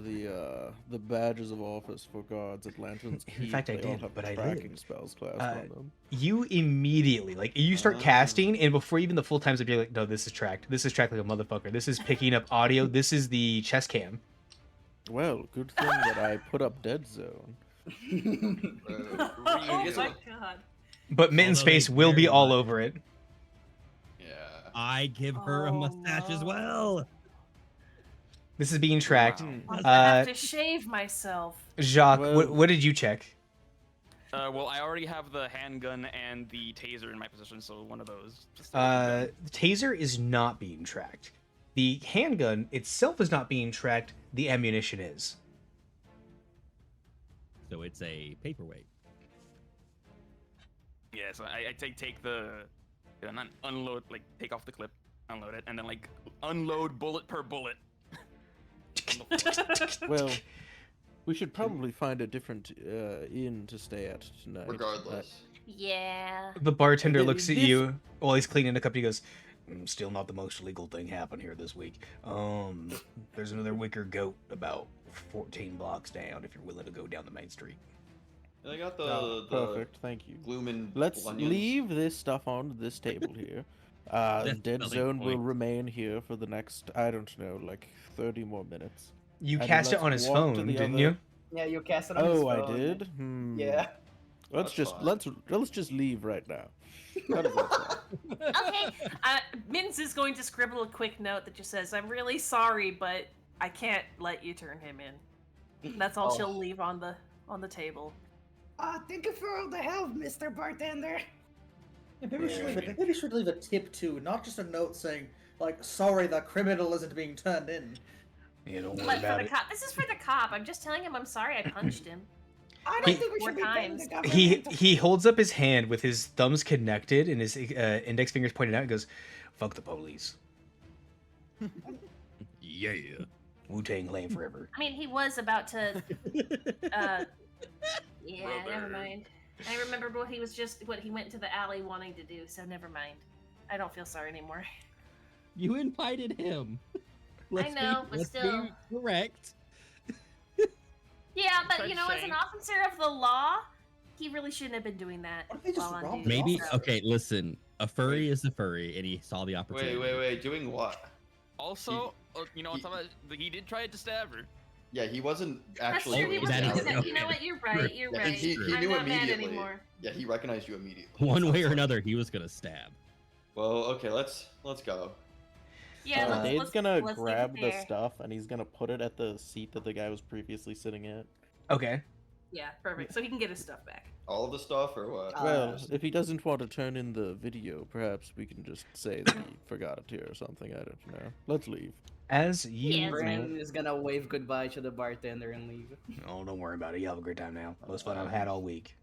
the badges of office for guards at Lantern's In Keep, fact, I they all did, have but I tracking didn't. spells classed Uh, on them. you immediately you start Ah. casting, and before even the full time's up, you're like, no, this is tracked. This is tracked like a motherfucker. This is picking up audio. This is the chest cam. Well, good thing that I put up Dead Zone. Oh guess my it- god. But Mitten's Although they face will be very all much- over it. Yeah. I give her a Oh, mustache as no. well. This is being tracked. Wow. I'm gonna have Uh, to shave myself. Jacques, Well- what did you check? Well, I already have the handgun and the taser in my possession, so one of those. Just a gun. The taser is not being tracked. The handgun itself is not being tracked. The ammunition is. So it's a paperweight. Yeah, so I take the, not unload, like take off the clip, unload it, and then like unload bullet per bullet. Well, We should probably find a different inn to stay at tonight. Regardless. Yeah. The bartender looks at This- you while he's cleaning a cup. He goes, "Still not the most illegal thing happened here this week. There's another wicker goat about 14 blocks down if you're willing to go down the main street." And I got the Oh, perfect, thank you. Gloomin' Let's Blunions. leave this stuff on this table here. Dead Definitely Zone will point. remain here for the next, I don't know, like 30 more minutes. You And cast it let's on his walk to phone, the didn't other- you? Yeah, you cast it on his Oh, I phone. did. Hmm. Yeah. Let's That's just fine. let's just leave right now. How does that sound? Okay. Minz is going to scribble a quick note that just says, "I'm really sorry, but I can't let you turn him in." That's all Oh. she'll leave on the table. Thank you for all the help, Mr. Bartender. Yeah, maybe we should leave a tip too, not just a note saying like, "Sorry, the criminal isn't being turned in." Yeah, don't worry But for about the it. cop, this is for the cop. I'm just telling him I'm sorry I punched him. I He- don't think we Four should be paying times. the government. He holds up his hand with his thumbs connected and his index fingers pointed out and goes, "Fuck the police. Yeah. Wu-Tang Clan forever." I mean, he was about to. Yeah, never Brother. mind. I remember what he went to the alley wanting to do. So never mind. I don't feel sorry anymore. You invited him. Let's know, be, but let's still. be correct. Yeah, but Such you know, as an shame. officer of the law, he really shouldn't have been doing that What if he just while on robbed duty. the Maybe officer? okay. Listen, a furry is a furry, and he saw the opportunity. Wait. Doing what? Also, you know, he did try to stab her. Yeah, he wasn't That's actually. true. He That was is- doing that. You know what? You're right. You're Yeah, right. he I'm knew not mad immediately. anymore. Yeah, he recognized you immediately. One way Sounds or like. another, he was gonna stab. Well, okay, let's go. Yeah, Dave's let's gonna leave it grab the there. stuff and he's gonna put it at the seat that the guy was previously sitting at. Okay. Yeah, perfect. So he can get his stuff back. All of the stuff or what? Well, if he doesn't want to turn in the video, perhaps we can just say that he forgot it here or something. I don't know. Let's leave. As you Yeah, Bryn is gonna wave goodbye to the bartender and leave. Oh, don't worry about it. You have a great time now. Most fun I've had all week.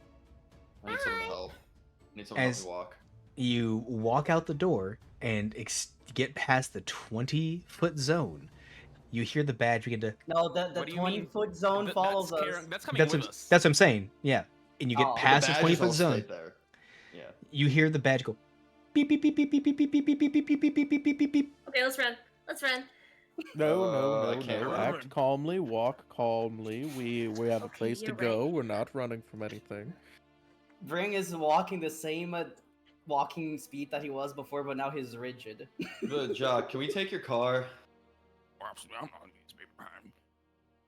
I need some help. I need someone to help As- me walk. You walk out the door and get past the 20-foot zone. You hear the badge begin to. No, the What do you mean? 20-foot zone follows us. That's coming That's with what, us. that's what I'm saying. Yeah. And you get Oh, the past the badge is 20-foot all zone. straight there. Yeah. You hear the badge go beep beep beep beep beep beep beep beep beep beep beep beep beep beep beep beep beep. Okay, let's run. Let's run. No, I can't run. Act calmly, walk calmly. We have a Okay, place to you're go. right. We're not running from anything. Bryn is walking the same walking speed that he was before, but now he's rigid. But Jock, can we take your car? Absolutely, I'm not going to be behind.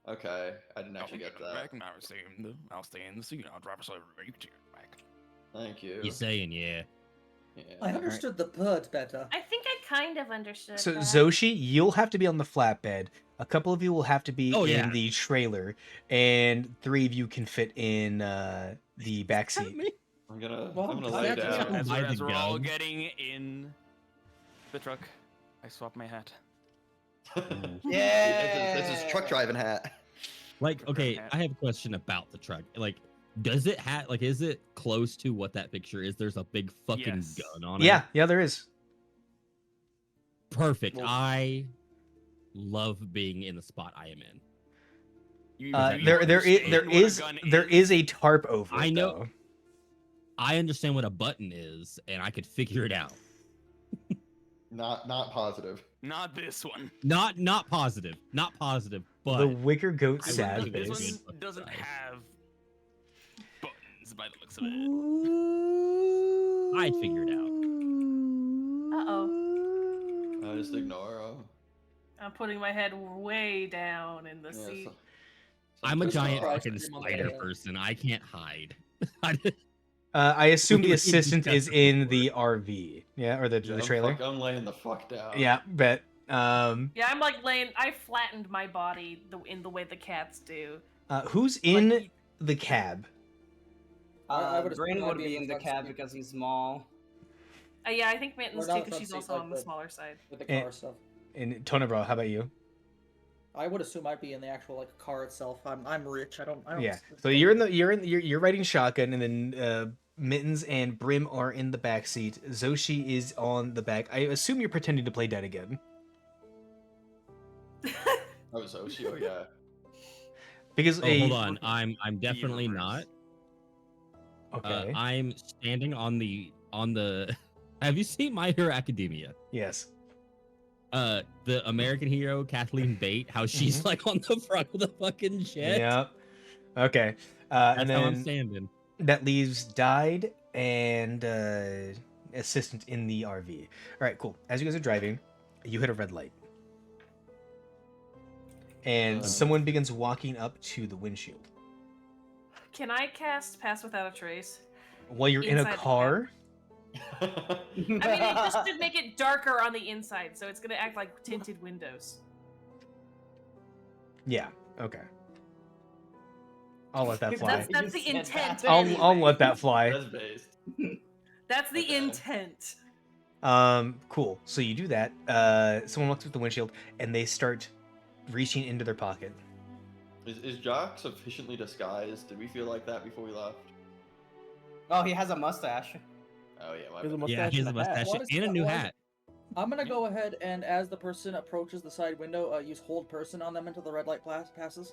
Okay, I didn't actually get that. Back and I'll stay in the seat. I'll drive us over. You can take it back. Thank you. You saying yeah? Yeah. I understood the bird better. I think I kind of understood. So that. Zoshi, you'll have to be on the flatbed. A couple of you will have to be Oh, in yeah. the trailer, and 3 of you can fit in the back seat. I'm gonna Well, lay that's- down. yeah. As, By as the we're all gun. getting in the truck, I swap my hat. Yeah. This is truck driving hat. Like, okay, hat. I have a question about the truck. Like, does it have like is it close to what that picture is? There's a big fucking Yes. gun on Yeah, it. there is. Perfect. Well- I love being in the spot I am in. You There understand what a gun there is a tarp over it. I know- though. I understand what a button is, and I could figure it out. Not positive. Not this one. Not positive. Not positive, but The wicker goat I would sad give it a This face. good one doesn't size. have buttons by the looks of it. I'd figure it out. Uh-oh. Just ignore. I'm putting my head way down in the Yeah, seat. I'm a just giant try fucking to him on the spider head. person. I can't hide. I assume the We assistant discussed is this in before. the RV. Yeah, or the trailer. I'm laying the fuck down. Yeah, bet. Yeah, I'm like laying. I flattened my body in the way the cats do. Who's in Like, the cab? I would Bryn assume I'd would be be in in the the front cab seat. because he's small. Yeah, I think Mittens We're too, not because she's front seat, also like on the the- smaller side. With the Eh. car stuff. And Tonabro, how about you? I would assume I'd be in the actual like car itself. I'm rich. I don't. Yeah. So you're riding shotgun, and then Mittens and Brim are in the back seat. Zoshi is on the back. I assume you're pretending to play dead again. Oh, Zoshi. Oh yeah. Because Oh, hold on. I'm definitely reverse. not. Okay. I'm standing on the. Have you seen My Hero Academia? Yes. The American hero Kathleen Bate, how she's like on the front of the fucking jet. Yep. Okay. That's And how I'm then standing. that leaves Died and assistant in the RV. All right, cool. As you guys are driving, you hit a red light, and someone begins walking up to the windshield. Can I cast Pass Without a Trace? While you're in a Inside the car, I mean, it just should make it darker on the inside, so it's gonna act like tinted windows. yeah. Okay. I'll let that fly. That's the intent. I'll let that fly. That's based. That's the intent. Cool. So you do that. Someone walks up the windshield, and they start reaching into their pocket. Is Jock sufficiently disguised? Did we feel like that before we left? Oh, he has a mustache. Oh yeah, my There's a bad. Yeah, mustache he has and a a hat. mustache What is and a that? new What is hat. I'm gonna go ahead and, as the person approaches the side window, use hold person on them until the red light passes.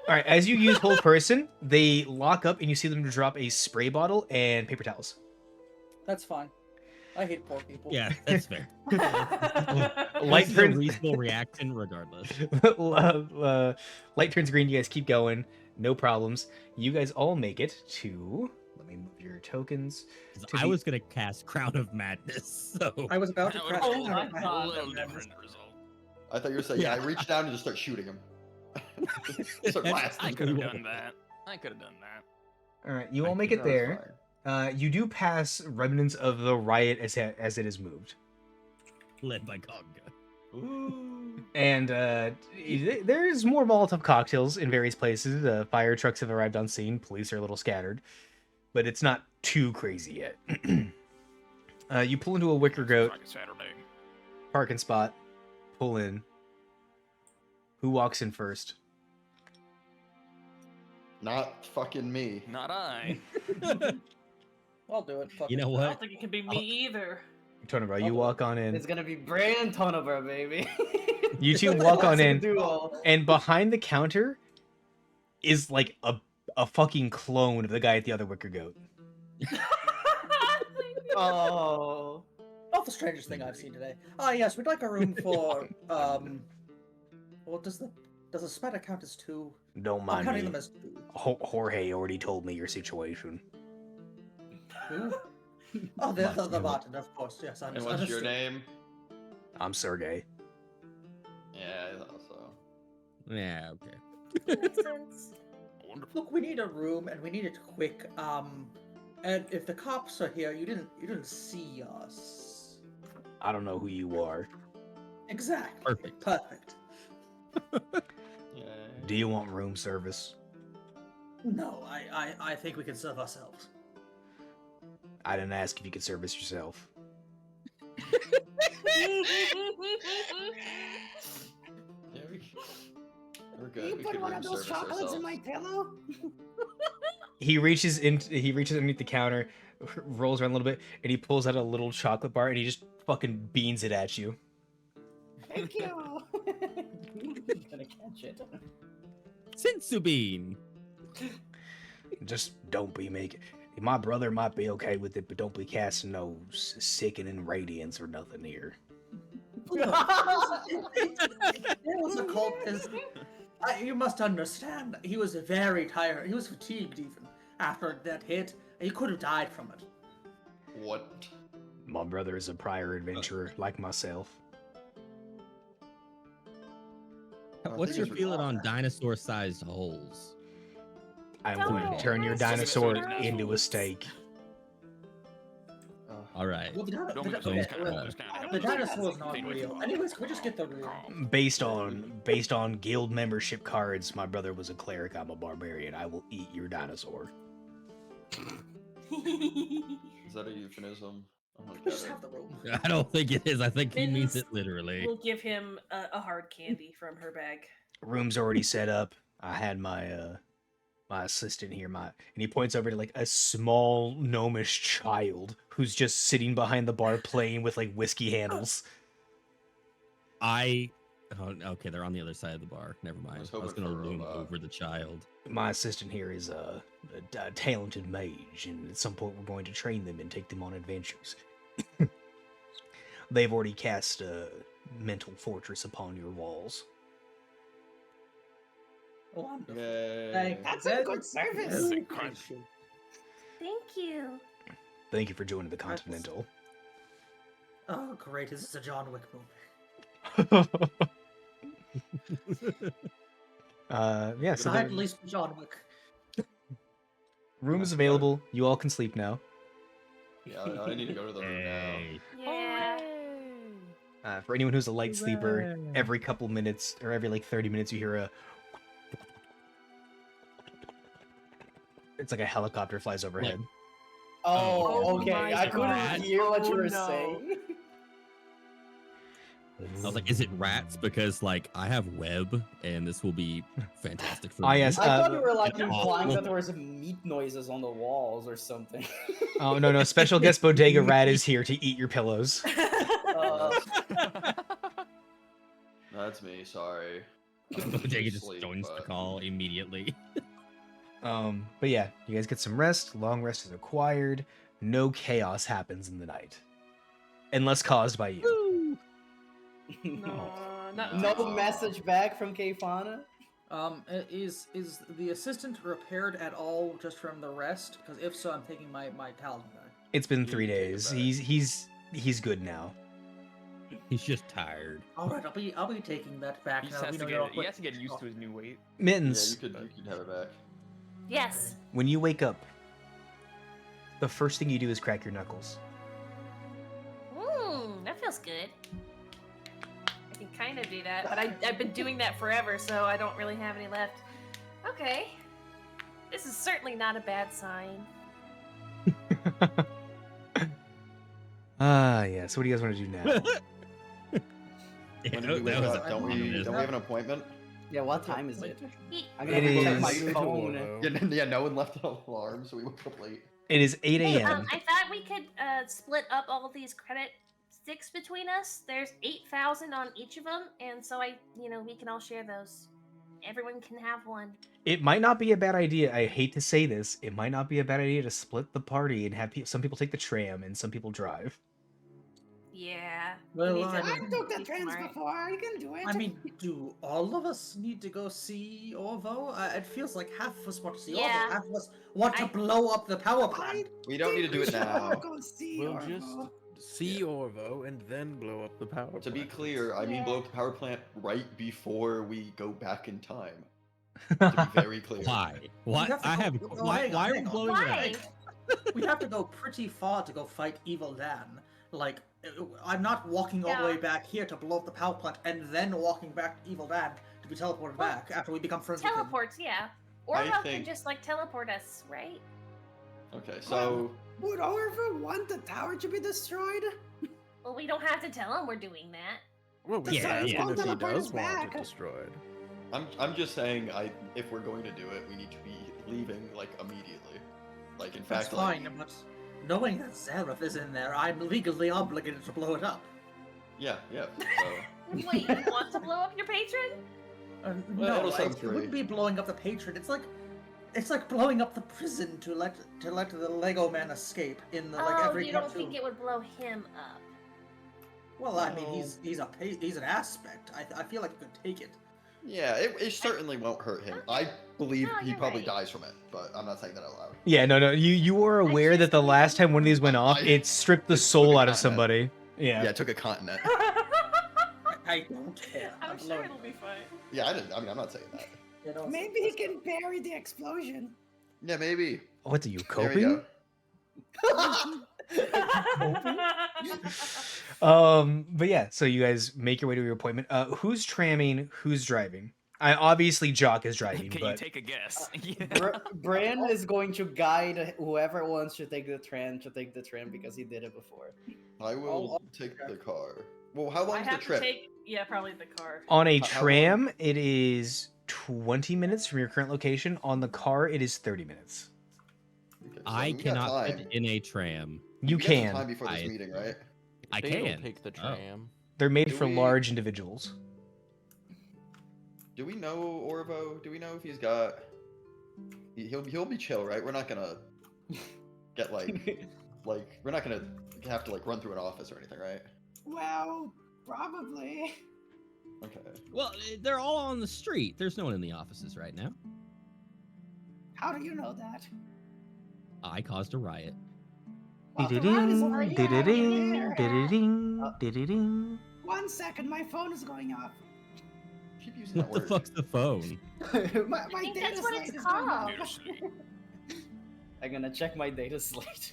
All right. As you use hold person, they lock up, and you see them drop a spray bottle and paper towels. That's fine. I hate poor people. Yeah, that's fair. Light This is a turns reasonable reaction regardless. light turns green. You guys keep going. No problems. You guys all make it to. Let me move your tokens. 'Cause to I the- was gonna cast Crown of Madness, so I was about to That crash. would've Oh my been a God. little different result. I thought you were saying, yeah, I reached down and just start shooting him. Start blasting I him. could have done that. I could have done that. All right. You all make it No, it's there. You do pass remnants of the riot as it is moved. led by Conga. Ooh. And there's more Molotov cocktails in various places. Fire trucks have arrived on scene. Police are a little scattered, but it's not too crazy yet. You pull into a wicker goat Like a Saturday. parking spot. Pull in. Who walks in first? Not fucking me. Not I. I'll do it. Fuck You it. know I don't what? think it can be me either. Tonobro, you walk on in. It's gonna be Bray and Tonobro, baby. You two walk on in, Duo. and behind the counter is like a fucking clone of the guy at the other wicker goat. Oh. Not the strangest thing I've seen today. Ah, yes, we'd like a room for Well, does the spider count as two? Don't I'm mind counting me. them as two. Jorge already told me your situation. Who? Oh, the Martin, of course. Yes, I And what's your understood. name? I'm Sergey. Yeah, I thought so. Yeah, okay. Makes sense. Wonderful. Look, we need a room and we need it quick. And if the cops are here, you didn't see us. I don't know who you are. Exactly. Perfect. Perfect. Yeah. Do you want room service? No, I think we can serve ourselves. I didn't ask if you could service yourself. Yeah, we're Can good. you We put could one room of those service chocolates ourselves. in my pillow? He reaches underneath the counter, rolls around a little bit, and he pulls out a little chocolate bar, and he just fucking beans it at you. Thank you. Gonna catch it. Sinsubin. Just don't be making. My brother might be okay with it, but don't be casting no sickening radiance or nothing here. It was a cult. You must understand, he was very tired. He was fatigued even after that hit. He could have died from it. What? My brother is a prior adventurer like myself. What's your feeling on dinosaur-sized holes? I'm Tell going me. to turn your It's just dinosaur gross. into a steak. All right. Well, Don't the, just okay, kind of- just kind of- the dinosaur is not real. Anyways, can we just get the room? Based on guild membership cards, my brother was a cleric. I'm a barbarian. I will eat your dinosaur. Is that a euphemism? Oh my We just God. have the room. I don't think it is. I think he means Mittens it literally. We'll give him a hard candy from her bag. Room's already set up. I had my my assistant here, and he points over to like a small gnomish child who's just sitting behind the bar playing with like whiskey handles. I Oh, okay, they're on the other side of the bar. Never mind. was I was hoping gonna for, loom over the child. My assistant here is a talented mage, and at some point we're going to train them and take them on adventures. They've already cast a mental fortress upon your walls. Wonderful. Yay. That's a good service. This is incredible. Thank you. Thank you for joining the Continental. Oh, great. This is a John Wick movie. Yeah, so At the least John Wick. room is available. You all can sleep now. Yeah, I need to go to the room now. Hey. Yeah. For anyone who's a light sleeper, every couple minutes or every like 30 minutes, you hear a. It's like a helicopter flies overhead. Oh, okay. my I couldn't God. hear what you Oh, were no. saying. I was like, is it rats? Because like I have web, and this will be fantastic for Ah, me. yes. I thought you were like Yeah. implying that there was meat noises on the walls or something. Oh no! Special guest Bodega Rat is here to eat your pillows. That's me, sorry. Bodega just Sleep, joins the but- call immediately. But yeah, you guys get some rest. Long rest is required. No chaos happens in the night, unless caused by you. No, not No message back from Kfana? Is the assistant repaired at all just from the rest? Because if so, I'm taking my talisman back. It's been You 3 can take it days. back. He's good now. He's just tired. All right, I'll be taking that back. He now. just has We to know get you're he has to get used to his new weight. Yeah, Mittens, you could have it back. Yes. when you wake up, the first thing you do is crack your knuckles. That feels good. I can kind of do that, but I've been doing that forever, so I don't really have any left. Okay. This is certainly not a bad sign. Yeah. So what do you guys want to do now? When did we that wake was up? Don't we have an appointment? Yeah, what time is it? I'm It gonna go check my is- phone. Yeah, no one left an alarm, so we woke up late. It is 8 Hey, a.m. I thought we could split up all these credit sticks between us. There's 8,000 on each of them, and so we can all share those. Everyone can have one. It might not be a bad idea. I hate to say this. It might not be a bad idea to split the party and have some people take the tram and some people drive. Yeah. Well, we need to I I took the be trans smart. before. I can do it. I mean, do all of us need to go see Orvo? It feels like half of us want to see Yeah. Orvo, half of us want to I- blow up the power plant. We don't need to do it now. Go see We'll Orvo. just see Orvo and then blow up the power To be plant. clear, I mean Yeah. blow up the power plant right before we go back in time. To be very clear. Why? Why? have to I go- have. oh, Why? hang on, Why are we hang on. blowing Why? that? We have to go pretty far to go fight Evil Dan. Like, I'm not walking all the way Yeah. back here to blow up the power plant and then walking back to Evil Dan to be teleported Well, back after we become friends with him. Teleports, yeah. I Orvo can think- just teleport us, right? Okay, so Would Orvo want the tower to be destroyed? Well, we don't have to tell him we're doing that. Well, we The Yeah, can sun's yeah. gonna if he teleport us does want back. it destroyed. I'm just saying if we're going to do it, we need to be leaving like immediately. Like in That's fact, like, fine, but knowing that Zareth is in there, I'm legally obligated to blow it up. yeah. So Wait, you want to blow up your patron? Well, No, it'll sound it wouldn't free. be blowing up the patron. It's like blowing up the prison to let the Lego man escape in the like Oh, every you don't cartoon. think it would blow him up? Well, I mean, No. he's an aspect. I feel like you could take it. yeah, it certainly won't hurt him. I believe No, he you're probably right. dies from it, but I'm not saying that out loud. Yeah, no. You are aware that the last time one of these went off, I- it stripped the it took soul a out of continent. somebody. Yeah, Yeah. it took a continent. I don't care. I'm I'm sure blowing it'll be fine. Yeah, I mean, I'm not saying that. You know, Maybe he can bury the explosion. Yeah, maybe. What are you There we coping? go. But yeah, so you guys make your way to your appointment. Who's tramming? Who's driving? Obviously Jock is driving, Can you but take a guess? Bran is going to guide whoever wants to take the tram because he did it before. I will take the car. Well, how I long is the have to trip? take, probably the car. on a How tram it is 20 minutes from your current location. On the car it is 30 minutes. Okay, so I we got cannot time. fit in a tram. You We got some can. time before this I- meeting, right? I They'll can. take the Oh. tram. They're made Do for we- large individuals. do we know Orvo? Do we know if he's got? He'll be chill, right? We're not gonna get like we're not gonna have to like run through an office or anything, right? Well, probably. Okay. Well, they're all on the street. There's no one in the offices right now. How do you know that? I caused a riot. Well, the rat is over here. Ding, There. ding. 1 second, my phone is going off. Keep using that What the word. fuck's the phone? my I think data that's what slate it's is going off. called. I'm gonna check my data slate.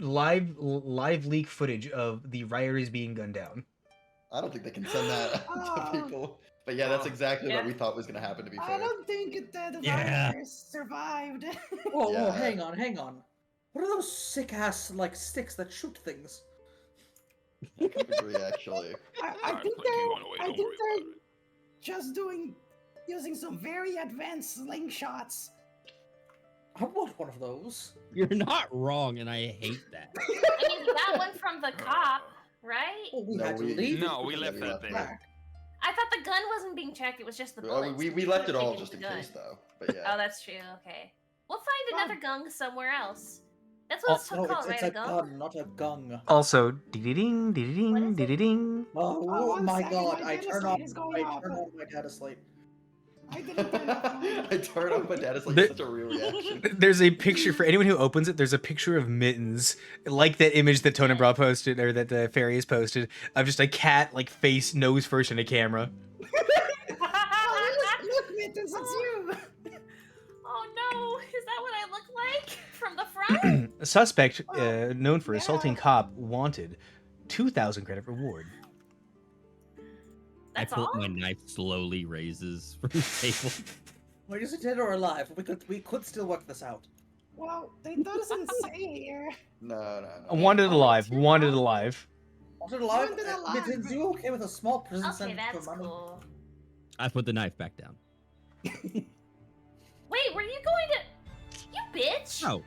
Live leak footage of the rioters being gunned down. I don't think they can send that to Oh. people. But yeah, that's exactly Yeah. what we thought was gonna happen. To be I fair. don't think the Yeah. virus survived. Whoa, Yeah. hang on. What are those sick ass like sticks that shoot things? I can agree, actually. I think they're just using some very advanced slingshots. I want one of those. You're not wrong, and I hate that. I mean, you got one from the cop, right? Oh, we No, had to we- leave. No, it we because left of that the there. attack. I thought the gun wasn't being checked. It was just the bullets. We left it all Taken just in the gun. case, though. But Oh, yeah. that's true. Okay. We'll find another gung somewhere else. That's Oh, what it's No, called, it's right? a A gung? gun, not a gung. Also, What is it? ding. Oh, Oh, 1 my second, god, my I data turn slate off is going off. my data slate. I didn't turn off mine. I turn off my data. It's like The- such a real reaction. There's a picture for anyone who opens it. There's a picture of Mittens, like that image that Tonenbra posted, or that the fairy has posted, of just a cat, like face nose first in a camera. Oh, look, Mittens, it's you. Oh no! Is that what I look like from the front? A suspect Oh, known for assaulting yeah. cop wanted, 2,000 credit reward. That's I pull all? my knife slowly raises from the table. Wait, is it dead or alive? We could still work this out. Well, it doesn't say here. No. Wanted alive. Wanted alive. Was it alive? Wanted alive. Mittens, you okay with a small prison Okay, sentence that's for money? cool. I put the knife back down. Wait, were you going to... You bitch! No.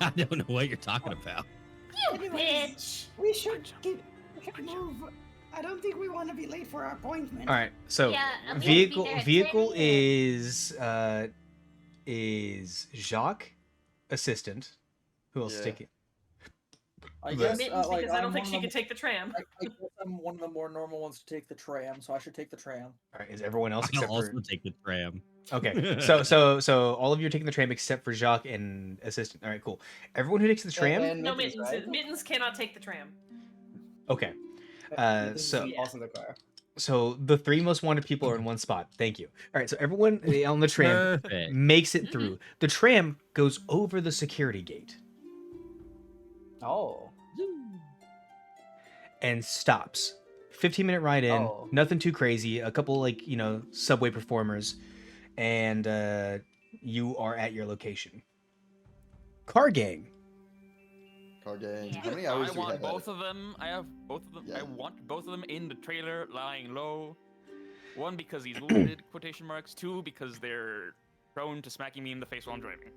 I don't know what you're talking about. You Anyways. bitch! We should move. I don't think we want to be late for our appointment. All right. So Yeah, we need to be there at vehicle 10 is Jacques, assistant. Who else is Yeah. taking? I But- guess, Mittens, like, because I I'm don't think one she of can take the tram. I guess I'm one of the more normal ones to take the tram, so I should take the tram. All right. Is everyone else I'll except also for? take the tram. Okay. So all of you are taking the tram except for Jacques and assistant. All right. Cool. Everyone who takes the tram. And No, Mittens, Mittens. right? Mittens cannot take the tram. Okay. Mittens So- is also in the car. So the three most wanted people are in one spot. Thank you. All right. So everyone on the tram Perfect. makes it through. The tram goes over the security gate Oh. and stops. 15-minute ride in. Oh. Nothing too crazy. A couple subway performers, and you are at your location. Car gang. Car gang. Yeah. How many I hours do we want have? both of them. I have both of them. Yeah. I want both of them in the trailer, lying low. One, because he's wounded, quotation marks. Two, because they're prone to smacking me in the face while I'm driving.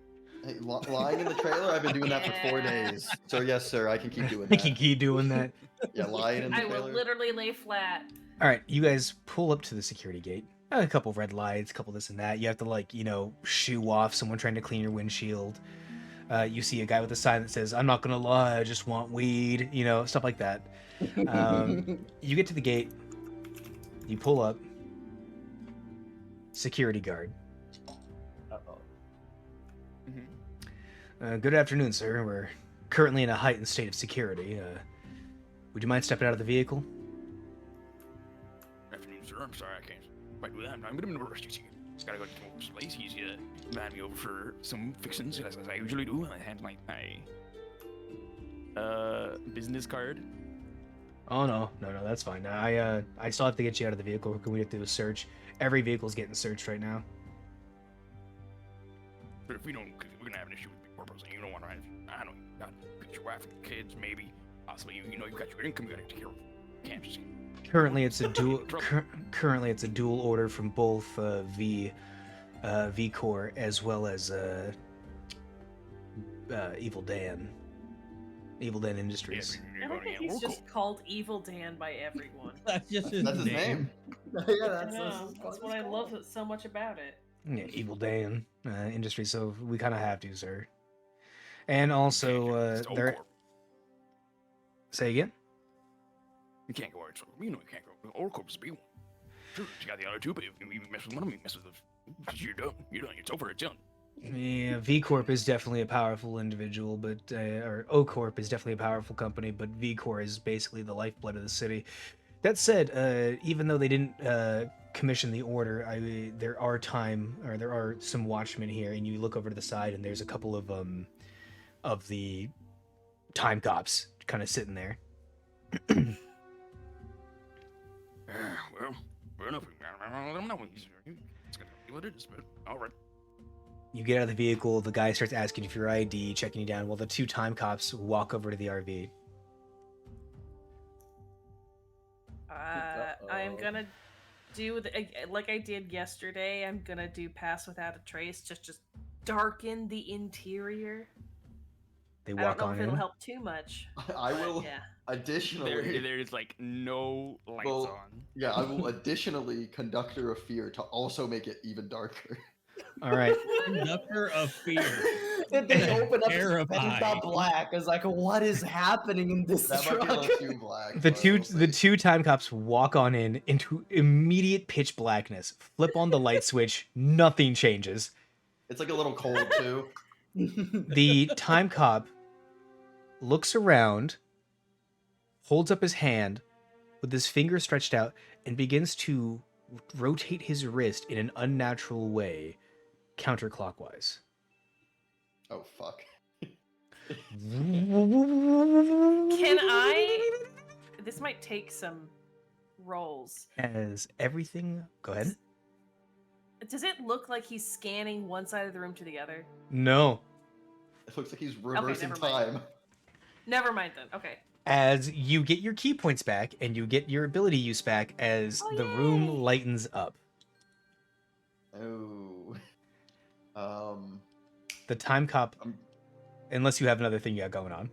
Hey, lying in the trailer. I've been doing that for 4 Yeah. days. So yes, sir, I can keep doing I that. can keep doing that. Yeah, lying in the I will trailer. literally lay flat. All right, you guys pull up to the security gate. A couple red lights, a couple this and that. You have to shoo off someone trying to clean your windshield. You see a guy with a sign that says, "I'm not gonna lie, I just want weed," stuff like that. You get to the gate, you pull up, security guard. Uh-oh. Good afternoon, sir. We're currently in a heightened state of security. Would you mind stepping out of the vehicle? Afternoon, sir. I'm sorry, I can't quite do that. I'm gonna rush you. Just gotta go to this place. He's man me over for some fixings, as I usually do. I hand my business card. Oh no, that's fine. I still have to get you out of the vehicle. We have to do a search. Every vehicle's getting searched right now. But if we don't, we're gonna have an issue with the corporals, and you don't want to. I don't. Got your wife and kids, maybe, possibly. You know, you got your income. You gotta take care of. Can't just. Currently, it's a dual. Currently, it's a dual order from both V Corps as well as Evil Dan Industries. I like that he's just called Evil Dan by everyone. That's just his That's his name. name. that's That's what I love so much about it. Yeah, evil day in industry, so we kind of have to, sir. And also, It's the old there. corp. Say again. You can't go out. You know you can't go. The old corp is a big one. Sure, you got the other two, but if you mess with one of them, you mess with the. You're done. You're done. It's over. It's done. Yeah, V Corp is definitely a powerful individual, but or O Corp is definitely a powerful company, but V Corp is basically the lifeblood of the city. That said, even though they didn't commission the order, there are some watchmen here, and you look over to the side, and there's a couple of the time cops kind of sitting there. Well, fair enough. I don't know. It's gonna be what it is, but all right. You get out of the vehicle, the guy starts asking you for your ID, checking you down, while the two time cops walk over to the RV. I am gonna do like I did yesterday. I'm gonna do pass without a trace. Just darken the interior. They I don't walk know on if it'll in. help too much. I but will Yeah. additionally. There's like no lights Well, on. Yeah, I will additionally conductor of fear to also make it even darker. All right. Conductor of fear. They open up Terrifying. Penta Black. It's like, what is happening in this That might be a truck? little too black. The but two we'll the see. two time cops walk on in into immediate pitch blackness. Flip on the light switch. Nothing changes. It's like a little cold too. The time cop looks around, holds up his hand with his finger stretched out, and begins to rotate his wrist in an unnatural way, counterclockwise. Oh fuck. Can I? This might take some rolls. As everything, go ahead. Does it look like he's scanning one side of the room to the other? No. It looks like he's reversing never mind. time. Never mind then. Okay. As you get your key points back and you get your ability use back as the room yay. lightens up. Oh. The time cop, unless you have another thing you got going on.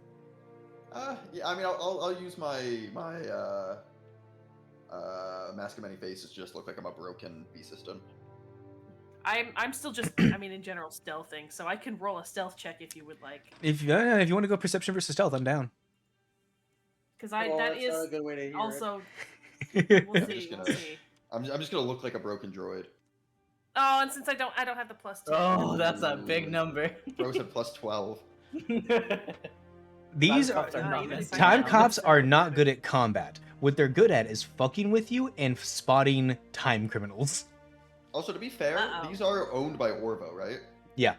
Yeah, I mean, I'll use my mask of many faces to just look like I'm a broken B system. I'm still just I mean in general stealthing, so I can roll a stealth check if you would like. If you want to go perception versus stealth, I'm down. Because Well, that that's is a good way to hear also. it. We'll see. We'll see. I'm just gonna look like a broken droid. Oh, and since I don't have the +2. Oh, that's a big number. Bro said plus 12. These Time cops are not even messing time around. cops are not good at combat. What they're good at is fucking with you and spotting time criminals. Also, to be fair, Uh-oh. these are owned by Orvo, right? Yeah.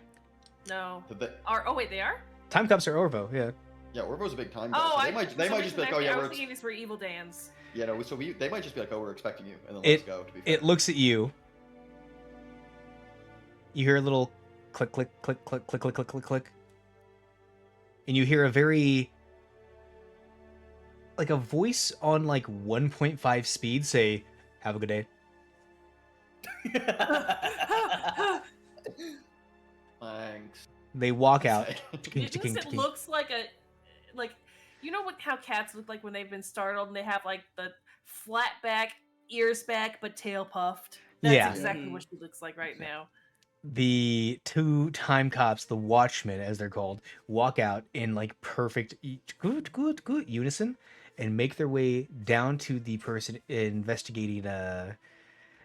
No. They- Oh wait, they are. Time cops are Orvo, yeah. Yeah, Orvo's a big time guy. Oh, so I. they might for some just be like, oh reason, yeah, I we're was thinking these were evil Dans. yeah, no, so they might just be like, oh, we're expecting you, and then let's go. To be fair. It looks at you. You hear a little click, click, click, click, click, click, click, click, click. And you hear a very, like a voice on like 1.5 speed say, have a good day. Thanks. They walk out. It looks like you know how cats look like when they've been startled and they have like the flat back, ears back, but tail puffed. That's Yeah. exactly what she looks like right now. The two time cops, the watchmen as they're called, walk out in like perfect good unison and make their way down to the person investigating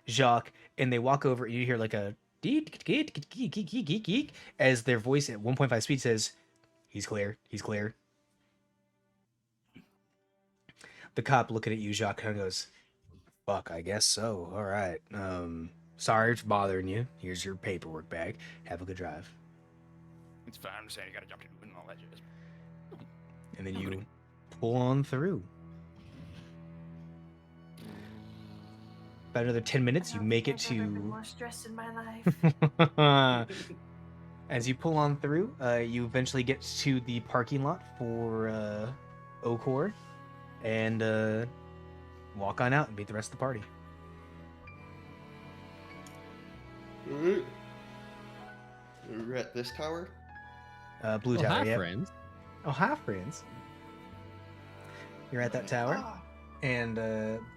Jacques, and they walk over and you hear like a geek as their voice at 1.5 speed says, he's clear. The cop looking at you, Jacques, kind of goes, fuck, I guess so. All right. Sorry for bothering you. Here's your paperwork bag. Have a good drive. It's fine. I'm saying you gotta jump to and all that jazz. And then you pull on through. About another 10 minutes, you make it I've never been to... more stressed in my life. As you pull on through, you eventually get to the parking lot for Okor and walk on out and meet the rest of the party. We're at this tower. Blue Oh, Tower, hi, yeah. friends. Oh, hi, friends. You're at that tower. And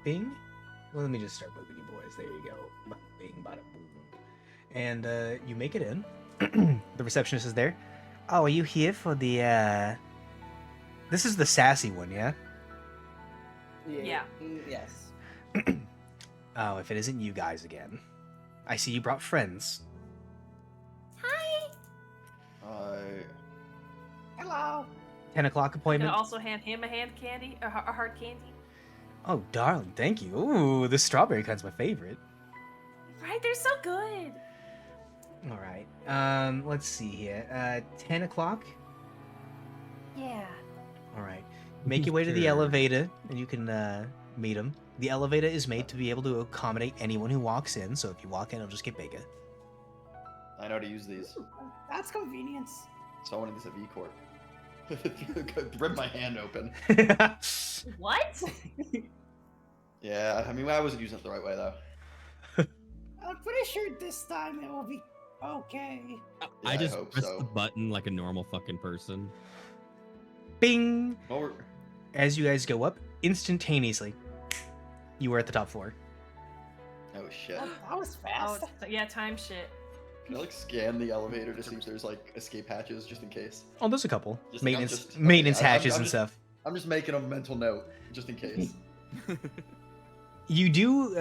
Bing, well, let me just start moving you noise. There you go. Bada bing, bada boom. And you make it in. The receptionist is there. Oh, are you here for the? This is the sassy one, yeah? Yeah. Yes. Oh, if it isn't you guys again. I see you brought friends. Hi. Hello. 10 o'clock Can I appointment. also hand him a hand candy, a hard candy? Oh, darling, thank you. Ooh, the strawberry kind's my favorite. Right, they're so good. All right. Let's see here. 10 o'clock. Yeah. All right. Make your way to the Sure. elevator, and you can meet him. The elevator is made to be able to accommodate anyone who walks in, so if you walk in, it'll just get bigger. I know how to use these. That's convenience. Someone in this a V Corp. Rip my hand open. What? Yeah, I mean, I wasn't using it the right way though. I'm pretty sure this time it will be okay. Yeah, I just hope press so. the button like a normal fucking person. Bing! Well, As you guys go up, instantaneously, you are at the top floor. oh shit. Oh, that was Oh, fast. yeah, time shit. Can I like scan the elevator to see if there's like escape hatches just in case? Oh, there's a couple. Just like, I'm Maintenance just- maintenance okay, I'm hatches and just- stuff. I'm just making a mental note just in case. You do,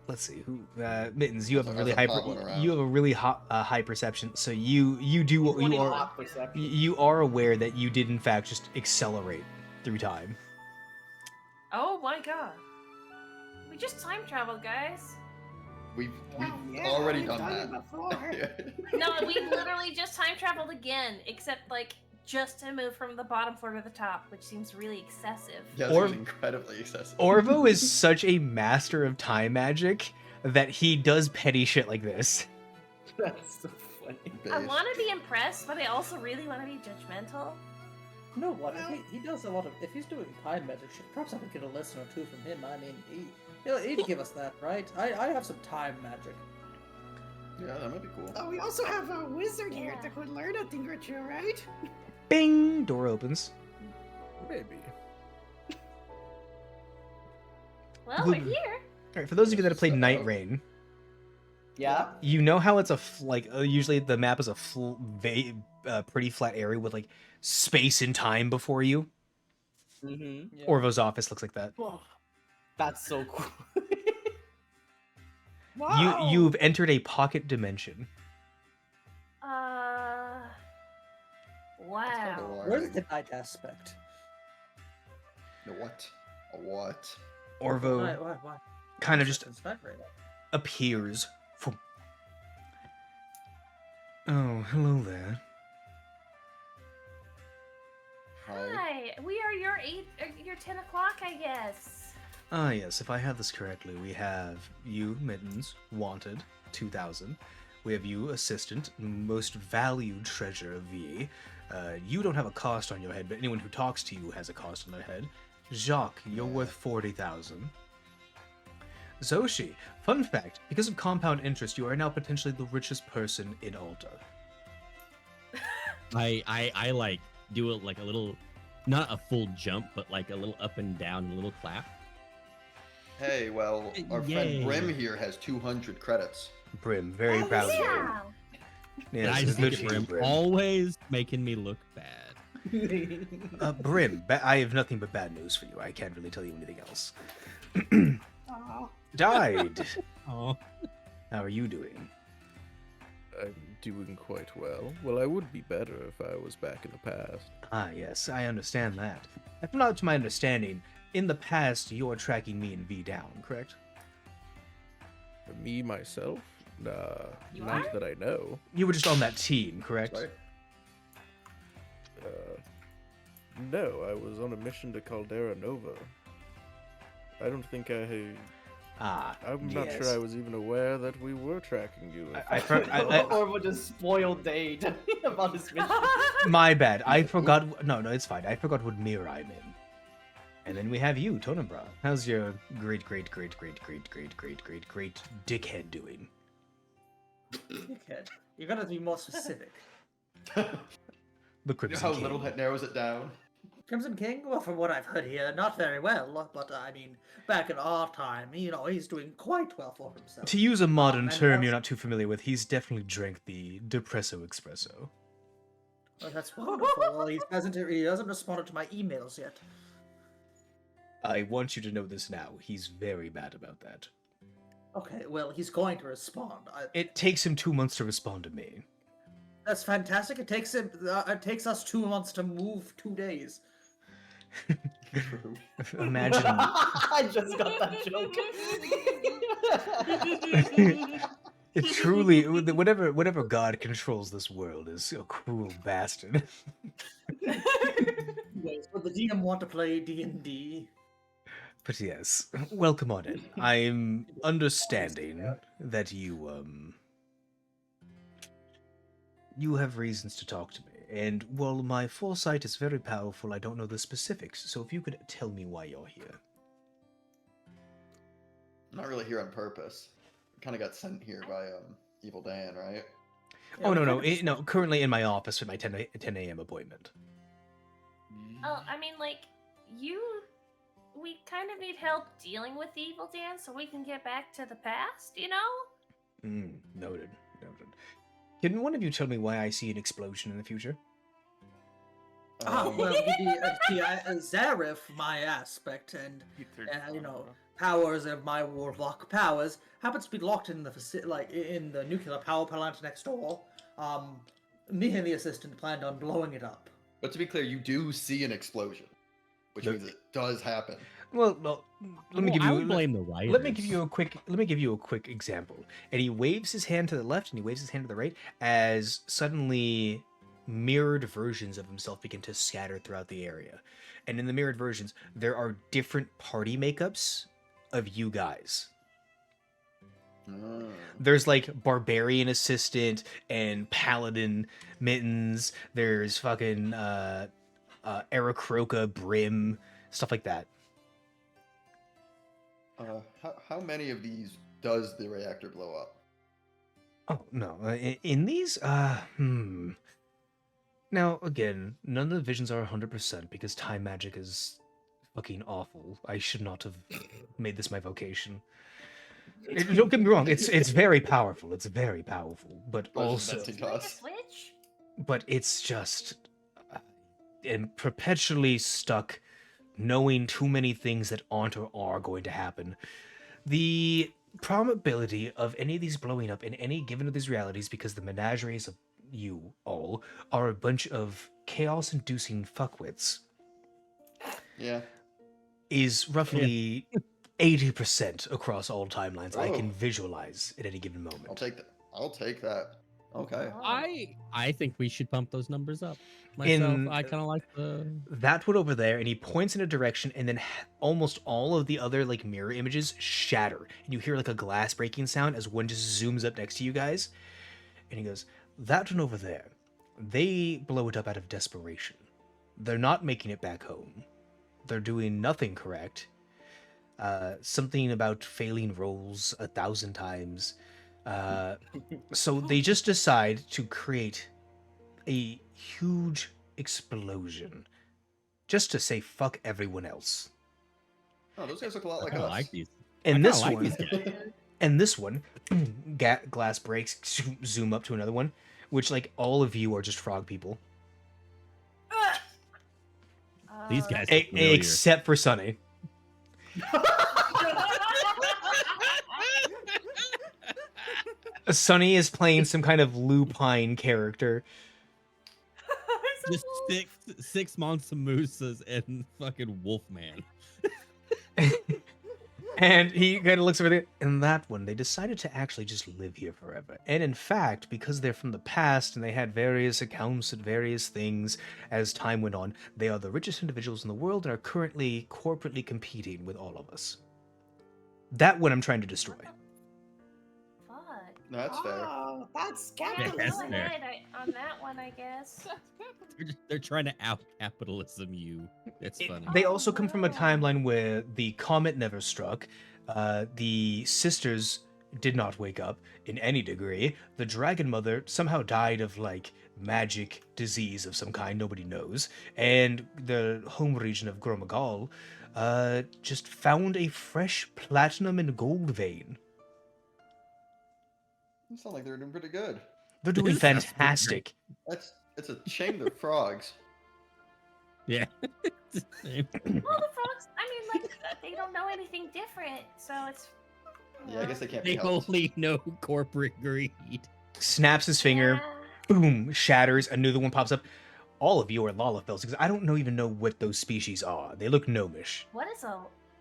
let's see, who, Mittens, you have a As really I'm high, hobbling around. you have a really high perception, so you do, 20 you are, hot perception. you are aware that you did in fact just accelerate through time. Oh my god. We just time traveled, guys. We've Yeah, already we've done it that. before. No, we literally just time traveled again, except like just to move from the bottom floor to the top, which seems really excessive. Yeah, Or- this was incredibly excessive. Orvo is such a master of time magic that he does petty shit like this. That's so funny. I Base. want to be impressed, but I also really want to be judgmental. You know what? If he does a lot of. If he's doing time magic shit, perhaps I could get a lesson or two from him. I mean, he'd give us that, right? I have some time magic. Yeah, that might be cool. Oh, we also have a wizard here Yeah. that could learn a thing or two, right? Bing! Door opens. Maybe. Well, we're Who- here. Alright, for those of you that have played Night Rain, Yeah. you know how it's a usually the map is a pretty flat area with like space and time before you. Mm-hmm. Yeah. Orvo's office looks like that. That's so cool. Wow. You've entered a pocket dimension. Wow. Where's the night aspect? The what? A what? Orvo Why? kind of just It's not right. appears. Phoom. Oh, hello there. Hi. Hi. We are your 10 o'clock, I guess. Ah, yes, if I have this correctly, we have you, Mittens, wanted, 2,000. We have you, assistant, most valued treasure of V. You don't have a cost on your head, but anyone who talks to you has a cost on their head. Jacques, you're worth 40,000. Zoshi, fun fact, because of compound interest, you are now potentially the richest person in Alta. I like do it like a little, not a full jump, but like a little up and down, a little clap. Hey, well, our Yay. friend Brim here has 200 credits. Brim, very Oh, proud of you. Yeah. And Yes, I just good think for it's you, him Brim. always making me look bad. Brim, I have nothing but bad news for you. I can't really tell you anything else. Oh, Died. Oh, How are you doing? I'm doing quite well. Well, I would be better if I was back in the past. Ah, yes, I understand that. And not to my understanding, in the past, you're tracking me and V down, correct? Me, myself? Nah, You not are? that I know. You were just on that team, correct? Sorry? No, I was on a mission to Caldera Nova. I don't think Ah, I'm not yes. sure I was even aware that we were tracking you. Orvo just spoiled Dade about his mission. My bad. I forgot. No, it's fine. I forgot what mirror I'm in. And then we have you, Tonabra. How's your great dickhead doing? Dickhead. You gotta be more specific. The You know Crimson how King. little it narrows it down? Crimson King? Well, from what I've heard here, not very well. But I mean, back in our time, he's doing quite well for himself. To use a modern and term as- you're not too familiar with, he's definitely drank the Depresso Espresso. Oh, that's wonderful. Well, he hasn't responded to my emails yet. I want you to know this now. He's very bad about that. Okay, well, he's going to respond. It takes him 2 months to respond to me. That's fantastic. It takes us 2 months to move 2 days. True. Imagine. I just got that joke. It truly, whatever God controls this world is a cruel bastard. Yes, but the DM want to play D&D. But yes, welcome on in. I'm understanding that you have reasons to talk to me. And while my foresight is very powerful, I don't know the specifics. So if you could tell me why you're here. I'm not really here on purpose. Kind of got sent here by Evil Dan, right? Yeah, Oh, we no. kinda No, currently in my office for my 10 a.m. appointment. Oh, I mean, like, we kind of need help dealing with the evil dance so we can get back to the past, you know? Noted. Can one of you tell me why I see an explosion in the future? well, Zareth, my aspect, and powers of my warlock powers happens to be locked in the in the nuclear power plant next door. Me and the assistant planned on blowing it up. But to be clear, you do see an explosion, which means it does happen. Well, let me give you. I would blame the writers. Let me give you a quick example. And he waves his hand to the left and he waves his hand to the right as suddenly mirrored versions of himself begin to scatter throughout the area. And in the mirrored versions, there are different party makeups of you guys. There's like barbarian assistant and paladin mittens. There's fucking Aarakocra brim, stuff like that. How many of these does the reactor blow up? Oh no, in these, Now again, none of the visions are 100% because time magic is fucking awful. I should not have made this my vocation. Don't get me wrong, it's very powerful. It's very powerful, but also, Switch? but it's just and perpetually stuck knowing too many things that aren't or are going to happen. The probability of any of these blowing up in any given of these realities, because the menageries of you all are a bunch of chaos-inducing fuckwits, is roughly 80% across all timelines I can visualize at any given moment. I'll take that. Okay. I think we should pump those numbers up. Myself, I kind of like that one over there, and he points in a direction, and then almost all of the other like mirror images shatter, and you hear like a glass breaking sound as one just zooms up next to you guys, and he goes, "That one over there, they blow it up out of desperation. They're not making it back home. They're doing nothing correct. Something about failing rolls 1,000 times. So they just decide to create a huge explosion just to say fuck everyone else." Oh, those guys look a lot like us. like these. And this one, glass breaks, zoom up to another one, which like all of you are just frog people. These guys, except for Sunny. Sunny is playing some kind of lupine character. Just six monster mooses and fucking Wolfman. And he kind of looks over there. And that one, they decided to actually just live here forever. And in fact, because they're from the past and they had various accounts and various things as time went on, they are the richest individuals in the world and are currently corporately competing with all of us. That one I'm trying to destroy. No, that's fair. Oh, that's Yeah, capitalism. that's fair. On that one, I guess. They're trying to out capitalism you. It's funny. They also come from a timeline where the comet never struck, the sisters did not wake up in any degree, the Dragon Mother somehow died of like magic disease of some kind, nobody knows, and the home region of Gromagal just found a fresh platinum and gold vein. You sound like they're doing pretty good. They're doing This sounds pretty fantastic. It's a shame they're frogs. Yeah. Well, the frogs, I mean, like, they don't know anything different, so it's. Yeah, I guess they can't be They helped. only know corporate greed. Snaps his finger, boom, shatters, another one pops up. All of you are Lalafels, because I don't even know what those species are. They look gnomish. What is a.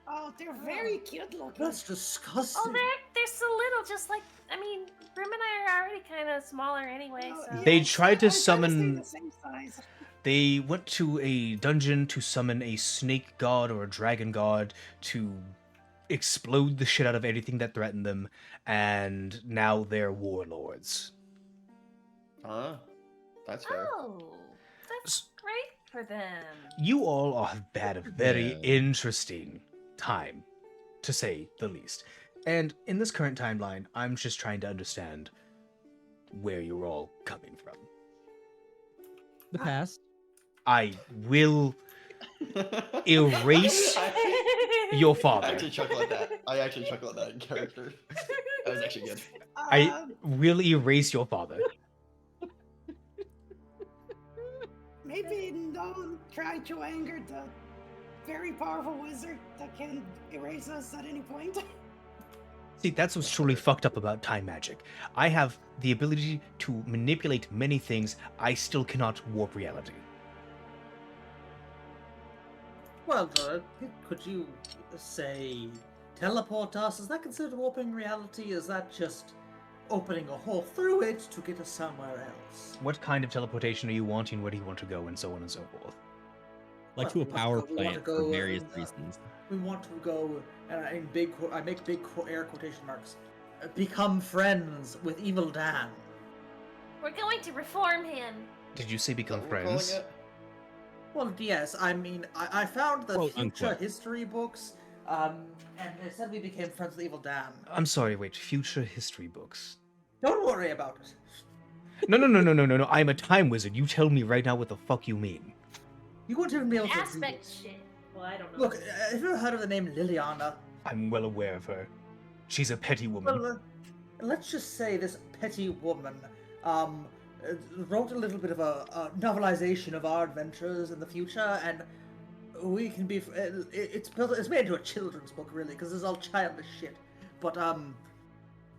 Oh, they're very cute looking. That's disgusting. Oh, they're so little, just like. I mean, Grim and I are already kind of smaller anyway, Oh, so. yeah, They it's- tried to I'm trying stay summon- the same size. They went to a dungeon to summon a snake god or a dragon god to explode the shit out of anything that threatened them, and now they're warlords. That's fair. Oh, that's great for them. You all have had a very Yeah. interesting time, to say the least. And in this current timeline, I'm just trying to understand where you're all coming from. The past. I will erase your I father. actually chuckle at that. I actually chuckle at that in character. That was actually good. I will erase your father. Maybe don't try to anger the very powerful wizard that can erase us at any point. See, that's what's truly fucked up about time magic. I have the ability to manipulate many things. I still cannot warp reality. Well, could you say teleport us? Is that considered warping reality? Is that just opening a hole through it to get us somewhere else? What kind of teleportation are you wanting? Where do you want to go? And so on and so forth. Like Well, to a we power want to plant go, for various and, reasons. We want to go, and I make big air quotation marks, become friends with Evil Dan. We're going to reform him. Did you say become Is that what we're calling friends? it? Well, yes, I mean, I found the Quote, future unquote. history books, and they said we became friends with Evil Dan. I'm sorry, wait, future history books. Don't worry about it. No. I'm a time wizard. You tell me right now what the fuck you mean. You wouldn't even be able to read Aspect it. shit. Well, I don't know. Look, have you ever heard of the name Liliana? I'm well aware of her. She's a petty woman. Well, let's just say this petty woman wrote a little bit of a novelization of our adventures in the future, and we can be. It's made into a children's book, really, because it's all childish shit. But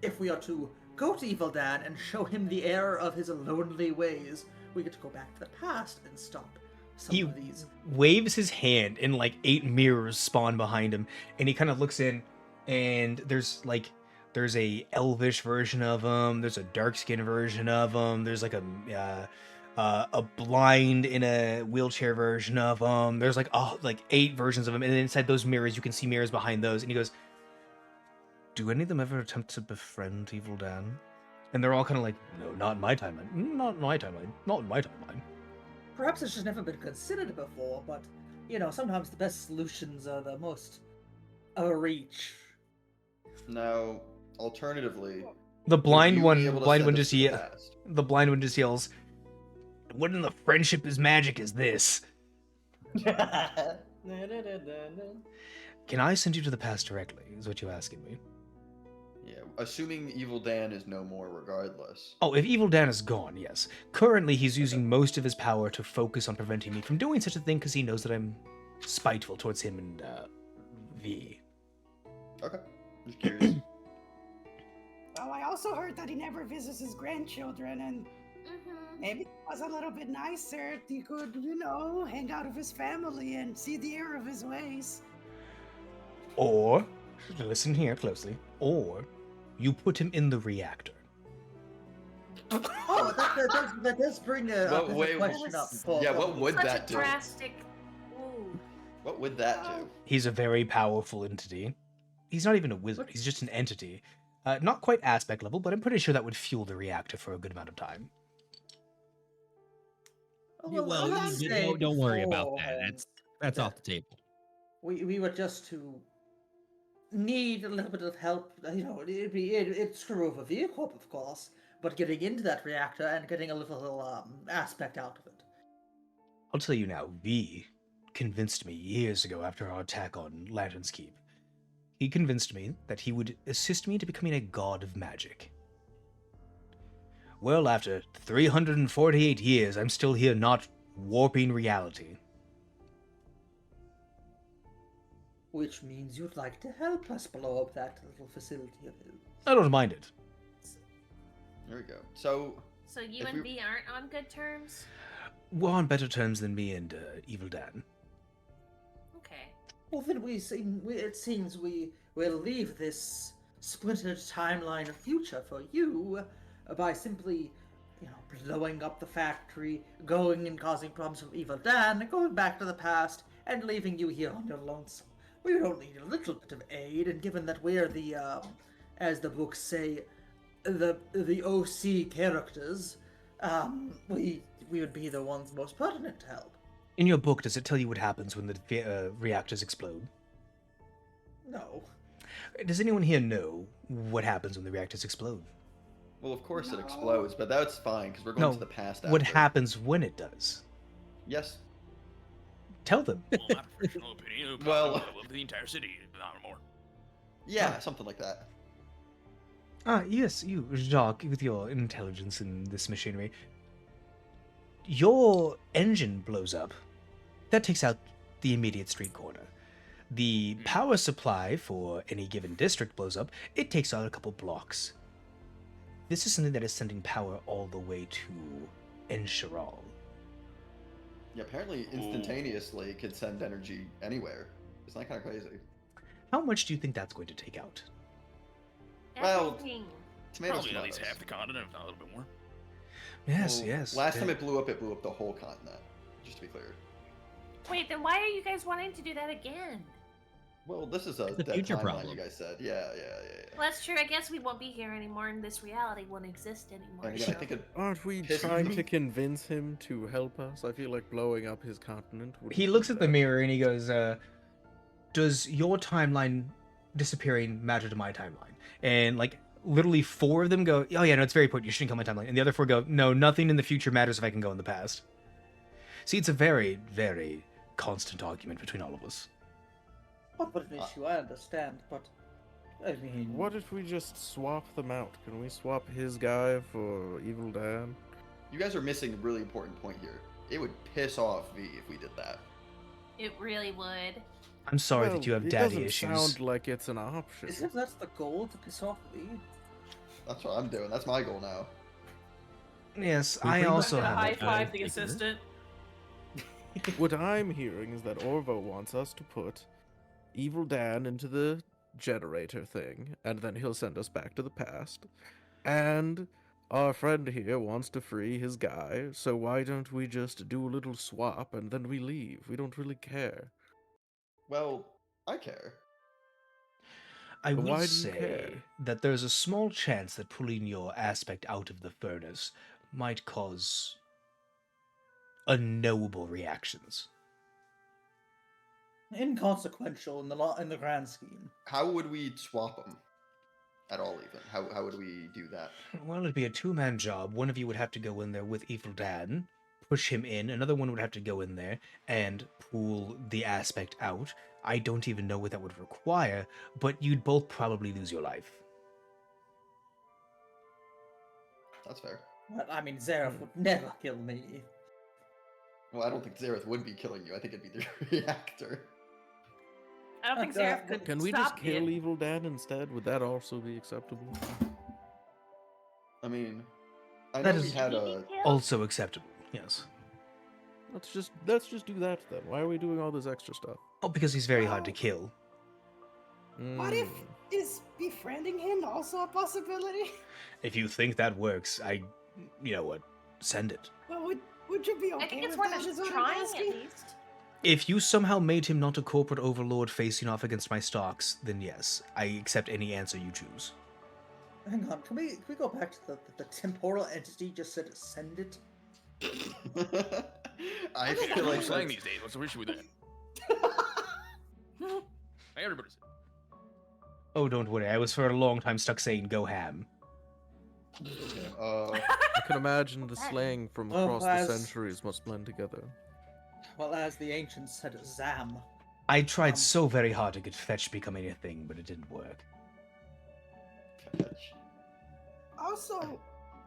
if we are to go to Evil Dan and show him the error of his lonely ways, we get to go back to the past and stop some He of these. waves his hand, and like 8 mirrors spawn behind him, and he kind of looks in, and there's a elvish version of him, there's a dark skinned version of him, there's like a blind in a wheelchair version of him, there's like 8 versions of him, and inside those mirrors you can see mirrors behind those, and he goes, do any of them ever attempt to befriend Evil Dan? And they're all kind of like, no, not in my timeline, not in my timeline, not in my timeline. Perhaps it's just never been considered before, but sometimes the best solutions are the most out of reach. Now, alternatively, The blind you be one, able to blind send one us just to the ye- past? the blind one just yells, "What in the friendship is magic is this? Can I send you to the past directly?" Is what you're asking me. Yeah, assuming Evil Dan is no more regardless. Oh, if Evil Dan is gone, yes. Currently, he's using most of his power to focus on preventing me from doing such a thing because he knows that I'm spiteful towards him and V. Okay, just curious. Well, I also heard that he never visits his grandchildren, and maybe if he was a little bit nicer, he could, hang out with his family and see the error of his ways. Or, listen here closely, or you put him in the reactor. Oh, that does bring Well, a wait, question up. yeah, what would Such that a do? drastic. Ooh. What would that do? He's a very powerful entity. He's not even a wizard, he's just an entity. Not quite aspect level, but I'm pretty sure that would fuel the reactor for a good amount of time. Well, don't worry about that. That's off the table. We were just to need a little bit of help. It'd screw over vehicle, of course, but getting into that reactor and getting a little aspect out of it. I'll tell you now, V convinced me years ago after our attack on Lantern's Keep. He convinced me that he would assist me to becoming a god of magic. Well, after 348 years, I'm still here not warping reality. Which means you'd like to help us blow up that little facility of his. I don't mind it. There we go. So you if and we- V aren't on good terms? We're on better terms than me and Evil Dan. Okay. Well, then it seems we will leave this splintered timeline of future for you by simply, blowing up the factory, going and causing problems with Evil Dan, going back to the past, and leaving you here on your lonesome. We don't need a little bit of aid, and given that we're the, as the books say, the OC characters, we would be the ones most pertinent to help. In your book, does it tell you what happens when the reactors explode? No. Does anyone here know what happens when the reactors explode? Well, of course it explodes, but that's fine because we're going to the past. What after. happens when it does? Yes. Tell them. Well, my professional opinion. Well, the entire city, not more. Yeah, something like that. Yes, you, Jacques, with your intelligence in this machinery. Your engine blows up. That takes out the immediate street corner. The power supply for any given district blows up. It takes out a couple blocks. This is something that is sending power all the way to Ensharal. Yeah, apparently instantaneously it could send energy anywhere. Isn't that kind of crazy? How much do you think that's going to take out? Well, Everything. Probably at least half the continent, if not a little bit more. Yes, Well, yes. Last time it blew up the whole continent. Just to be clear. Wait, then why are you guys wanting to do that again? Well, this is It's a that future timeline problem. you guys said. Yeah. Well, that's true. I guess we won't be here anymore, and this reality won't exist anymore. And again, I think it Aren't we pisses trying me. to convince him to help us? I feel like blowing up his continent would. He looks at the mirror and he goes, does your timeline disappearing matter to my timeline? And, literally 4 of them go, oh yeah, no, it's very important, you shouldn't kill my timeline. And the other 4 go, no, nothing in the future matters if I can go in the past. See, it's a very, very constant argument between all of us. What an issue, I understand, but I mean... What if we just swap them out? Can we swap his guy for Evil Dan? You guys are missing a really important point here. It would piss off V if we did that. It really would. I'm sorry that you have daddy it issues. doesn't sound like it's an option. Isn't that the goal, to piss off me? That's what I'm doing. That's my goal now. Yes, We I bring also back Gonna have high it. five the figure. assistant. What I'm hearing is that Orvo wants us to put Evil Dan into the generator thing, and then he'll send us back to the past. And our friend here wants to free his guy, so why don't we just do a little swap and then we leave? We don't really care. Well, I care. I But will why do you say care? that there's a small chance that pulling your aspect out of the furnace might cause unknowable reactions. Inconsequential in the grand scheme. How would we swap them? At all, even? How would we do that? Well, it'd be a 2-man job. One of you would have to go in there with Evil Dan, push him in. Another one would have to go in there and pull the aspect out. I don't even know what that would require, but you'd both probably lose your life. That's fair. Well, I mean, Zareth would never kill me. Well, I don't think Zareth would be killing you. I think it'd be the reactor. I don't think And, Seraph could Can we stop just kill it. Evil Dan instead? Would that also be acceptable? I mean, I That know we is- had a. Also acceptable, yes. Let's just do that then. Why are we doing all this extra stuff? Oh, because he's very hard to kill. What if Mm. is befriending him also a possibility? If you think that works, you know what, send it. Well, would you be okay I think it's with worth that? Is us what I'm trying at asking? least. If you somehow made him not a corporate overlord facing off against my stocks, then yes, I accept any answer you choose. Hang on, can we go back to the temporal entity just said send it? I Hey, feel like who's slang that's- these days? What's the issue with that? Hey, everybody's. Oh, don't worry, I was for a long time stuck saying go ham. Okay, I can imagine the slang from Well, across the as- centuries must blend together. Well, as the ancients said, Zam. I tried Um, so very hard to get fetch becoming a thing, but it didn't work. fetch. Also,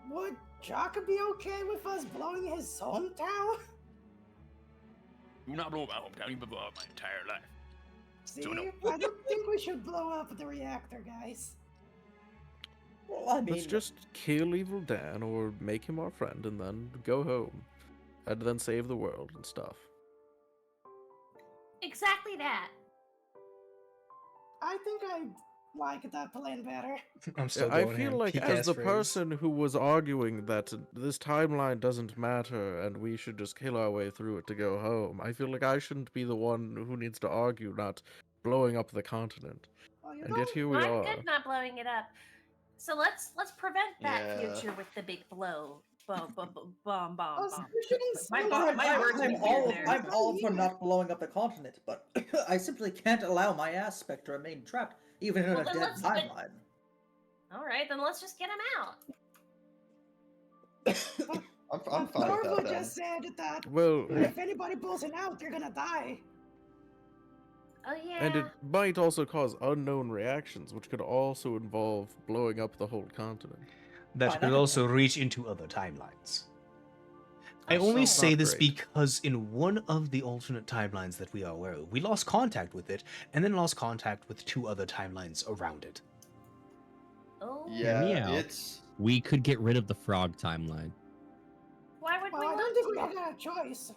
would Jaka be okay with us blowing his hometown? Do not blow my hometown. You've been blowing up my entire life. See, So no. I don't think we should blow up the reactor, guys. Well, I mean, Let's just kill Evil Dan or make him our friend and then go home. And then save the world and stuff. Exactly that. I think I like that plan better. I'm still I going feel ham. like Peak as ass the phrase. person who was arguing that this timeline doesn't matter and we should just kill our way through it to go home, I feel like I shouldn't be the one who needs to argue not blowing up the continent. Well, you And yet don't. here we I'm are. good not blowing it up. So let's prevent that Yeah. future with the big blow. Bomb, bomb, bomb, bomb, Also, bomb. you shouldn't My say bo- that. my words I'm are all there. I'm all for not blowing up the continent, but I simply can't allow my aspect to remain trapped, even in Well, a then dead let's- timeline. All right, then let's just get him out. I'm But fine with Norvo that then. just said that Well, if anybody pulls it out, they're gonna die. Oh yeah. and it might also cause unknown reactions, which could also involve blowing up the whole continent. That Fine, could I also reach into other timelines. I Oh, only shit. say Not this great. because in one of the alternate timelines that we are aware of, we lost contact with it, and then lost contact with 2 other timelines around it. Oh. Hear me Yeah, out. it's We could get rid of the frog timeline. Why would Well, we I don't want think we to? have a choice.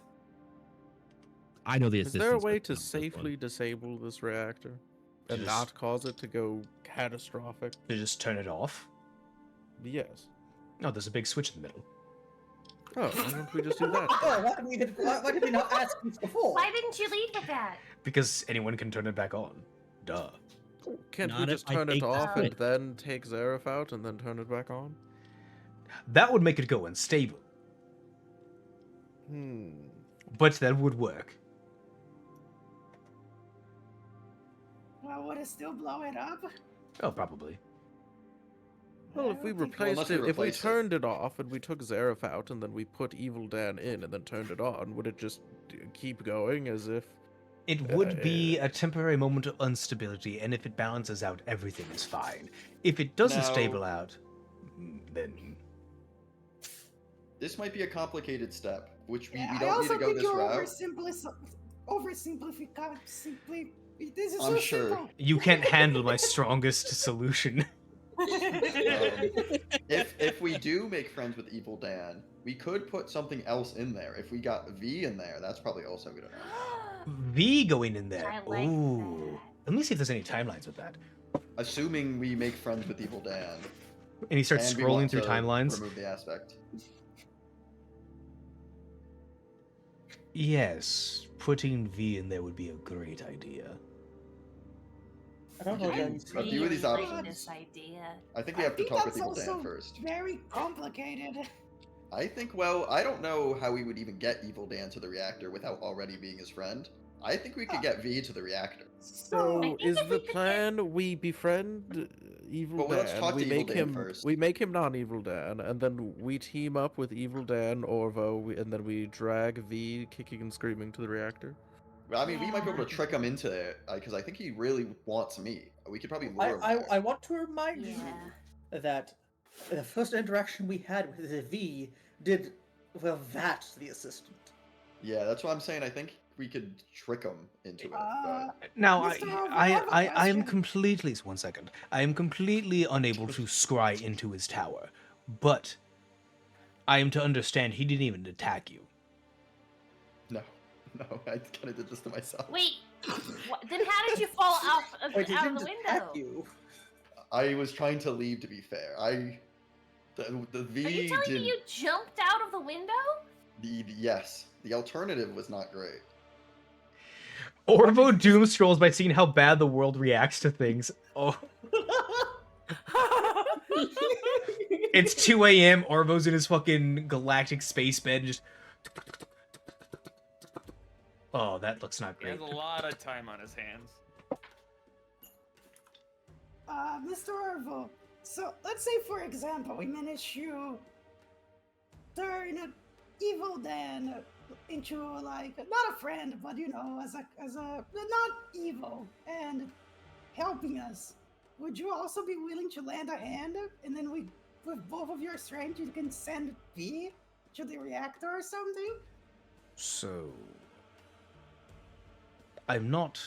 I know the Is assistance. there a way working to on this one. safely disable this reactor and Just- not cause it to go catastrophic? To just turn it off? Yes. No, there's a big switch in the middle. Oh, why don't we just do that? Oh, why did we not ask this before? Why didn't you lead with that? Because anyone can turn it back on. Duh. Can't Not we if just I turn it take the off and switch. then take Zareth out and then turn it back on? That would make it go unstable, but that would work. Well, would it still blow it up? Oh, probably. Well, I if we don't think- replaced unless we it, if we replace it. turned it off and we took Zareth out and then we put Evil Dan in and then turned it on, would it just keep going as if? It would be a temporary moment of instability, and if it balances out, everything is fine. If it doesn't Now- stable out, then this might be a complicated step, which we I don't need also to go think this you're route. oversimplifying. Simply, this is I'm so sure. simple. you can't handle my strongest solution. If we do make friends with Evil Dan, we could put something else in there. If we got V in there, that's probably also good enough. V going in there. I like Ooh. Let me see if there's any timelines with that. Assuming we make friends with Evil Dan. And he starts and we scrolling want through to timelines. Remove the aspect. Yes, putting V in there would be a great idea. I don't know. Okay. Then. A few of these like options. this idea. I think we I have to think talk with that's Evil Dan also first. very complicated. I think, well, I don't know how we would even get Evil Dan to the reactor without already being his friend. I think we could get V to the reactor. So, think Is if we the could get- plan we befriend Evil Well, Dan? let's talk we to Evil make Dan him first. we make him non-Evil Dan, and then we team up with Evil Dan, Orvo, and then we drag V kicking and screaming to the reactor. I mean, we might be able to trick him into it, because I think he really wants me. We could probably lure him there. I want to remind Yeah. you that the first interaction we had with the V did well that the assistant. Yeah, that's what I'm saying. I think we could trick him into it. But Now, Mr. Orville, I have a I am question. completely, 1 second. I am completely unable to scry into his tower, but I am to understand he didn't even attack you. no, I kind of did this to myself. Wait, then how did you fall out of, Wait, he out of didn't the attack window? you. I was trying to leave, to be fair. The V Are you telling did me you jumped out of the window? yes. The alternative was not great. Orvo doom scrolls by seeing how bad the world reacts to things. Oh, it's 2 a.m. Orvo's in his fucking galactic space bed, just. Oh, that looks not He great. has a lot of time on his hands. Mr. Orville, So let's say, for example, we manage to turn Evil Dan into like not a friend, but you know, as a not evil and helping us. Would you also be willing to lend a hand, and then we, with both of your strength, you can send V to the reactor or something? So, I'm not.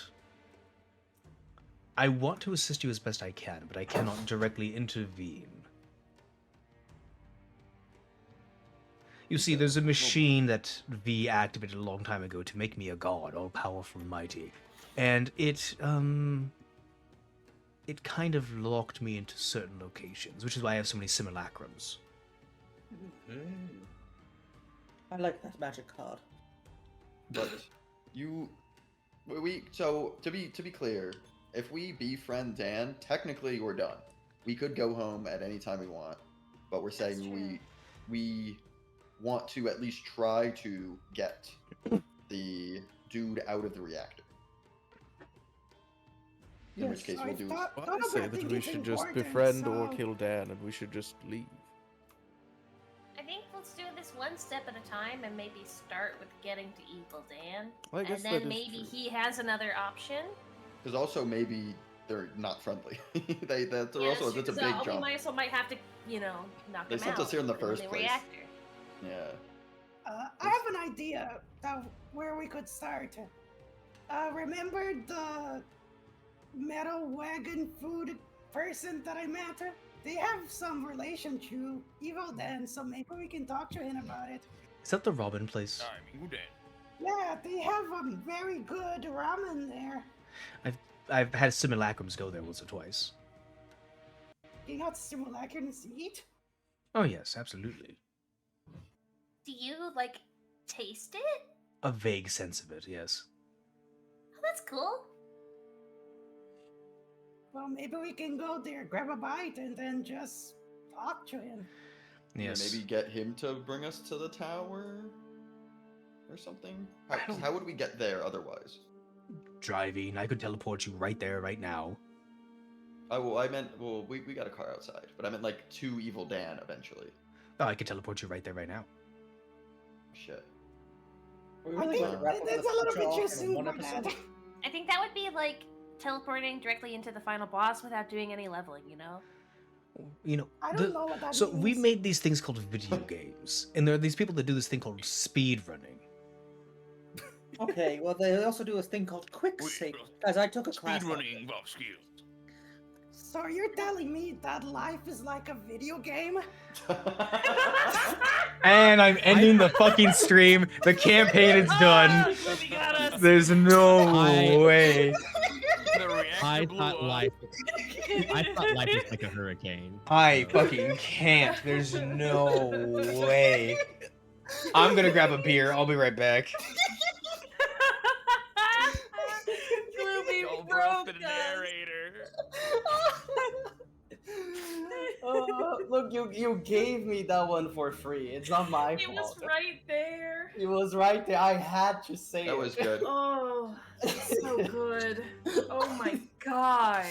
I want to assist you as best I can, but I cannot directly intervene. You see, there's a machine that V activated a long time ago to make me a god, all powerful and mighty. And it kind of locked me into certain locations, which is why I have so many simulacrums. I like that magic card. But so to be clear, if we befriend Dan, technically we're done. We could go home at any time we want, but we're saying we want to at least try to get the dude out of the reactor. In which case we'll do. Well, I say that we should just befriend or kill Dan, and we should just leave. I think let's do this one step at a time, and maybe start with getting to Evil Dan, I guess and then maybe he has another option. Because also maybe they're not friendly. That's a big jump. We might have to, knock They them sent out. us here in the in first the place. Reactor. Yeah. I have an idea of where we could start. Remember the metal wagon food person that I met? They have some relation to Evil Dan, so maybe we can talk to him about it. Is that the Robin place? Yeah, they have a very good ramen there. I've had simulacrums go there once or twice. You got simulacrums to eat? Oh yes, absolutely. Do you taste it? A vague sense of it, yes. Oh, that's cool. Well, maybe we can go there, grab a bite, and then just talk to him. Yes. Maybe get him to bring us to the tower or something. How would we get there otherwise? Driving. I could teleport you right there, right now. Oh, well, I meant, we got a car outside, but I meant to Evil Dan eventually. Oh, I could teleport you right there, right now. Shit. I think it's a little bit too soon for that. I think that would be teleporting directly into the final boss without doing any leveling, I don't know what that So means. we made these things called video games, and there are these people that do this thing called speed running. Okay, well they also do a thing called quick save, as I took a class. Speedrunning involves skills. So you're telling me that life is like a video game? And I'm ending the fucking stream. The campaign is done. There's no way. I thought life was like a hurricane. I fucking can't. There's no way. I'm gonna grab a beer. I'll be right back. Gloomy Broke the narrator. Look, you gave me that one for free. It's not my It fault. was right there. It was right there. I had to say That it. was good. Oh, so good. Oh my god.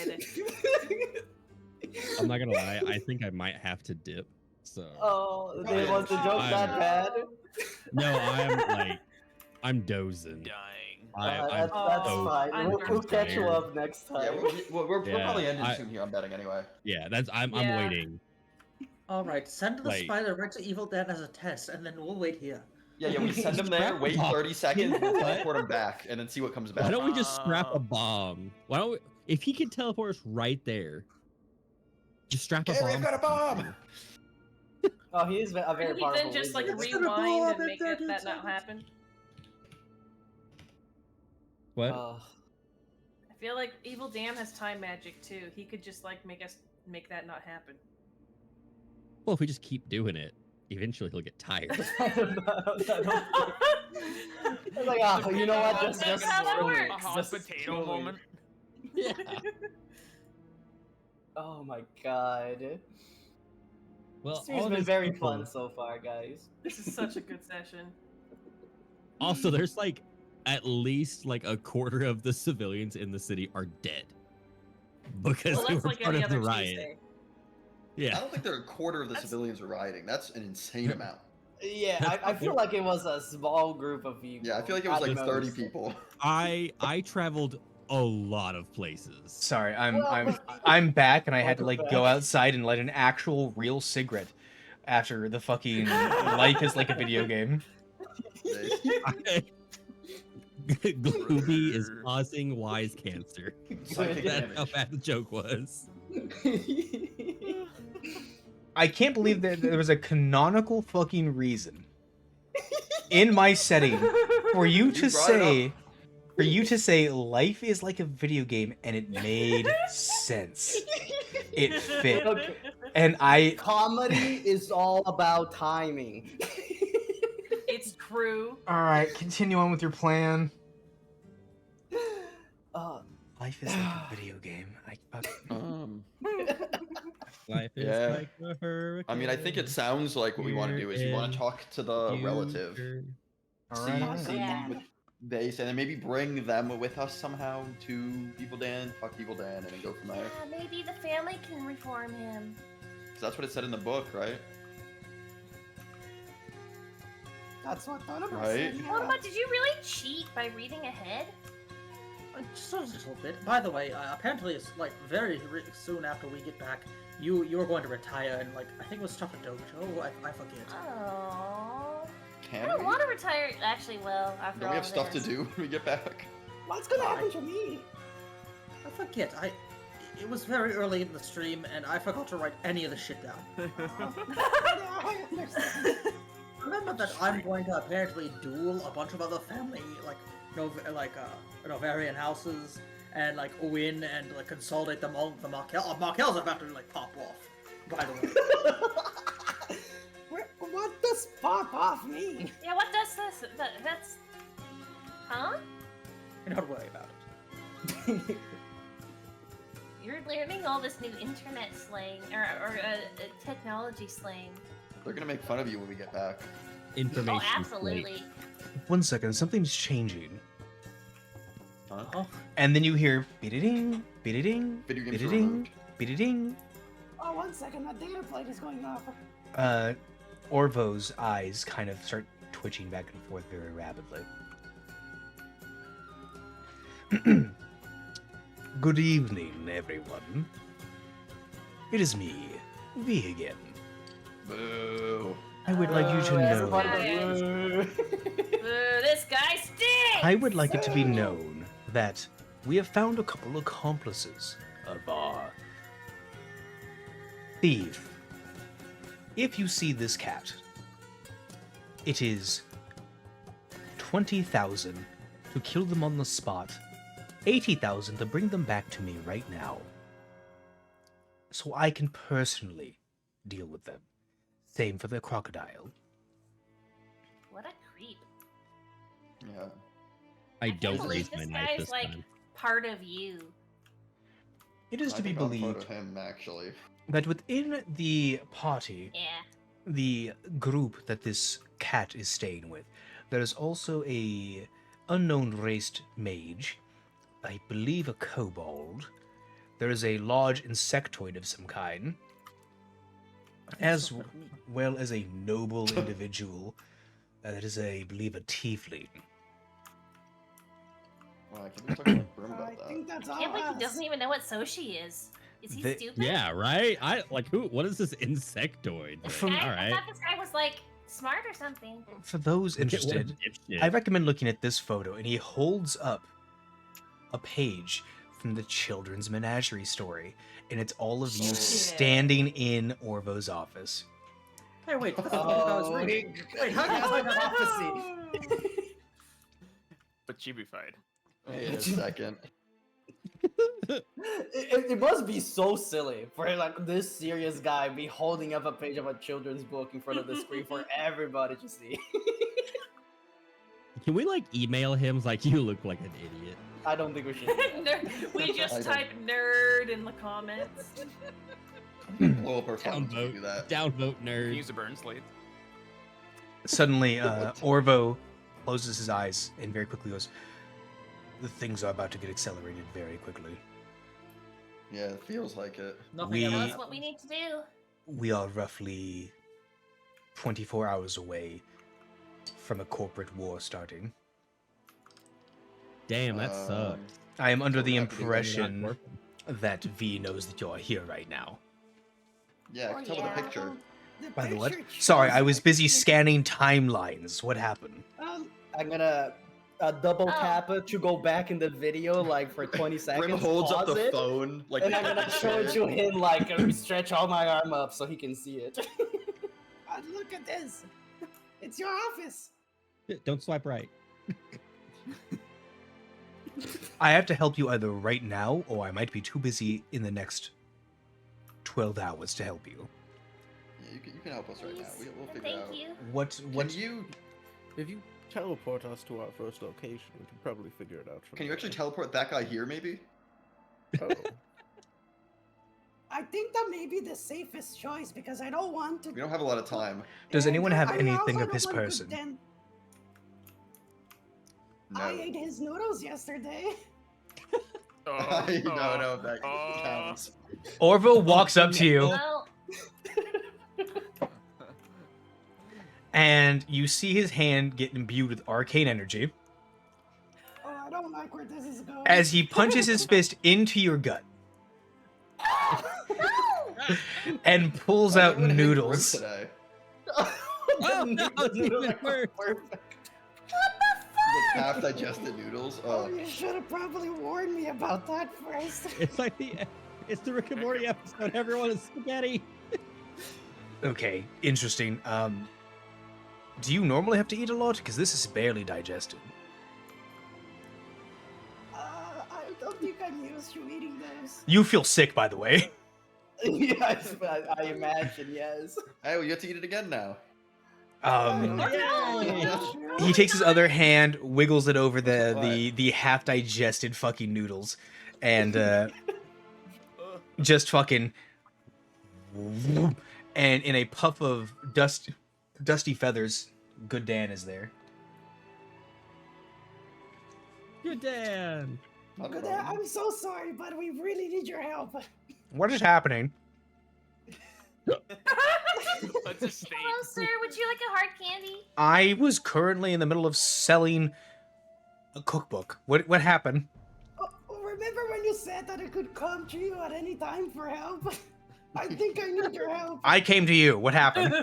I'm not gonna lie, I think I might have to dip. So Oh, was the joke that bad? no, I'm dozing. Dying. That's so fine. We'll catch you tired. up next time. Yeah, we're Yeah, probably ending soon here. I'm betting anyway. Yeah, I'm Yeah. waiting. All right, send the Like- spider right to Evil Dan as a test, and then we'll wait here. Yeah, we send him there, wait 30 seconds, and teleport him back, and then see what comes back. Why don't we just strap a bomb? Why don't we, if he can teleport us right there, just strap a Hey, bomb. we've got a bomb! Oh, he is a very Could he powerful then just wizard. rewind and make that not happen? What? I feel like Evil Dan has time magic too. He could just make that not happen. Well, if we just keep doing it, eventually he'll get tired. It's like, oh, you know what? Just That's how that screw it. works. A hot Just potato screw it. moment. Yeah. Oh my god. Well, Stream's all been this very people- fun so far, guys. This is such a good session. Also, there's at least a quarter of the civilians in the city are dead because Well, they that's were like part any of the other riot. Tuesday. Yeah. I don't think there are a quarter of the civilians are rioting. That's an insane amount. Yeah, I feel like it was a small group of people. Yeah, I feel like it was like 30 noticed it. people. I traveled a lot of places. Sorry, Well, I'm back, and I had to welcome like go back. outside and light an actual real cigarette after the fucking life is like a video game. Gloomy is causing wise cancer. Psychic That's damage. how bad the joke was. I can't believe that there was a canonical fucking reason in my setting for you You to brought it say, for you to say life is like a video game, and it made sense. It fit. Okay. And I Comedy is all about timing. It's true. all right, continue on with your plan. Uh, Life is like a video game. Life is Yeah. like a hurricane. I mean, I think it sounds like what we want to do is we want to talk to the relative, All see, right. see Yeah. what they say, and then maybe bring them with us somehow to Evil Dan, fuck Evil Dan, and then go from there. Maybe the family can reform him. Because that's what it said in the book, right? That's what Donovan Right. said. Yeah. What did you really cheat by reading ahead? Just a little bit. By the way, apparently it's like very soon after we get back, you are going to retire, and like I think it was stuff at Dojo. I forget. Oh. Can I don't we? want to retire. Actually, well, after Don't all we have stuff to this. do when we get back? What's gonna happen to me? I forget. It was very early in the stream, and I forgot to write any of the shit down. I understand. Remember that I'm going to apparently duel a bunch of other family, like Novarian houses, and like win and like consolidate them all. The Markel's about to like pop off. By the way. What does pop off mean? Yeah, what does this? That's. Huh? Don't worry about it. You're learning all this new internet slang or technology slang. They're gonna make fun of you when we get back. Information. Oh, absolutely. One second, something's changing. Huh? And then you hear bididing, bididing, Video games are bididing, removed. bididing. Oh, 1 second, my data plate is going off. Orvo's eyes kind of start twitching back and forth very rapidly. Good evening, everyone. It is me, V again. Boo. I would like you to know. This guy stinks! I would like it to be known that we have found a couple accomplices of our thief. If you see this cat, it is 20,000 to kill them on the spot, 80,000 to bring them back to me right now, so I can personally deal with them. Same for the crocodile. What a creep. Yeah. I don't can't raise believe my this knife guy's this like time. part of you. It is I to be think I'll vote believed him actually. that within the party, Yeah. the group that this cat is staying with, there is also a unknown raced mage, I believe a kobold. There is a large insectoid of some kind, as well as a noble individual that is, I believe, a tiefling. Wow, I can't be talking to Brim I about that. think that's I all can't believe he us. doesn't even know what Soshi is. Is he They- stupid? Yeah, right. I like who? What is this insectoid This thing? guy, All I right. thought this guy was like smart or something. For those interested, I recommend looking at this photo, and he holds up a page from the Children's Menagerie story, and it's all of you Oh. standing in Orvo's office. Hey, wait. That's not what I was Oh, reading. he- Wait, how that's can like I prophecy. But chibified. Wait a second. It must be so silly for like this serious guy be holding up a page of a children's book in front of the screen for everybody to see. Can we like email him? It's like, you look like an idiot. I don't think we should. do that. We I just don't- type nerd in the comments. Blow up our phone to do Downvote. that. Downvote Can nerd. use a burn slate. Suddenly, Orvo closes his eyes and very quickly goes, "The things are about to get accelerated very quickly." Yeah, it feels like it. Nothing We- Tell ever us what we need to do. we are roughly 24 hours away from a corporate war starting. Damn, that sucks. I am under So the we're gonna have to do that. You're not impression working. that V knows that you're here right now. Yeah, I can tell by the picture. By the what? picture Sorry, shows I was like- busy scanning timelines. What happened? I'm gonna double Oh. tap it to go back in the video like for 20 seconds. Grim holds up pause the it, phone like and I'm gonna show it to him like stretch all my arm up so he can see it. Look at this. It's your office. Don't swipe right. I have to help you either right now, or I might be too busy in the next 12 hours to help you. Yeah, you can help us right now. Please. We'll figure it Thank out. you. What? Can you If you teleport us to our first location, we can probably figure it out. From can you actually there. teleport that guy here maybe? Oh. I think that may be the safest choice because I don't want to. We don't have a lot of time. Does and anyone have I anything also of his don't want to person? then- No. I ate his noodles yesterday. Oh, I don't know if that counts. Orville walks up to you, Well, and you see his hand get imbued with arcane energy Oh, I don't like where this is going. as he punches his fist into your gut no! and pulls Why is out everyone hitting Grim noodles. today? Oh, no, it's even worse. The half-digested noodles. Oh, you should have probably warned me about that first. It's like it's the Rick and Morty episode. Everyone is spaghetti. Okay, interesting. Do you normally have to eat a lot? Because this is barely digested. I don't think I'm used to eating those. You feel sick, by the way. Yes, I imagine, yes. Hey, well, you have to eat it again now. He takes his other hand, wiggles it over the What? the half digested fucking noodles, and just fucking, and in a puff of dusty feathers, Good Dan is there. Good Dan. Not a But problem. I'm so sorry, but we really need your help. What is happening? Let's just stay. Hello, sir. Would you like a hard candy? I was currently in the middle of selling a cookbook. What happened? Oh, remember when you said that I could come to you at any time for help? I think I need your help. I came to you. What happened?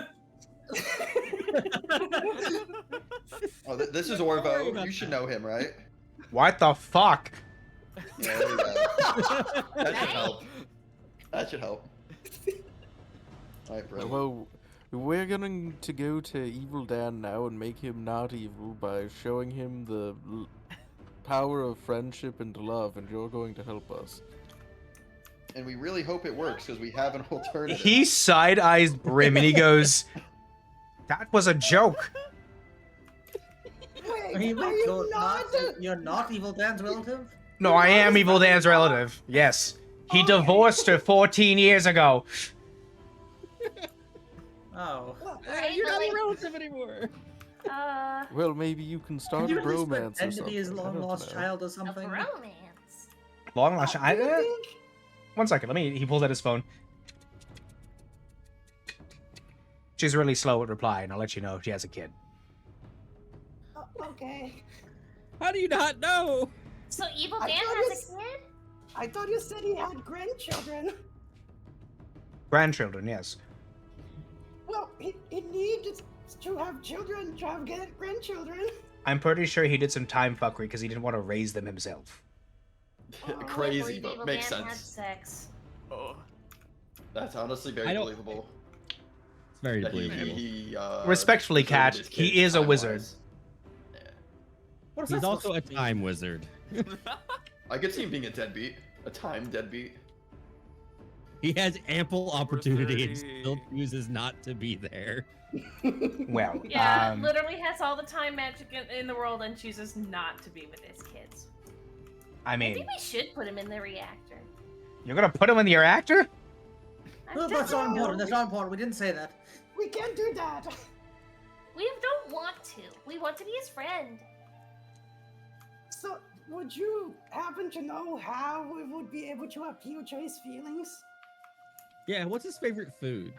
Oh, this is worry Orvo. about You should that. know him, right? What the fuck? Yeah, there you go. That should help. That should help. Alright, bro. Well, we're going to go to Evil Dan now and make him not evil by showing him the power of friendship and love, and you're going to help us. And we really hope it works because we have an alternative. He side eyes Brim and he goes, "That was a joke." Wait, Are you, not? you're not Evil Dan's relative? No, I am Evil Dan's relative. Yes. He Okay. divorced her 14 years ago. Oh. Alright, You're but, not like, a relative anymore. Well, maybe you can start Can a you at least bromance or pretend to something. be his I long don't lost know. child or a something? bromance. Long last. Do you think? One second. He pulls out his phone. She's really slow at replying. I'll let you know if she has a kid. Okay. How do you not know? So Evil I Dan thought has a kid? I thought you said he had grandchildren. Grandchildren, yes. Well, he needs to have children to have grandchildren. I'm pretty sure he did some time fuckery because he didn't want to raise them himself. Oh, I Crazy, believe but Evil makes Dan had sense. sex. Oh. That's honestly very I don't- believable. It's very That believable. he Respectfully, deserted Kat, his he kids is a wizard. time-wise. Yeah. What is He's that also a supposed to mean? time wizard. I could see him being a deadbeat. A time deadbeat. He has ample opportunity and 30. still chooses not to be there. Well, Yeah, literally has all the time magic in the world and chooses not to be with his kids. I I mean, think we should put him in the reactor. you're gonna put him in the reactor? No, that's not important. That's not important. We didn't say that. We can't do that. We don't want to. We want to be his friend. So, would you happen to know how we would be able to appeal to his feelings? Yeah, what's his favorite food?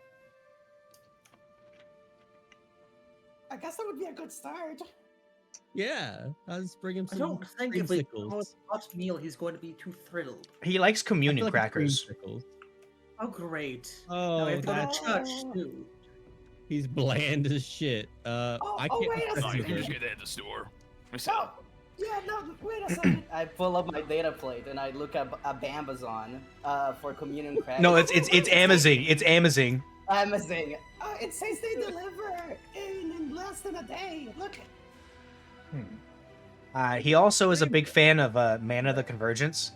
I guess that would be a good start. Yeah, I'll just bring him I some don't think if we creamsicles. throw a hot meal, he's going to be too thrilled. He likes I communion feel like crackers. creamsicles. Oh, great. Now Oh, we have to go to that's church, Oh. too. he's bland as shit. I can't wait a protect Oh, you can him. just get that at the store. Let me see. Oh, yeah, no, wait a second. I pull up my data plate and I look at Amazon for communion crackers. No, it's Amazing. It's Amazing. Amazing. It says they deliver in less than a day. Look. He also is a big fan of Mana the Convergence.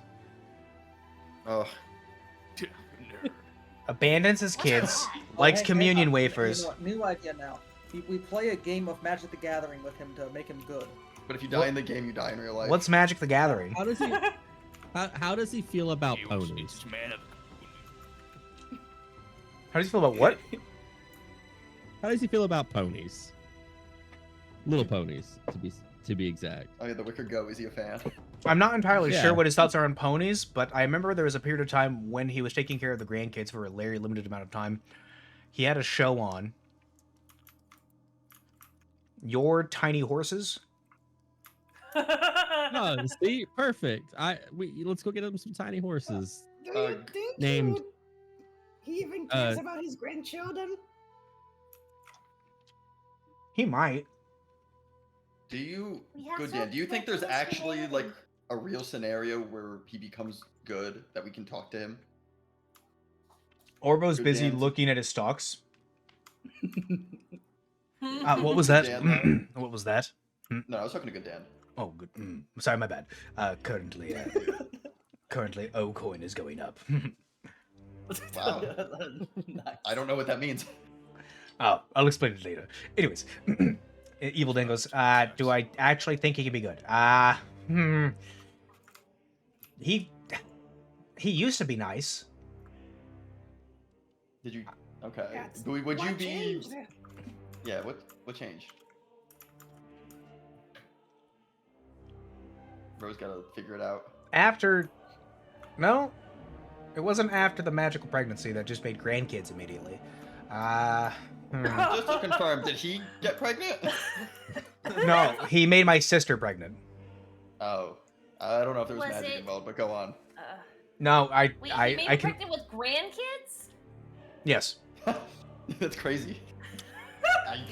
Oh, Nerd. Abandons his kids, likes Hang communion on. wafers. You know what? New idea now. We play a game of Magic the Gathering with him to make him good. but if you die in the game, you die in real life. What's Magic the Gathering? How does he? How does he feel about It's ponies? man of How does he feel about what? How does he feel about ponies? Little ponies, to be exact. Oh, yeah, the Wicker Goat. Is he a fan? I'm not entirely Yeah. sure what his thoughts are on ponies, but I remember there was a period of time when he was taking care of the grandkids for a very limited amount of time. He had a show on. Your Tiny Horses? Oh, see, perfect. Let's go get him some tiny horses. Do you think named- he even cares about his grandchildren? He might. Do you, We have good some Dan? Do you think there's ridiculous actually like shenanigans. a real scenario where he becomes good that we can talk to him? Orbo's Good busy Dan. looking at his stocks. What was that? Dan, What was that? No, I was talking to Good Dan. Oh, good. Sorry, my bad. Currently, O-coin is going up. Wow. Nice. I don't know what that means. Oh, I'll explain it later. Anyways, Evil Dan goes, do I actually think he can be good? He used to be nice. Did you? Okay. That's Would you what be? changed? Yeah. What changed? Bro's gotta figure it out. No, it wasn't after the magical pregnancy that just made grandkids immediately. Just to confirm, did he get pregnant? No, he made my sister pregnant. Oh, I don't know if there was, Was magic it- involved, but go on. No, Wait, he made I her can. pregnant with grandkids? Yes. That's crazy.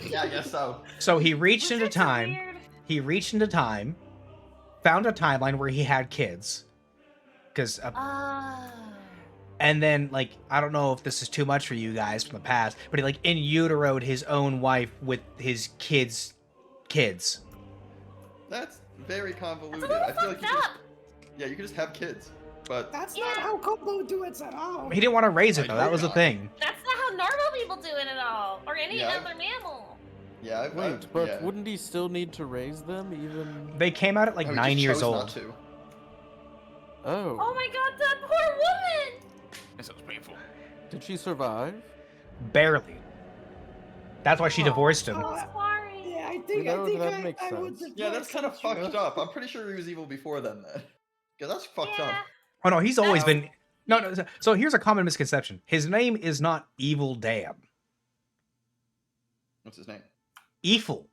Yeah, I guess so. So he reached into Lizards are time. weird. He reached into time, found a timeline where he had kids, because Oh. and then like I don't know if this is too much for you guys from the past, but he like in uteroed his own wife with his kids' kids. That's very convoluted. That's a little I feel like fucked you up. yeah, you can just have kids, but That's Yeah. not how Kobo do it at all. He didn't want to raise it I though. That know was the not. thing. That's not how normal people do it at all, or any Yeah. other mammal. yeah, Wait, but yeah. wouldn't he still need to raise them even? They came out at like Oh, he 9 just years chose not old. to. Oh, Oh my god, that poor woman! That sounds painful. did she survive? Barely. That's why she Oh. divorced him. Oh, Sorry. yeah, I think know, that I makes would. sense. Yeah, that's kind of divorce him fucked too. up. I'm pretty sure he was evil before then. Because that's fucked Yeah. up. Oh no, he's always That's- been. No. So here's a common misconception. His name is not Evil Dan. What's his name? Efil.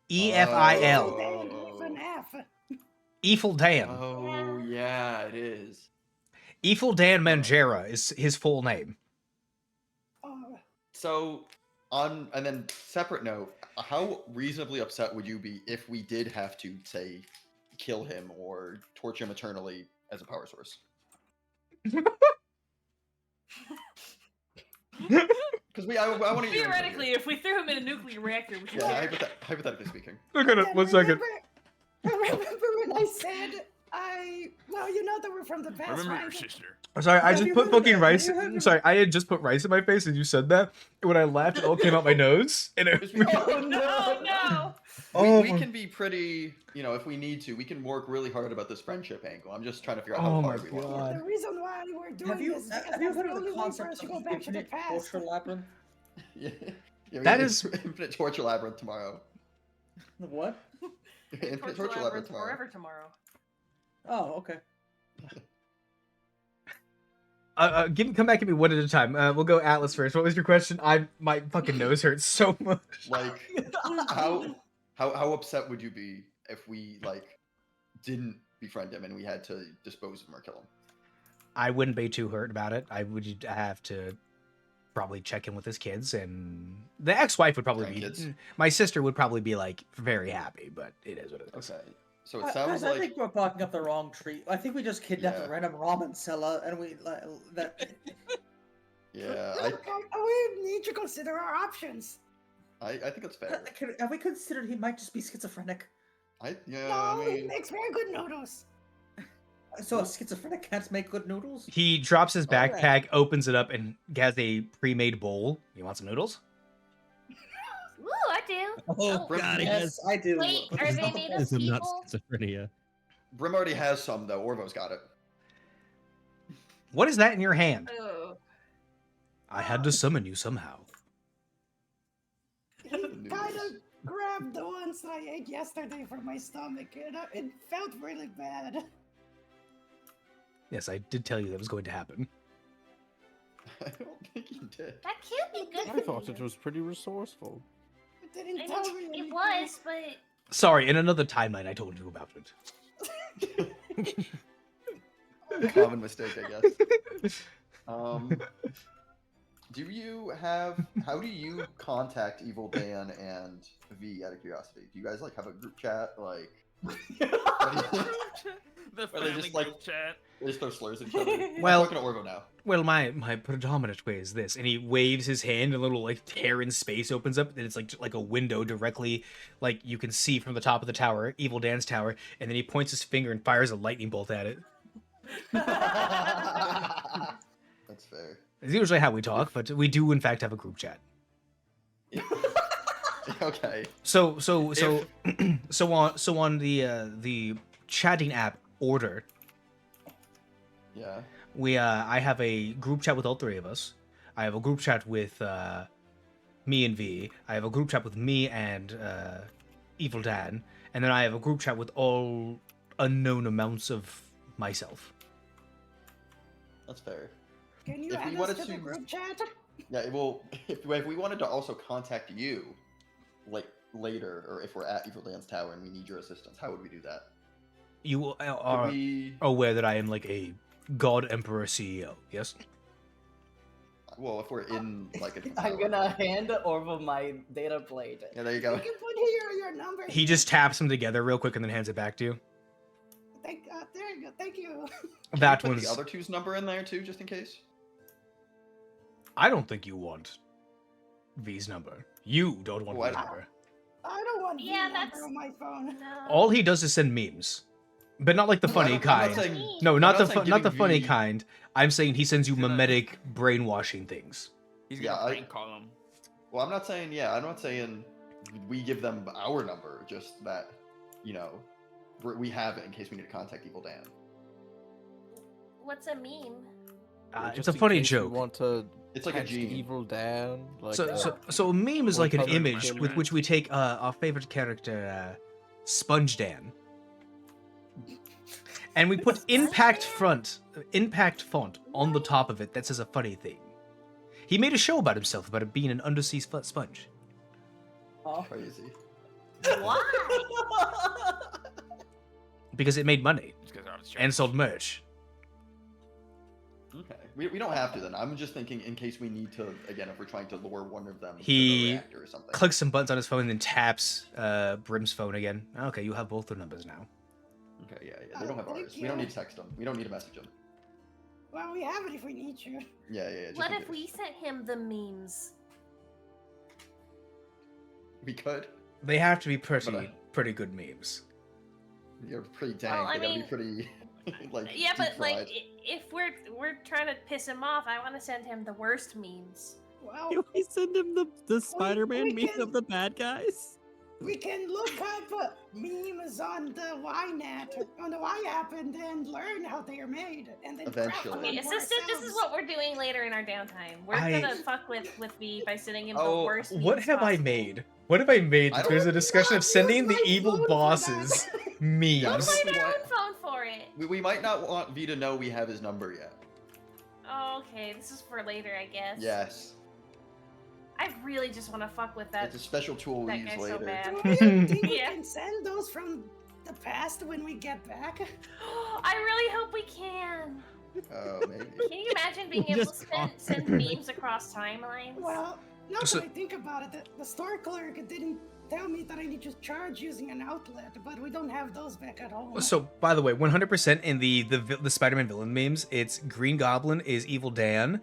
EFIL. Oh. With an F. Efil Dan. Oh yeah, it is. Efil Dan Manjera is his full name. Oh, So and then separate note, how reasonably upset would you be if we did have to say kill him or torture him eternally as a power source? Because I want to hear. Theoretically, if we threw him in a nuclear reactor, we should. Yeah, hypothetically speaking. Look at it. and 1 second. remember when I said well, you know that we're from the past, Remember your right? sister. I'm sorry, I Yeah, just you put remember fucking that. rice. You remember I'm sorry, I had just put rice in my face and you said that. And when I laughed, it all came out my nose. And it Oh No, no. We my- can be pretty, if we need to, we can work really hard about this friendship angle. I'm just trying to figure out Oh how my hard we want. God. The reason why we're doing Have you this is because have you that's heard the of only the way for concept us to of go the back to the infinite past. torture labyrinth? Yeah, That we is- infinite torture labyrinth tomorrow. The what? Infinite Torture torture labyrinth labyrinth tomorrow. forever tomorrow. Oh, okay. Come back at me one at a time. We'll go Atlas first. What was your question? My fucking nose hurts so much. Like, how upset would you be if we like didn't befriend him and we had to dispose of him or kill him? I wouldn't be too hurt about it. I would have to probably check in with his kids, and the ex-wife would probably be. My sister would probably be like very happy, but it is what it is. Okay. So it sounds I think we're barking up the wrong tree. I think we just kidnapped Yeah. a random ramen seller, and we that. Yeah, we need to consider our options. I think it's fair. Have we considered he might just be schizophrenic? I He makes very good noodles. So a schizophrenic can't make good noodles? He drops his backpack, opens it up, and has a pre-made bowl. You want some noodles? Ooh, I do. Oh, God, yes, I do. Wait, are they made of This is not people? schizophrenia. Brim already has some though. Orvo's got it. What is that in your hand? Oh. I had to summon you somehow. He kind of grabbed the ones that I ate yesterday from my stomach, and it felt really bad. Yes, I did tell you that was going to happen. I don't think he did. That can't be good. I thought it was pretty resourceful. It didn't I tell mean, me it anything. was, but Sorry, in another timeline I told you about it. Common mistake, I guess. Do you have? How do you contact Evil Dan and V out of curiosity? Do you guys like have a group chat? Like, The Or they family just, like- group chat. they just throw slurs at each other? Well- I'm talking to Orvo now. Well, my predominant way is this, and he waves his hand, and a little like tear in space opens up, and it's like a window directly, like you can see from the top of the tower, Evil Dan's tower, and then he points his finger and fires a lightning bolt at it. That's fair. It's usually how we talk, but we do in fact have a group chat. Okay. So on the chatting app Order, Yeah. I have a group chat with all three of us. I have a group chat with me and V. I have a group chat with me and Evil Dan, and then I have a group chat with all unknown amounts of myself. That's fair. Can you If we add us wanted to the to- group chat? Yeah. Well, if we wanted to also contact you, like later, or if we're at Evil Dan's tower and we need your assistance, how would we do that? You Could are we? aware that I am like a God Emperor CEO, yes? Well, if we're in like a. I'm gonna hand Orvo my data plate. Yeah, there you You go. can put here your number. He just taps them together real quick and then hands it back to you. There you go. Thank you. That Put one's. the other two's number in there too, just in case. I don't think you want V's number. You don't want Oh, I V's don't- number. I don't want Yeah, the that's- number on my phone. no. All he does is send memes, but not like the funny I'm not kind. saying- No, I'm not the saying not the giving funny V- kind. I'm saying he sends you Gonna- mimetic brainwashing things. He's Yeah, gonna I- prank call him. Well, I'm not saying. Yeah, I'm not saying we give them our number. Just that, you know, we have it in case we need to contact Evil Dan. What's a meme? It's Just a in funny case you joke. want to It's like a catch gene. Evil Dan. Like, So a meme is Or like an public image with image. which we take our favorite character, Sponge Dan, and we put impact font on the top of it that says a funny thing. He made a show about himself about it being an undersea sponge Oh. Crazy. Why? because it made money Just 'cause I was and sold merch. Okay. We don't have to then. I'm just thinking in case we need to, again, if we're trying to lure one of them to He the reactor or something. Clicks some buttons on his phone and then taps Brim's phone again. Okay, you have both their numbers now. Okay, yeah. They don't have Thank ours. We don't you. need to text them. We don't need to message them. Well, we have it if we need you. Yeah. Just What in if case. we sent him the memes? We could. They have to be But, pretty good memes. You're pretty dang. Well, I they gotta be mean- pretty, like. Yeah, but deep like, fried. if we're trying to piss him off, I want to send him the worst memes. Well, Can we send him the Spider-Man we meme can- of the bad guys? we can look up memes on the Y-net, on the Y app, and then learn how they are made, and then craft Eventually. them Okay, for assistant, this is ourselves. what we're doing later in our downtime. We're I- gonna fuck with V by sending him Oh, the worst. What memes have I possible. made? What have I made? I That there's a don't- discussion of Use sending the my evil phone for bosses that. memes. Yeah, I don't know Find if we our want- own phone for it. We might not want V to know we have his number yet. Oh, okay, this is for later, I guess. Yes. I really just want to fuck with that. It's a special tool we that use guy so later. bad. Do you think we Yeah. can send those from the past when we get back? I really hope we can. Oh, maybe. Can you imagine being able to Just call send her. memes across timelines? Well, now So- that I think about it, the store clerk didn't tell me that I need to charge using an outlet, but we don't have those back at home. So, by the way, 100% in the Spider-Man villain memes, it's Green Goblin is Evil Dan,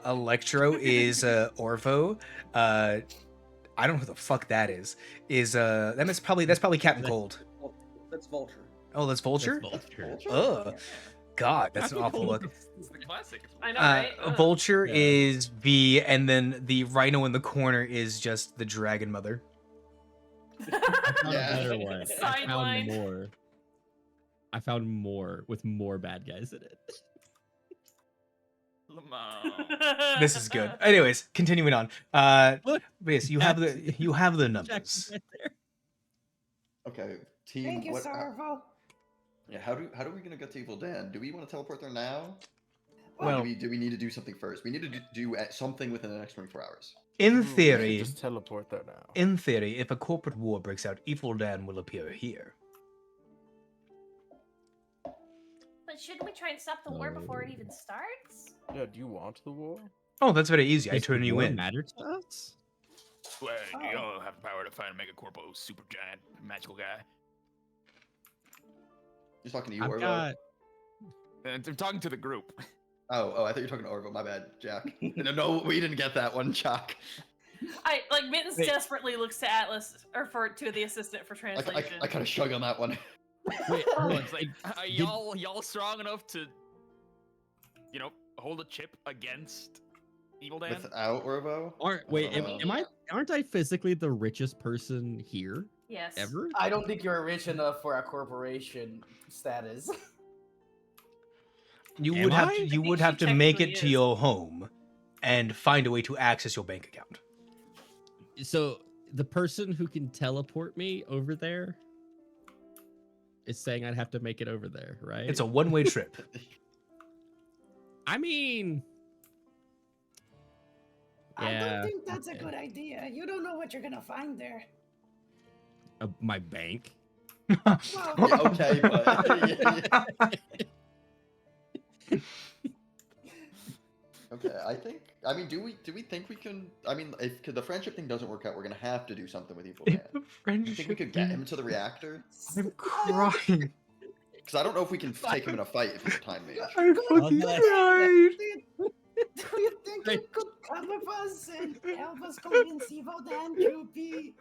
Electro is Orvo, I don't know who the fuck that is. That's probably Captain Cold. That's Vulture. Oh, that's Vulture. That's Vulture. Ugh, God, that's an Captain awful Cold look. It's the classic. I know, right? Ugh. Vulture Yeah. is V, and then the Rhino in the corner is just the Dragon Mother. I found Yeah. a better one. Sidelined. I found more with more bad guys in it. Lamau. This is good. Anyways, continuing on. Look, But yes, you have the numbers. Right there. Okay, team. Thank you, what, Sarvo. yeah, how are we gonna get to Evil Dan? Do we want to teleport there now? Well- Or do we need to do something first? We need to do something within the next 24 hours. In theory, Just teleport there now. in theory, if a corporate war breaks out, Evil Dan will appear here. But shouldn't we try and stop the war before it even starts? Yeah, do you want the war? Oh, that's very easy. I Does turn the you war in. matter to us? Well, you don't have the power to find a Megacorpo super giant magical guy. He's talking to you, I've Orvo. got. And I'm talking to the group. Oh, I thought you were talking to Orvo. My bad, Jack. No, we didn't get that one, Chuck. Mittens Wait. desperately looks to Atlas to the assistant for I translation. kind of shrug on that one. Wait, hold on. It's like, are Did- y'all strong enough to, hold a chip against Evil Dan? Without Orvo? Aren't I physically the richest person here Yes. ever? I don't think you're rich enough for a corporation status. You Am would have I? to, I you think would she have to make it technically to is. your home and find a way to access your bank account. So the person who can teleport me over there is saying I'd have to make it over there, right? It's a one-way trip. I mean, I yeah, don't think that's okay. a good idea. You don't know what you're gonna find there. My bank. Well, Yeah, okay, but okay. I mean, do we think we can? I mean, if the friendship thing doesn't work out, we're gonna have to do something with Evil Dan. If the Do you think we friendship could get thing- him to the reactor? I'm crying. Because I don't know if we can take him in a fight if he's a time mage. I fucking cried. do you think you could come with us and help us convince Evil Dan to be,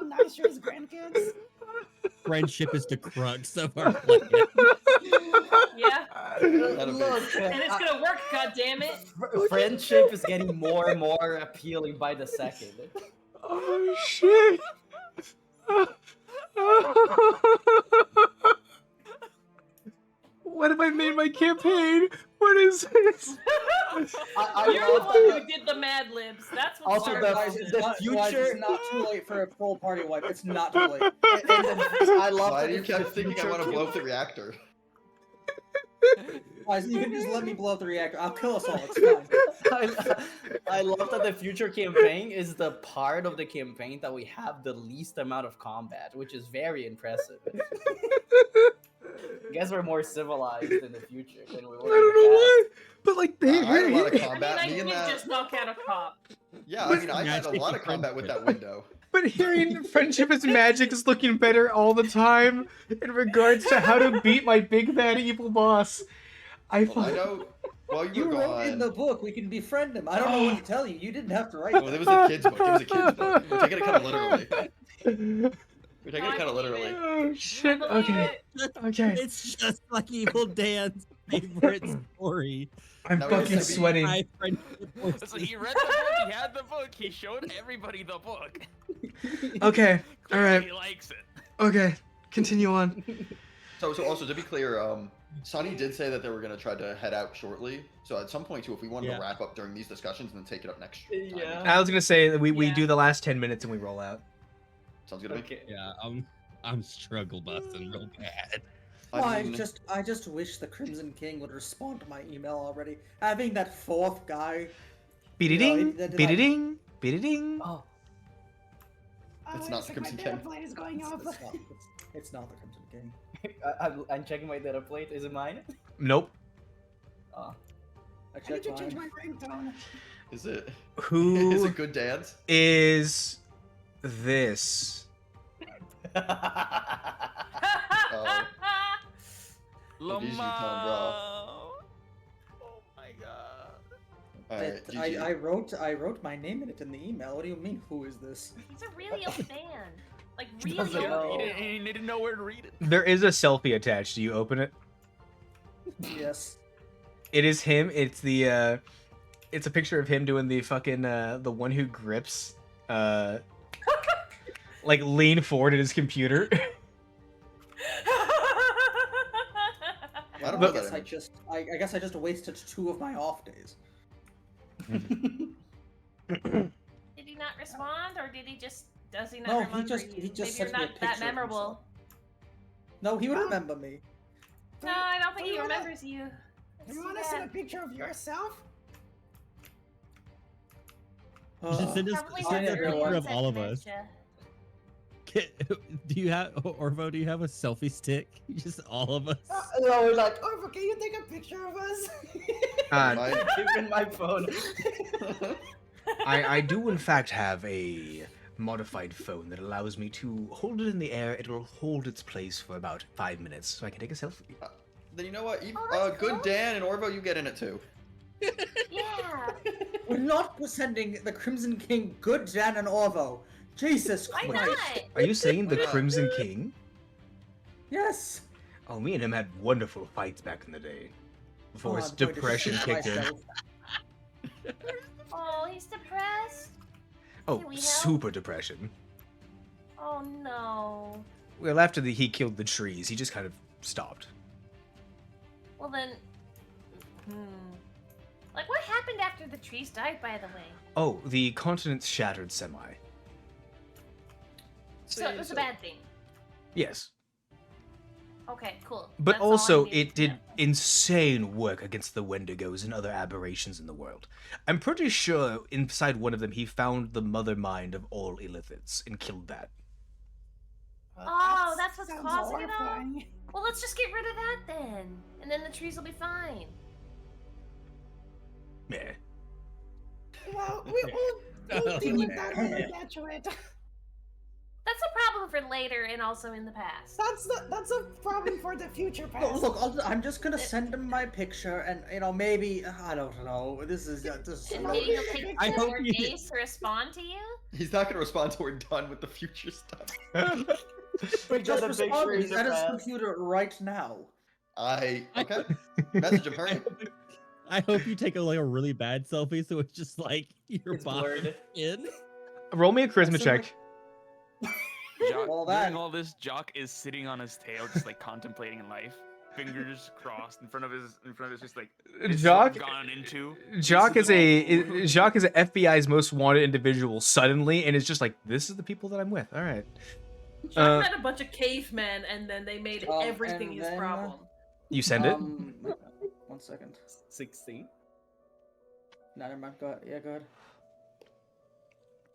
nice to his grandkids? Friendship is the crux of our plan. Yeah. That'll be- Look, And it's gonna work, goddammit. friendship is getting more and more appealing by the second. Oh shit. What have I made my campaign? What is this? You're the one who did the Mad Libs. That's what Also, started the- all Guys, this. it's not, guys, future- it's not too late for a full party wipe. It's not too late. I love Why that do you the keep thinking I future want to blow can- up the reactor? Guys, you can just let me blow up the reactor. I'll kill us all. It's fine. I love that the future campaign is the part of the campaign that we have the least amount of combat, which is very impressive. I guess we're more civilized in the future than we I were don't know in why, but like I had a lot of I combat. mean, I Me and did that. just knock out a cop. Yeah, I mean, I had a Magic lot of combat with that window. but hearing friendship is magic is looking better all the time in regards to how to beat my big bad evil boss. I Well, I thought know. While you You were wrote in the gone. book we can befriend him. I don't know what to tell you. You didn't have to write Well, that. it was a kid's book. It was a kid's book. We're taking it kind of literally. We're taking it I kind of believe literally. it. oh shit. I believe Okay. it. Okay. It's just like Evil Dan's favorite story. I'm Now we fucking just have to be- sweating. My friendship was So he read the book, he had the book, he showed everybody the book. Okay. All right. He likes it. Okay. Continue on. So also to be clear, Sonny did say that they were gonna try to head out shortly. So at some point too, if we wanted Yeah. to wrap up during these discussions and then take it up next time, Yeah. I was gonna say that we Yeah. do the last 10 minutes and we roll out. sounds good to me. Okay. Yeah, I'm struggle busting real bad. I just wish the Crimson King would respond to my email already. Having that fourth guy. Beat-a-ding, beat-a-ding, beat-a-ding. Oh, It's wait not a the second, Crimson my King. data plate is going off. It's not the Crimson King. I'm checking my data plate. Is it mine? Nope. Oh. I I need checked to change mine. my ringtone. Is it? Who Is it good dance? is this? It is you, Tom Bra. Oh my god. Alright, GG. I wrote my name in it in the email. What do you mean? Who is this? He's a really old fan. Like really Doesn't old. know. fan. He didn't know where to read it. There is a selfie attached. Do you open it? Yes. It is him. It's the it's a picture of him doing the fucking the one who grips like lean forward at his computer. I don't I know guess that image. I guess I just wasted 2 of my off days. Did he not respond, or did he just? Does he not No, remember he just you? he just Maybe sent you're me a not picture that of memorable. himself. No, he would remember me. No, I don't think Do he you wanna- remembers you. Do you want to send a picture of yourself? Just send us Probably send has a early picture of onset all of us. dementia. Do you have Orvo? Do you have a selfie stick? Just all of us. No, we're like, Oh, can you take a picture of us? Mine- give me my phone. I do in fact have a modified phone that allows me to hold it in the air. It will hold its place for about 5 minutes, so I can take a selfie. Then you know what? Oh, that's Good cool. Dan and Orvo, you get in it too. Yeah. We're not sending the Crimson King good Dan and Orvo. Jesus Why Christ. not? Are you saying the Why not? Crimson King? Yes. Oh, me and him had wonderful fights back in the day. Before his I'm going to depression shit kicked in. myself. Oh, he's depressed. Oh, Can we help? super depression. Oh no. Well, after he killed the trees, he just kind of stopped. Well then. Like what happened after the trees died? By the way. Oh, the continents shattered semi. So it was a bad thing. Yes. Okay, cool. But That's all I also, needed it to did know. insane work against the Wendigos and other aberrations in the world. I'm pretty sure inside one of them he found the mother mind of all illithids and killed that. Oh, that's what's sounds causing it all? horrifying. Well, let's just get rid of that then. And then the trees will be fine. Meh. Well, we'll deal with that when we get to it. That's a problem for later and also in the past. That's a problem for the future Look, past. look, I'm just gonna send him my picture, and maybe I don't know. This is And maybe he'll take I 4 hope more you- days to respond to you? He's not gonna respond till we're done with the future stuff. We just got a respond. picture in He's the at his past. computer right now. Okay. Message him, hurry. I hope you take a really bad selfie, so it's just like your It's bottom blurred. in. Roll me a charisma So check. Jock, All that. during all this, Jock is sitting on his tail, just like contemplating life, fingers crossed in front of his, just like his Jock- foot gone into. Jock is Jock is a FBI's most wanted individual suddenly, and it's just like, this is the people that I'm with. All right. John met a bunch of cavemen, and then they made everything and his then, problem. You send it? 1 second. 16. No, never mind. Go ahead. Yeah, go ahead.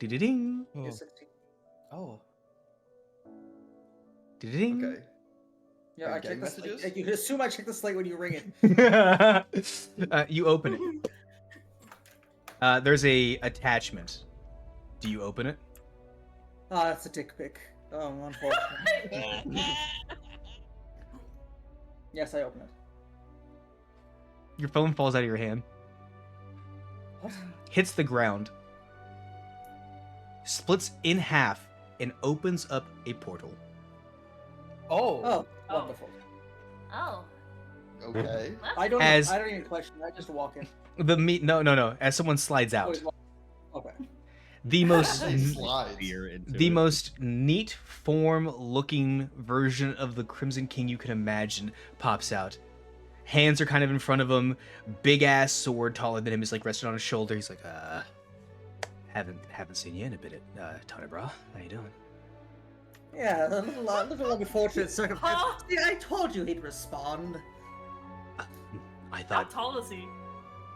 Ding. Yeah, 16. Oh. Ding. Okay. Yeah, I Okay, checked the slate. messages? You can assume I checked the slate when you ring it. You open it. There's a attachment. Do you open it? Ah, that's a dick pic. Oh, unfortunately. Yes, I open it. Your phone falls out of your hand. What? Hits the ground. Splits in half and opens up a portal. Oh. Oh, Oh. wonderful. Oh. Okay. Well, I don't. As- I don't even question. I just walk in. No. As someone slides Oh, out. he's okay. The most Slides. Fear into the it. most neat form looking version of the Crimson King you can imagine pops out. Hands are kind of in front of him. Big ass sword taller than him is like resting on his shoulder. He's like, haven't seen you in a bit, Tony bro. How you doing? Yeah, a little unfortunate circumstance. Huh? See, I told you he'd respond. I How thought tall is he?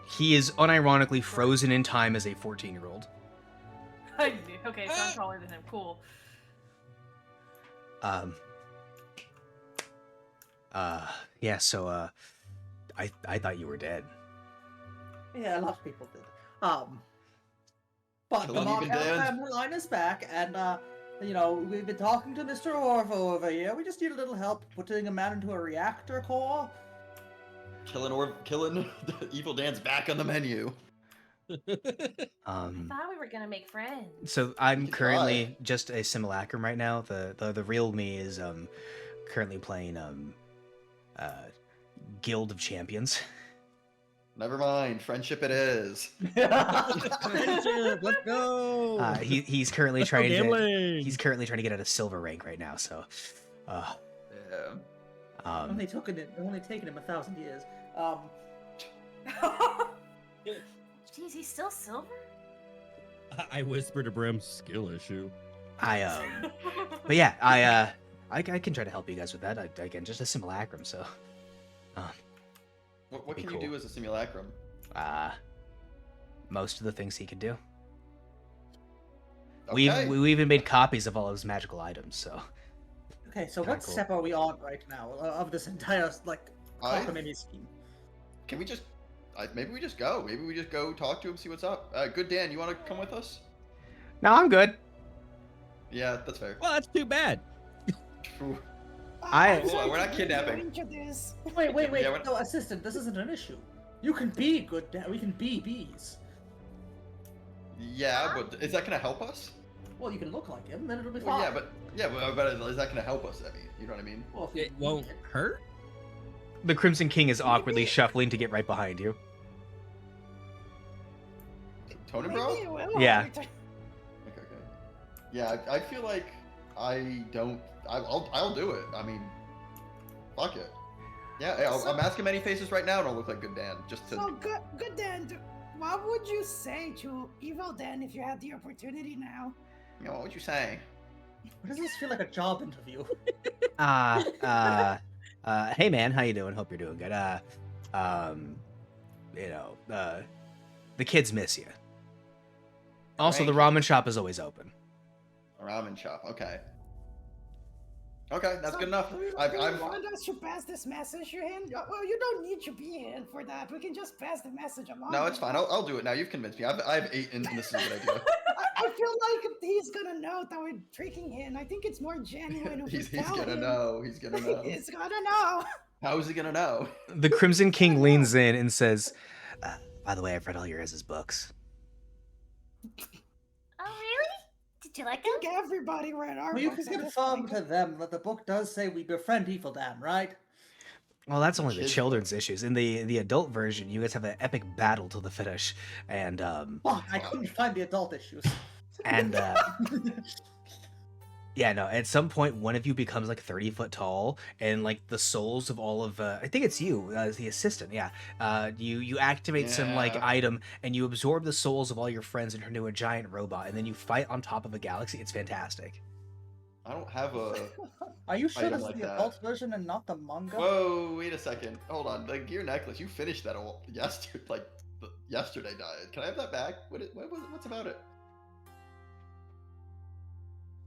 he is unironically frozen in time as a 14-year-old. Okay, so I'm taller than him. Cool. Yeah, so, I thought you were dead. Yeah, a lot of people did. But the Killing even Markel Dan. family line is back, and you know, we've been talking to Mr. Orvo over here. We just need a little help putting a man into a reactor core. Killing Evil Dan's back on the menu. I thought we were gonna make friends. So I'm can currently just a simulacrum right now. The real me is currently playing Guild of Champions. Never mind, friendship it is. Friendship, let's go. He's currently Let's go trying to gambling. he's currently trying to get at a silver rank right now. So, Yeah. Only taken him 1,000 years. Jeez, he's still silver? I whispered to Brim, skill issue. but yeah, I can try to help you guys with that. Again, just a simulacrum. So, What Be can cool. you do as a simulacrum? most of the things he could do. Okay. We even made copies of all of his magical items. So, Okay, so Kinda what cool. step are we on right now of this entire cockamamie scheme? Can we just? Maybe we just go. Maybe we just go talk to him, see what's up. Good Dan, you want to come with us? no, I'm good. Yeah, that's fair. Well, that's too bad. Ooh. I- Hold on, we're not kidnapping. Into this. Wait, Yeah, we're- no, assistant, this isn't an issue. You can be good. We can be bees. Yeah, but is that gonna help us? Well, you can look like him, then it'll be Well, fine. but is that gonna help us? I mean, you know what I mean? Well, if you It won't hurt. The Crimson King is awkwardly shuffling to get right behind you. Tony, Maybe bro? it will Yeah. hurt. Okay. Yeah, I feel like I don't. I'll do it. I mean, fuck it. Yeah, I'm asking many faces right now, and I'll look like good Dan. Just to. So good Dan. What would you say to Evil Dan if you had the opportunity now? You know, what would you say? Why does this feel like a job interview? Hey man, how you doing? Hope you're doing good. The kids miss you. Also, the Thank ramen shop is always open. A ramen shop. Okay. Okay, that's So, good enough. Do you I've want us to pass this message to him? Well, you don't need to be in for that. We can just pass the message along. No, it's fine. I'll do it now. You've convinced me. I've 8 and this is a good idea. I feel like he's gonna know that we're tricking him. I think it's more genuine if he's we tell gonna him. know. He's gonna know. He's gonna know. How is he gonna know? The Crimson King leans in and says, "By the way, I've read all your guys' books." Oh, really? Did you like I think him? everybody read our Well, you books can at this confirm point. to them that the book does say we befriend Evil Dan, right? Well, that's only the Kids' children's issues. In the adult version, you guys have an epic battle to the finish, and Fuck, I couldn't find the adult issues. yeah, no. At some point, one of you becomes like 30 foot tall, and like the souls of all of I think it's you as the assistant. Yeah, you activate some like Yeah. item, and you absorb the souls of all your friends and turn into a giant robot, and then you fight on top of a galaxy. It's fantastic. I don't have a. Are you sure Item this is like the that. adult version and not the manga? Whoa! Wait a second. Hold on. The gear necklace. You finished that yesterday. Died. Can I have that back? What's about it?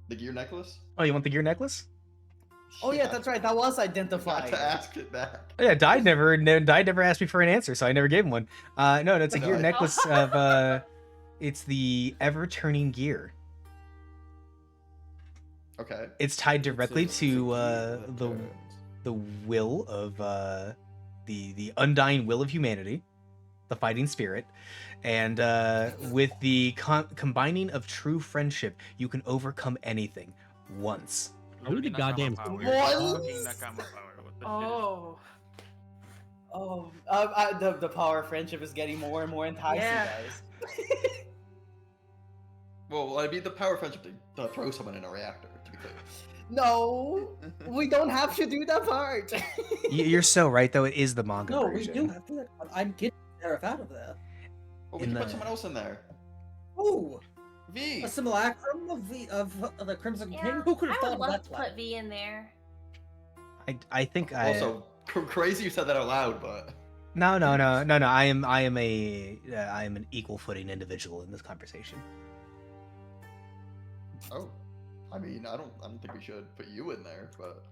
The gear necklace? Oh, you want the gear necklace? Oh yeah, that's right. That was Got identified. to ask it back. Oh, yeah, Died never asked me for an answer, so I never gave him one. No, it's a gear No. necklace of it's the ever turning gear. Okay. It's tied directly It's a to key that the turns. the will of the undying will of humanity, the fighting spirit, and with the combining of true friendship, you can overcome anything once. Are we the goddamn- Nakama power. What? Fucking Nakama power. What the Oh. The power of friendship is getting more and more enticing, Yeah. guys. Well, I'd be the power of friendship to throw someone in a reactor. To be clear. No, we don't have to do that part. You're so right, though. It is the manga No, we version. do have to. I'm getting Seraph out of there. Well, we In can put the- someone else in there. Ooh, V. A simulacrum of the Crimson Yeah, King? Who could have I thought would of love that to plan? put V in there. I think I Also, crazy you said that out loud, but no. I am I am an equal footing individual in this conversation. oh, I mean, I don't think we should put you in there, but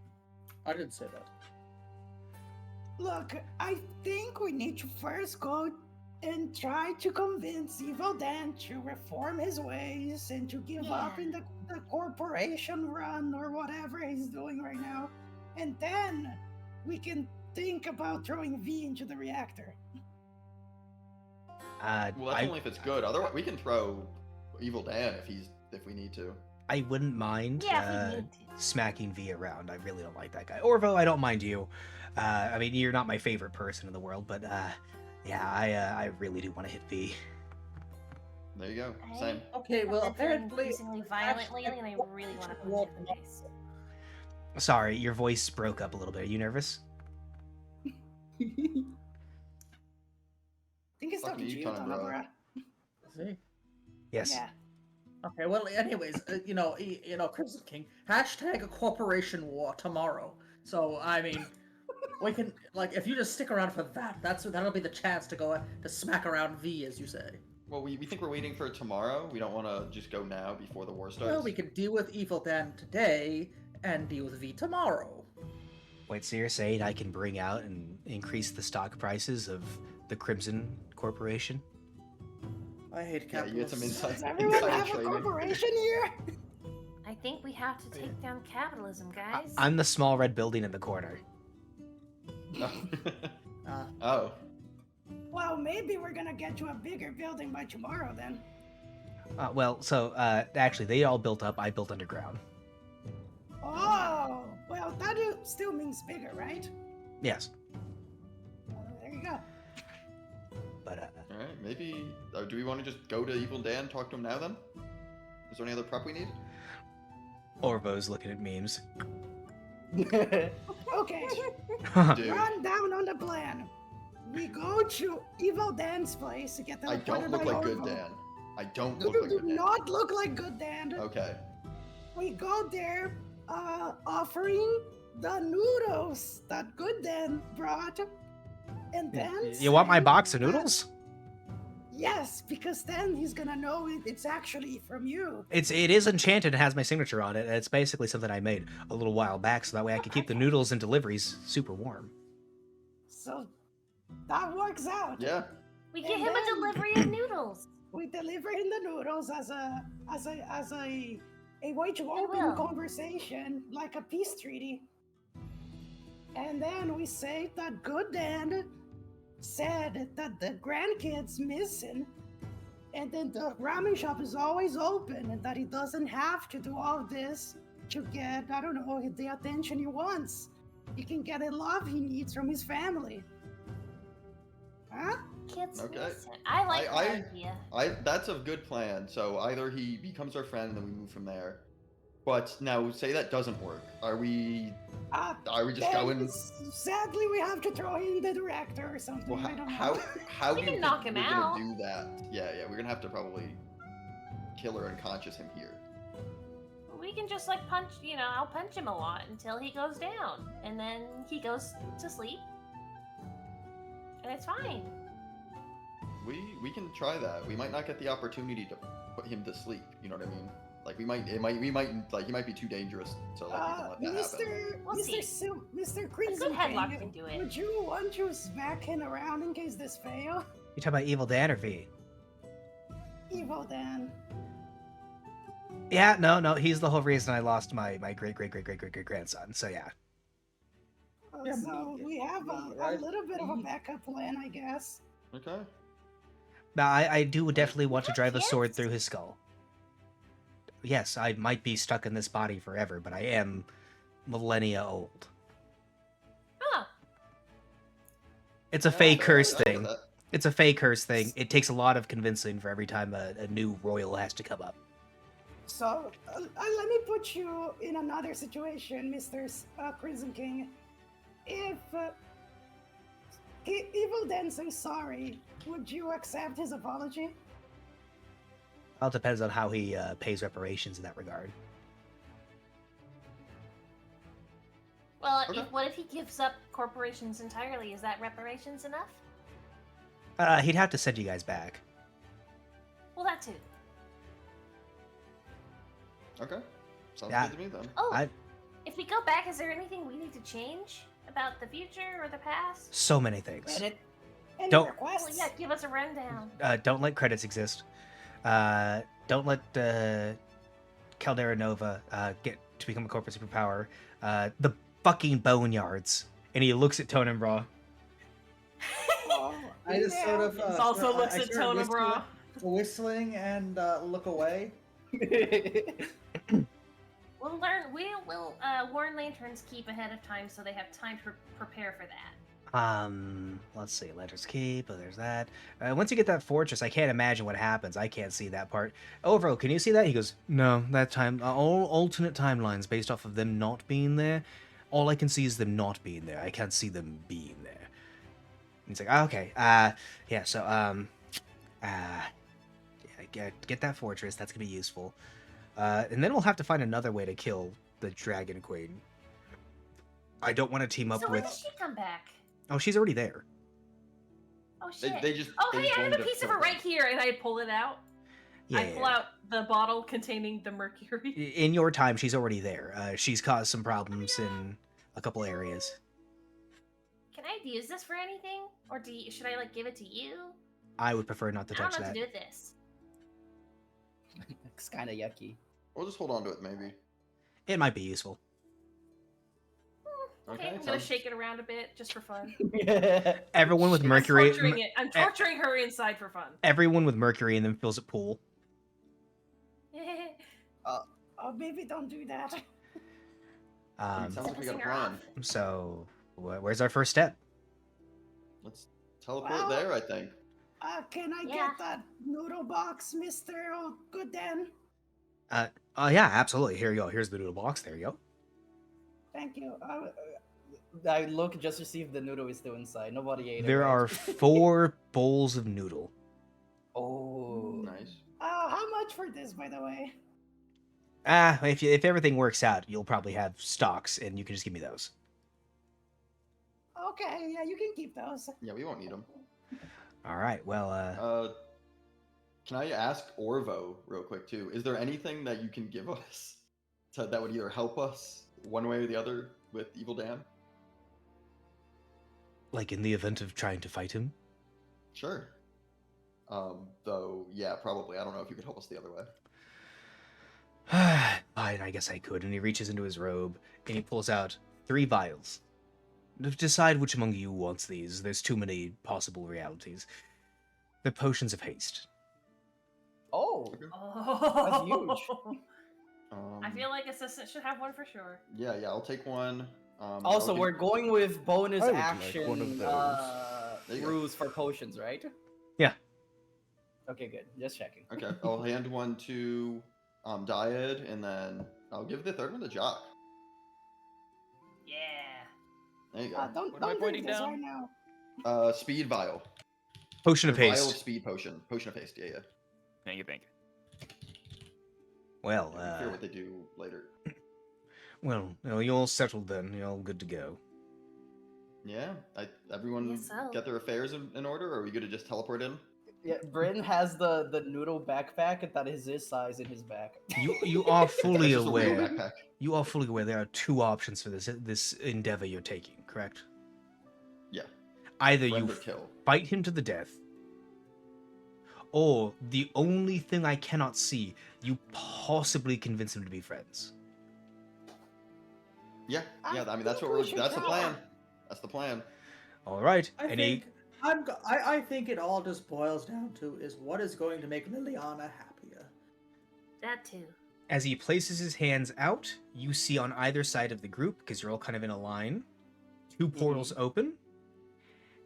I didn't say that. Look, I think we need to first go and try to convince Evil Dan to reform his ways and to give up in the corporation run or whatever he's doing right now. And then we can think about throwing V into the reactor. well, that's only if it's good. Otherwise, we can throw Evil Dan if we need to. I wouldn't mind Yeah, if we need to. smacking V around. I really don't like that guy. Orvo, I don't mind you. I mean, you're not my favorite person in the world, but yeah, I really do want to hit V. There you go. Same. Okay, well, I've been feeling apparently... increasingly violent lately, and I really want to punch him in the face. Sorry, your voice broke up a little bit. Are you nervous? I think he's talking to you, Tanabura. See? Yes. Yeah. Okay, well, anyways, Crimson King, hashtag a corporation war tomorrow. So, I mean, we can, like, if you just stick around for that, that'll be the chance to go to smack around V, as you say. Well, we think we're waiting for tomorrow. We don't want to just go now before the war starts. Well, we can deal with Evil Dan today and deal with V tomorrow. Wait, so you're saying I can bring out and increase the stock prices of the Crimson Corporation? I hate Yeah, you get capitalism. some insight. Does everyone have a corporation here? I think we have to take down capitalism, guys. I'm the small red building in the corner. Oh. Well, maybe we're gonna get to a bigger building by tomorrow then. Well, so actually, they all built up. I built underground. Oh, well, that still means bigger, right? Yes, There you go. but All right. Maybe. Do we want to just go to Evil Dan? Talk to him now then? Is there any other prep we need? Orvo's looking at memes. Okay, Dude, run down on the plan. We go to Evil Dan's place to get the I don't look like Good Dan. I don't look You like do Good Dan. not look like Good Dan. Okay. We go there, offering the noodles that Good Dan brought, and then You want my say box of that- noodles? Yes, because then he's gonna know it's actually from you. It is enchanted and has my signature on it. And it's basically something I made a little while back, so that way I could keep the noodles and deliveries super warm. So that works out. Yeah. We get And him a then- delivery of noodles. We deliver him the noodles as a way to open will. conversation, like a peace treaty. And then we say that Good Dan said that the grandkid's missing, and then the ramen shop is always open, and that he doesn't have to do all this to get, I don't know, the attention he wants. He can get the love he needs from his family. Huh? Kids Okay. missing. I like that idea. That's a good plan. So either he becomes our friend and then we move from there. But now, say that doesn't work. Are we just Then going? Sadly, we have to throw in the director or something. Well, I don't know. how We do can you knock think him we're out. gonna do that? Yeah, we're gonna have to probably kill or unconscious him here. We can just like punch, I'll punch him a lot until he goes down. And then he goes to sleep. And it's fine. We can try that. We might not get the opportunity to put him to sleep. You know what I mean? Like he might he might be too dangerous to let that happen. We'll see. Mr. A Crimson good headlock King, can do it. would you want to smack him around in case this fail? You talking about Evil Dan or V? Evil Dan. Yeah, no, he's the whole reason I lost my great grandson. So yeah. Yeah, So we have a right. little bit of a backup plan, I guess. Okay. Now I do definitely want to have drive a sword kids? through his skull. Yes, I might be stuck in this body forever, but I am millennia old. Huh. It's a Yeah, fake so curse I get thing. that. It's a fake curse thing. It takes a lot of convincing for every time a new royal has to come up. So let me put you in another situation, Mr. Crimson King. If Evil Dan says sorry, would you accept his apology? Well, it depends on how he pays reparations in that regard. Well, Okay. what if he gives up corporations entirely? Is that reparations enough? He'd have to send you guys back. Well, that too. Okay. Sounds Yeah. good to me then. Oh, if we go back, is there anything we need to change about the future or the past? So many things. Any Don't- requests? Well, yeah, give us a rundown. Don't let credits exist. Don't let Caldera Nova get to become a corporate superpower. The fucking boneyards. And he looks at Tonenbra. Oh, I just sort of also looks at start Tonebra. whistling and look away. We'll warn Lanterns Keep ahead of time so they have time to prepare for that. Let's see. Lanterns Keep. Oh, there's that. Once you get that fortress, I can't imagine what happens. I can't see that part. Overall, can you see that? He goes, no, that time, all alternate timelines based off of them not being there. All I can see is them not being there. I can't see them being there. And he's like, okay, yeah, so, get that fortress. That's gonna be useful. And then we'll have to find another way to kill the Dragon Queen. I don't want to team up So when with... does she come back? Oh, she's already there. Oh shit! They just. Oh they hey, just I have wanted a to piece of kill it them. right here, and I pull it out. Yeah, I pull out the bottle containing the mercury. In your time, she's already there. She's caused some problems in a couple areas. Can I use this for anything, or should I like give it to you? I would prefer not to I don't touch know what that. to do with this. It's kind of yucky. We'll just hold on to it, maybe. It might be useful. Okay, I'm gonna sounds- shake it around a bit just for fun. Everyone with mercury... I'm torturing her inside for fun. Everyone with mercury in them feels at pool. Oh, maybe don't do that. Sounds like we got a plan. So, where's our first step? Let's teleport Well- there, I think. Can I Yeah. get that noodle box, Mr. Oh, good Dan? Yeah, absolutely. Here you go. Here's the noodle box. There you go. Thank you. I look just to see if the noodle is still inside. Nobody ate it. There right? are 4 bowls of noodle. Oh, Nice. How much for this, by the way? If everything works out, you'll probably have stocks, and you can just give me those. Okay, yeah, you can keep those. Yeah, we won't need them. All right. Well, Can I ask Orvo real quick too? Is there anything that you can give us that would either help us one way or the other with Evil Dan? like in the event of trying to fight him. Sure. Though, yeah, probably. I don't know if you could help us the other way. Fine, I guess I could. And he reaches into his robe and he pulls out 3 vials. Decide which among you wants these. There's too many possible realities. They're potions of haste. Oh, Oh, that's huge. I feel like assistant should have one for sure. Yeah, I'll take one. Also, I'll we're going with bonus I would like action one of There you go. rules for potions, right? Yeah. Okay, good. Just checking. Okay, I'll hand one to Dyad, and then I'll give the third one to Jock. Yeah. There you go. Don't What am I drink pointing this down? right now. Speed vial. Potion of Vial of haste. speed potion. Potion of haste. Yeah. Thank you. Well, I hear what they do later. well, you're all settled then. You're all good to go. Yeah. Everyone Guess so. get their affairs in order, or are we good to just teleport in? Yeah, Bryn has the noodle backpack that is his size in his back. You are fully It's just a real aware. backpack. You are fully aware there are 2 options for this endeavor you're taking, correct? Yeah. Either Friend you or kill. fight him to the death, or the only thing I cannot see, you possibly convince him to be friends. Yeah. I mean that's think what we should that's the try. plan. That's the plan. All right. I think it all just boils down to is what is going to make Liliana happier. That too. As he places his hands out, you see on either side of the group, because you're all kind of in a line, 2 portals open,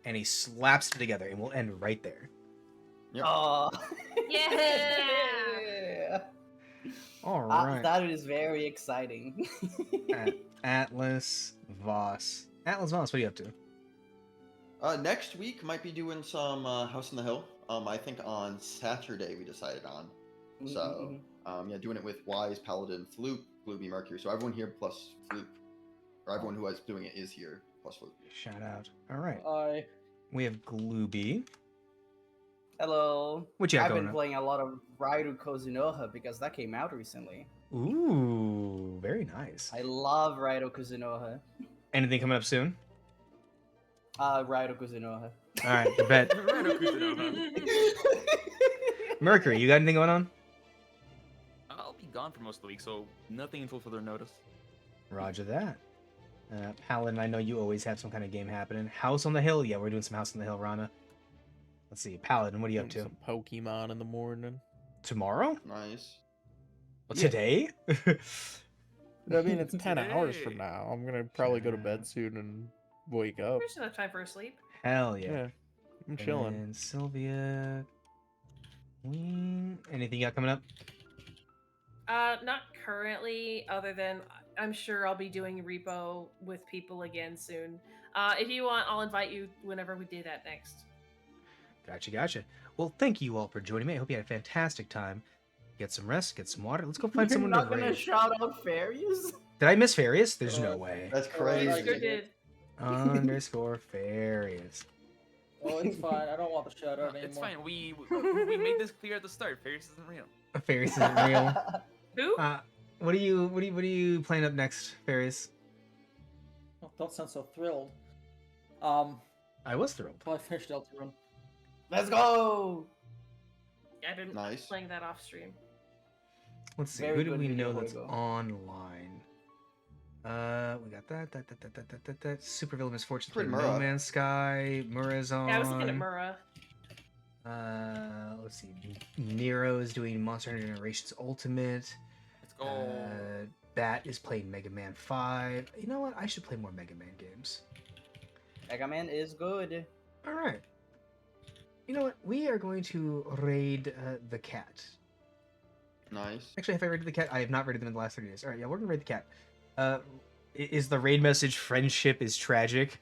and he slaps them together, and we'll end right there. Yep. Oh, Yeah. All right. that is very exciting. Atlas Voss. Atlas Voss, what are you up to? Next week might be doing some House in the Hill. I think on Saturday we decided on. So, yeah, doing it with Wise, Paladin, Floop, Glooby, Mercury. So everyone here plus Floop, or everyone who is doing it is here plus Floop. Shout out. All right. I We have Glooby. Hello. What you got I've going been on? playing a lot of Raidu Kozunoha because that came out recently. Ooh, very nice. I love Raidu Kozunoha. Anything coming up soon? Raidu Kozunoha. All right, the bet. Mercury, you got anything going on? I'll be gone for most of the week, so nothing until further notice. Roger that. Paladin, I know you always have some kind of game happening. House on the Hill? Yeah, we're doing some House on the Hill, Rana. Let's see. Paladin, what are you up to? Some Pokemon in the morning. Tomorrow? Nice. Well, Yeah. Today? I mean, it's 10 hours from now. I'm gonna probably go to bed soon and wake up. There's enough time for a sleep. Hell yeah. Yeah, I'm chilling. And Sylvia. Anything you got coming up? Not currently, other than I'm sure I'll be doing repo with people again soon. If you want, I'll invite you whenever we do that next. Gotcha. Well, thank you all for joining me. I hope you had a fantastic time. Get some rest, get some water. Let's go find You're someone not to gonna raid. shout out fairies? Did I miss Farius? There's no way. That's Sure crazy. did. Underscore Farius. Oh, it's fine. I don't want the shout out anymore. It's fine. We made this clear at the start. Farius isn't real. Farius isn't real. Who? What are you playing up next, Farius? Oh, don't sound so thrilled. I was thrilled. Well, I finished Deltarune. Let's go! I've been Nice. playing that off stream. Let's see. Very Who do good we video, know that's Hugo. online? We got that. Super Villain Misfortune. Pretty No Mura. Man's Sky. Mura's on. Yeah, I was looking at Mura. Let's see. Nero is doing Monster Hunter Generations Ultimate. Let's go. Bat is playing Mega Man 5. You know what? I should play more Mega Man games. Mega Man is good. All right. You know what? We are going to raid the cat. Nice. Actually, have I raided the cat? I have not raided them in the last 30 days. All right, yeah, we're gonna raid the cat. Is the raid message "Friendship is tragic"?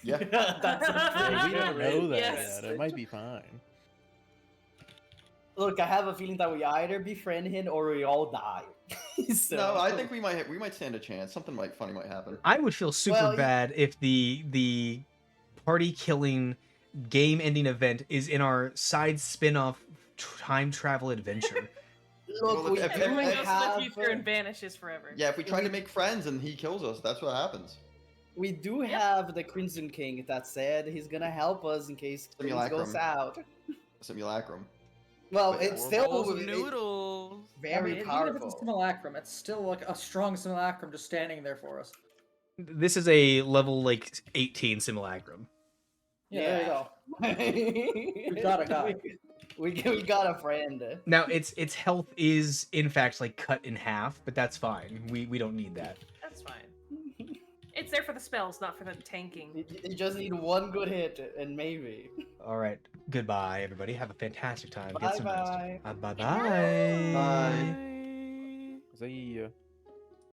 Yeah. That's Yeah, we don't know that Yes. yet. It might be fine. Look, I have a feeling that we either befriend him or we all die. So- No, I think we might stand a chance. Something funny might happen. I would feel super Well, bad if the party killing game ending event is in our side spin-off time travel adventure. Look, Well, we if- do if- Everyone goes to the have future and vanishes forever. Yeah, if we try to make friends and he kills us, that's what happens. we do have the Crimson King that said he's gonna help us in case things Simulacrum. goes out. Simulacrum. Well, But it's yeah, still Bowls of noodles. very Even if it's a powerful. simulacrum, it's still like a strong simulacrum just standing there for us. This is a level like 18 simulacrum. Yeah, there you go. we got a guy. We got a friend. Now its health is in fact like cut in half, but that's fine. We don't need that. That's fine. It's there for the spells, not for the tanking. You just need one good hit, and maybe. All right. Goodbye, everybody. Have a fantastic time. Bye Get some rest. bye. Bye bye. Bye. See ya.